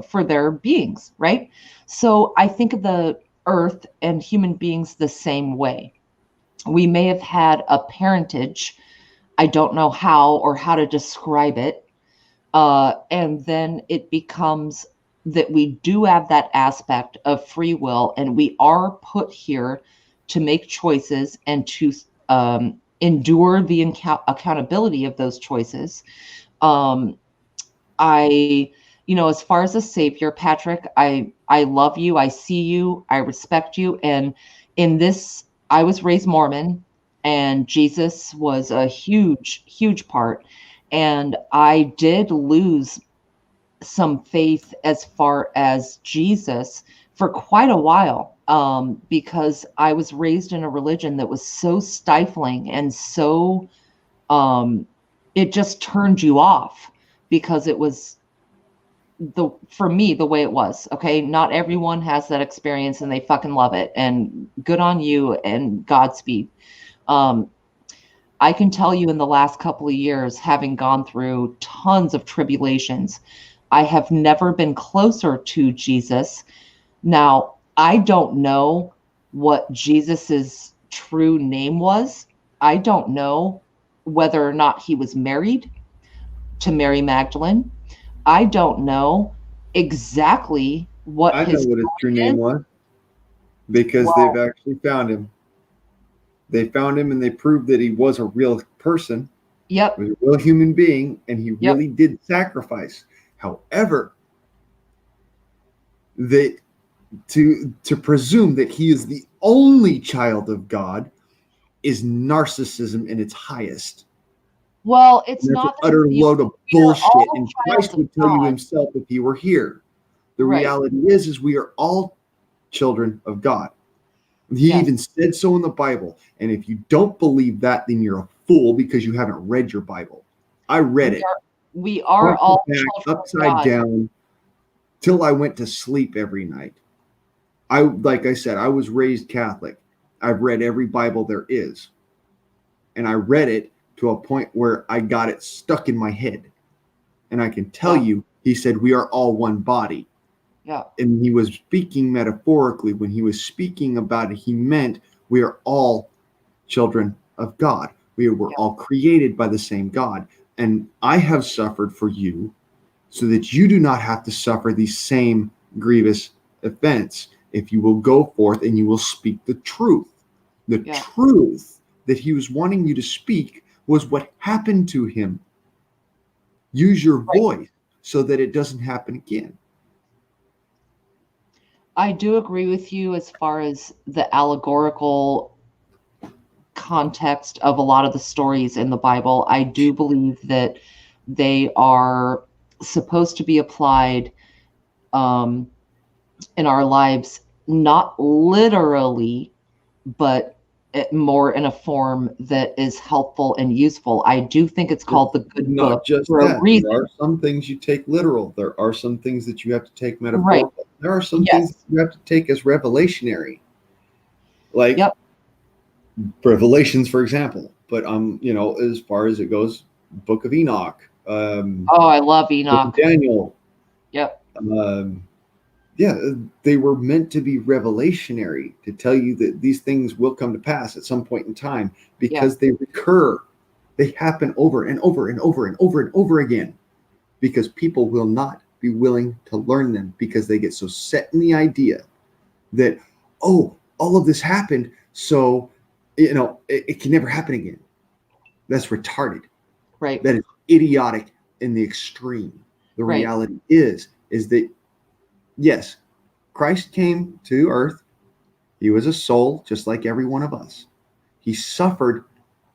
for their beings, right? So I think of the earth and human beings the same way. We may have had a parentage. I don't know how or how to describe it. And then it becomes that we do have that aspect of free will, and we are put here to make choices and to endure the accountability of those choices. Um, as far as a savior, Patrick, I love you, I see you, I respect you, and in this, I was raised Mormon, and Jesus was a huge, huge part, and I did lose some faith as far as Jesus for quite a while, because I was raised in a religion that was so stifling and so it just turned you off because it was for me the way it was. Okay, not everyone has that experience and they fucking love it, and good on you and Godspeed. um I can tell you, in the last couple of years, having gone through tons of tribulations, I have never been closer to Jesus. Now, I don't know what Jesus's true name was. I don't know whether or not he was married to Mary Magdalene. I don't know exactly what I know his what his true name was because they've well, actually found him. They found him and they proved that he was a real person, yep, was a real human being, and he yep, really did sacrifice. However, that to presume that he is the only child of God is narcissism in its highest. well, it's And that's an not that utter we load of are bullshit. all And childs Christ of would tell you God. himself if he were here. The Right. reality is we are all children of God. He Yes. even said so in the Bible. And if you don't believe that, then you're a fool because you haven't read your Bible. I read it. We are Front to all back, children of upside God. down, till I went to sleep every night. Like I said, I was raised Catholic. I've read every Bible there is. And I read it to a point where I got it stuck in my head. And I can tell Yeah. you, he said, we are all one body. Yeah. And he was speaking metaphorically. When he was speaking about it, he meant we are all children of God. We were all created by the same God. And I have suffered for you so that you do not have to suffer these same grievous offense if you will go forth and you will speak the truth. The truth that he was wanting you to speak was what happened to him. Use your voice so that it doesn't happen again. I do agree with you as far as the allegorical context of a lot of the stories in the Bible. I do believe that they are supposed to be applied in our lives, not literally, but more in a form that is helpful and useful. I do think it's called the good Not book just for a that. reason. There are some things you take literal. There are some things that you have to take Right. metaphorical. There are some things Yes. that you have to take as revelationary. Like Yep. Revelations, for example. But as far as it goes, Book of Enoch, Oh, I love Book of Enoch. Daniel. Yep. Yeah, they were meant to be revelationary to tell you that these things will come to pass at some point in time because they recur. They happen over and over and over and over and over again because people will not be willing to learn them because they get so set in the idea that, oh, all of this happened, so it can never happen again. That's retarded. Right. That is idiotic in the extreme. The reality is that yes, Christ came to earth. He was a soul just like every one of us. He suffered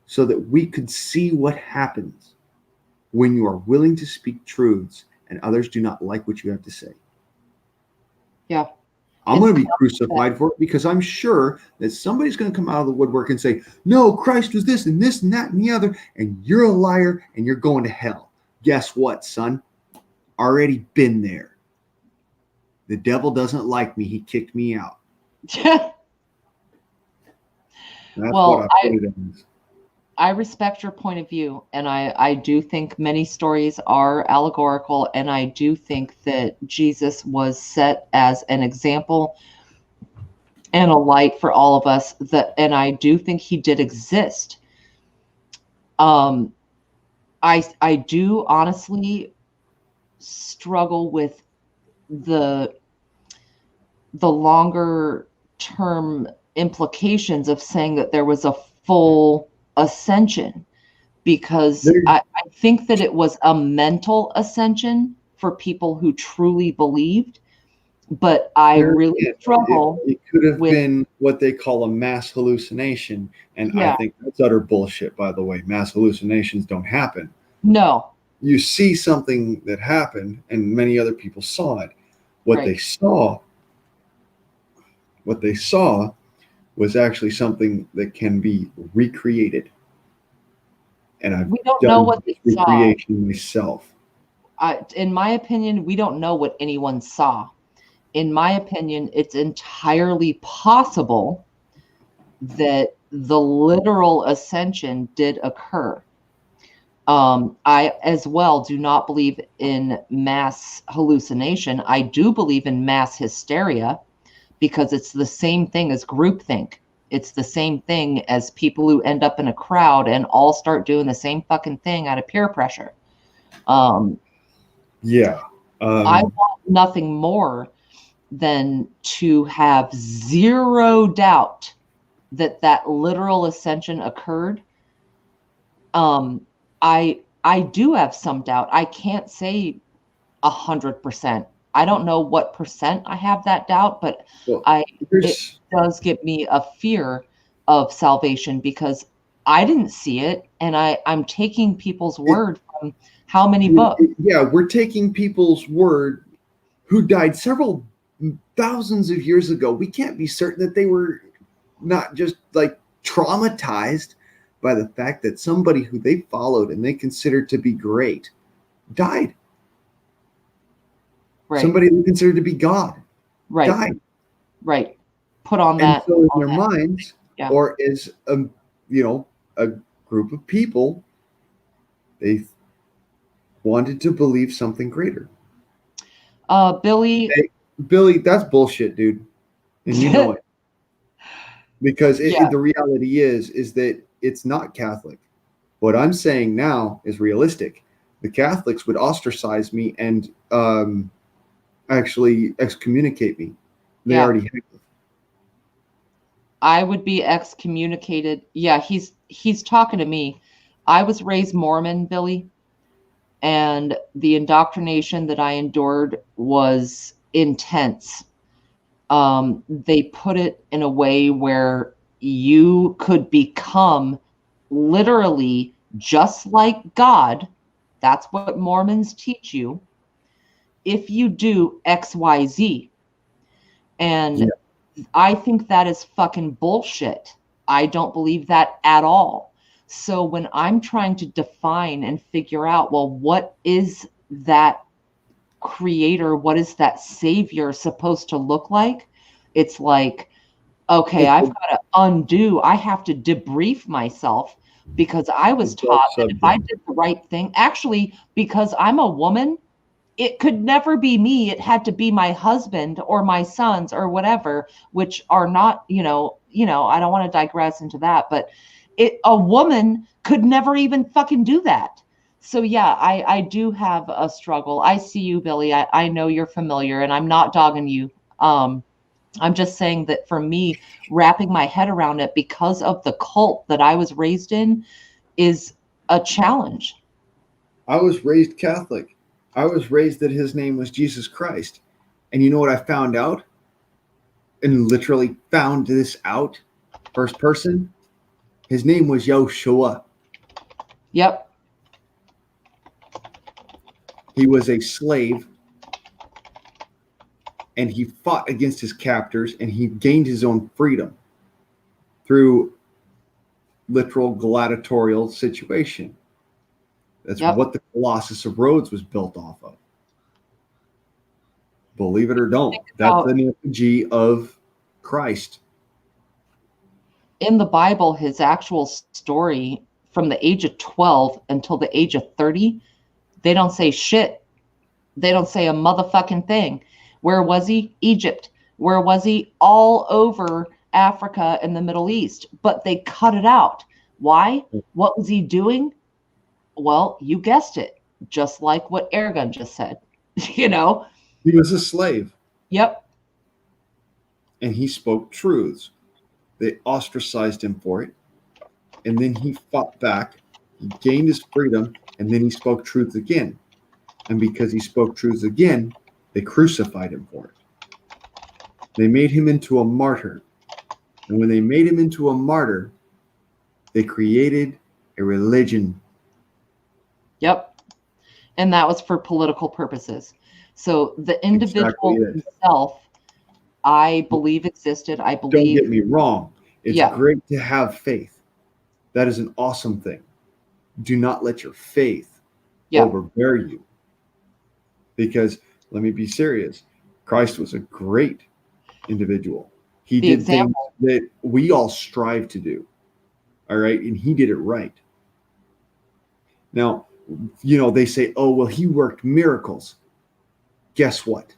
so that we could see what happens when you are willing to speak truths and others do not like what you have to say. Yeah. I'm going to be crucified for it because I'm sure that somebody's going to come out of the woodwork and say, no, Christ was this and this and that and the other, and you're a liar and you're going to hell. Guess what, son? Already been there. The devil doesn't like me. He kicked me out. That's well, what I put it as. I respect your point of view, and I do think many stories are allegorical, and I do think that Jesus was set as an example and a light for all of us, and I do think he did exist. I do honestly struggle with the longer term implications of saying that there was a full ascension, because I think that it was a mental ascension for people who truly believed, but I really struggle. It could have been what they call a mass hallucination, and I think that's utter bullshit, by the way. Mass hallucinations don't happen. No. You see something that happened, and many other people saw it. What they saw was actually something that can be recreated. And I've we don't done know what they recreation saw. myself. In my opinion, we don't know what anyone saw. In my opinion, it's entirely possible that the literal ascension did occur. I as well do not believe in mass hallucination. I do believe in mass hysteria because it's the same thing as groupthink. It's the same thing as people who end up in a crowd and all start doing the same fucking thing out of peer pressure. Yeah. I want nothing more than to have zero doubt that that literal ascension occurred. I do have some doubt. I can't say 100%. I don't know what percent I have that doubt, but Well, it does give me a fear of salvation because I didn't see it, and I'm taking people's word from how many books? Yeah, we're taking people's word who died several thousands of years ago. We can't be certain that they were not just like traumatized by the fact that somebody who they followed and they considered to be great died. Right. Somebody they considered to be God died. Right. Put on And that. so in their minds, yeah. or as a group of people, they wanted to believe something greater. Billy. Hey, Billy, that's bullshit, dude, and you know it. Because the reality is that it's not Catholic. What I'm saying now is realistic. The Catholics would ostracize me and actually excommunicate me. They already have. I would be excommunicated. Yeah, he's talking to me. I was raised Mormon, Billy, and the indoctrination that I endured was intense. They put it in a way where you could become literally just like God. That's what Mormons teach you. If you do XYZ. And I think that is fucking bullshit. I don't believe that at all. So when I'm trying to define and figure out, well, what is that creator? What is that savior supposed to look like? It's like, okay, I've got to undo. I have to debrief myself because I was taught that if I did the right thing, actually, because I'm a woman, it could never be me. It had to be my husband or my sons or whatever, which are not, I don't want to digress into that, but a woman could never even fucking do that. So yeah, I do have a struggle. I see you, Billy. I know you're familiar, and I'm not dogging you. I'm just saying that for me, wrapping my head around it because of the cult that I was raised in is a challenge. I was raised Catholic. I was raised that his name was Jesus Christ. And you know what I found out? And literally found this out first person? His name was Yoshua. Yep. He was a slave and he fought against his captors and he gained his own freedom through literal gladiatorial situation. That's what the Colossus of Rhodes was built off of. Believe it or don't, that's an effigy of Christ. In the Bible, his actual story from the age of 12 until the age of 30, they don't say shit. They don't say a motherfucking thing. Where was he? Egypt. Where was he? All over Africa and the Middle East. But they cut it out. Why? What was he doing? Well, you guessed it. Just like what Airgun just said. He was a slave. Yep. And he spoke truths. They ostracized him for it. And then he fought back. He gained his freedom. And then he spoke truths again. And because he spoke truths again, they crucified him for it. They made him into a martyr. And when they made him into a martyr, they created a religion. Yep. And that was for political purposes. So the individual himself, I believe existed. I believe. Don't get me wrong. It's great to have faith. That is an awesome thing. Do not let your faith overbear you. Because let me be serious. Christ was a great individual. He did things that we all strive to do. All right. And he did it right. Now, they say, oh, well, he worked miracles. Guess what?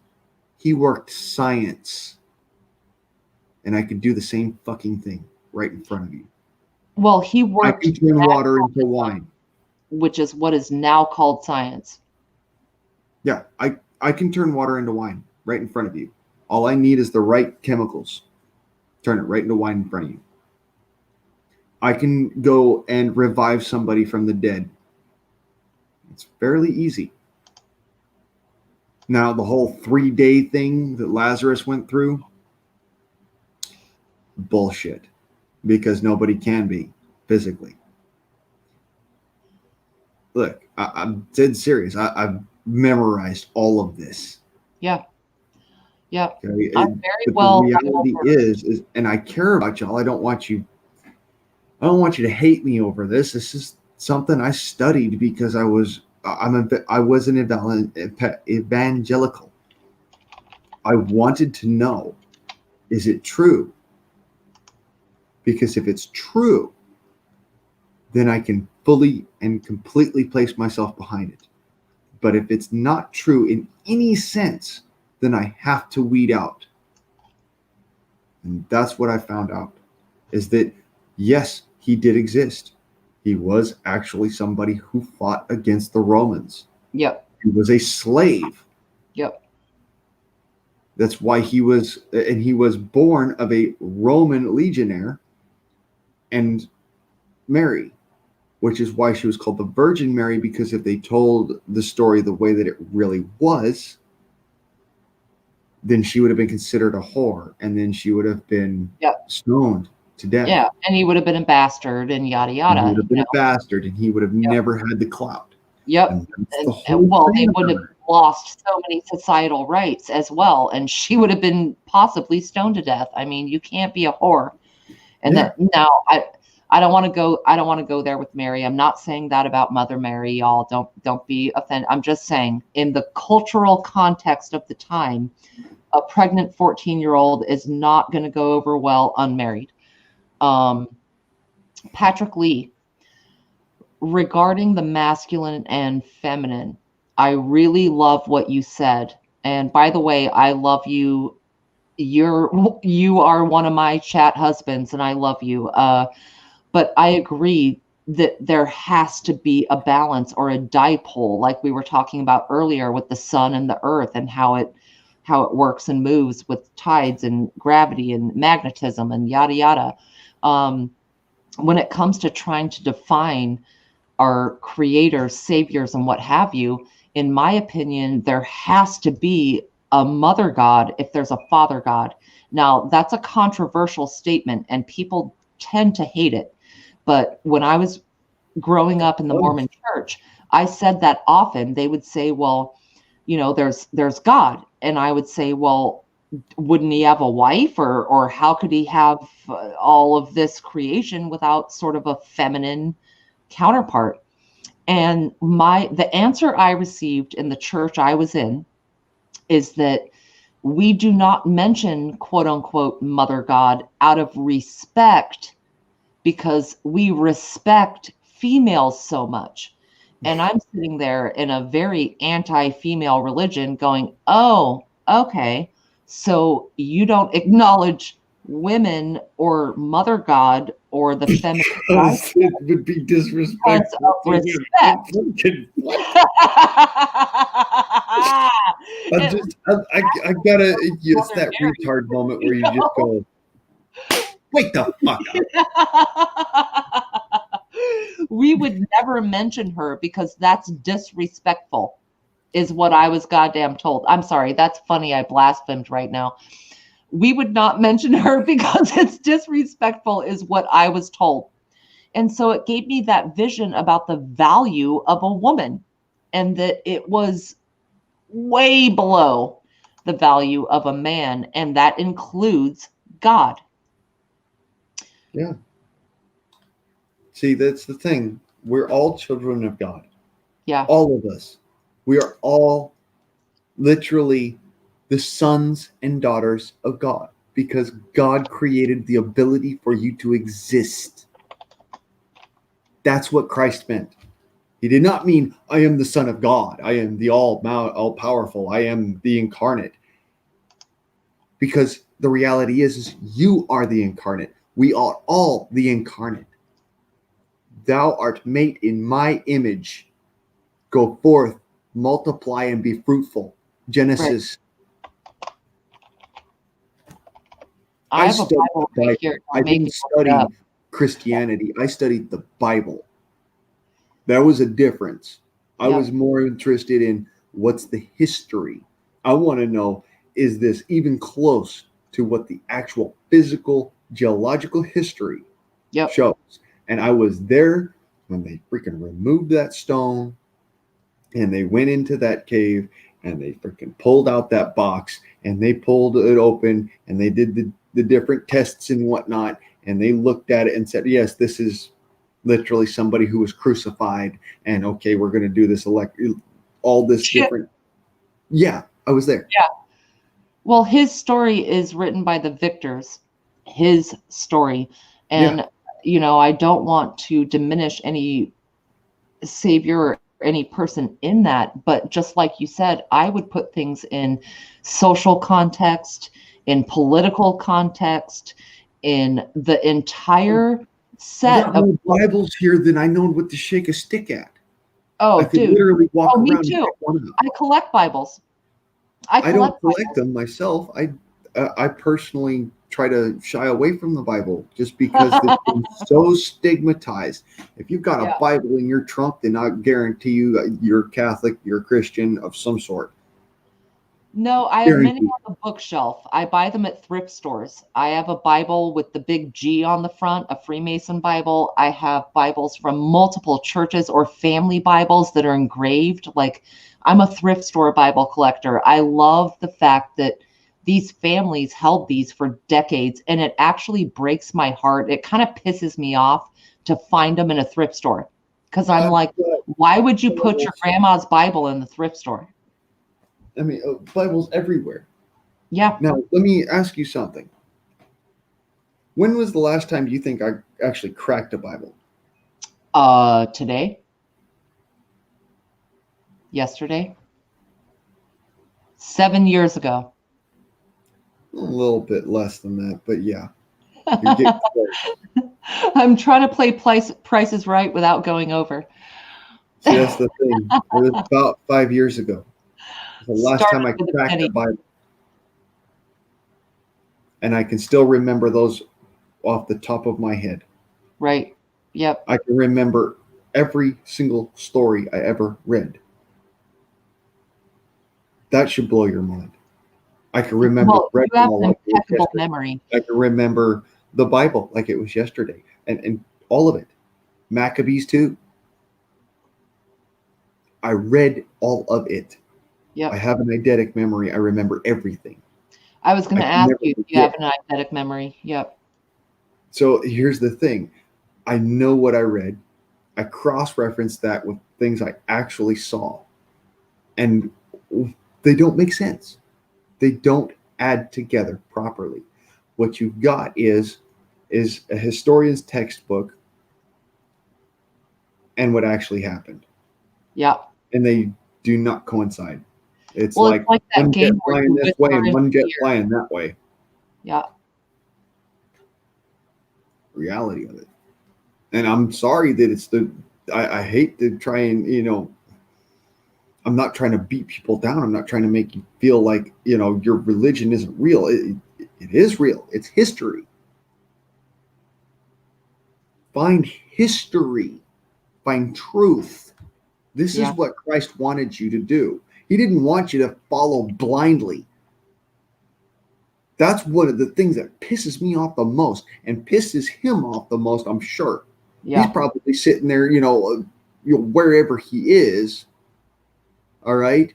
He worked science. And I could do the same fucking thing. right in front of you. Well, he I worked can turn water into wine. which is what is now called science. Yeah, I can turn water into wine right in front of you. All I need is the right chemicals. Turn it right into wine in front of you. I can go and revive somebody from the dead. It's fairly easy. Now, the whole 3-day thing that Lazarus went through, bullshit, because nobody can be physically. Look, I'm dead serious. I've memorized all of this. Yeah. Yeah. Okay? I'm very But well. the reality is, and I care about y'all. I don't want you to hate me over this. This is something I studied because I was an evangelical. I wanted to know, is it true? Because if it's true, then I can fully and completely place myself behind it. But if it's not true in any sense, then I have to weed out. And that's what I found out, is that yes, he did exist. He was actually somebody who fought against the Romans. Yep. He was a slave. Yep. That's why he was born of a Roman legionnaire and Mary, which is why she was called the Virgin Mary, because if they told the story the way that it really was, then she would have been considered a whore, and then she would have been stoned to death. Yeah, and he would have been a bastard and yada yada. He would have been a bastard, and he would have never had the clout. Yep. And that's the And whole they thing would have about it. lost so many societal rights as well, and she would have been possibly stoned to death. I mean, you can't be a whore. And that now I don't want to go. I don't want to go there with Mary. I'm not saying that about Mother Mary, y'all. Don't be offended. I'm just saying, in the cultural context of the time, a pregnant 14-year-old is not going to go over well unmarried. Patrick Lee, regarding the masculine and feminine, I really love what you said. And by the way, I love you. You are one of my chat husbands, and I love you. But I agree that there has to be a balance or a dipole, like we were talking about earlier with the sun and the earth and how it works and moves with tides and gravity and magnetism and yada yada. When it comes to trying to define our creators, saviors, and what have you, in my opinion, there has to be a mother god if there's a father god. Now, that's a controversial statement, and people tend to hate it. But when I was growing up in the Mormon church, I said that often. They would say, well, there's God. And I would say, well, wouldn't he have a wife, or how could he have all of this creation without sort of a feminine counterpart? And the answer I received in the church I was in is that we do not mention quote unquote mother God out of respect, because we respect females so much. And I'm sitting there in a very anti-female religion going, oh, okay, so you don't acknowledge women or mother God or the feminine side It would be disrespectful. because of respect. I gotta, it's that retard moment where you just go, wake the fuck up. We would never mention her because that's disrespectful, is what I was goddamn told. I'm sorry, that's funny. I blasphemed right now. We would not mention her because it's disrespectful, is what I was told. And so it gave me that vision about the value of a woman, and that it was way below the value of a man, and that includes God. Yeah. See, that's the thing. We're all children of God. Yeah. All of us. We are all literally the sons and daughters of God, because God created the ability for you to exist. That's what Christ meant. He did not mean, I am the Son of God. I am the all-powerful. I am the incarnate. Because the reality is you are the incarnate. We are all the incarnate. Thou art made in my image. Go forth, multiply, and be fruitful. Genesis. I have a Bible right here. I didn't study Christianity. I studied the Bible. There was a difference. I was more interested in what's the history. I want to know, is this even close to what the actual physical geological history shows? And I was there when they freaking removed that stone and they went into that cave and they freaking pulled out that box and they pulled it open and they did the different tests and whatnot. And they looked at it and said, yes, this is literally somebody who was crucified. And okay, we're going to do this all this different. Yeah, I was there. Yeah. Well, his story is written by the victors, his story. And, you know, I don't want to diminish any savior or any person in that. But just like you said, I would put things in social context, in political context, in the entire set of more Bibles here than I know what to shake a stick at. Oh, I could dude. literally walk around. Me too. I collect Bibles. I don't collect them myself. I personally try to shy away from the Bible just because it's been so stigmatized. If you've got a Bible in your trunk, then I guarantee you you're Catholic, you're Christian of some sort. No, I have many on the bookshelf. I buy them at thrift stores. I have a Bible with the big G on the front, a Freemason Bible. I have Bibles from multiple churches or family Bibles that are engraved. Like, I'm a thrift store Bible collector. I love the fact that these families held these for decades, and it actually breaks my heart. It kind of pisses me off to find them in a thrift store because I'm like, why would you put your grandma's Bible in the thrift store? I mean, Bibles everywhere. Yeah. Now, let me ask you something. When was the last time you think I actually cracked a Bible? Today. Yesterday. 7 years ago. A little bit less than that, but yeah. You're getting close. I'm trying to play Price is Right without going over. See, that's the thing. It was about 5 years ago. The last time I cracked a Bible. And I can still remember those off the top of my head. Right. Yep. I can remember every single story I ever read. That should blow your mind. I can remember you have an impeccable memory. I can remember the Bible like it was yesterday. And all of it. Maccabees too. I read all of it. Yep. I have an eidetic memory. I remember everything. I was going to ask you if you have an eidetic memory. Yep. So here's the thing. I know what I read. I cross-reference that with things I actually saw. And they don't make sense. They don't add together properly. What you've got is a historian's textbook and what actually happened. Yeah. And they do not coincide. It's like that one game jet flying this way and one jet flying that way. Yeah. Reality of it. And I'm sorry that I hate to try and, I'm not trying to beat people down. I'm not trying to make you feel like, your religion isn't real. It is real. It's history. Find history. Find truth. This is what Christ wanted you to do. He didn't want you to follow blindly. That's one of the things that pisses me off the most and pisses him off the most, I'm sure. Yeah. He's probably sitting there, wherever he is, all right,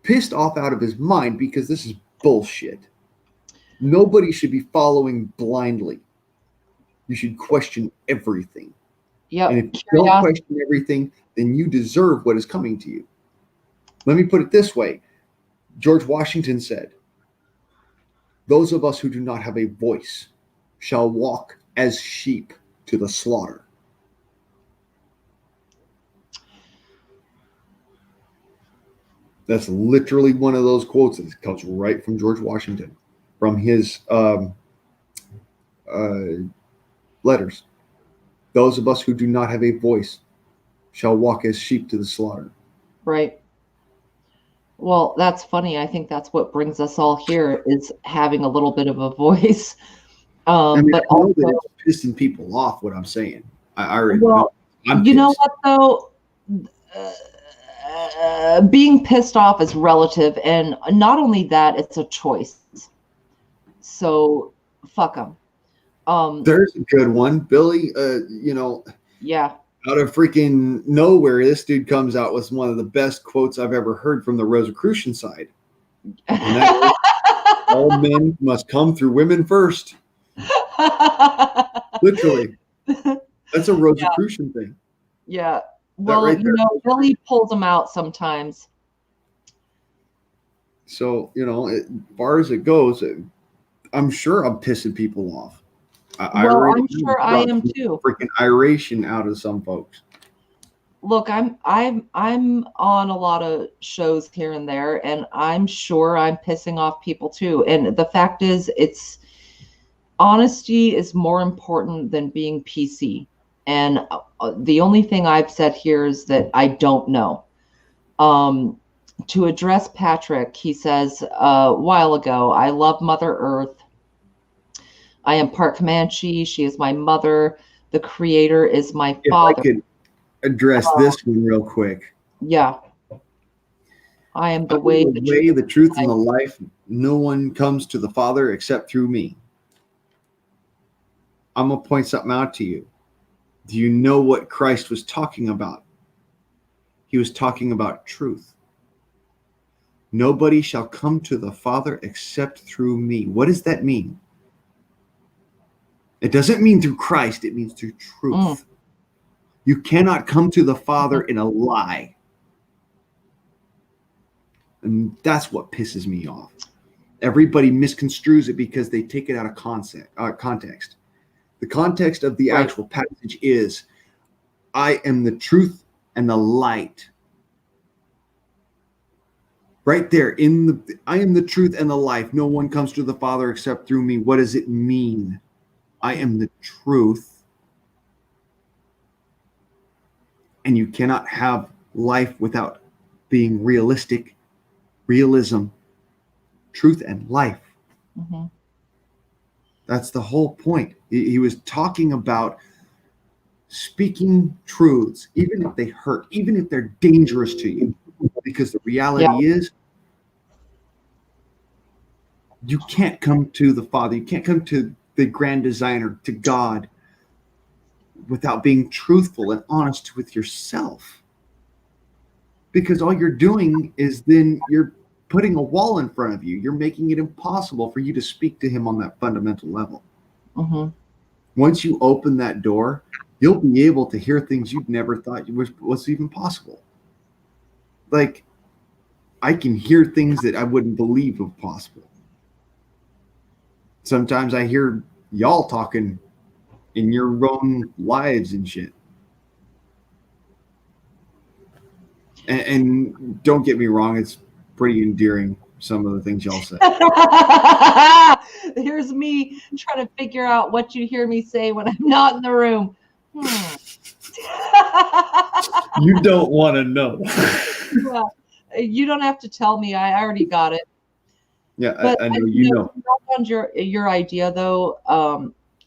pissed off out of his mind because this is bullshit. Nobody should be following blindly. You should question everything. Yep. And if you don't question everything, then you deserve what is coming to you. Let me put it this way. George Washington said, "Those of us who do not have a voice shall walk as sheep to the slaughter." That's literally one of those quotes that comes right from George Washington, from his letters. Those of us who do not have a voice shall walk as sheep to the slaughter. Right. Well, that's funny. I think that's what brings us all here is having a little bit of a voice. I mean, But I know also, that it's pissing people off what I'm saying. I already know. well, I'm you know pissed. what though? Being pissed off is relative, and not only that, it's a choice. So fuck them. There's a good one, Billy. Yeah. Out of freaking nowhere, this dude comes out with one of the best quotes I've ever heard from the Rosicrucian side, and that is, "All men must come through women first." Literally, that's a Rosicrucian thing. Yeah. That Well, right there. Billy pulls them out sometimes. So, as far as it goes, I'm sure I'm pissing people off. Well, already I'm sure I am too. Freaking iration out of some folks. Look, I'm on a lot of shows here and there, and I'm sure I'm pissing off people too. And the fact is, it's honesty is more important than being PC. And the only thing I've said here is that I don't know. To address Patrick, he says a while ago, I love Mother Earth. I am part Comanche. She is my mother. The creator is my father. If I could address this one real quick. Yeah. I am the I am way, the truth, and the life. No one comes to the Father except through me. I'm going to point something out to you. Do you know what Christ was talking about? He was talking about truth. Nobody shall come to the Father except through me. What does that mean? It doesn't mean through Christ. It means through truth. You cannot come to the Father in a lie. And that's what pisses me off. Everybody misconstrues it because they take it out of context. The context of the actual passage is, I am the truth and the light. Right there, I am the truth and the life. No one comes to the Father except through me. What does it mean? I am the truth. And you cannot have life without being realistic, realism, truth, and life. Mm-hmm. That's the whole point. He was talking about speaking truths, even if they hurt, even if they're dangerous to you. Because the reality is, you can't come to the Father, you can't come to the grand designer, to God, without being truthful and honest with yourself. Because all you're doing is then you're putting a wall in front of you. You're making it impossible for you to speak to him on that fundamental level. Mm-hmm. Once you open that door, you'll be able to hear things you've never thought was even possible. Like, I can hear things that I wouldn't believe were possible. Sometimes I hear y'all talking in your own lives and shit. And don't get me wrong, it's pretty endearing, some of the things y'all say. Here's me trying to figure out what you hear me say when I'm not in the room. You don't want to know. Well, you don't have to tell me. I already got it. Yeah, But I know you know. On your idea, though,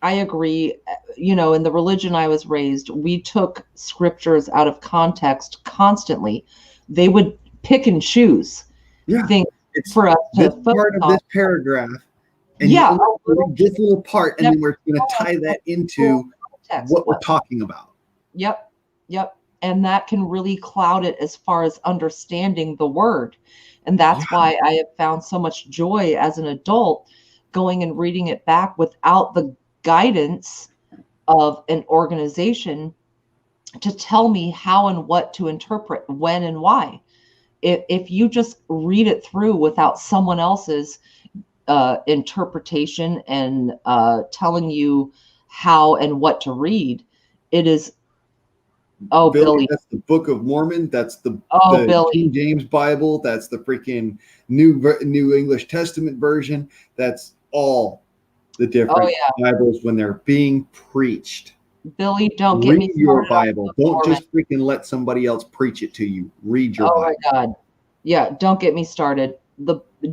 I agree. In the religion I was raised, we took scriptures out of context constantly. They would pick and choose things for us to focus part of on. this paragraph. And this little part, and then we're going to tie that into what we're talking about. Yep. And that can really cloud it as far as understanding the word. And that's why I have found so much joy as an adult going and reading it back without the guidance of an organization to tell me how and what to interpret, when and why. If you just read it through without someone else's interpretation and telling you how and what to read, it is. Oh, Billy. That's the Book of Mormon. That's the King James Bible. That's the freaking New English Testament version. That's all the different Bibles when they're being preached. Billy, don't get me Read your started on Bible. Book of Don't Mormon. just freaking let somebody else preach it to you. Read your Oh Bible. my God. Yeah, don't get me started.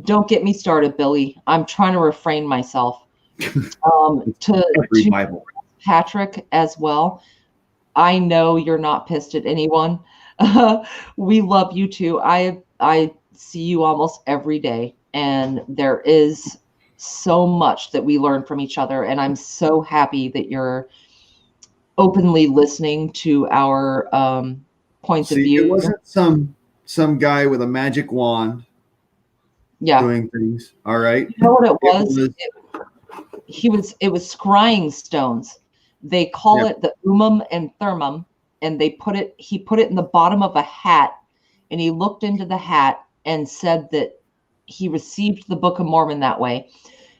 Don't get me started, Billy. I'm trying to refrain myself. Every Bible. Patrick as well. I know you're not pissed at anyone. We love you too. I see you almost every day, and there is so much that we learn from each other, and I'm so happy that you're openly listening to our points of view. It wasn't some guy with a magic wand doing things. All right. You know what it was? It was scrying stones. They call it the umum and thermum, and he put it in the bottom of a hat, and he looked into the hat and said that he received the Book of Mormon that way.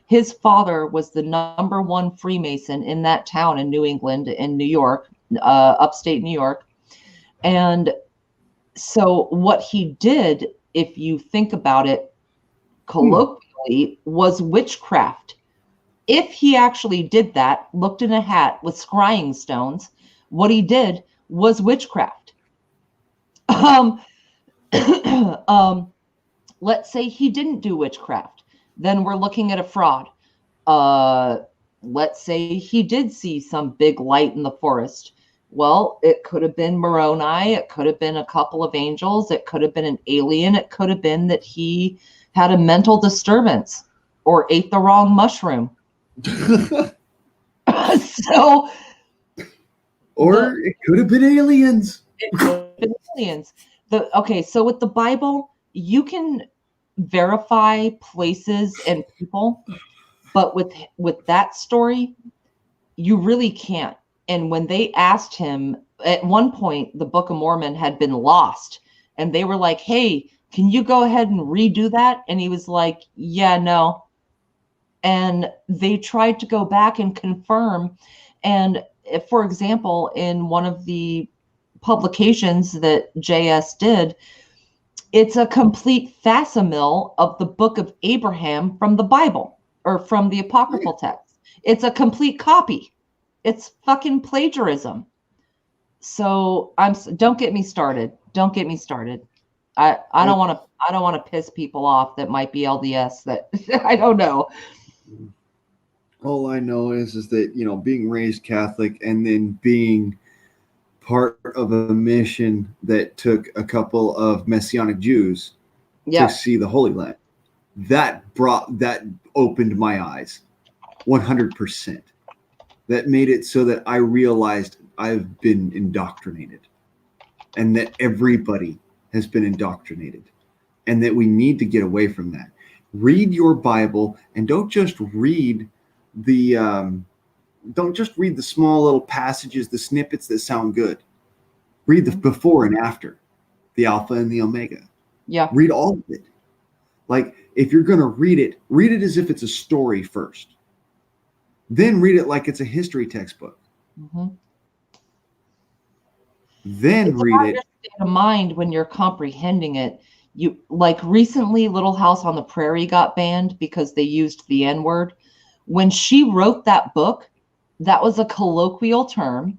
His father was the number one Freemason in that town in New England, in New York, upstate New York. And so what he did, if you think about it colloquially, was witchcraft. If he actually did that, looked in a hat with scrying stones, what he did was witchcraft. Let's say he didn't do witchcraft, then we're looking at a fraud. Let's say he did see some big light in the forest. Well, it could have been Moroni. It could have been a couple of angels. It could have been an alien. It could have been that he had a mental disturbance or ate the wrong mushroom. Or it could have been aliens. It could have been aliens. So with the Bible, you can verify places and people, but with that story, you really can't. And when they asked him, at one point, the Book of Mormon had been lost, and they were like, "Hey, can you go ahead and redo that?" And he was like, "Yeah, no." And they tried to go back and confirm. And if, for example, in one of the publications that JS did, it's a complete facsimile of the Book of Abraham from the Bible or from the apocryphal text. It's a complete copy. It's fucking plagiarism. So don't get me started. Don't get me started. I don't want to piss people off that might be LDS that I don't know. All I know is that, being raised Catholic and then being part of a mission that took a couple of Messianic Jews to see the Holy Land. That opened my eyes 100%. That made it so that I realized I've been indoctrinated and that everybody has been indoctrinated and that we need to get away from that. Read your Bible and don't just read the small little passages, the snippets that sound good. Read the before and after, the Alpha and the Omega. Yeah. Read all of it. Like, if you're going to read it as if it's a story first. Then read it like it's a history textbook. Mm-hmm. Then read it. Your state of mind when you're comprehending it. You like recently, Little House on the Prairie got banned because they used the N-word. When she wrote that book, that was a colloquial term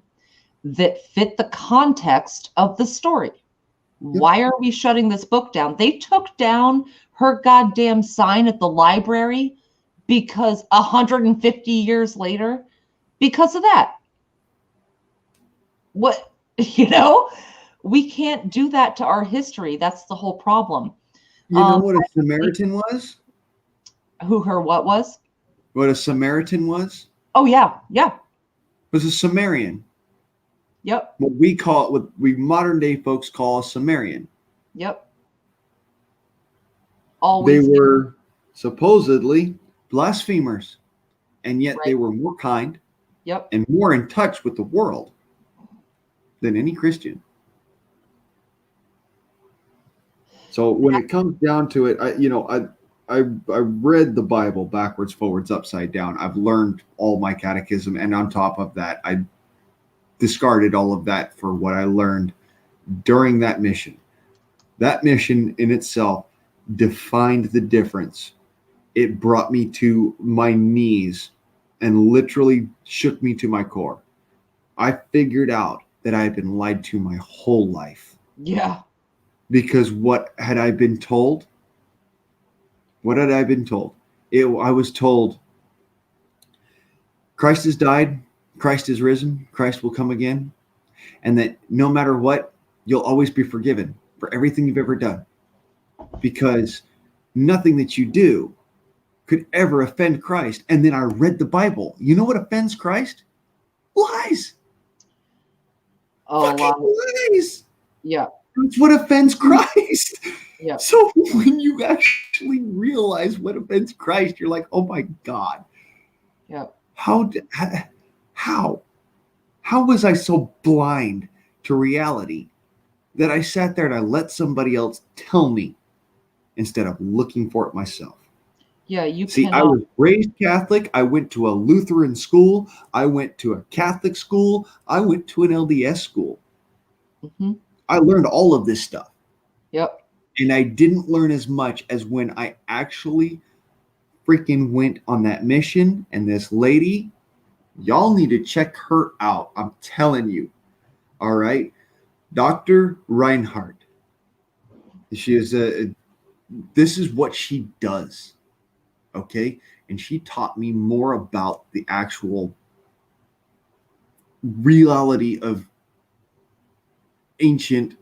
that fit the context of the story. Yep. Why are we shutting this book down? They took down her goddamn sign at the library because 150 years later, because of that. What, we can't do that to our history. That's the whole problem. You know what a Samaritan was? Who her what was? What a Samaritan was? Oh, yeah. Yeah. It was a Sumerian. Yep. What we modern day folks call a Sumerian. Yep. They were supposedly blasphemers, and yet they were more kind and more in touch with the world than any Christian. So when it comes down to it, I read the Bible backwards, forwards, upside down. I've learned all my catechism, and on top of that, I discarded all of that for what I learned during that mission. That mission in itself defined the difference. It brought me to my knees and literally shook me to my core. I figured out that I had been lied to my whole life. Yeah. Because what had I been told? What had I been told? I was told Christ has died, Christ is risen, Christ will come again, and that no matter what, you'll always be forgiven for everything you've ever done. Because nothing that you do could ever offend Christ. And then I read the Bible. You know what offends Christ? Lies. Oh, Fucking lies. yeah. That's what offends Christ. Yeah. So when you actually realize what offends Christ, you're like, oh my God. Yeah. How was I so blind to reality that I sat there and I let somebody else tell me instead of looking for it myself? Yeah, you See, I cannot. was raised Catholic. I went to a Lutheran school. I went to a Catholic school. I went to an LDS school. Mm-hmm. I learned all of this stuff. Yep. And I didn't learn as much as when I actually freaking went on that mission. And this lady, y'all need to check her out. I'm telling you. All right. Dr. Reinhardt. She is this is what she does. Okay. And she taught me more about the actual reality of ancient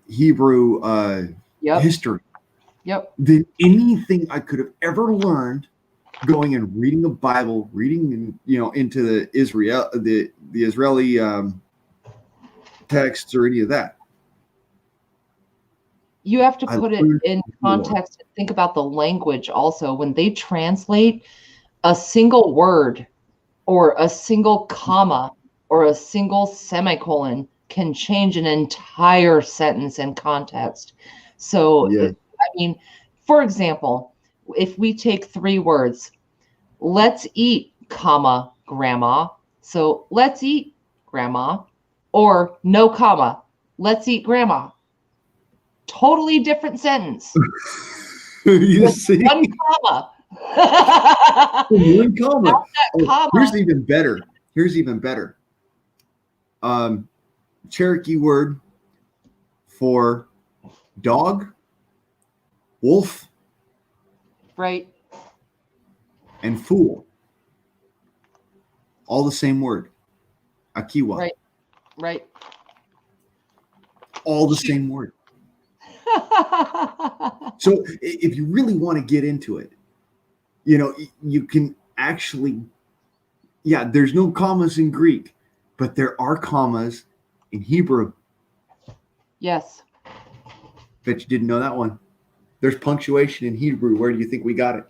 Hebrew Yep. history Yep. than anything I could have ever learned going and reading the Bible, reading into the Israeli texts or any of that. You have to I put it learned in more. context and think about the language also. When they translate a single word or a single comma or a single semicolon can change an entire sentence in context. So, Yeah. for example, if we take 3 words, let's eat, comma, grandma. So let's eat, grandma, or no comma, let's eat, grandma. Totally different sentence. You see? One comma. One comma. Comma. Here's even better. Cherokee word for dog, wolf, Right. and fool. All the same word. Akiwa. Right. Right. All the same word. So if you really want to get into it, you can actually, there's no commas in Greek, but there are commas in Hebrew. Yes. Bet you didn't know that one. There's punctuation in Hebrew. Where do you think we got it?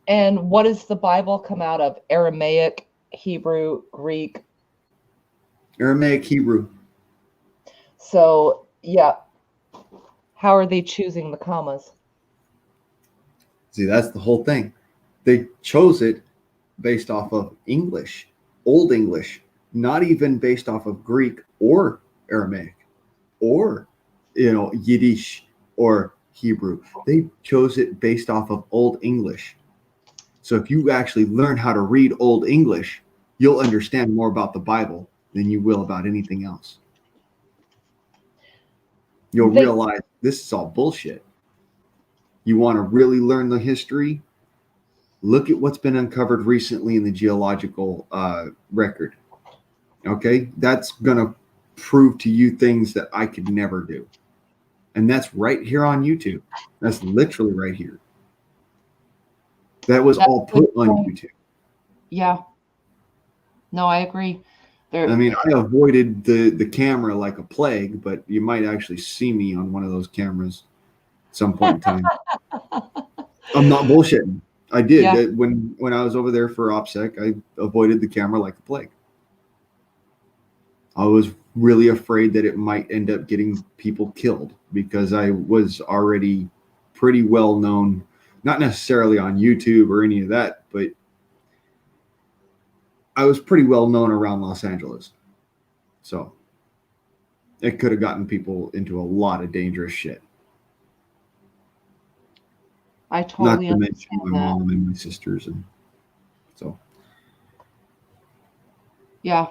And what does the Bible come out of? Aramaic, Hebrew, Greek. Aramaic, Hebrew. So, yeah. How are they choosing the commas? See, that's the whole thing. They chose it based off of English, Old English, not even based off of Greek or Aramaic or, Yiddish or Hebrew. They chose it based off of Old English. So if you actually learn how to read Old English, you'll understand more about the Bible than you will about anything else. You'll realize this is all bullshit. You want to really learn the history? Look at what's been uncovered recently in the geological record. Okay? That's going to prove to you things that I could never do. And that's right here on YouTube. That's literally right here. That was all put on YouTube. Yeah. No, I agree. I avoided the camera like a plague, but you might actually see me on one of those cameras at some point in time. I'm not bullshitting. I did. Yeah. When I was over there for OPSEC, I avoided the camera like the plague. I was really afraid that it might end up getting people killed because I was already pretty well known, not necessarily on YouTube or any of that, but I was pretty well known around Los Angeles. So it could have gotten people into a lot of dangerous shit. I totally Not to mention understand my that. mom and my sisters. And so Yeah.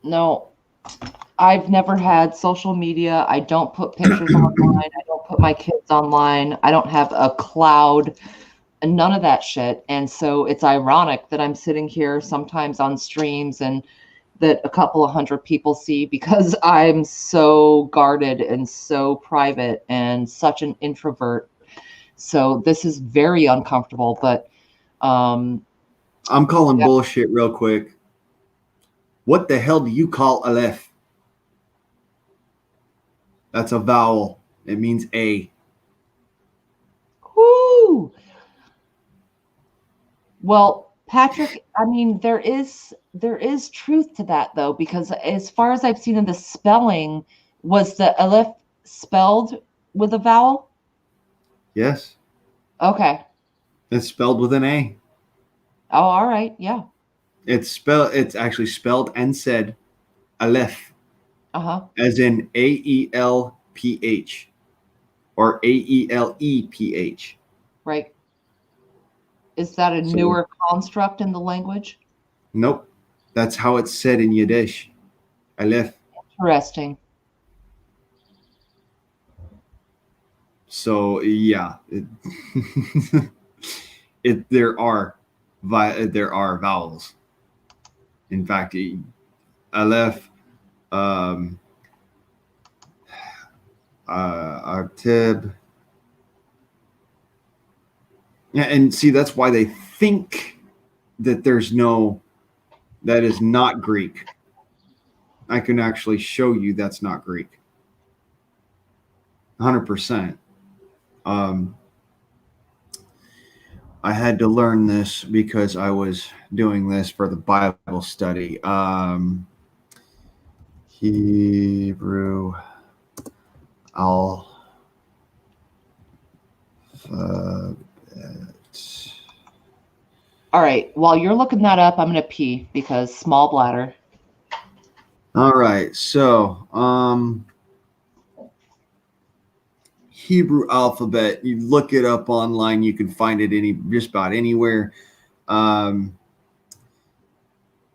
No, I've never had social media. I don't put pictures online. I don't put my kids online. I don't have a cloud, and none of that shit. And so it's ironic that I'm sitting here sometimes on streams and that a couple of hundred people see because I'm so guarded and so private and such an introvert. So this is very uncomfortable, but um, I'm calling yeah. bullshit real quick. What the hell do you call aleph? That's a vowel. It means a. Woo! Well, Patrick, I mean, there is truth to that though, because as far as I've seen in the spelling, was the aleph spelled with a vowel? Yes. Okay. It's spelled with an A. Oh, all right. Yeah. It's actually spelled and said aleph, Uh-huh. as in AELPH or AELEPH. Right. Is that a So newer construct in the language? nope. That's how it's said in Yiddish. Aleph. Interesting. So yeah. There are vowels. In fact, aleph, um, artib. Yeah, and see that's why they think that that is not Greek. I can actually show you that's not Greek. 100%. I had to learn this because I was doing this for the Bible study. Hebrew alphabet. All right. While you're looking that up, I'm going to pee because small bladder. All right. So, Hebrew alphabet, you look it up online, you can find it just about anywhere.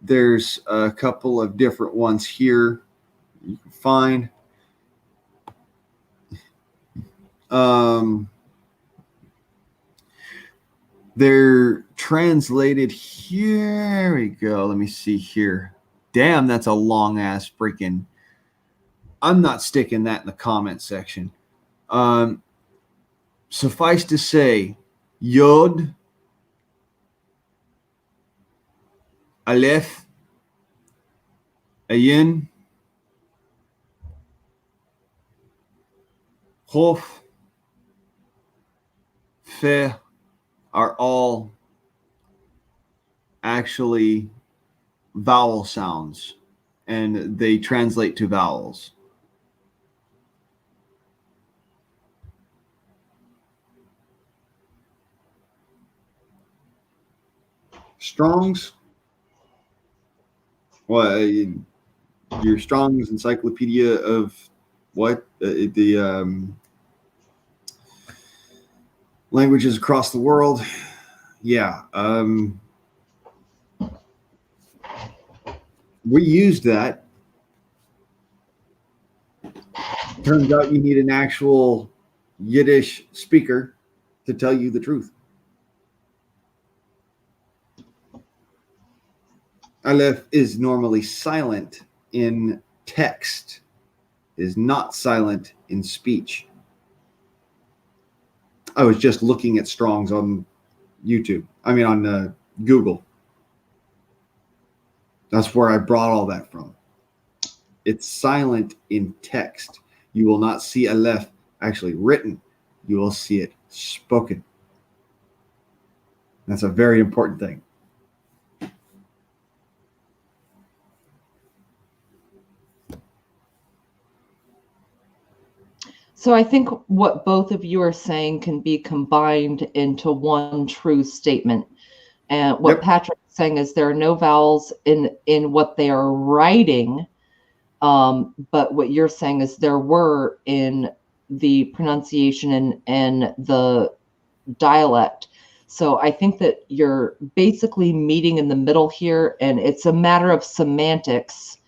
There's a couple of different ones here you can find. They're translated here. We go. Let me see here. Damn, that's a long ass freaking. I'm not sticking that in the comment section. Suffice to say, Yod, Aleph, Ayin, Chof, Fe are all actually vowel sounds, and they translate to vowels. Strong's, well, your Strong's Encyclopedia of what the languages across the world. Yeah, we used that. Turns out you need an actual Yiddish speaker to tell you the truth. Aleph is normally silent in text, is not silent in speech. I was just looking at Strong's on YouTube. I mean, on Google. That's where I brought all that from. It's silent in text. You will not see Aleph actually written. You will see it spoken. That's a very important thing. So I think what both of you are saying can be combined into one true statement. And what Yep. Patrick's saying is there are no vowels in what they are writing, but what you're saying is there were in the pronunciation and the dialect. So I think that you're basically meeting in the middle here, and it's a matter of semantics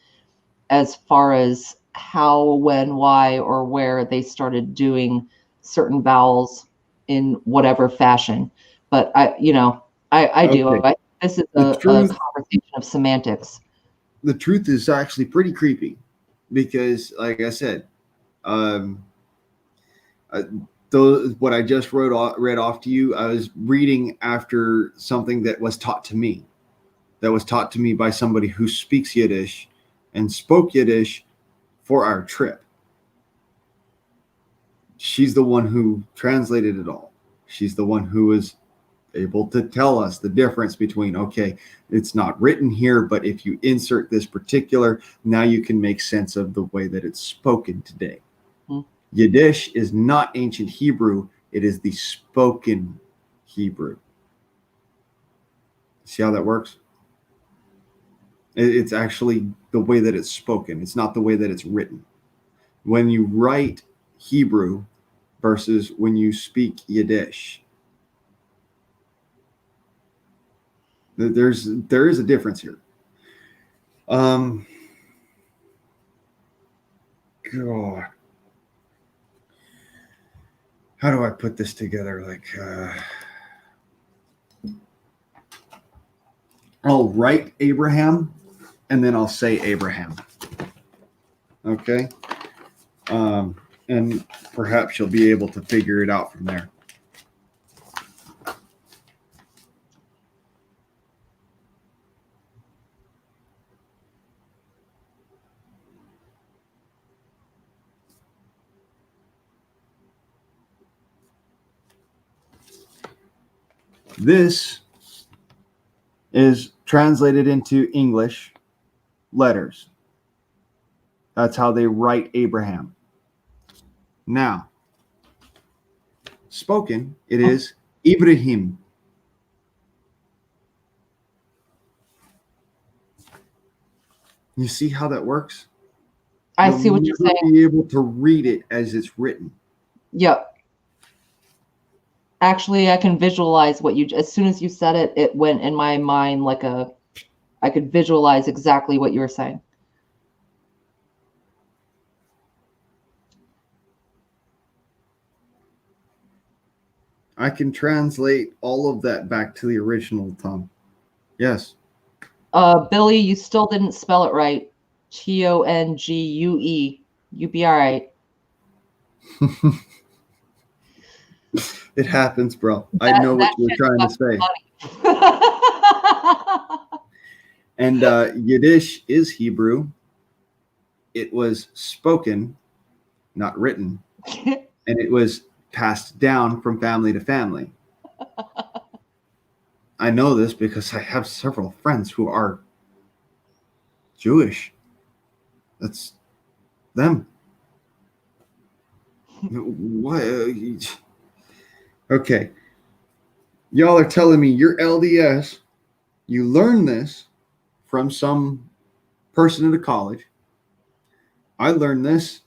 as far as how, when, why, or where they started doing certain vowels in whatever fashion. But I do. Okay. This is The a truth, conversation of semantics. the truth is actually pretty creepy, because, like I said, um, uh, what I just read off to you, I was reading after something that was taught to me. That was taught to me by somebody who speaks Yiddish and spoke Yiddish for our trip. She's the one who translated it all. She's the one who was able to tell us the difference between, okay, it's not written here, but if you insert this particular, now you can make sense of the way that it's spoken today. Yiddish is not ancient Hebrew. It is the spoken Hebrew. See how that works? It's actually the way that it's spoken. It's not the way that it's written. When you write Hebrew versus when you speak Yiddish, there is a difference here. God, how do I put this together? Like, I'll write Abraham, and then I'll say Abraham. Okay, and perhaps you'll be able to figure it out from there. This is translated into English letters. That's how they write Abraham. Now, spoken, it is Ibrahim. You see how that works? I see what you're saying. You'll be able to read it as it's written. Yep. Actually, I can visualize as soon as you said it, it went in my mind like I could visualize exactly what you were saying. I can translate all of that back to the original tongue. Yes. Billy, you still didn't spell it right. Tongue. You be all right. It happens, bro. I know what you're trying to say. And Yiddish is Hebrew. It was spoken, not written, and it was passed down from family to family. I know this because I have several friends who are Jewish. That's them. What? Okay. Y'all are telling me you're LDS. You learned this from some person at a college. I learned this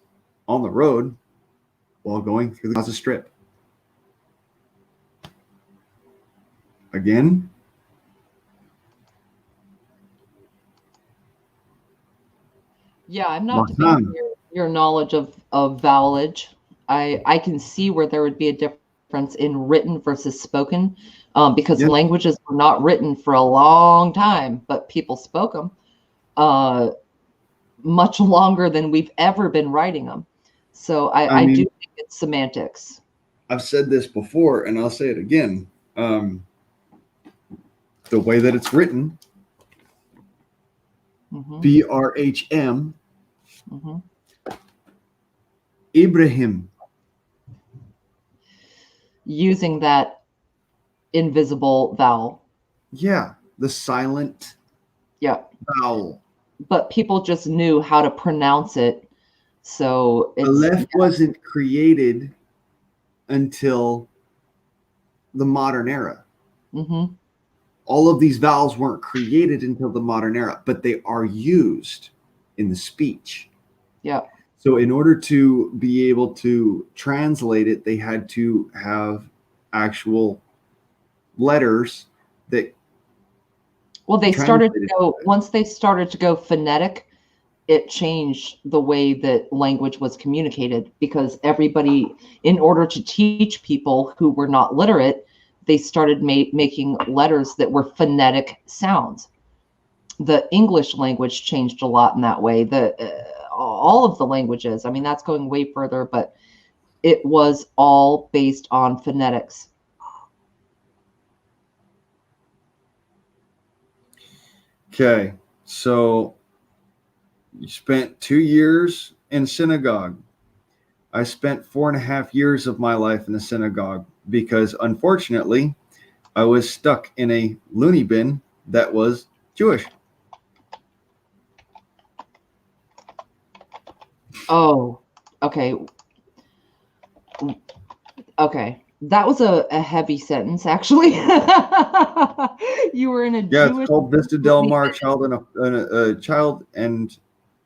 on the road while going through the Gaza Strip. Again, yeah, I'm not debating your knowledge of vowelage. I can see where there would be a difference in written versus spoken, because languages were not written for a long time, but people spoke them much longer than we've ever been writing them. So I do think it's semantics. I've said this before, and I'll say it again. The way that it's written, Brhm, Ibrahim. Using that invisible vowel. Yeah, the silent vowel. But people just knew how to pronounce it. So Aleph wasn't created until the modern era. All of these vowels weren't created until the modern era, but they are used in the speech. Yeah. So in order to be able to translate it, they had to have actual letters that Well, they started to translated. go, once they started to go phonetic, it changed the way that language was communicated, because everybody, in order to teach people who were not literate, they started making letters that were phonetic sounds. The English language changed a lot in that way. All of the languages, I mean, that's going way further, but it was all based on phonetics. Okay, so you spent 2 years in synagogue. I spent 4.5 years of my life in a synagogue because, unfortunately, I was stuck in a loony bin that was Jewish. Oh, okay. Okay. That was a heavy sentence, actually. You were in a Yeah, it's Jewish called Vista Del Mar Child and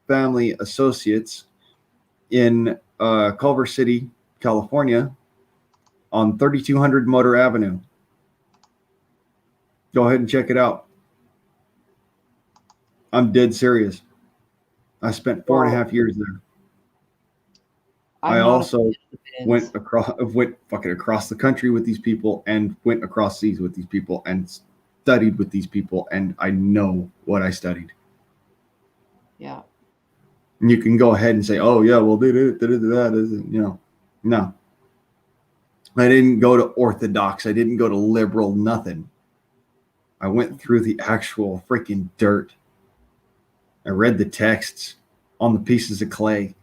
Family Associates in Culver City, California, on 3200 Motor Avenue. Go ahead and check it out. I'm dead serious. I spent 4.5 years there. I I'm not a also fan of bins. went fucking across the country with these people and went across seas with these people and studied with these people, and I know what I studied. Yeah. And you can go ahead and say, "Oh yeah, well, that isn't," no. I didn't go to Orthodox. I didn't go to liberal. Nothing. I went through the actual freaking dirt. I read the texts on the pieces of clay.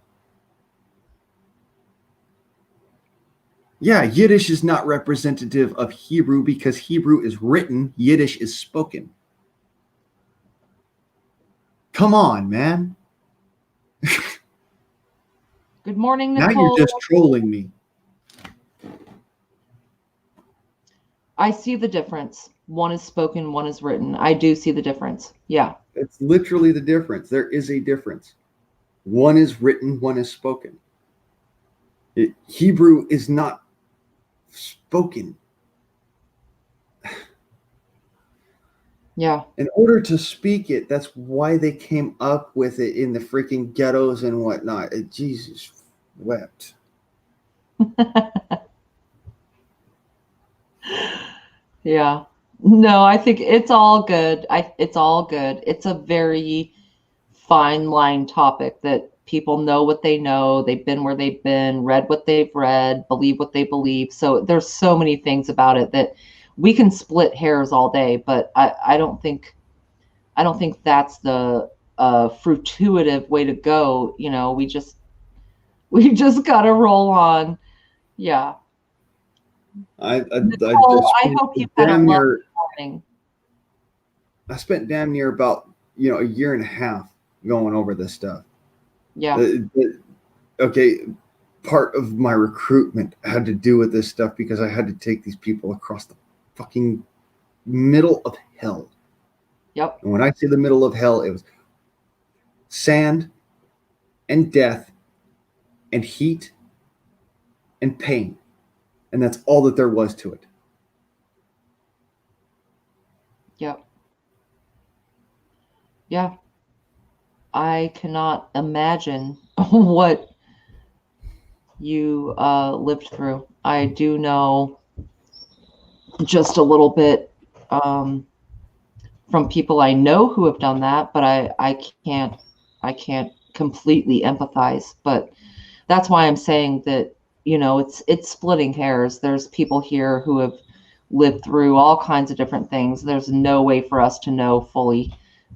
Yeah, Yiddish is not representative of Hebrew because Hebrew is written, Yiddish is spoken. Come on, man. Good morning, Now you're Nicole. just trolling me. I see the difference. One is spoken, one is written. I do see the difference. Yeah. It's literally the difference. There is a difference. One is written, one is spoken. Hebrew is not spoken. Yeah. In order to speak it, that's why they came up with it in the freaking ghettos and whatnot. Jesus wept. Yeah. No, I think it's all good. It's all good. It's a very fine line topic that people know what they know. They've been where they've been, read what they've read, believe what they believe. So there's so many things about it that we can split hairs all day, but I don't think that's the fruitive way to go. You know, we just gotta roll on. Yeah. I Nicole, I spent hope you've had a damn lovely near morning. I spent damn near about a year and a half going over this stuff. Yeah. Okay, part of my recruitment had to do with this stuff because I had to take these people across the fucking middle of hell. Yep. And when I say the middle of hell, it was sand and death and heat and pain. And that's all that there was to it. Yep. Yeah. I cannot imagine what you lived through. I do know just a little bit from people I know who have done that, but I can't completely empathize. But that's why I'm saying that, you know, it's splitting hairs. There's people here who have lived through all kinds of different things. There's no way for us to know fully,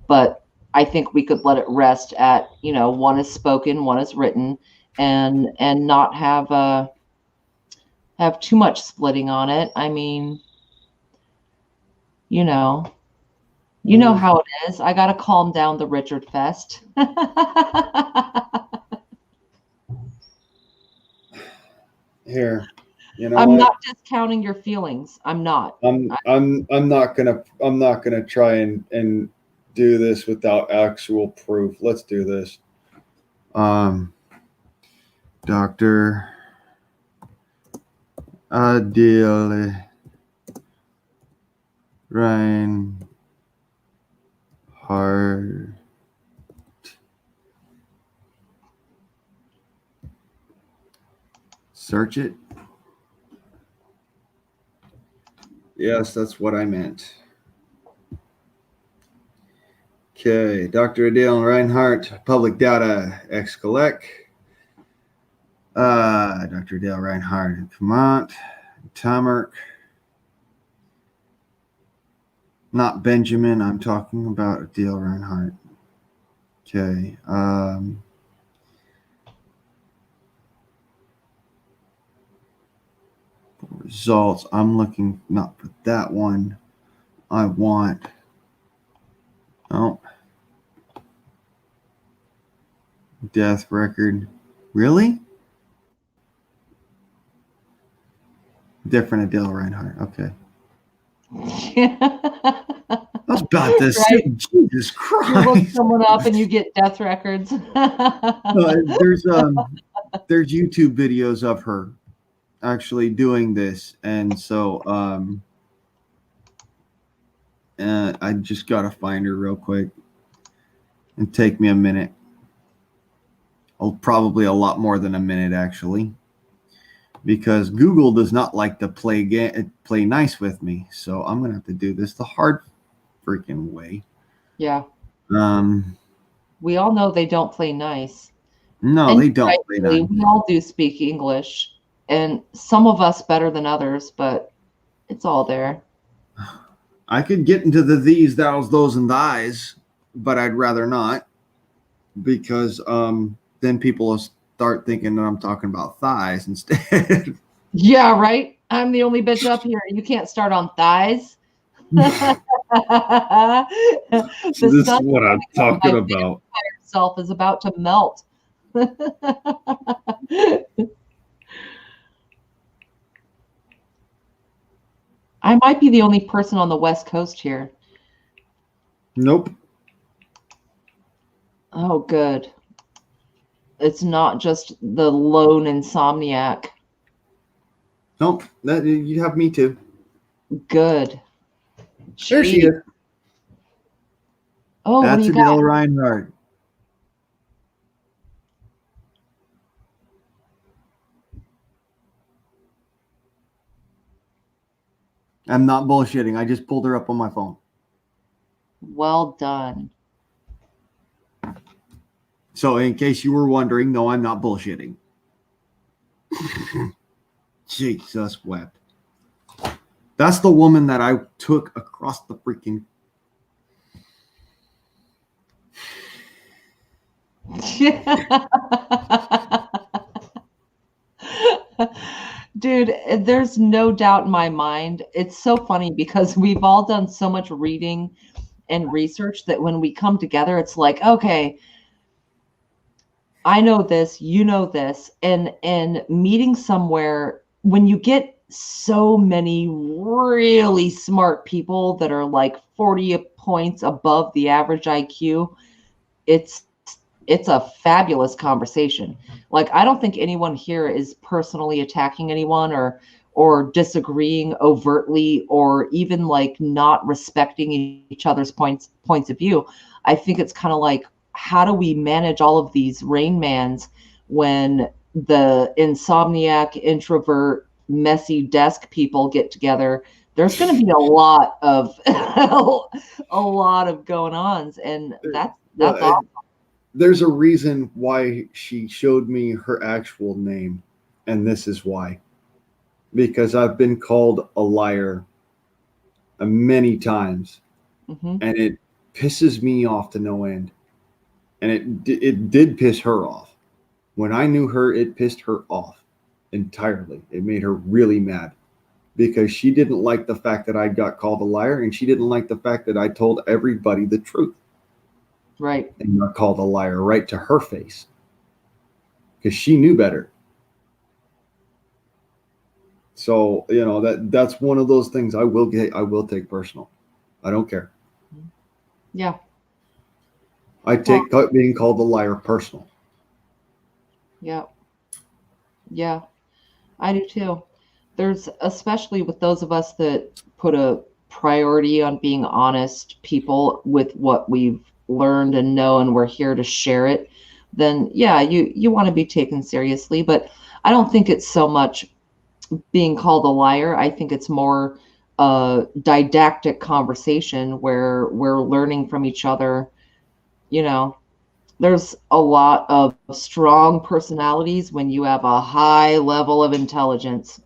but I think we could let it rest at, you know, one is spoken, one is written, and not have too much splitting on it. I mean, you know, how it is. I got to calm down the Richard Fest. Here, I'm what? not discounting your feelings. I'm not. I'm not gonna try and do this without actual proof. Let's do this. Dr. Adele Reinhardt. Search it. Yes, that's what I meant. Okay, Dr. Adele Reinhardt, public data, XCollect. Dr. Adele Reinhardt, Vermont, Tamark. Not Benjamin, I'm talking about Adele Reinhardt. Okay. Results, I'm looking not for that one. I want, oh, death record. Really? Different Adele Reinhardt. Okay. I was about to say, Right. Jesus You look Christ. someone up and you get death records. There's YouTube videos of her actually doing this, and so I just gotta find her real quick. And take me a minute. Probably a lot more than a minute actually, because Google does not like to play nice with me. So I'm gonna have to do this the hard freaking way. Yeah. Um, We all know they don't play nice. no, And they don't play rightfully, nice. we all do speak English, and some of us better than others, but it's all there. I could get into the these, thous, those, and thys, but I'd rather not, because then people will start thinking that I'm talking about thighs instead. Yeah, right? I'm the only bitch up here. You can't start on thighs. The So this is sun what I'm talking about. itself is about to melt. I might be the only person on the West Coast here. Nope. Oh, good. It's not just the lone insomniac. Nope. That you have me too. Good. There she Jeez. is. Oh, what do That's you got? Adele Reinhardt. I'm not bullshitting. I just pulled her up on my phone. Well done. So, in case you were wondering, no, I'm not bullshitting. Jesus wept. That's the woman that I took across the freaking. Dude, there's no doubt in my mind. It's so funny because we've all done so much reading and research that when we come together, it's like, okay, I know this, you know this, and meeting somewhere when you get so many really smart people that are like 40 points above the average IQ, it's it's a fabulous conversation. Like I don't think anyone here is personally attacking anyone or disagreeing overtly or even like not respecting each other's points of view. I think it's kind of like how do we manage all of these Rain Mans when the insomniac, introvert, messy desk people get together? There's going to be a lot of a lot of going ons, and that's awesome. There's a reason why she showed me her actual name, and this is why. Because I've been called a liar many times, Mm-hmm. and it pisses me off to no end. And it did piss her off. When I knew her, it pissed her off entirely. It made her really mad because she didn't like the fact that I got called a liar, and she didn't like the fact that I told everybody the truth. Right. And got called a liar right to her face because she knew better. So that's one of those things I will take personal. I don't care. Yeah. I take being called a liar personal. Yeah. I do too. There's especially with those of us that put a priority on being honest people with what we've learned and know, and we're here to share it, then yeah, you want to be taken seriously. But I don't think it's so much being called a liar. I think it's more a didactic conversation where we're learning from each other. You know, there's a lot of strong personalities when you have a high level of intelligence.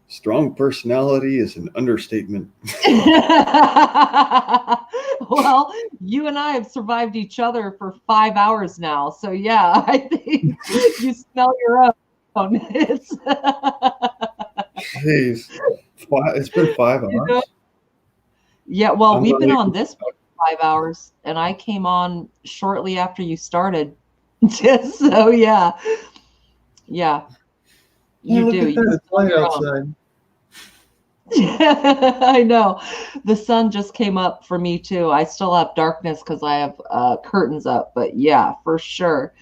Strong personality is an understatement. Well, you and I have survived each other for 5 hours now. So yeah, I think you smell your own. It's Jeez. It's been 5 hours. You know? Yeah, well, I'm we've been not on even- this for 5 hours, and I came on shortly after you started. So yeah. Yeah. You look do. at You that. It's smell light your own. outside. I know. The sun just came up for me too. I still have darkness because I have curtains up, but yeah, for sure.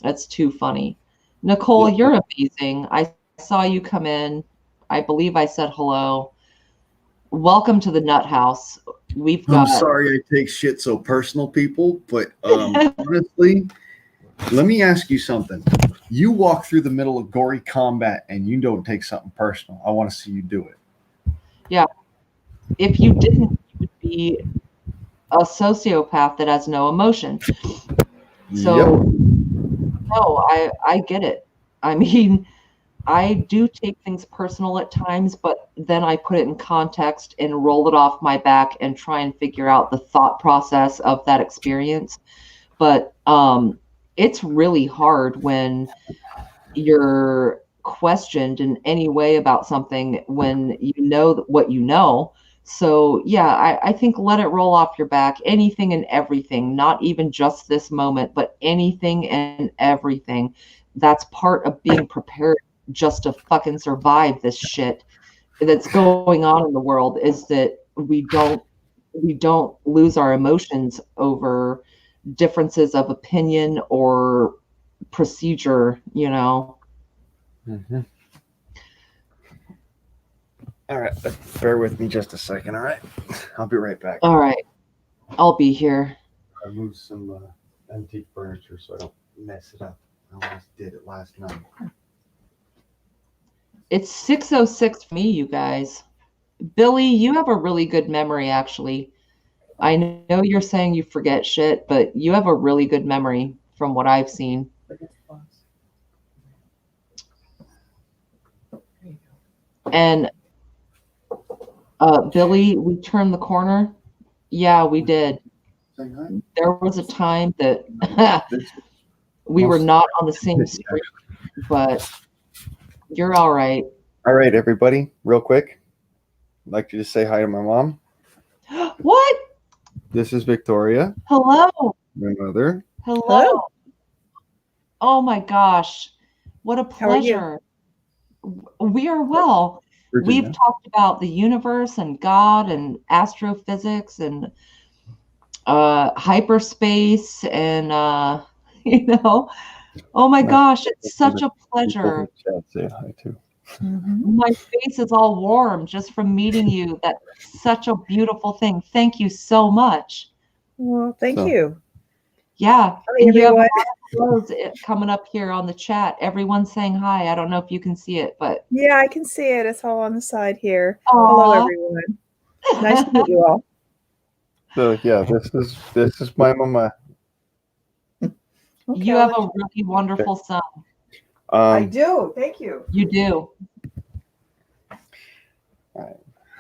That's too funny. Nicole, Yeah. you're amazing. I saw you come in. I believe I said hello. Welcome to the Nut House. We've I'm got sorry I take shit so personal, people, but honestly, let me ask you something. You walk through the middle of gory combat and you don't take something personal. I want to see you do it. if you didn't, you would be a sociopath that has no emotion. So no, I get it. I mean, I do take things personal at times, but then I put it in context and roll it off my back and try and figure out the thought process of that experience. But it's really hard when you're questioned in any way about something when you know what you know. So yeah, I think let it roll off your back. Anything and everything, not even just this moment, but anything and everything. That's part of being prepared just to fucking survive this shit that's going on in the world, is that we don't lose our emotions over differences of opinion or procedure, you know. Mm-hmm. All right, bear with me just a second. All right, I'll be right back. All right, I'll be here. I moved some antique furniture so I don't mess it up. I almost did it last night. It's 6:06 for me, you guys. Billy, you have a really good memory, actually. I know you're saying you forget shit, but you have a really good memory from what I've seen. And Billy, we turned the corner. Yeah, we did. Saying hi? There was a time that we were not on the same street, but you're all right. All right, everybody, real quick. I'd like to just say hi to my mom. What? This is Victoria, Hello. my mother. Hello. Hello. Oh my gosh. What a How are you? pleasure. We are well. Virginia. We've talked about the universe and God and astrophysics and hyperspace and you know, oh my gosh, it's such a pleasure. Chat, say hi too. My face is all warm just from meeting you. That's such a beautiful thing. Thank you so much. Well, thank So- you. Yeah, Hi, and you have a everyone. lot of photos coming up here on the chat. Everyone's saying hi. I don't know if you can see it, but Yeah, I can see it. It's all on the side here. Hello, Aw. everyone. Nice to meet you all. So yeah, this is my mama. You have a really wonderful son. I do. Thank you. You do.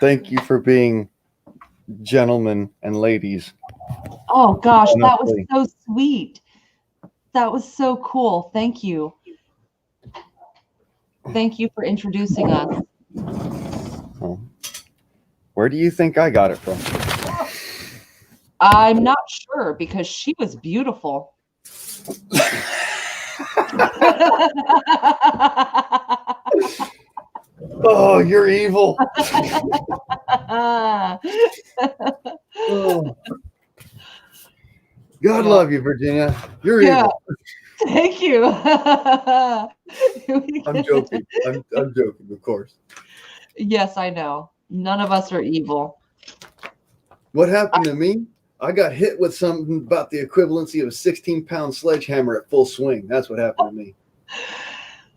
Thank you for being gentlemen and ladies. Oh gosh, that was Honestly. so sweet. That was so cool. Thank you. Thank you for introducing us. Where do you think I got it from? I'm not sure because she was beautiful. Oh, you're evil. Oh. God love you, Virginia. You're Yeah. evil. Thank you. I'm joking. I'm joking, of course. Yes, I know. None of us are evil. What happened to me? I got hit with something about the equivalency of a 16-pound sledgehammer at full swing. That's what happened to me.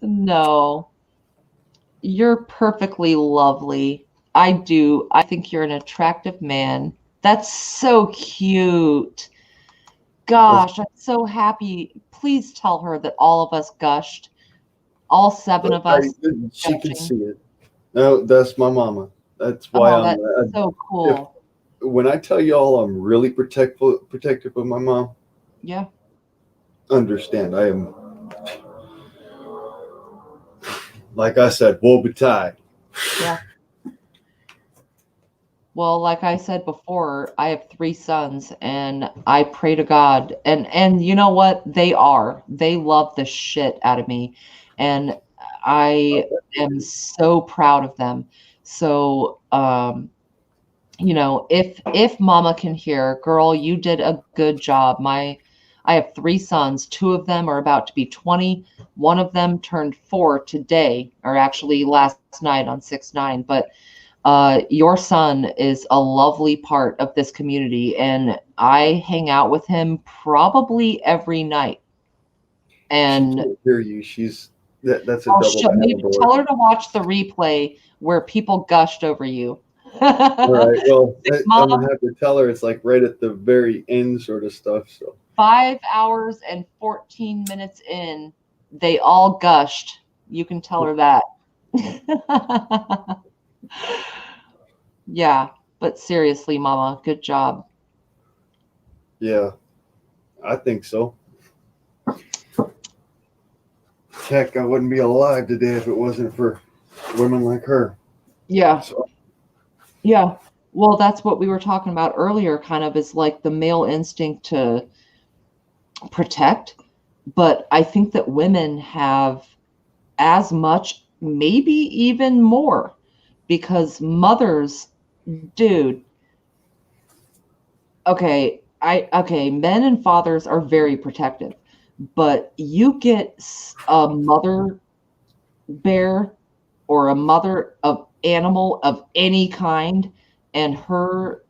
No, you're perfectly lovely. I do. I think you're an attractive man. That's so cute. Gosh, I'm so happy. Please tell her that all of us gushed. All 7 of us. She can gushing. see it. No, that's my mama. That's why Oh, that's so cool. When I tell y'all I'm really protective of my mom, Yeah. understand I am, like I said, woe betide. Yeah. Well, like I said before, I have 3 sons and I pray to God and you know what? They love the shit out of me and I am so proud of them. So, you know, if mama can hear, girl, you did a good job. I have 3 sons. 2 of them are about to be 20. One of them turned 4 today, or actually last night on 6/9, but your son is a lovely part of this community, and I hang out with him probably every night. And she can't hear you. That's a double maybe paddleboard. tell her to watch the replay where people gushed over you. All right. Well, I'm Mom, gonna have to tell her it's like right at the very end sort of stuff. So 5 hours and 14 minutes in, they all gushed. You can tell her that. Yeah, but seriously, Mama, good job. yeah, I think so. Heck, I wouldn't be alive today if it wasn't for women like her. Yeah. So, Yeah. Well, that's what we were talking about earlier, kind of is like the male instinct to protect. But I think that women have as much, maybe even more, because mothers, dude, okay, men and fathers are very protective, but you get a mother bear or a mother of animal of any kind and her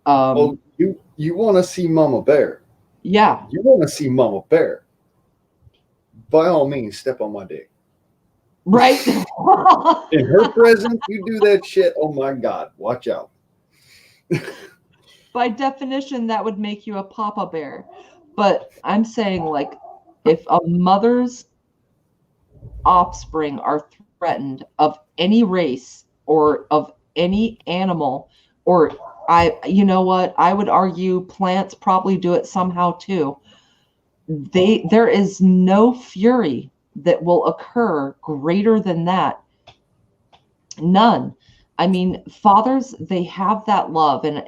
oh, you want to see Mama Bear? yeah, You want to see Mama Bear? By all means, step on my dick. right. In her presence, you do that shit. Oh my God, watch out. By definition, that would make you a papa bear. But I'm saying, like, if a mother's offspring are threatened of any race or of any animal, or you know what, I would argue plants probably do it somehow too. There is no fury that will occur greater than that. None. I mean, fathers, they have that love and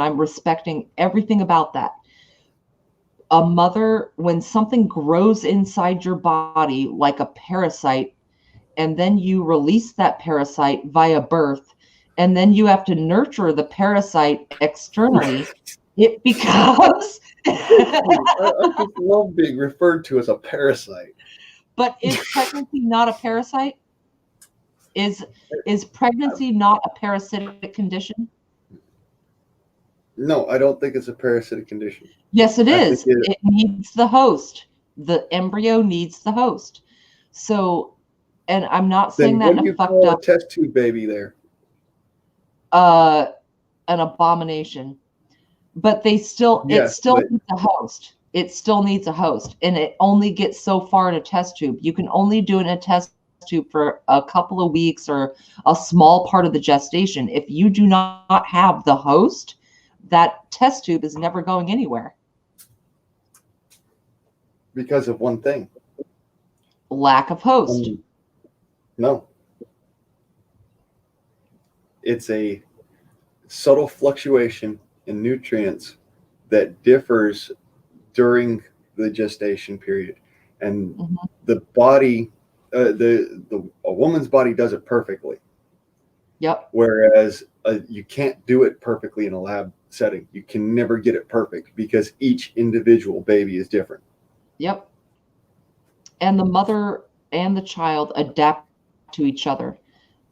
I'm respecting everything about that. A mother, when something grows inside your body like a parasite, and then you release that parasite via birth, and then you have to nurture the parasite externally, it becomes I just love being referred to as a parasite. But is pregnancy not a parasite? Is pregnancy not a parasitic condition? No, I don't think it's a parasitic condition. Yes, it is. It needs the host. The embryo needs the host. So, and I'm not saying that in a fucked up test tube baby there. An abomination. But it still needs a host. It still needs a host, and it only gets so far in a test tube. You can only do it in a test tube for a couple of weeks or a small part of the gestation. If you do not have the host, that test tube is never going anywhere. Because of one thing. Lack of host. No. It's a subtle fluctuation in nutrients that differs during the gestation period. And the body, a woman's body does it perfectly. Yep. Whereas you can't do it perfectly in a lab setting. You can never get it perfect because each individual baby is different. Yep. And the mother and the child adapt to each other.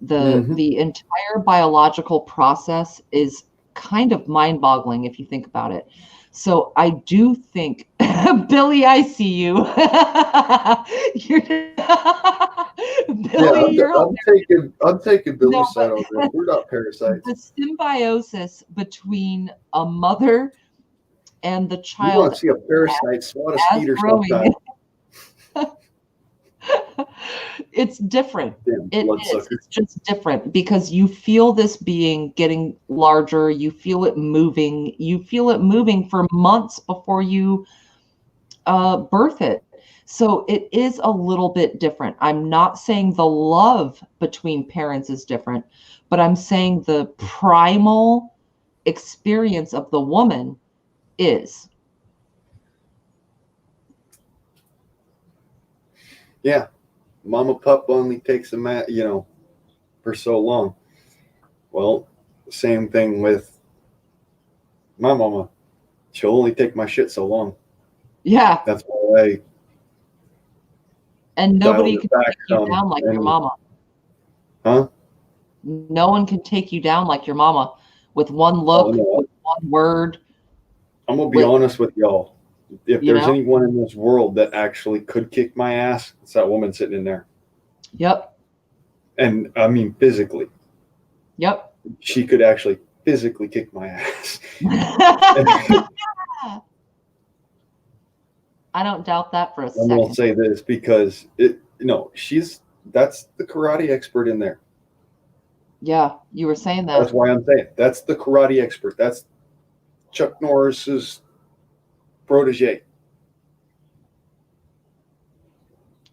The entire biological process is kind of mind-boggling if you think about it. So I do think, Billy, I see you. Billy, I'm taking Billy's No, side on this. We're not parasites. the symbiosis between a mother and the You child want to see a parasite swat a as skeeter growing, sometime. it's different. Damn It is. bloodsucker. It's just different because you feel this being getting larger. You feel it moving. You feel it moving for months before you birth it. So it is a little bit different. I'm not saying the love between parents is different, but I'm saying the primal experience of the woman is. Yeah. Mama pup only takes a mat, for so long. Well, same thing with my mama. She'll only take my shit so long. Yeah. That's why And nobody can back take you down like your mama. Huh? No one can take you down like your mama with one look, with one word. I'm going to be honest with y'all. If there's know? anyone in this world that actually could kick my ass, it's that woman sitting in there. Yep. And I mean physically. Yep. She could actually physically kick my ass. I don't doubt that for a I'm second. going to say this because that's the karate expert in there. Yeah, you were saying that. That's why I'm saying that's the karate expert. That's Chuck Norris's protege.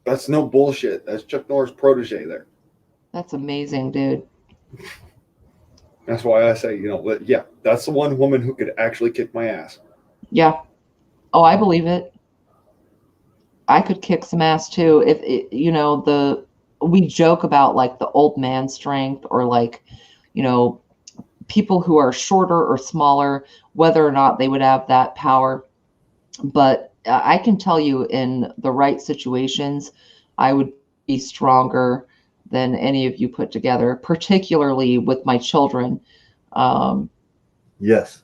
That's no bullshit. That's Chuck Norris' protege there. That's amazing, dude. That's why I say, yeah, that's the one woman who could actually kick my ass. Yeah. Oh, I believe it. I could kick some ass too. If it, we joke about like the old man strength or like, people who are shorter or smaller, whether or not they would have that power. But I can tell you in the right situations, I would be stronger than any of you put together, particularly with my children. Yes.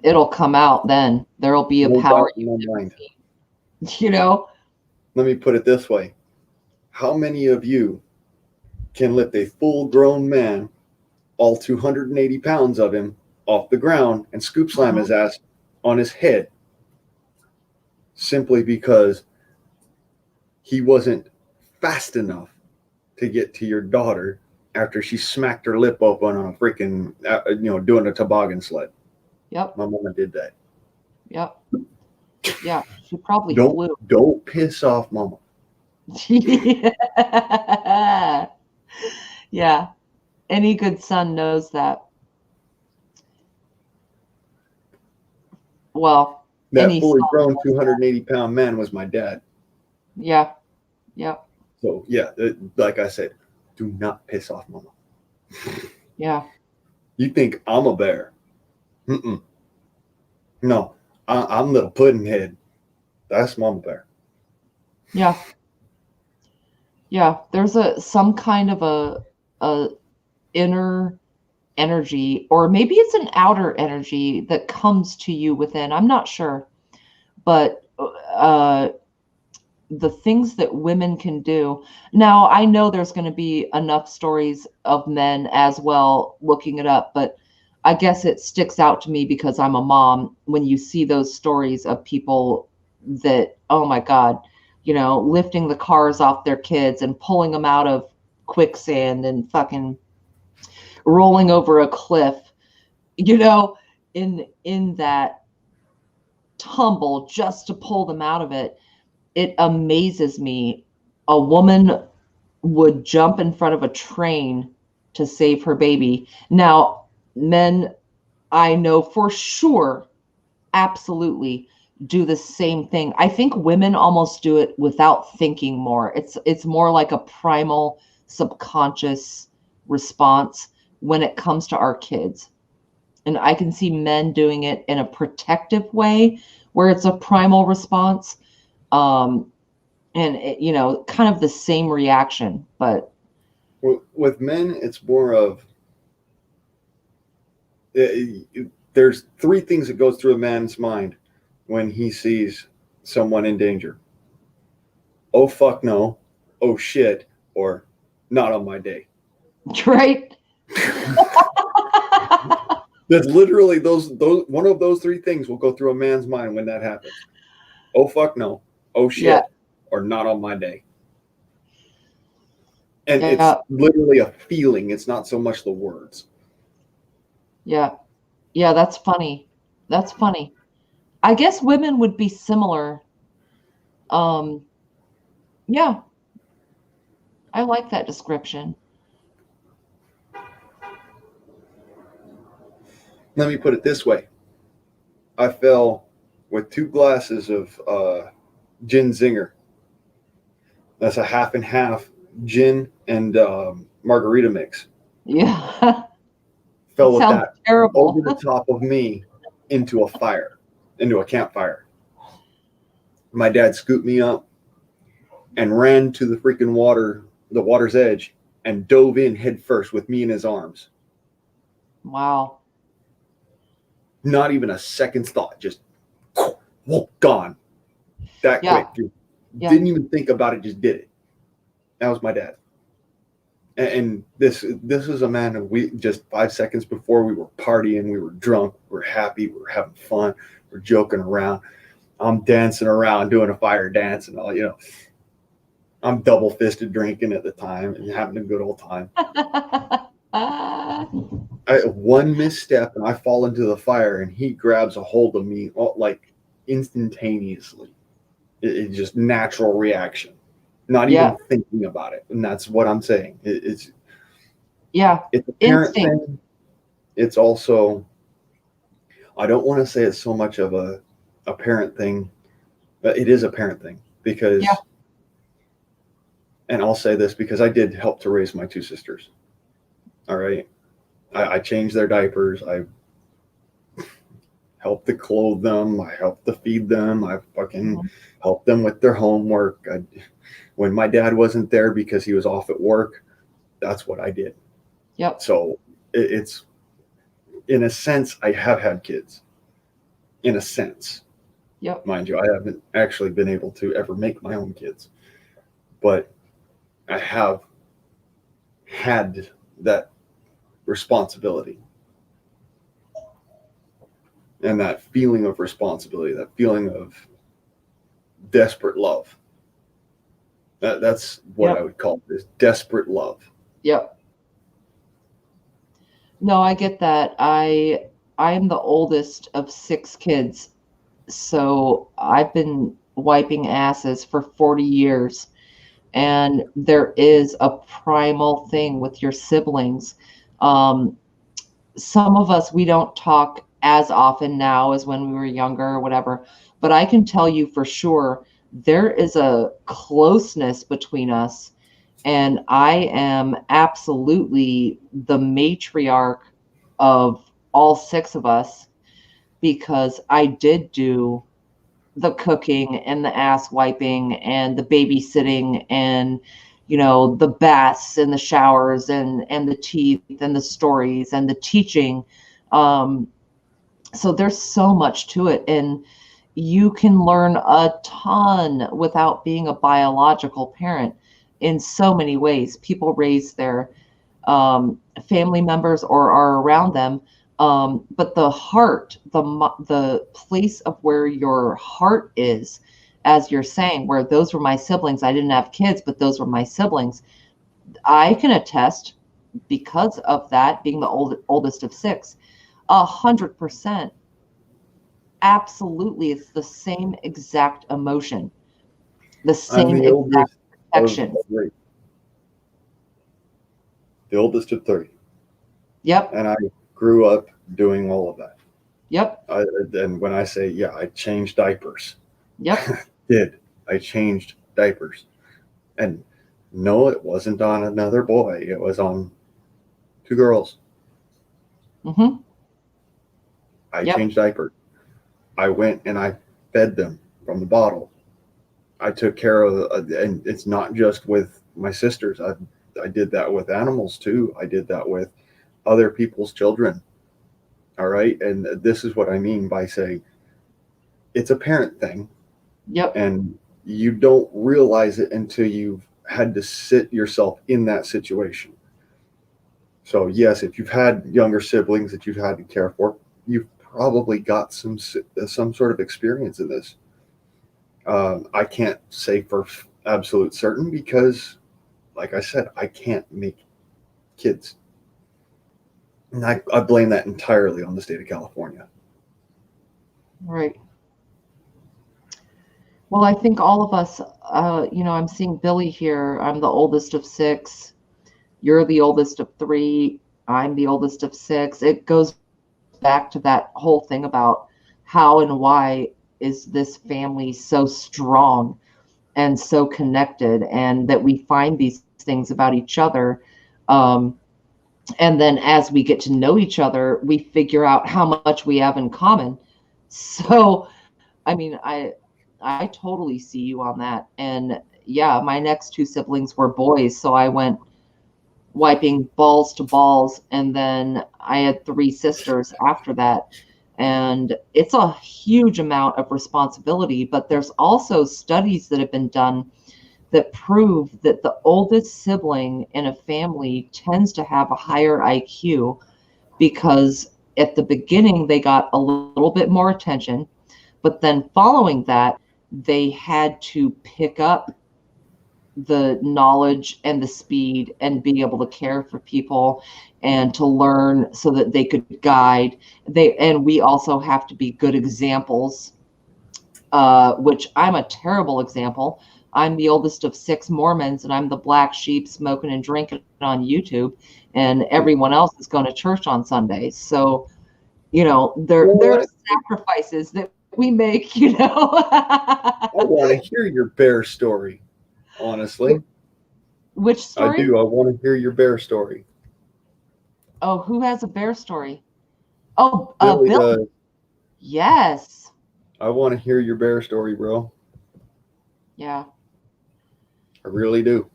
It'll come out then. There'll be a power you mind. Let me put it this way. How many of you can lift a full-grown man, all 280 pounds of him, off the ground and scoop slam his ass on his head simply because he wasn't fast enough to get to your daughter after she smacked her lip open on a freaking, doing a toboggan sled? Yep. My mama did that. Yep. Yeah, she probably flew. Don't piss off mama. Yeah. Any good son knows that. Well, that fully grown 280-pound man was my dad. Yeah. Yep. So yeah, like I said, do not piss off mama. Yeah. You think I'm a bear? No, I'm little pudding head. That's mama bear. Yeah. Yeah. There's some kind of a inner energy, or maybe it's an outer energy that comes to you within. I'm not sure, but the things that women can do. Now, I know there's going to be enough stories of men as well looking it up, but I guess it sticks out to me because I'm a mom when you see those stories of people that, oh my God, lifting the cars off their kids and pulling them out of quicksand and fucking rolling over a cliff, in that tumble just to pull them out of it. It amazes me. A woman would jump in front of a train to save her baby. Now, men, I know for sure, absolutely do the same thing. I think women almost do it without thinking more. It's more like a primal subconscious response when it comes to our kids. And I can see men doing it in a protective way where it's a primal response. And it, kind of the same reaction, but with men, it's more of there's three things that goes through a man's mind when he sees someone in danger. Oh fuck no, oh shit, or not on my day. Right? That's literally those one of those three things will go through a man's mind when that happens. Oh fuck no, oh shit, Yeah. or not on my day. And Yeah. it's literally a feeling, it's not so much the words. Yeah. Yeah, that's funny. That's funny. I guess women would be similar. Yeah, I like that description. Let me put it this way. I fell with 2 glasses of gin zinger. That's a half and half gin and margarita mix. Yeah. Fell with Sounds that terrible. over the top of me into a fire, into a campfire. My dad scooped me up and ran to the freaking water, the water's edge, and dove in head first with me in his arms. Wow. Not even a second's thought, just gone. That Yeah. quick. Yeah. Didn't even think about it, just did it. That was my dad. And this is a man that we just 5 seconds before we were partying, we were drunk, we were happy, we were having fun, we're joking around. I'm dancing around doing a fire dance and all, I'm double fisted drinking at the time and having a good old time. One misstep and I fall into the fire and he grabs a hold of me like instantaneously. It's just natural reaction. Not even thinking about it. And that's what I'm saying. It's a parent thing. It's also, I don't want to say it's so much of a parent thing, but it is a parent thing because, and I'll say this because I did help to raise my 2 sisters. All right. I changed their diapers. I helped to clothe them. I helped to feed them. I fucking helped them with their homework. When my dad wasn't there because he was off at work, that's what I did. Yep. So it's, in a sense, I have had kids. In a sense. Yep. Mind you, I haven't actually been able to ever make my own kids. But I have had that responsibility. And that feeling of responsibility, that feeling of desperate love. That's what I would call it, is desperate love. Yep. No, I get that. I am the oldest of 6 kids. So I've been wiping asses for 40 years. And there is a primal thing with your siblings. Some of us, we don't talk as often now as when we were younger or whatever. But I can tell you for sure, there is a closeness between us. And I am absolutely the matriarch of all 6 of us because I did do the cooking and the ass wiping and the babysitting and, the baths and the showers and the teeth and the stories and the teaching. So there's so much to it. And you can learn a ton without being a biological parent in so many ways. People raise their family members or are around them. But the heart, the place of where your heart is, as you're saying, where those were my siblings. I didn't have kids, but those were my siblings. I can attest, because of that, being the oldest of 6, 100%. Absolutely, it's the same exact emotion, the same exact protection. The oldest of 3. Yep. And I grew up doing all of that. Yep. And when I say, I changed diapers. Yep. I changed diapers. And no, it wasn't on another boy. It was on 2 girls. Mm-hmm. I changed diapers. I went and I fed them from the bottle. I took care of, and it's not just with my sisters. I did that with animals too. I did that with other people's children. All right. And this is what I mean by saying it's a parent thing. Yep. And you don't realize it until you've had to sit yourself in that situation. So yes, if you've had younger siblings that you've had to care for, you've probably got some sort of experience in this. I can't say for absolute certain because, like I said, I can't make kids. And I blame that entirely on the state of California. Right. Well, I think all of us, I'm seeing Billy here. I'm the oldest of 6. You're the oldest of 3. I'm the oldest of 6. It goes back to that whole thing about how and why is this family so strong and so connected, and that we find these things about each other. And then as we get to know each other, we figure out how much we have in common. So, I mean, I totally see you on that. And yeah, my next 2 siblings were boys, so I went wiping balls to balls, and then I had 3 sisters after that. And it's a huge amount of responsibility, but there's also studies that have been done that prove that the oldest sibling in a family tends to have a higher IQ because at the beginning they got a little bit more attention, but then following that, they had to pick up the knowledge and the speed and be able to care for people and to learn so that they could guide. And we also have to be good examples, which I'm a terrible example. I'm the oldest of 6 Mormons, and I'm the black sheep smoking and drinking on YouTube, and everyone else is going to church on Sundays. So, there are sacrifices that we make, I want to hear your bear story, honestly. Which story? I do. I want to hear your bear story. Oh, who has a bear story? Oh, Billy Bill. does. Yes. I want to hear your bear story, bro. Yeah. I really do.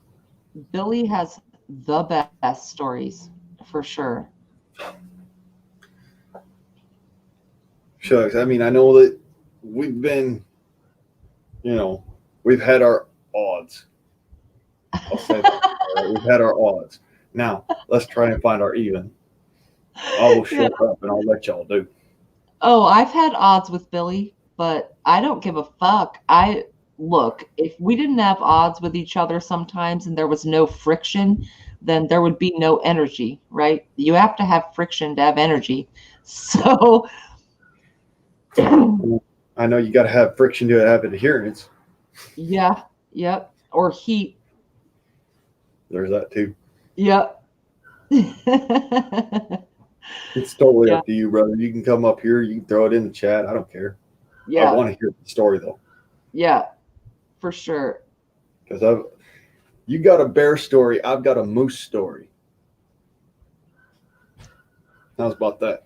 Billy has the best stories, for sure. Shucks. I mean, I know that we've been, we've had our odds. I'll say that. All right? We've had our odds. Now, let's try and find our even. I will shut up and I'll let y'all do. Oh, I've had odds with Billy, but I don't give a fuck. Look, if we didn't have odds with each other sometimes and there was no friction, then there would be no energy, right? You have to have friction to have energy. So I know you got to have friction to have adherence. Yeah. Yep. Or heat. There's that too. Yep. It's totally up to you, brother. You can come up here. You can throw it in the chat. I don't care. Yeah. I want to hear the story though. Yeah, for sure. Because you got a bear story. I've got a moose story. How's about that?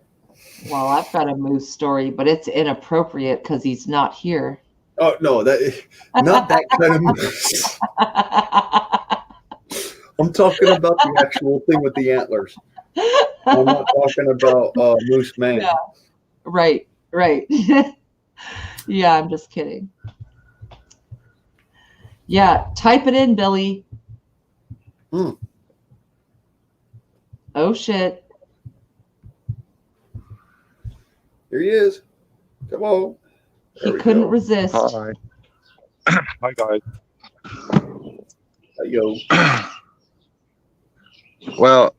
Well, I've got a moose story, but it's inappropriate because he's not here. Oh no, not that kind of moose. I'm talking about the actual thing with the antlers. I'm not talking about Moose Man. Yeah. Right. Yeah, I'm just kidding. Yeah, type it in, Billy. Oh shit. Here he is. Come on. He couldn't resist. Hi. Hi, guys. There you go. Well,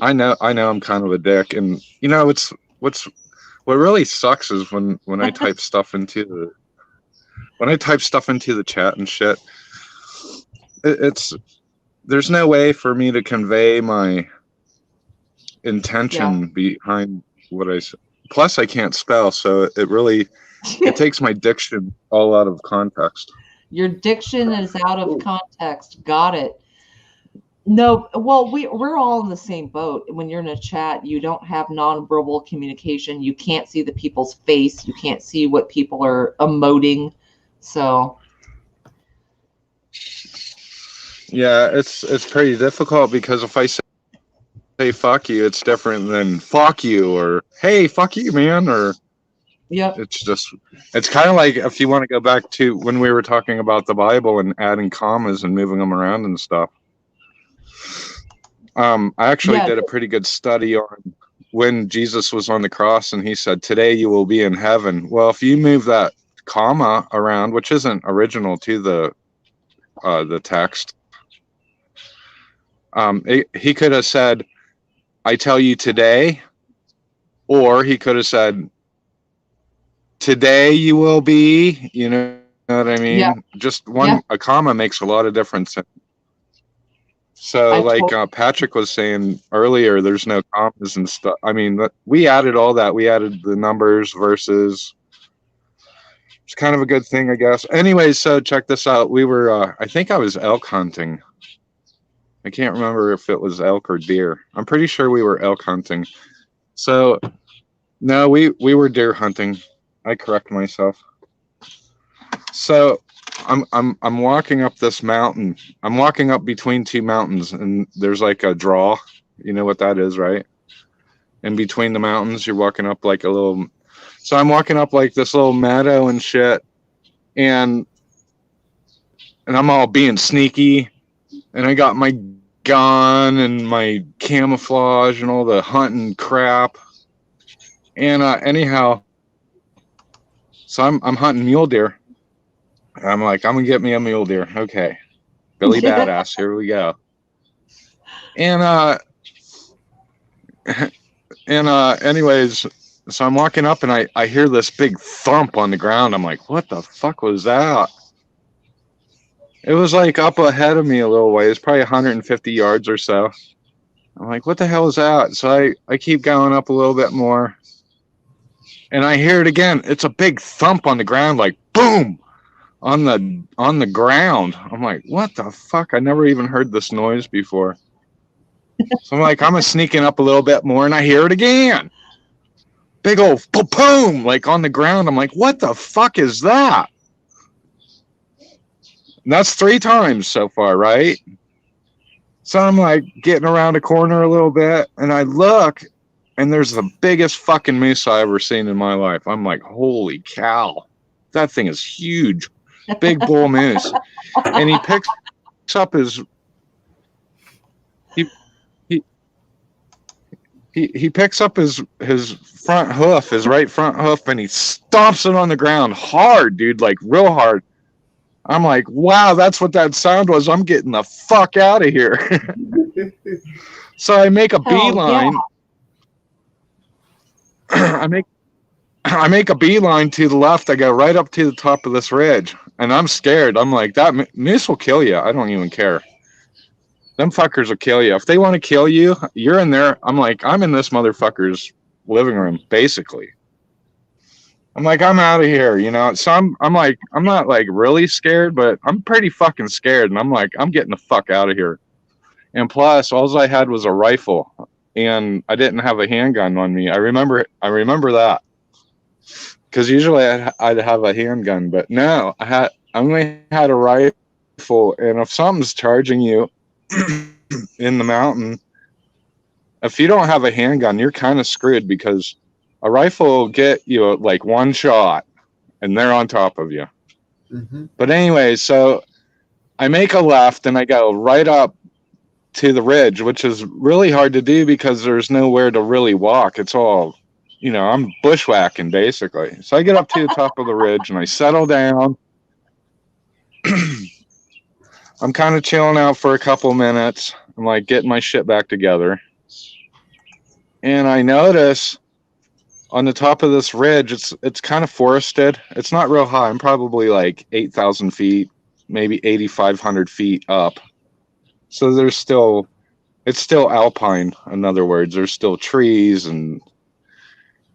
I know I'm kind of a dick, and what really sucks is when I type stuff into the chat and shit. There's no way for me to convey my intention behind what I say. Plus, I can't spell, so it takes my diction all out of context. Your diction is out of context. Got it. No, well, we're all in the same boat. When you're in a chat, you don't have nonverbal communication. You can't see the people's face. You can't see what people are emoting. So Yeah, it's pretty difficult because if I say fuck you, it's different than fuck you or hey, fuck you, man, or Yep. it's kind of like if you want to go back to when we were talking about the Bible and adding commas and moving them around and stuff. I actually did a pretty good study on when Jesus was on the cross and he said, "Today you will be in heaven." Well, if you move that comma around, which isn't original to the text, he could have said, "I tell you today," or he could have said, "Today you will be." You know what I mean? Yeah. Just a comma makes a lot of difference. So, Patrick was saying earlier, there's no commas and stuff. I mean, we added all that. We added the numbers, verses. It's kind of a good thing, I guess. Anyways, so check this out. We were, I think I was elk hunting. I can't remember if it was elk or deer. I'm pretty sure we were elk hunting. So, no, we were deer hunting. I correct myself. So, I'm walking up this mountain. I'm walking up between two mountains, and there's like a draw. You know what that is, right? In between the mountains, you're walking up like a little. So I'm walking up like this little meadow and shit, and I'm all being sneaky, and I got my gun and my camouflage and all the hunting crap. And anyhow, so I'm hunting mule deer. I'm like, I'm gonna get me a mule deer. Okay. Billy Badass, here we go. And anyways, so I'm walking up and I hear this big thump on the ground. I'm like, what the fuck was that? It was like up ahead of me a little ways, probably 150 yards or so. I'm like, what the hell is that? So I keep going up a little bit more. And I hear it again. It's a big thump on the ground, like boom. On the ground. I'm like, what the fuck? I never even heard this noise before. So I'm like, I'm sneaking up a little bit more and I hear it again. Big old boom, like on the ground. I'm like, what the fuck is that? And that's 3 times so far, right? So I'm like getting around a corner a little bit and I look and there's the biggest fucking moose I ever seen in my life. I'm like, holy cow. That thing is huge. Big bull moose. And he picks up his he picks up his front hoof, his right front hoof, and he stomps it on the ground hard, dude, like real hard. I'm like, wow, that's what that sound was. I'm getting the fuck out of here. So I make a beeline. Yeah. I make a beeline to the left. I go right up to the top of this ridge, and I'm scared. I'm like, that moose will kill you. I don't even care. Them fuckers will kill you. If they want to kill you, you're in there. I'm like, I'm in this motherfucker's living room, basically. I'm like, I'm out of here, you know. So I'm like, I'm not like really scared, but I'm pretty fucking scared. And I'm like, I'm getting the fuck out of here. And plus, all I had was a rifle, and I didn't have a handgun on me. I remember that. Because usually I'd have a handgun, but no, I only had a rifle. And if something's charging you in the mountain, if you don't have a handgun, you're kind of screwed because a rifle will get you like one shot and they're on top of you. Mm-hmm. But anyway, so I make a left and I go right up to the ridge, which is really hard to do because there's nowhere to really walk. It's all, you know, I'm bushwhacking basically. So I get up to the top of the ridge and I settle down. I'm kind of chilling out for a couple minutes. I'm like getting my shit back together. And I notice on the top of this ridge, it's kind of forested. It's not real high. I'm probably like 8,000 feet, maybe 8,500 feet up. So it's still alpine. In other words, there's still trees and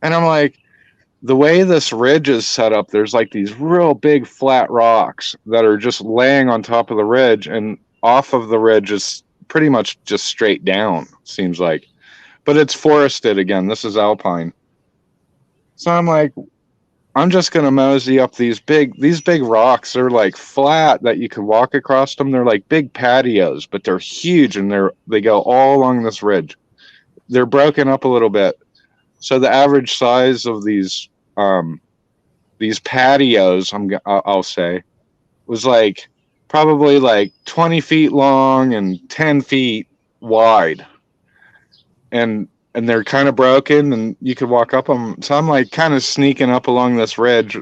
I'm like, the way this ridge is set up, there's like these real big flat rocks that are just laying on top of the ridge, and off of the ridge is pretty much just straight down, seems like. But it's forested again. This is alpine. So I'm like, I'm just gonna mosey up these big rocks. They're like flat that you could walk across them. They're like big patios, but they're huge and they go all along this ridge. They're broken up a little bit. So the average size of these patios, I'll say, was like probably like 20 feet long and 10 feet wide. And they're kind of broken and you could walk up them. So I'm like kind of sneaking up along this ridge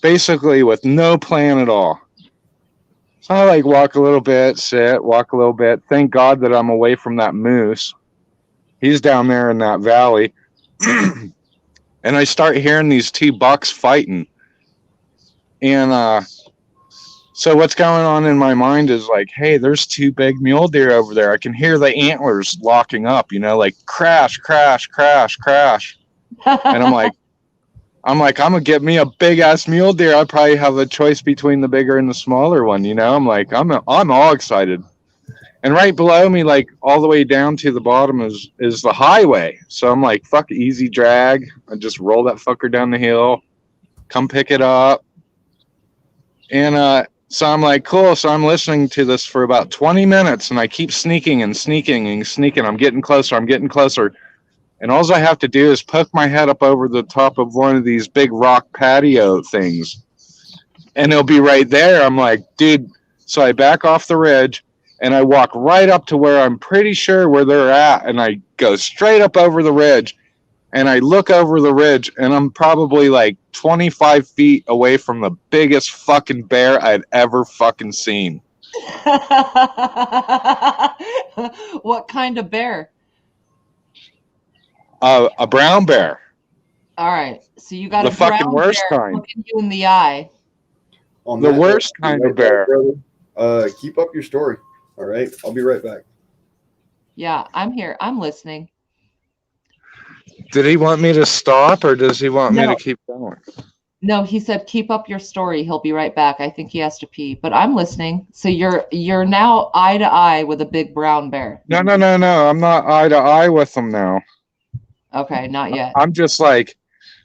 basically with no plan at all. So I like walk a little bit, walk a little bit. Thank God that I'm away from that moose. He's down there in that valley. And I start hearing these two bucks fighting. And so what's going on in my mind is like, hey, there's two big mule deer over there. I can hear the antlers locking up, like crash, crash, crash, crash. And I'm gonna get me a big ass mule deer. I probably have a choice between the bigger and the smaller one, I'm like, I'm all excited. And right below me, like all the way down to the bottom is the highway. So I'm like, fuck, easy drag. I just roll that fucker down the hill, come pick it up. And so I'm like, cool. So I'm listening to this for about 20 minutes and I keep sneaking and sneaking and sneaking. I'm getting closer. And all I have to do is poke my head up over the top of one of these big rock patio things. And it'll be right there. I'm like, dude. So I back off the ridge and I walk right up to where I'm pretty sure where they're at. And I go straight up over the ridge. And I look over the ridge and I'm probably like 25 feet away from the biggest fucking bear I'd ever fucking seen. What kind of bear? A brown bear. All right. So you got the a brown fucking worst bear kind. looking you in the eye. On the that worst note, kind of bear. Keep up your story. All right. I'll be right back. Yeah, I'm here. I'm listening. Did he want me to stop or does he want me No. to keep going? No, he said keep up your story. He'll be right back. I think he has to pee, but I'm listening. So you're now eye to eye with a big brown bear. No. I'm not eye to eye with him now. Okay, not yet. I'm just like,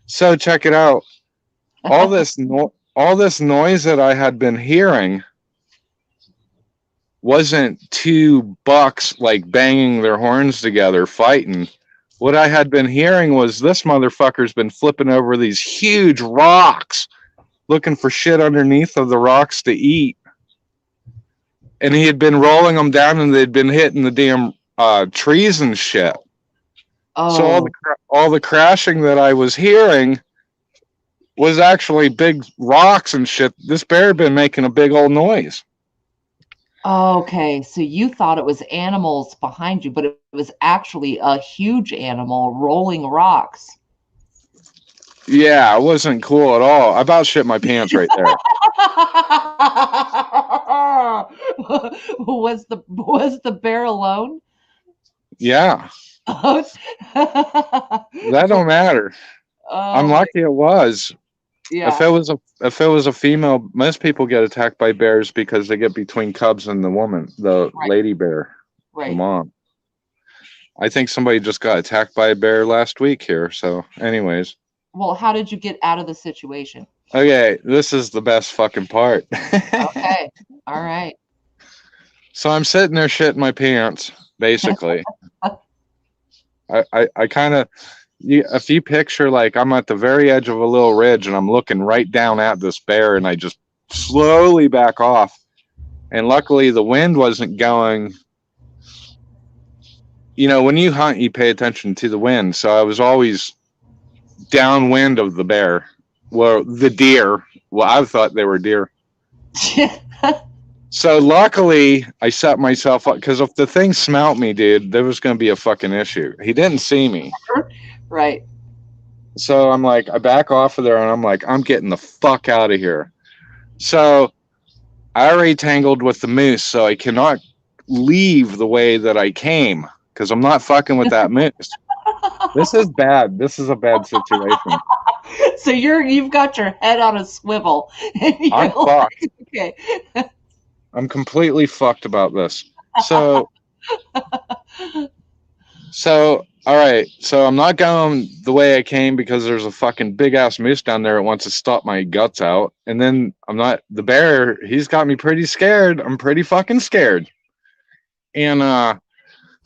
so check it out. All this noise that I had been hearing wasn't two bucks like banging their horns together fighting. What I had been hearing was this motherfucker's been flipping over these huge rocks looking for shit underneath of the rocks to eat. And he had been rolling them down and they'd been hitting the damn trees and shit. Oh. So all the crashing that I was hearing was actually big rocks and shit. This bear had been making a big old noise. Okay, so you thought it was animals behind you, but it was actually a huge animal rolling rocks. Yeah, it wasn't cool at all. I about shit my pants right there. Was the bear alone? Yeah. That don't matter. I'm lucky it was. Yeah. If it was a female, most people get attacked by bears because they get between cubs and the lady bear, the mom. I think somebody just got attacked by a bear last week here. So, anyways. Well, how did you get out of the situation? Okay, this is the best fucking part. Okay, all right. So I'm sitting there shitting my pants, basically. I kind of. If you picture like I'm at the very edge of a little ridge and I'm looking right down at this bear and I just slowly back off. And luckily the wind wasn't going. When you hunt, you pay attention to the wind. So I was always downwind of the bear. Well, the deer. Well, I thought they were deer. So luckily I set myself up because if the thing smelt me, dude, there was going to be a fucking issue. He didn't see me. Right. So I'm like, I back off of there and I'm like, I'm getting the fuck out of here. So I already tangled with the moose, so I cannot leave the way that I came because I'm not fucking with that moose. This is bad. This is a bad situation. So you've got your head on a swivel. And I'm fucked. Okay. I'm completely fucked about this. So all right, so I'm not going the way I came because there's a fucking big ass moose down there that wants to stop my guts out. And then the bear, he's got me pretty scared. I'm pretty fucking scared. And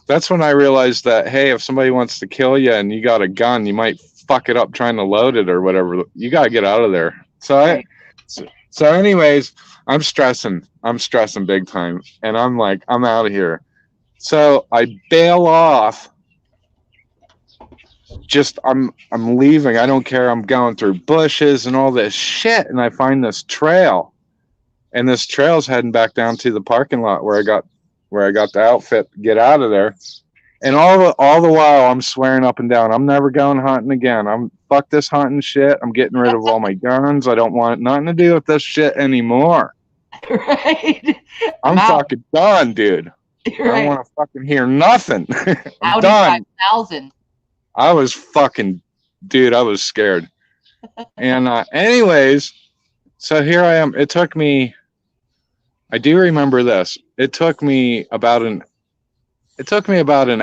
that's when I realized that, hey, if somebody wants to kill you and you got a gun, you might fuck it up trying to load it or whatever. You got to get out of there. So anyways, I'm stressing big time. And I'm like, I'm out of here. So I bail off. Just I'm leaving. I don't care. I'm going through bushes and all this shit, and I find this trail, and this trail's heading back down to the parking lot where I got the outfit to get out of there. And all the while I'm swearing up and down, I'm never going hunting again. Fuck this hunting shit. I'm getting rid of all my guns. I don't want nothing to do with this shit anymore. Right. I'm fucking done, dude. Right. I don't want to fucking hear nothing. I'm Audi done. 5000. I was fucking, dude, I was scared. And anyways, so here I am. It took me, I do remember this. It took me about an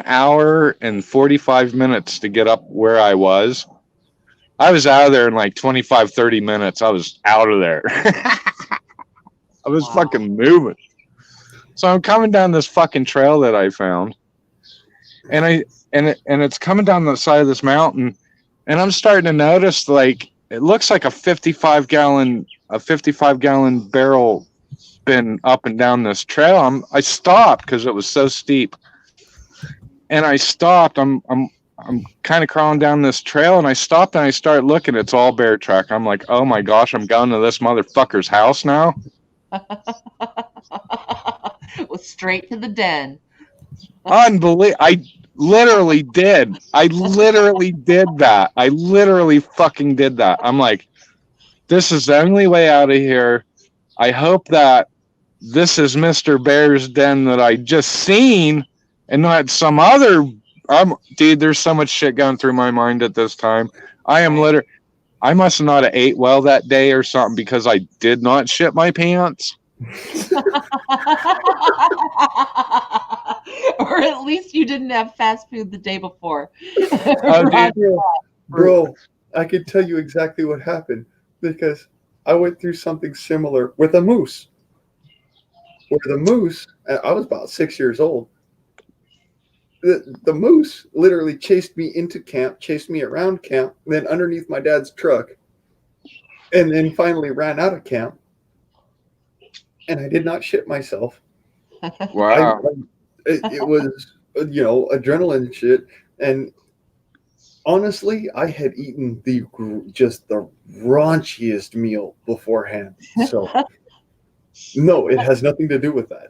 hour and 45 minutes to get up where I was. I was out of there in like 25, 30 minutes. I was out of there. I was fucking moving. So I'm coming down this fucking trail that I found. And it's coming down the side of this mountain, and I'm starting to notice, like, it looks like a 55 gallon barrel been up and down this trail. I stopped because it was so steep, and I stopped. I'm kind of crawling down this trail, and I stopped and I start looking. It's all bear track. I'm like, oh my gosh, I'm going to this motherfucker's house now. Well, straight to the den. Unbelievable. I literally did that. I literally fucking did that. I'm like, this is the only way out of here. I hope that this is Mr. Bear's den that I just seen and not some other. Dude, there's so much shit going through my mind at this time. I must not have ate well that day or something because I did not shit my pants. Or at least you didn't have fast food the day before. Oh, dude. Bro, I could tell you exactly what happened because I went through something similar with a moose. Where the moose, I was about 6 years old. The moose literally chased me into camp, chased me around camp, then underneath my dad's truck, and then finally ran out of camp. And I did not shit myself. Wow. It was, adrenaline shit. And honestly, I had eaten just the raunchiest meal beforehand. So, no, it has nothing to do with that.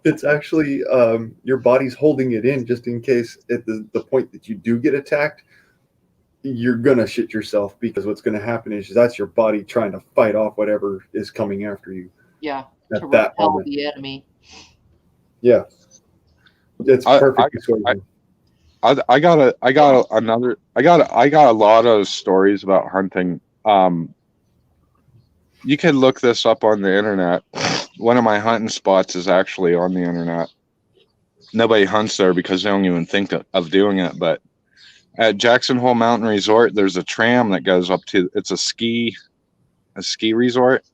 It's actually your body's holding it in just in case at the point that you do get attacked, you're going to shit yourself because what's going to happen is that's your body trying to fight off whatever is coming after you. Yeah, at to that repel moment. the enemy. Yeah. It's perfectly sorted. I got a lot of stories about hunting. You can look this up on the internet. One of my hunting spots is actually on the internet. Nobody hunts there because they don't even think of doing it, but at Jackson Hole Mountain Resort, there's a tram that goes up to, it's a ski resort.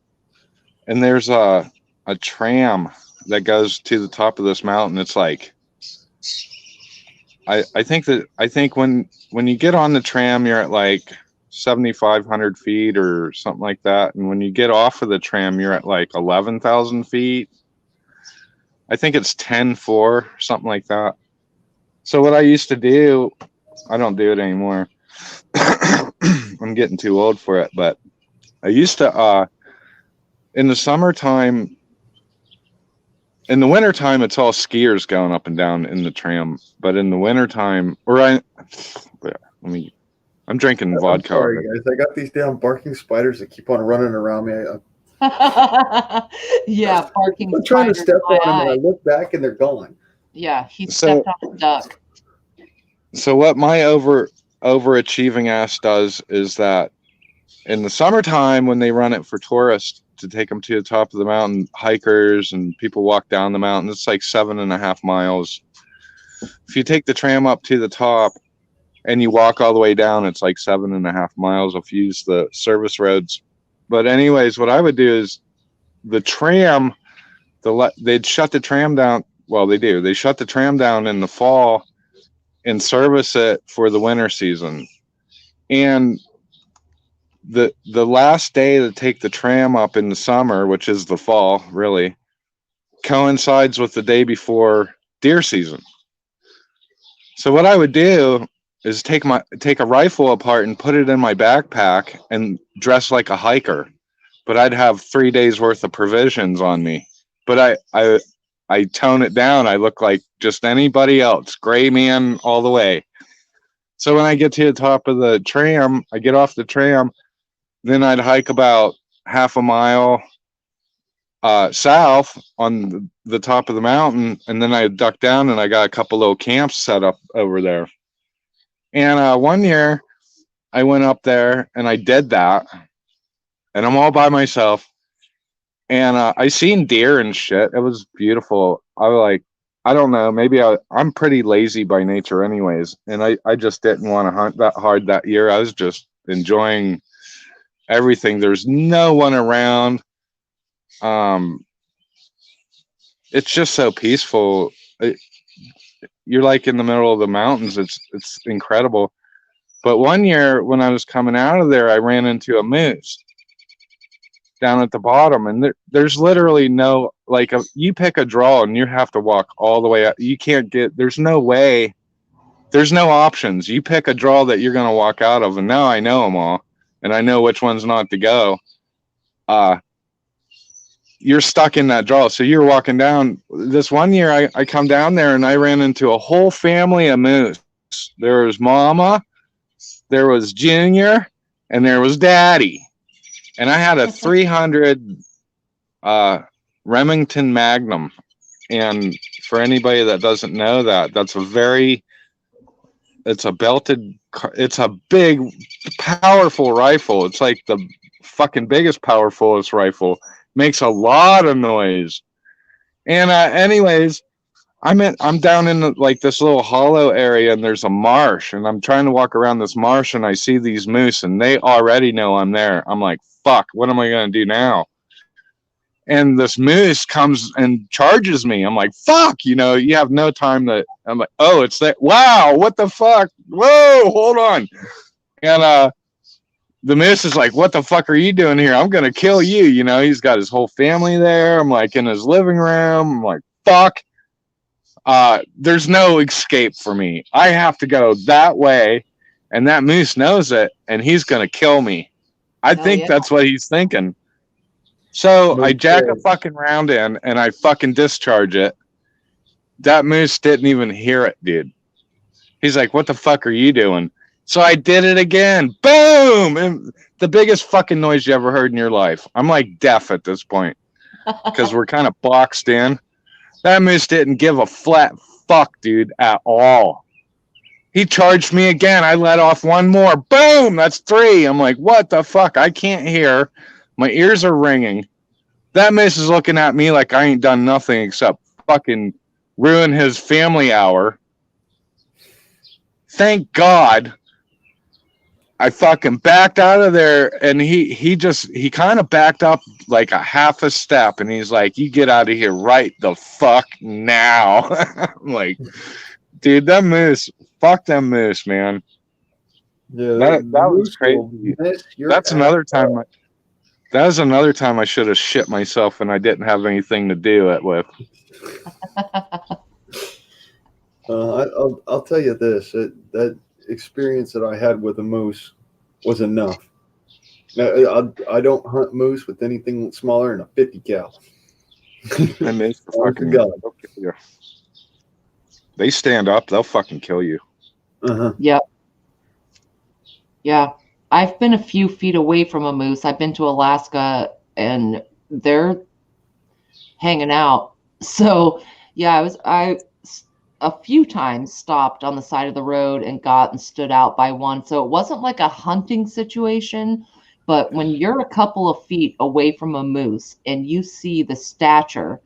And there's a tram that goes to the top of this mountain. It's like, I think when you get on the tram, you're at like 7,500 feet or something like that. And when you get off of the tram, you're at like 11,000 feet. I think it's 10,400, something like that. So what I used to do, I don't do it anymore. I'm getting too old for it, but I used to, in the summertime, in the wintertime, it's all skiers going up and down in the tram. But in the wintertime, I'm drinking vodka. Sorry, guys. I got these damn barking spiders that keep on running around me. Yeah, barking. I'm trying to step on them, and I look back, and they're gone. Yeah, he stepped on a duck. So what my overachieving ass does is that in the summertime, when they run it for tourists to take them to the top of the mountain, hikers and people walk down the mountain, it's like 7.5 miles. if you take the tram up to the top and you walk all the way down, it's like 7.5 miles if you use the service roads. But anyways, what I would do is the tram, they'd shut the tram down. Well, they do. They shut the tram down in the fall and service it for the winter season. And the last day to take the tram up in the summer, which is the fall, really, coincides with the day before deer season. So what I would do is take a rifle apart and put it in my backpack and dress like a hiker. But I'd have 3 days worth of provisions on me. But I tone it down. I look like just anybody else, gray man all the way. So when I get to the top of the tram, I get off the tram, then I'd hike about half a mile south on the top of the mountain, and then I duck down, and I got a couple little camps set up over there. And one year, I went up there, and I did that, and I'm all by myself, and I seen deer and shit. It was beautiful. I was like, I don't know, maybe I'm pretty lazy by nature anyways, and I just didn't want to hunt that hard that year. I was just enjoying everything. There's no one around. It's just so peaceful. You're like in the middle of the mountains. It's incredible. But one year when I was coming out of there, I ran into a moose down at the bottom, and there's literally no, like, you pick a draw and you have to walk all the way out. You can't get, there's no way, there's no options. You pick a draw that you're going to walk out of, and now I know them all, and I know which ones not to go. You're stuck in that draw. So you're walking down. This one year I come down there and I ran into a whole family of moose. There was Mama, there was Junior, and there was Daddy. And I had a 300 Remington Magnum. And for anybody that doesn't know that, it's a big, powerful rifle. It's like the fucking biggest, powerfulest rifle. Makes a lot of noise. And anyways, I'm down in like this little hollow area, and there's a marsh, and I'm trying to walk around this marsh, and I see these moose, and they already know I'm there. I'm like, fuck, what am I going to do now? And this moose comes and charges me. I'm like, fuck, you have no time to, I'm like, oh, it's that. Wow, what the fuck? Whoa, hold on. And the moose is like, what the fuck are you doing here? I'm going to kill you. He's got his whole family there. I'm like in his living room. I'm like, fuck. There's no escape for me. I have to go that way. And that moose knows it. And he's going to kill me. I think that's what he's thinking. So I jack a fucking round in and I fucking discharge it. That moose didn't even hear it, dude. He's like, what the fuck are you doing? So I did it again. Boom! And the biggest fucking noise you ever heard in your life. I'm like deaf at this point because we're kind of boxed in. That moose didn't give a flat fuck, dude, at all. He charged me again. I let off one more. Boom! That's 3. I'm like, what the fuck? I can't hear. My ears are ringing. That moose is looking at me like I ain't done nothing except fucking ruin his family hour. Thank God. I fucking backed out of there, and he kind of backed up like a half a step, and he's like, you get out of here right the fuck now. I'm like, dude, that moose, fuck them moose, man. Yeah, that was crazy. That's another time. That was another time I should have shit myself, and I didn't have anything to do it with. I'll tell you this: that experience that I had with a moose was enough. Now, I don't hunt moose with anything smaller than a 50 cal. I miss the fucking They stand up, they'll fucking kill you. Uh-huh. Yep. Yeah. I've been a few feet away from a moose. I've been to Alaska and they're hanging out. So yeah, I a few times stopped on the side of the road and got and stood out by one. So it wasn't like a hunting situation, but when you're a couple of feet away from a moose and you see the stature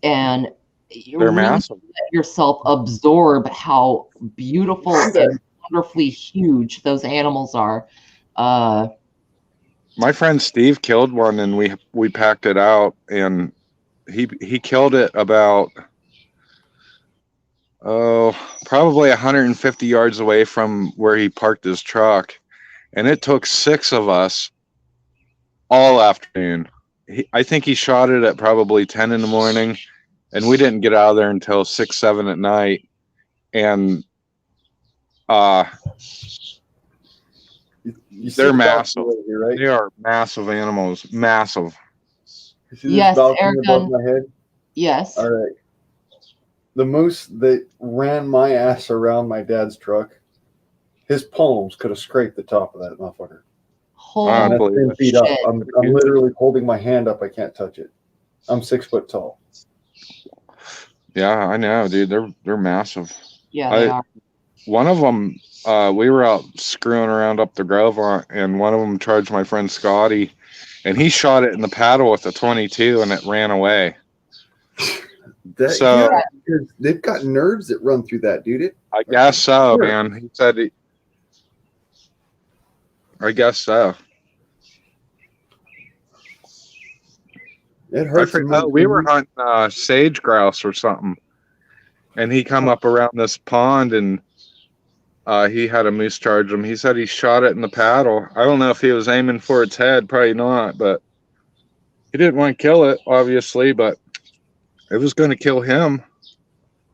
and you They're really massive. let yourself absorb how beautiful and wonderfully huge those animals are. My friend Steve killed one, and we packed it out, and he killed it about probably 150 yards away from where he parked his truck, and it took 6 of us all afternoon. I think he shot it at probably 10 in the morning, and we didn't get out of there until 6, 7 at night. And You see they're the balcony massive. right here, right? They are massive animals. Massive. You see this Yes, balcony above Airgun. my head? Yes. All right. The moose that ran my ass around my dad's truck, his palms could have scraped the top of that motherfucker. I And don't that's believe 10 it. feet up. Shit. I'm literally holding my hand up. I can't touch it. I'm 6 foot tall. Yeah, I know, dude. They're massive. Yeah, they are. One of them, we were out screwing around up the grove, and one of them charged my friend Scotty, and he shot it in the paddle with a 22, and it ran away. So yeah, because they've got nerves that run through that, dude. I guess so, man. He said, I guess so. It hurts. We were hunting sage grouse or something, and he come up around this pond, and he had a moose charge him. He said he shot it in the paddle. I don't know if he was aiming for its head, probably not, but he didn't want to kill it, obviously, but it was going to kill him.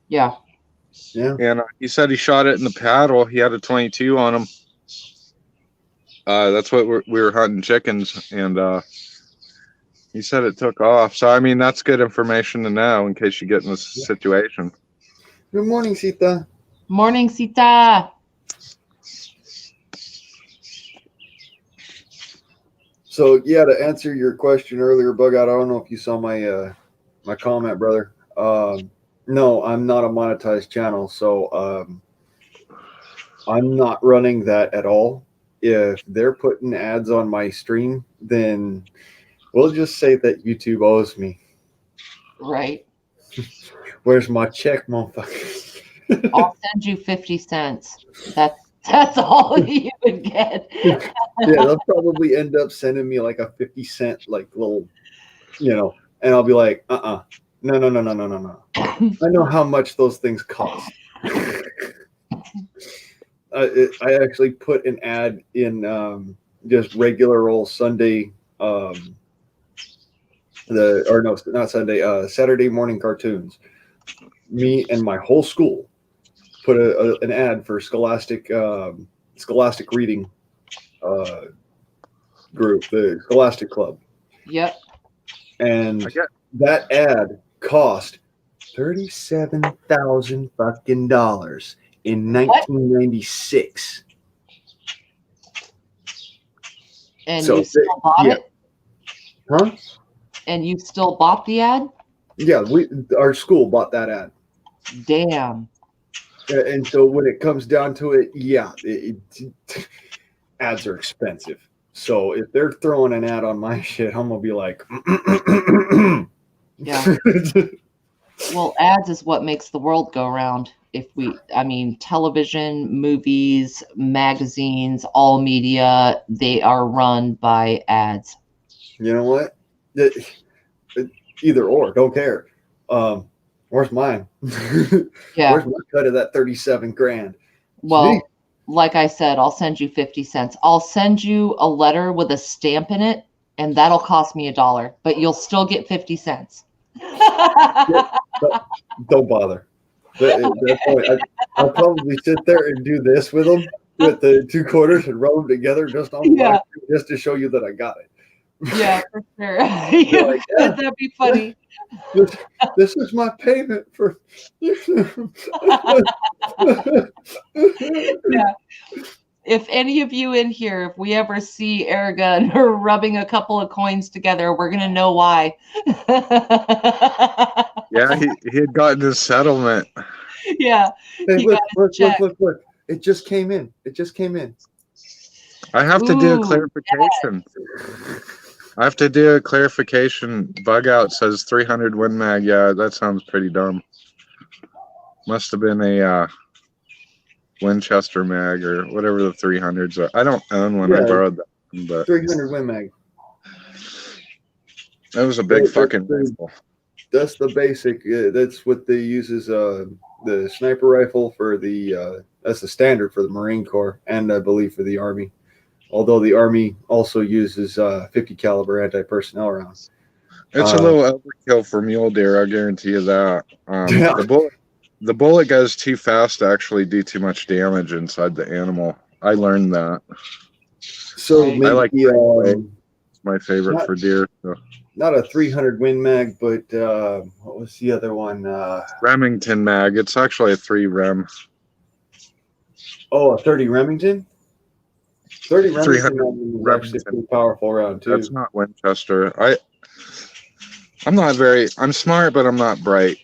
Yeah. Yeah. And he said he shot it in the paddle. He had a 22 on him. That's what we were hunting chickens, and he said it took off. So, I mean, that's good information to know in case you get in this situation. Good morning, Sita. Morning, Sita. So, yeah, to answer your question earlier, Bug Out, I don't know if you saw my my comment, brother. No, I'm not a monetized channel, so I'm not running that at all. If they're putting ads on my stream, then we'll just say that YouTube owes me. Right. Where's my check, motherfucker? I'll send you 50 cents. That's all you would get. Yeah, they'll probably end up sending me like a 50-cent like little, and I'll be like, no. I know how much those things cost. I actually put an ad in just regular old Sunday, Saturday morning cartoons. Me and my whole school put an ad for Scholastic Reading group, the Scholastic Club. Yep. And that ad cost $37,000 fucking dollars in 1996. And so you still bought it? Huh? And you still bought the ad? Yeah, our school bought that ad. Damn. And so when it comes down to it, ads are expensive. So if they're throwing an ad on my shit, I'm gonna be like, yeah. Well, ads is what makes the world go round. Television, movies, magazines, all media, they are run by ads. You know what? Either or, don't care. Where's mine? Yeah. Where's my cut of that 37 grand? Well, like I said, I'll send you 50 cents. I'll send you a letter with a stamp in it, and that'll cost me $1, but you'll still get 50 cents. Don't bother. I'll probably sit there and do this with them, with the 2 quarters, and rub them together just on just to show you that I got it. Yeah, for sure. Yeah, like, that'd be funny. This is my payment for. Yeah. If any of you in here, if we ever see Airgun or rubbing a couple of coins together, we're gonna know why. Yeah, he had gotten his settlement. Yeah. Hey, look! It just came in. I have to do a clarification. I have to do a clarification. Bug out says 300 Win Mag. Yeah, that sounds pretty dumb. Must have been a Winchester mag or whatever the 300s are. I don't own one. I Yeah. borrowed that, but 300 Win Mag. that was a big fucking rifle. That's the basic. That's what they use as the sniper rifle for the. That's the standard for the Marine Corps and I believe for the Army. Although the Army also uses 50 caliber anti-personnel rounds. It's a little overkill for mule deer. I guarantee you that. Yeah. The bullet goes too fast to actually do too much damage inside the animal. I learned that. So Right. maybe, I like it's my favorite not- for deer. So. not a 300 Win Mag, but what was the other one? Remington mag. It's actually a 3 rem. Oh, a 30 Remington. 30 Remington 300 is actually a pretty powerful round too. That's not Winchester. I'm smart, but I'm not bright,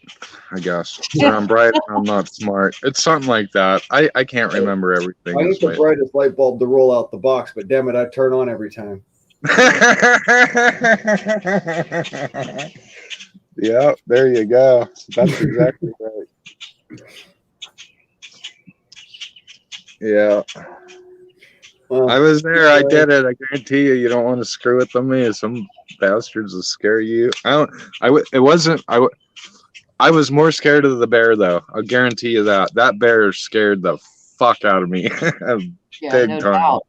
I guess. Or I'm bright and I'm not smart. It's something like that. I can't remember everything. I ain't the brightest light bulb to roll out the box, but damn it, I turn on every time. Yeah, there you go. That's exactly right. Yeah. Well, I was there. I did it. I guarantee you, you don't want to screw with me. Some bastards will scare you. It wasn't. I was more scared of the bear, though. I'll guarantee you that. That bear scared the fuck out of me. Big no time. doubt.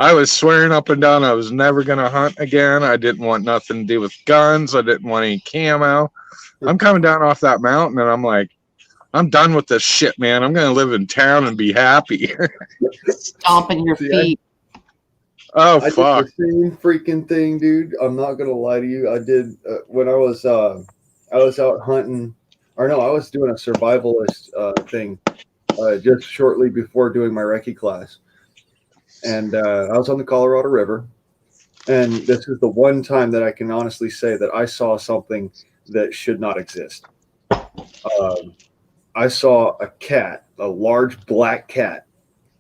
I was swearing up and down I was never going to hunt again. I didn't want nothing to do with guns. I didn't want any camo. I'm coming down off that mountain, and I'm like, I'm done with this shit, man. I'm going to live in town and be happy. Stomping your feet. Oh, I fuck. did the same freaking thing, dude. I'm not gonna lie to you. I did when I was out hunting, or no, I was doing a survivalist thing just shortly before doing my recce class, and I was on the Colorado River, and this is the one time that I can honestly say that I saw something that should not exist. I saw a cat, a large black cat.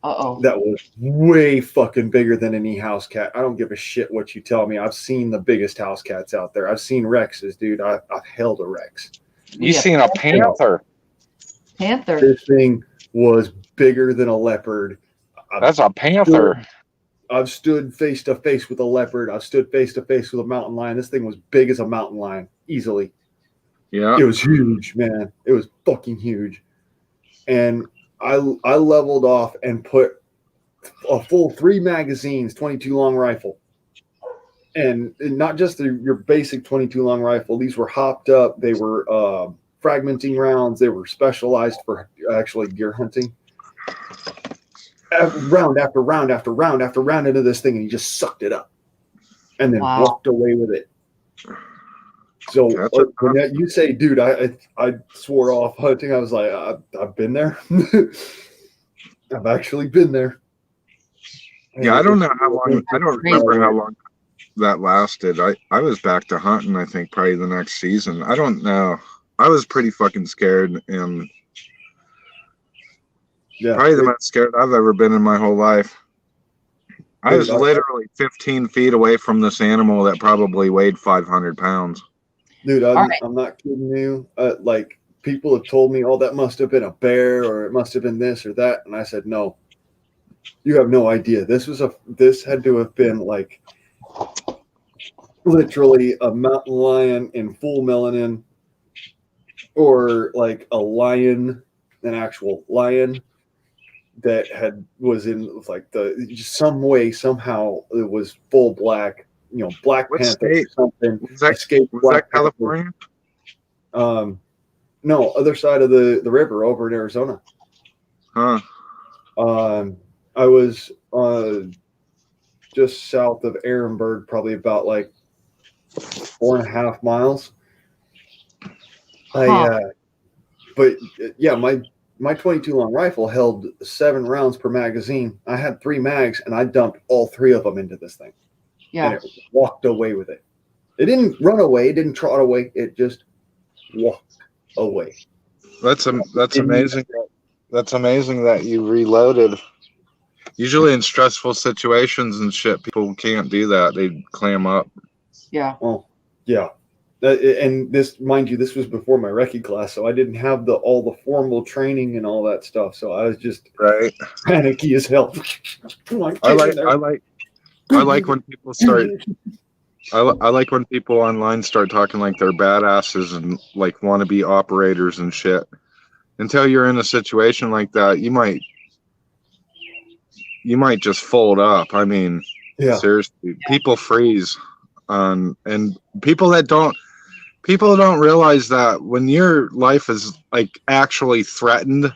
Uh-oh. That was way fucking bigger than any house cat. I don't give a shit what you tell me. I've seen the biggest house cats out there. I've seen Rexes, dude. I've held a Rex. You seen a panther? Panther. This thing was bigger than a leopard. That's a panther. I've stood face to face with a leopard. I've stood face to face with a mountain lion. This thing was big as a mountain lion, easily. Yeah. It was huge, man. It was fucking huge. And I leveled off and put a full 3 magazines, 22 long rifle. And not just your basic 22 long rifle. These were hopped up. They were fragmenting rounds. They were specialized for actually deer hunting. Round after round after round after round into this thing, and he just sucked it up and then walked away with it. So when you say, dude, I swore off hunting, I was like, I've been there. I've actually been there. Yeah, I don't know how long. I don't remember how long that lasted. I was back to hunting, I think, probably the next season. I don't know. I was pretty fucking scared, and probably the most scared I've ever been in my whole life. I was literally 15 feet away from this animal that probably weighed 500 pounds. Dude, I'm not kidding you. Like, people have told me, oh, that must have been a bear, or it must have been this or that. And I said, no, you have no idea. This had to have been like literally a mountain lion in full melanin, or like a lion, an actual lion that was in like some way, somehow it was full black. You know, Black Panther or something. Was that California? No, other side of the river over in Arizona. Huh. I was just south of Ehrenberg, probably about like 4.5 miles. But yeah, my 22 long rifle held 7 rounds per magazine. I had 3 mags, and I dumped all 3 of them into this thing. Yeah. And it walked away with it. It didn't run away. It didn't trot away. It just walked away. That's amazing. That's amazing that you reloaded. Usually in stressful situations and shit, people can't do that. They clam up. Yeah. Oh, yeah. And this, mind you, this was before my recce class, so I didn't have all the formal training and all that stuff. So I was just Right. panicky as hell. I like when people start. I like when people online start talking like they're badasses and like want to be operators and shit. Until you're in a situation like that, you might just fold up. I mean, Yeah. seriously, people freeze and people don't realize that when your life is like actually threatened,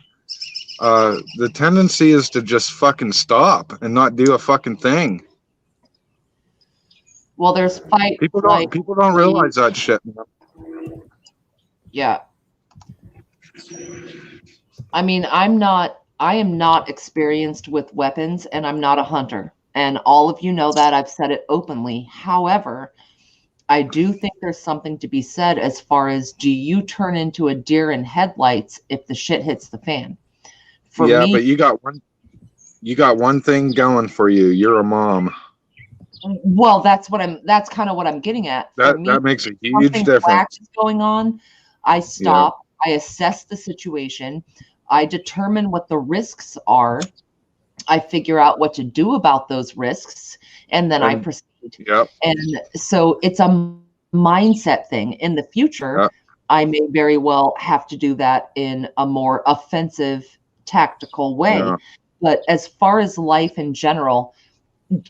the tendency is to just fucking stop and not do a fucking thing. Well, there's fight. People don't realize that shit. Yeah. I mean, I am not experienced with weapons, and I'm not a hunter. And all of you know that. I've said it openly. However, I do think there's something to be said as far as, do you turn into a deer in headlights if the shit hits the fan? For Yeah, me, but you got one thing going for you. You're a mom. well, that's kind of what I'm getting at. For me, That makes a huge something difference. whack is going on, I stop, I assess the situation, I determine what the risks are, I figure out what to do about those risks, and then I proceed. Yep. And so it's a mindset thing. In the future, Yep. I may very well have to do that in a more offensive, tactical way. Yeah. But as far as life in general,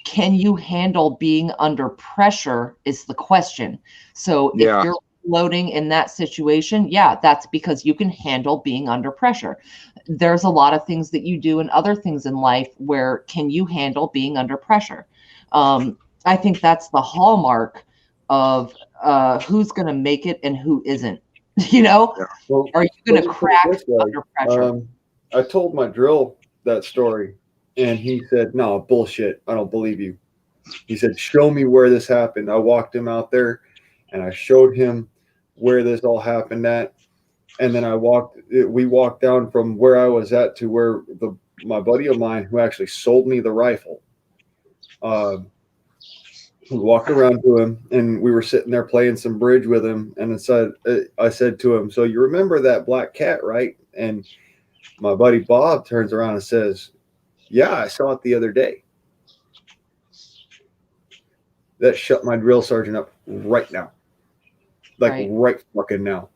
can you handle being under pressure is the question. So if you're floating in that situation, yeah, that's because you can handle being under pressure. There's a lot of things that you do and other things in life where can you handle being under pressure? I think that's the hallmark of who's going to make it and who isn't. You know, Well, are you going to crack under pressure? I told my drill that story, and he said, "No, bullshit. I don't believe you." He said, "Show me where this happened." I walked him out there, and I showed him where this all happened at. And then we walked down from where I was at to where my buddy of mine who actually sold me the rifle. We walked around to him, and we were sitting there playing some bridge with him. And I said to him, "So you remember that black cat, right?" And my buddy Bob turns around and says, "Yeah, I saw it the other day." That shut my drill sergeant up right now. Right fucking now.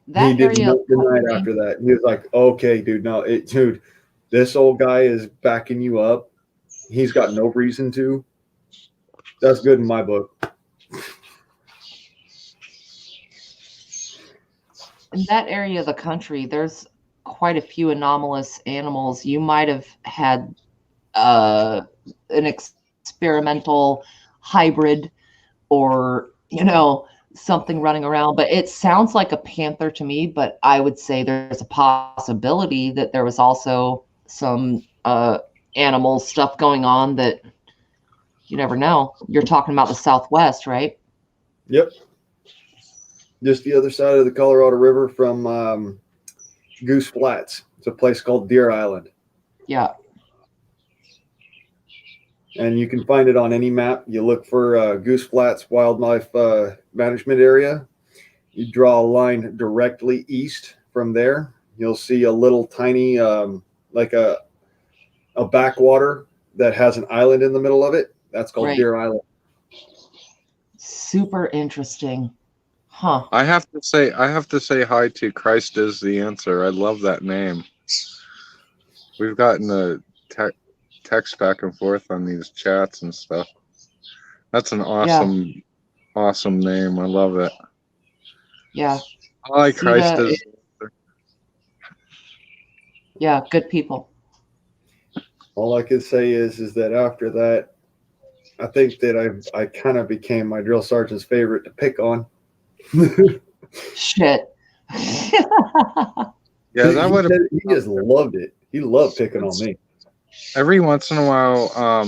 He did not deny it after that. He was like, "Okay, dude, no, dude, this old guy is backing you up. He's got no reason to." That's good in my book. In that area of the country, there's quite a few anomalous animals. You might have had an experimental hybrid or, something running around, but it sounds like a panther to me. But I would say there's a possibility that there was also some animal stuff going on that you never know. You're talking about the Southwest, right? Yep. Just the other side of the Colorado River from Goose Flats. It's a place called Deer Island. Yeah. And you can find it on any map. You look for Goose Flats Wildlife Management Area. You draw a line directly east from there. You'll see a little tiny, like a backwater that has an island in the middle of it. That's called Deer Island. Super interesting. Huh. I have to say hi to Christ is the Answer. I love that name. We've gotten a text back and forth on these chats and stuff. That's an awesome name. I love it. Yeah. Hi, Christ is the Answer. Yeah, good people. All I can say is that after that, I think that I kind of became my drill sergeant's favorite to pick on. Shit. Yeah, that would have. He just loved it. He loved picking on me. Every once in a while,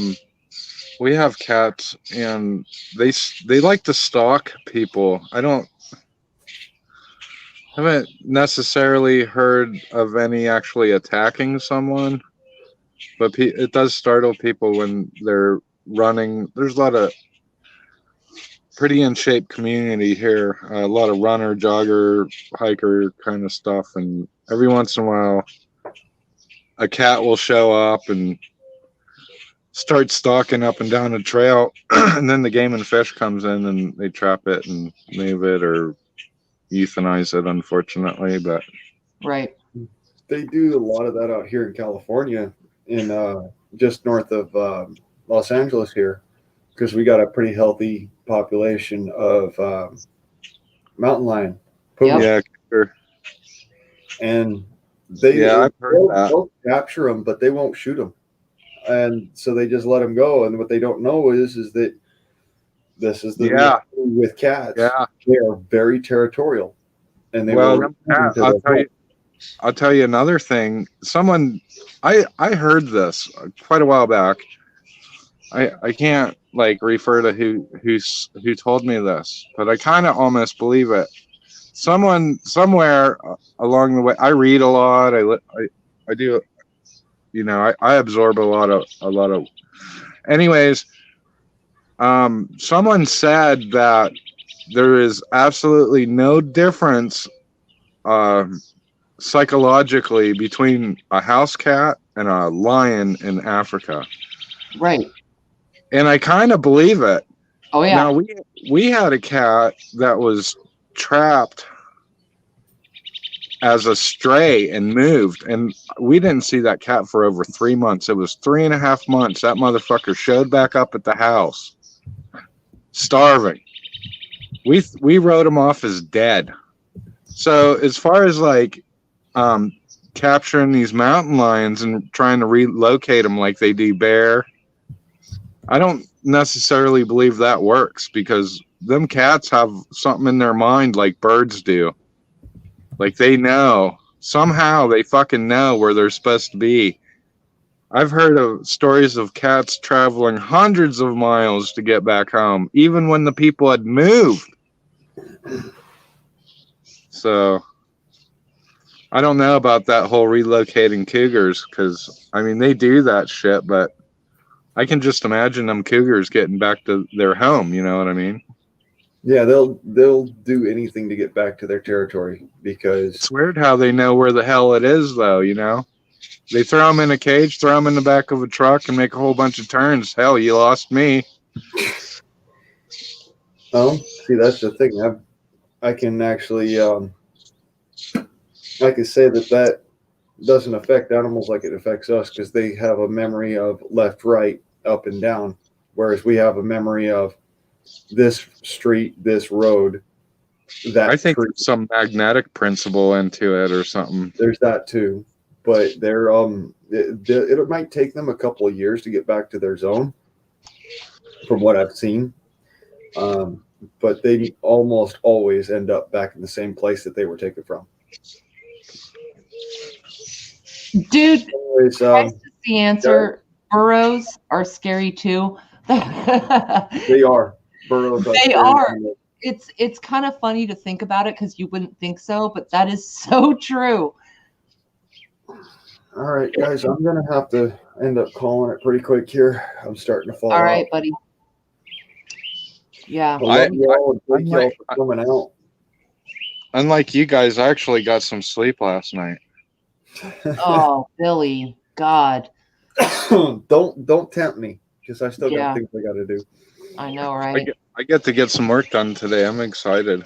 we have cats, and they like to stalk people. I haven't necessarily heard of any actually attacking someone, but it does startle people when they're running. There's a lot of pretty in shape community here. A lot of runner, jogger, hiker kind of stuff, and every once in a while, a cat will show up and start stalking up and down the trail, and then the game and fish comes in and they trap it and move it or euthanize it, unfortunately. But Right. They do a lot of that out here in California, in just north of Los Angeles here, because we got a pretty healthy population of mountain lion. Yep. yeah, sure. And I've heard that. they'll capture them, but they won't shoot them, and so they just let them go. And what they don't know is that this is the real thing with cats. Yeah, they are very territorial, and they well, will. I'll tell you another thing. I heard this quite a while back. I can't like refer to who told me this, but I kind of almost believe it. Someone somewhere along the way. I read a lot. I do. You know, I absorb a lot of. Anyways, someone said that there is absolutely no difference psychologically between a house cat and a lion in Africa. Right. And I kind of believe it. Oh yeah. Now we had a cat that was trapped as a stray and moved, and we didn't see that cat for over 3 months. It was 3.5 months. That motherfucker showed back up at the house, starving. We wrote him off as dead. So as far as like capturing these mountain lions and trying to relocate them like they do bear, I don't necessarily believe that works, because them cats have something in their mind like birds do. Like they know, somehow they fucking know where they're supposed to be. I've heard of stories of cats traveling hundreds of miles to get back home, even when the people had moved. So I don't know about that whole relocating cougars, because I mean they do that shit, but I can just imagine them cougars getting back to their home. You know what I mean? Yeah, they'll do anything to get back to their territory, because It's weird how they know where the hell it is, though. You know, they throw them in a cage, throw them in the back of a truck, and make a whole bunch of turns. Hell, you lost me. See, that's the thing. I can actually I can say that doesn't affect animals like it affects us, because they have a memory of left, right, up, and down, whereas we have a memory of this street, this road, that. I think tree. there's some magnetic principle into it or something. There's that too, but they're it might take them a couple of years to get back to their zone, from what I've seen. But they almost always end up back in the same place that they were taken from. Dude, Anyways, that's the answer. Burrows are scary too. they are. Burrows are. They are. It's kind of funny to think about it, because you wouldn't think so, but that is so true. All right, guys, I'm gonna have to end up calling it pretty quick here. I'm starting to fall All right, out. buddy. Yeah. I love y'all, and thank y'all for coming out. Unlike you guys, I actually got some sleep last night. Oh, Billy, God. Don't tempt me, because I still Yeah. got things I got to do. I know, right? I get to get some work done today. I'm excited.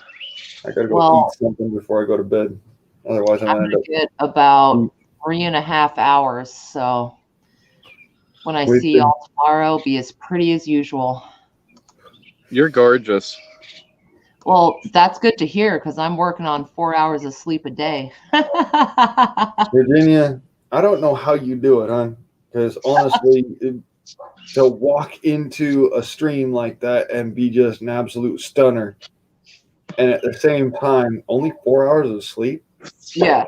I got to go Well, eat something before I go to bed. Otherwise, I'm I'm gonna end gonna up. get about 3.5 hours. So when I We've see been- y'all tomorrow, be as pretty as usual. You're gorgeous. Well, that's good to hear, because I'm working on 4 hours of sleep a day. Virginia, I don't know how you do it, hon. Because honestly, to walk into a stream like that and be just an absolute stunner, and at the same time, only 4 hours of sleep. Yeah.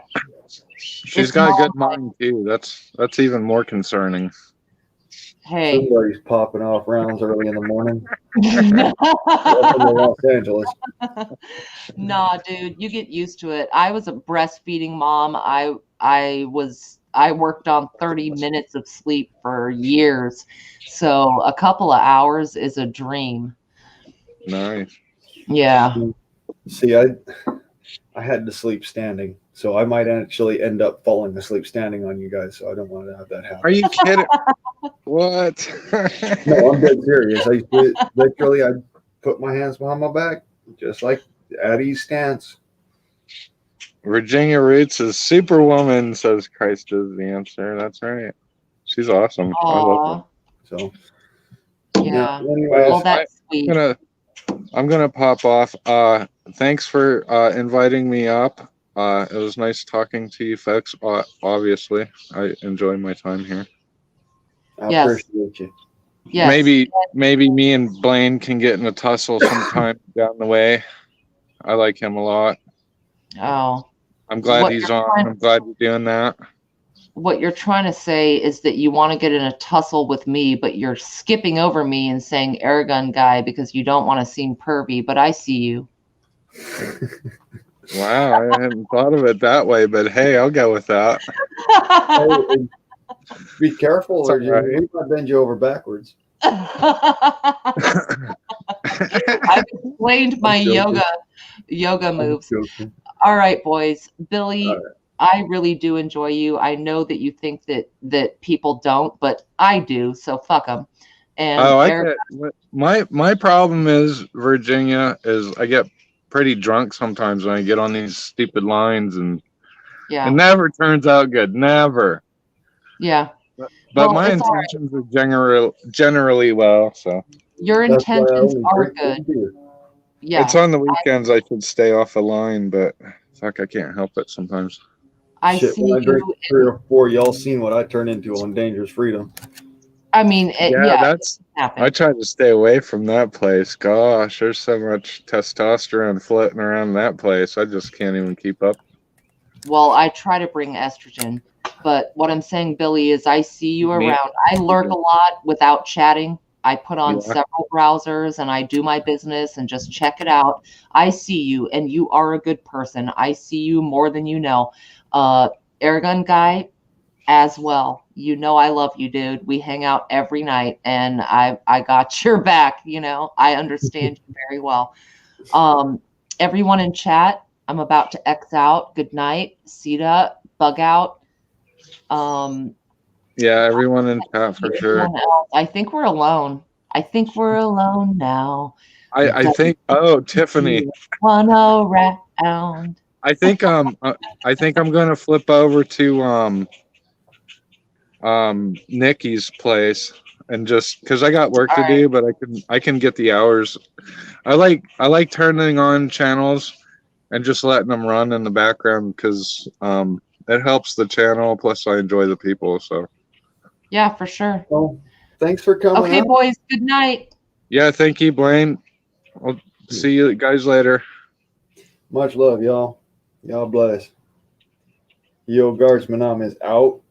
She's It's got a good more mind too. That's even more concerning. Hey. Somebody's popping off rounds early in the morning. Welcome to Los Angeles. Nah, dude, you get used to it. I was a breastfeeding mom. I I worked on 30 minutes of sleep for years. So a couple of hours is a dream. Nice. Yeah. See, I had to sleep standing, so I might actually end up falling asleep standing on you guys. So I don't want to have that happen. Are you kidding? What? No, I'm dead serious. I used to literally, I'd put my hands behind my back, just like at ease stance. Virginia Roots is Superwoman, says Christ is the answer. That's right. She's awesome. I love her. So Yeah. Anyways, Well, that's sweet. I'm gonna pop off. Thanks for inviting me up. It was nice talking to you folks. Obviously, I enjoy my time here. I Yes. appreciate you. Yes. Maybe me and Blaine can get in a tussle sometime down the way. I like him a lot. Oh. I'm glad What he's you're on. I'm glad you're doing that. What you're trying to say is that you want to get in a tussle with me, but you're skipping over me and saying Airgun guy because you don't want to seem pervy, but I see you. Wow, I hadn't thought of it that way, but hey, I'll go with that. Be careful, It's or all right. he might bend you over backwards. I've explained my yoga moves. All right, boys. Billy, I really do enjoy you. I know that you think that people don't, but I do. So fuck them. And my problem is, Virginia, is I get pretty drunk sometimes when I get on these stupid lines, and it never turns out good. Never. Yeah. But my intentions are generally well. So your intentions are good. Yeah. It's on the weekends I should stay off the line, but fuck, I can't help it sometimes. I see when I drink you. 3 or 4, y'all seen what I turn into on Dangerous Freedom. I mean, that's. I try to stay away from that place. Gosh, there's so much testosterone floating around that place. I just can't even keep up. Well, I try to bring estrogen, but what I'm saying, Billy, is I see you around. I lurk a lot without chatting. I put on several browsers and I do my business and just check it out. I see you, and you are a good person. I see you more than you know. Airgun guy as well. You know I love you, dude. We hang out every night, and I got your back. You know, I understand you very well. Everyone in chat, I'm about to X out. Good night, Sita, bug out. Yeah, everyone in chat for sure. I think we're alone. I think we're alone now. I think. Oh, Tiffany. Wanna round. I think I'm gonna flip over to Nikki's place, and just because I got work to do, but I can get the hours. I like turning on channels and just letting them run in the background because it helps the channel. Plus, I enjoy the people. So yeah, for sure. Well, thanks for coming. Okay, boys. Good night. Yeah, thank you, Blaine. I'll see you guys later. Much love, y'all. Y'all bless. Yo, Guardsman, is out.